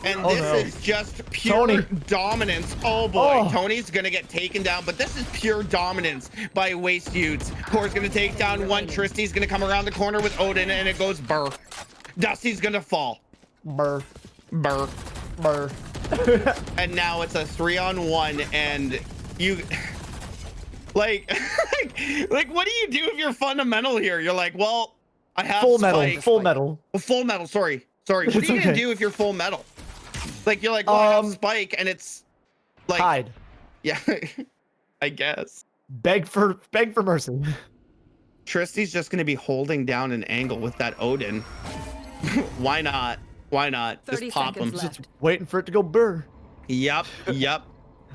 And this is just pure dominance. Oh boy, Tony's gonna get taken down, but this is pure dominance by Waste Utes. Core's gonna take down one. Tristy's gonna come around the corner with Odin, and it goes burr. Dusty's gonna fall. Burr. Burr. Burr. And now it's a 3-on-1, and you like what do you do if you're fundamental here? You're like, well, I have full metal. Spike. Full metal. Full metal. Sorry. What are you gonna do if you're full metal? Like, you're like, well, I have Spike, and it's like hide. Yeah, I guess. Beg for mercy. Tristy's just gonna be holding down an angle with that Odin. Why not? Why not? Just pop him. Just waiting for it to go burr. Yep.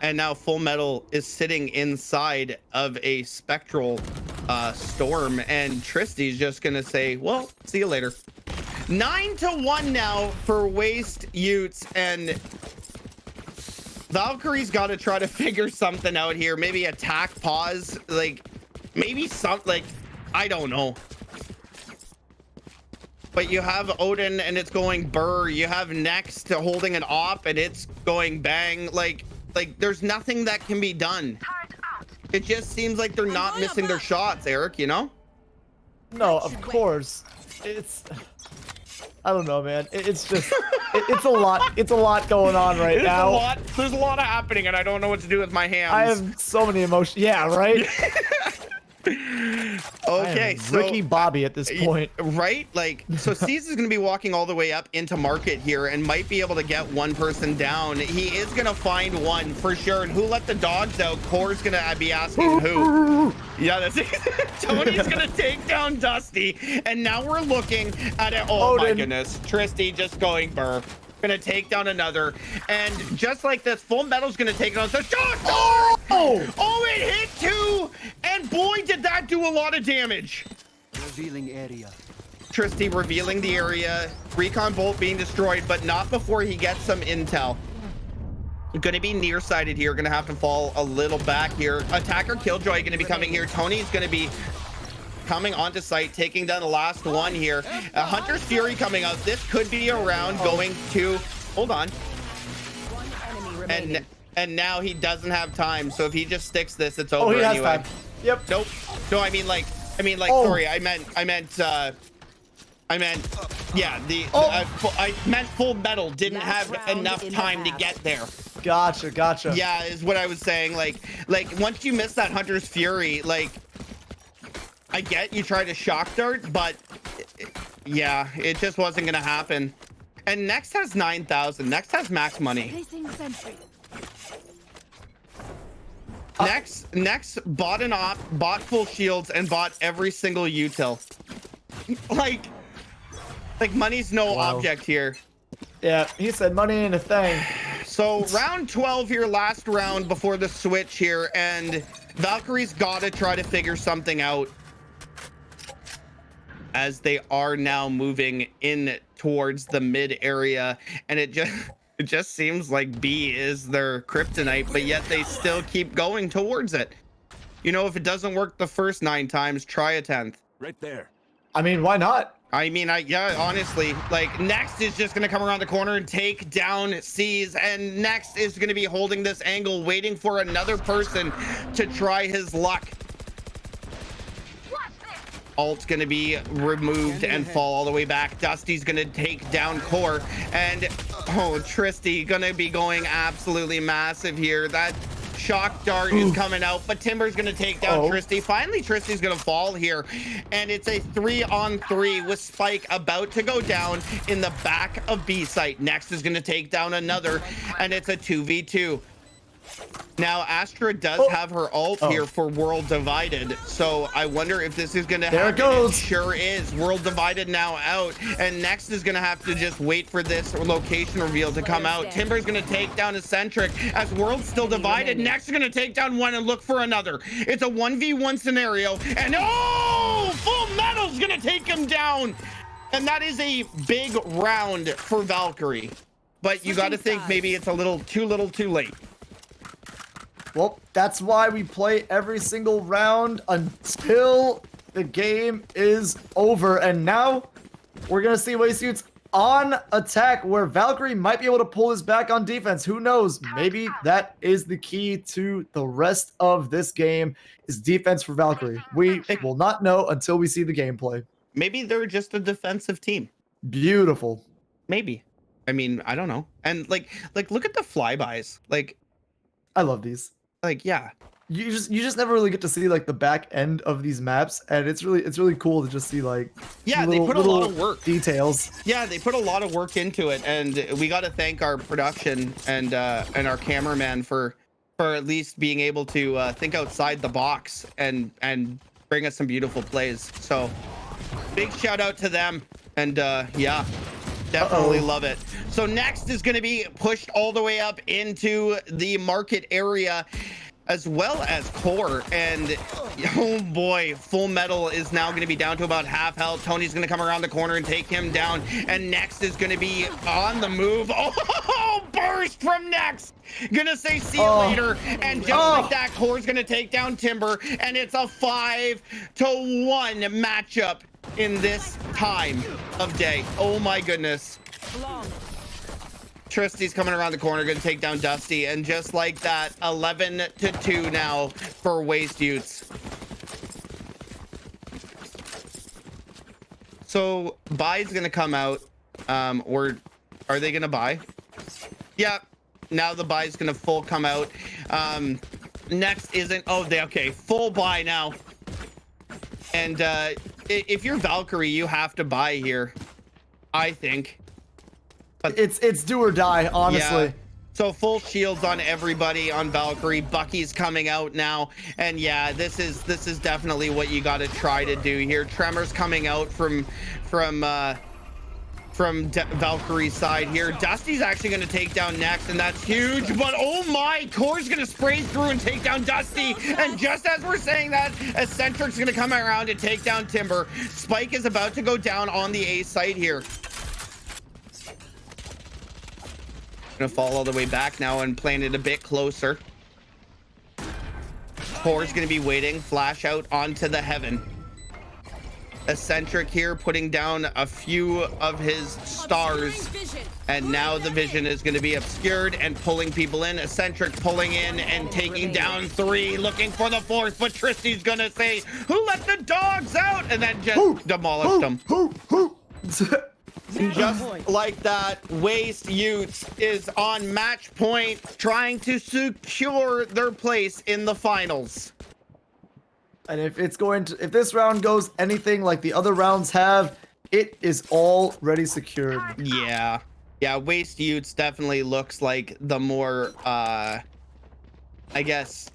And now Full Metal is sitting inside of a spectral storm, and Tristy's just gonna say, well, see you later. 9-1 now for Waste Utes, and Valkyrie's got to try to figure something out here. Maybe attack pause, like maybe like I don't know. But you have Odin and it's going burr. You have Next to holding an op and it's going bang. Like there's nothing that can be done. It just seems like they're not missing their shots, Eric, you know? No, of course. I don't know, man. It's just it's a lot. It's a lot going on right now. There's a lot happening, and I don't know what to do with my hands. I have so many emotions. Yeah, right. Okay, so Ricky Bobby at this point, right? Like, so C's is going to be walking all the way up into market here and might be able to get one person down. He is going to find one for sure. And who let the dogs out? Core's going to be asking who. Yeah, that's it. Tony's going to take down Dusty, and now we're looking at it. Oh my goodness, Tristy just going burr. Gonna take down another, and just like this, Full Metal's gonna take it on. So it hit 2, and boy, did that do a lot of damage. Revealing area. Tristy revealing the area. Recon Bolt being destroyed, but not before he gets some intel. Gonna be nearsighted here. Gonna have to fall a little back here. Attacker Killjoy gonna be coming here. Tony's gonna be coming onto site, taking down the last one here. Hunter's Fury coming out. This could be a round going to, hold on. And now he doesn't have time. So if he just sticks this, it's over he has anyway. time. Yep. Nope. No, I mean like, sorry, I meant, yeah, I meant Full Metal didn't have enough time to get there. Gotcha. Yeah, is what I was saying. Like once you miss that Hunter's Fury, like, I get you try to shock dart, but yeah, it just wasn't gonna happen. And Next has 9,000. Next has max money. Next bought an op, bought full shields, and bought every single util. like money's no object here. Yeah, he said money ain't a thing. So round 12 here, last round before the switch here, and Valkyrie's gotta try to figure something out, as they are now moving in towards the mid area, and it just seems like B is their kryptonite, but yet they still keep going towards it. You know, if it doesn't work the first 9 times, try a 10th. Right there. I mean, why not? I mean, yeah, honestly, like Next is just gonna come around the corner and take down C's, and Next is gonna be holding this angle, waiting for another person to try his luck. Alt's gonna be removed and fall all the way back. Dusty's gonna take down Core, and oh, Tristy gonna be going absolutely massive here. That shock dart is coming out, but Timber's gonna take down Tristy. Finally, Tristy's gonna fall here, and it's a 3-on-3 with Spike about to go down in the back of B site. Next is gonna take down another, and it's a 2v2. Now, Astra does have her ult here for World Divided, so I wonder if this is going to happen. There it goes. It sure is. World Divided now out, and Next is going to have to just wait for this location reveal to come out. Timber's going to take down Eccentric as World's still divided. Next is going to take down one and look for another. It's a 1v1 scenario, and Full Metal's going to take him down, and that is a big round for Valkyrie. But you got to think maybe it's a little too late. Well, that's why we play every single round until the game is over. And now we're going to see Wastesuits on attack, where Valkyrie might be able to pull this back on defense. Who knows? Maybe that is the key to the rest of this game, is defense for Valkyrie. We will not know until we see the gameplay. Maybe they're just a defensive team. Beautiful. Maybe. I mean, I don't know. And like look at the flybys. Like, I love these. Like, yeah, you just never really get to see like the back end of these maps, and it's really cool to just see like they put a lot of work details. Yeah, they put a lot of work into it, and we got to thank our production and our cameraman for at least being able to think outside the box and bring us some beautiful plays. So big shout out to them, and yeah, definitely love it. So Next is going to be pushed all the way up into the market area, as well as Core. And oh boy, Full Metal is now going to be down to about half health. Tony's going to come around the corner and take him down, and Next is going to be on the move. Oh, burst from Next. Gonna say see you later, and just like that, Core's going to take down Timber, and it's a 5-1 matchup in this time of day. Oh my goodness. Tristy's coming around the corner, gonna take down Dusty, and just like that, 11-2 now for Wastesuits. So buy's gonna come out, or are they gonna buy? Yeah, now the buy's gonna full come out. Next isn't. Okay, full buy now. And if you're Valkyrie, you have to buy here, I think. But it's do or die, honestly. Yeah. So full shields on everybody on Valkyrie. Bucky's coming out now, and yeah, this is definitely what you got to try to do here. Tremor's coming out from Valkyrie's side here. Dusty's actually going to take down Next, and that's huge. But oh my, Core's going to spray through and take down Dusty. And just as we're saying that, Eccentric's going to come around and take down Timber. Spike is about to go down on the A site here. Gonna fall all the way back now and plant it a bit closer. Core's gonna be waiting. Flash out onto the heaven. Eccentric here putting down a few of his stars, and now the vision is going to be obscured and pulling people in. Eccentric pulling in and taking down 3, looking for the 4th, but Tristy's gonna say, "Who let the dogs out?" and then just demolished them. Just like that, Wastesuits is on match point, trying to secure their place in the finals. And if this round goes anything like the other rounds have, it is already secured. Yeah, Wastesuits definitely looks like the more, I guess,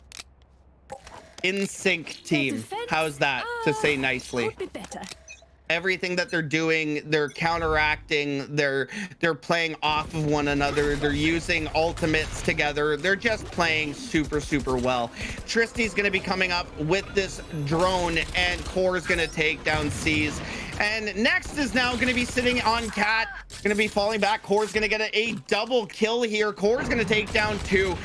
in sync team. How's that to say nicely? Everything that they're doing, they're counteracting, they're playing off of one another, they're using ultimates together, they're just playing super well. Tristy's gonna be coming up with this drone, and Core's gonna take down C's, and Next is now gonna be sitting on Cat, gonna be falling back. Core's gonna get a double kill here. Core's gonna take down 2.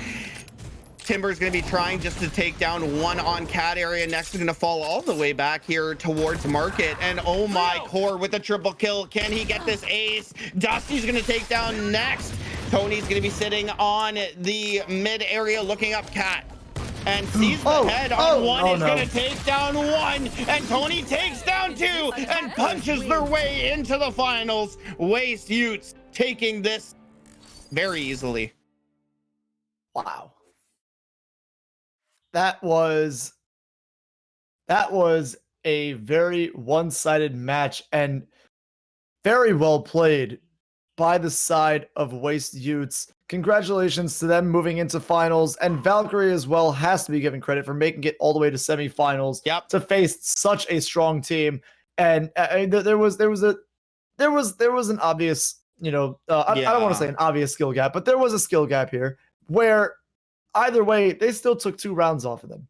Timber's going to be trying just to take down one on cat area. Next is going to fall all the way back here towards market. And oh my, Core with a triple kill. Can he get this ace? Dusty's going to take down next. Tony's going to be sitting on the mid area looking up cat. And sees the head on one. Is going to take down one. And Tony takes down two and punches their way into the finals. Waste Utes taking this very easily. Wow. That was a very one-sided match and very well played by the side of Waste Utes. Congratulations to them moving into finals, and Valkyrie as well has to be given credit for making it all the way to semifinals to face such a strong team. And there was an obvious, I don't want to say an obvious skill gap, but there was a skill gap here where either way they still took 2 rounds off of them.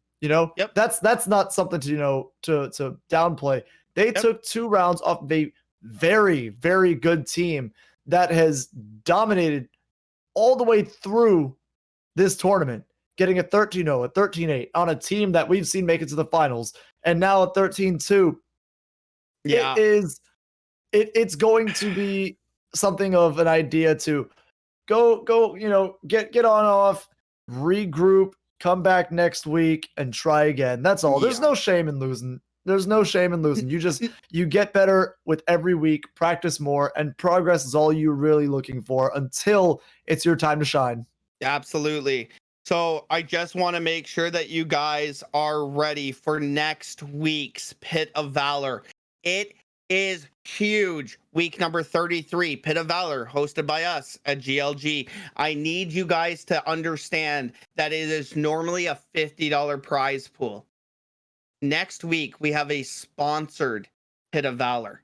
That's not something to to downplay. They took 2 rounds off of a very, very good team that has dominated all the way through this tournament, getting a 13-0, a 13-8 on a team that we've seen make it to the finals, and now a 13-2. Yeah, it's going to be something of an idea to go, get on off, regroup, come back next week, and try again. That's all. There's no shame in losing. There's no shame in losing. You get better with every week, practice more, and progress is all you're really looking for until it's your time to shine. Absolutely. So I just want to make sure that you guys are ready for next week's Pit of Valor. It is huge. Week number 33, Pit of Valor, hosted by us at GLG. I need you guys to understand that it is normally a $50 prize pool. Next week, we have a sponsored Pit of Valor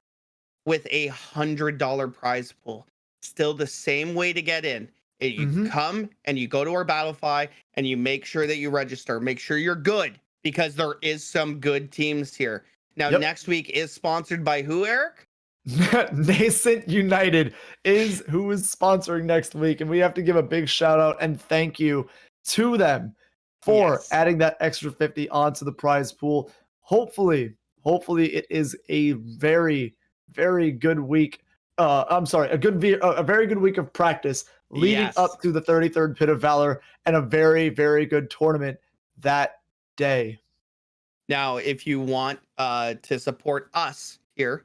with a $100 prize pool. Still the same way to get in. You come and you go to our Battlefy and you make sure that you register. Make sure you're good, because there is some good teams here. Now, next week is sponsored by who, Eric? Nascent United is who is sponsoring next week, and we have to give a big shout out and thank you to them for adding that extra 50 onto the prize pool. Hopefully it is a very, very good week. A very good week of practice leading up to the 33rd Pit of Valor, and a very, very good tournament that day. Now, if you want to support us here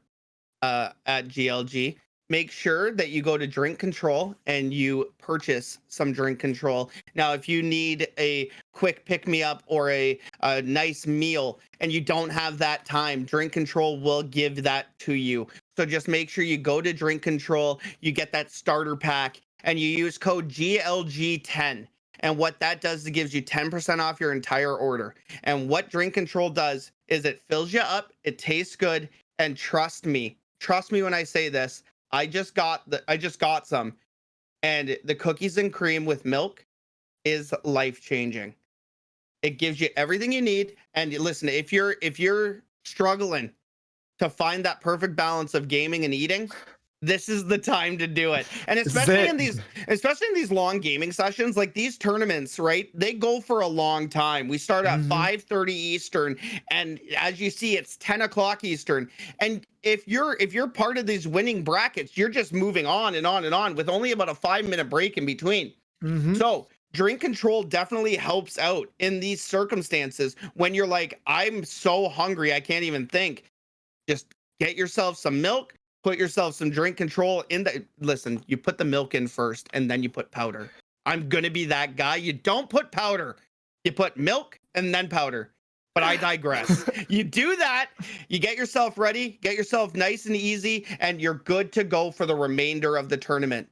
at GLG, make sure that you go to Drink Control and you purchase some Drink Control. Now, if you need a quick pick-me-up or a nice meal and you don't have that time, Drink Control will give that to you. So just make sure you go to Drink Control, you get that starter pack, and you use code GLG10. And what that does is it gives you 10% off your entire order. And what Drink Control does is it fills you up, it tastes good, and trust me when I say this, I just got some, and the cookies and cream with milk is life-changing. It gives you everything you need. And listen, if you're struggling to find that perfect balance of gaming and eating, this is the time to do it. And especially in these long gaming sessions, like these tournaments, right? They go for a long time. We start at 5:30 Eastern, and as you see, it's 10 o'clock Eastern. And if you're part of these winning brackets, you're just moving on and on and on with only about a 5-minute break in between. So Drink Control definitely helps out in these circumstances when you're like, I'm so hungry, I can't even think. Just get yourself some milk. Put yourself some Drink Control in the... Listen, you put the milk in first, and then you put powder. I'm going to be that guy. You don't put powder. You put milk and then powder. But I digress. You do that, you get yourself ready, get yourself nice and easy, and you're good to go for the remainder of the tournament.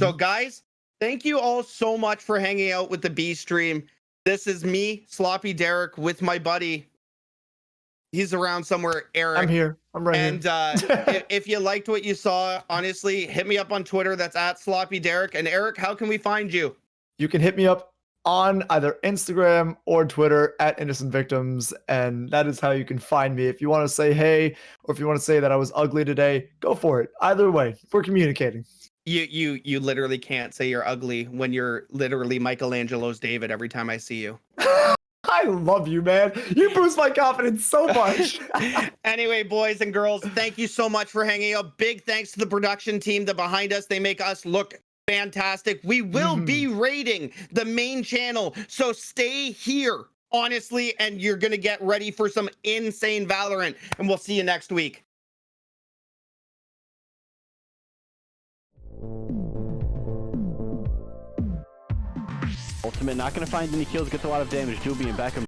So, guys, thank you all so much for hanging out with the B stream. This is me, Sloppy Derek, with my buddy... He's around somewhere, Eric. I'm here. I'm right here. And if you liked what you saw, honestly, hit me up on Twitter. That's at Sloppy Derek. And Eric, how can we find you? You can hit me up on either Instagram or Twitter at Innocent Victims. And that is how you can find me. If you want to say hey, or if you want to say that I was ugly today, go for it. Either way, we're communicating. You literally can't say you're ugly when you're literally Michelangelo's David every time I see you. I love you, man. You boost my confidence so much. Anyway, boys and girls, thank you so much for hanging out. Big thanks to the production team that behind us. They make us look fantastic. We will be raiding the main channel, so stay here, honestly, and you're going to get ready for some insane Valorant, and we'll see you next week. Ultimate not going to find any kills, gets a lot of damage. Doobie and Beckham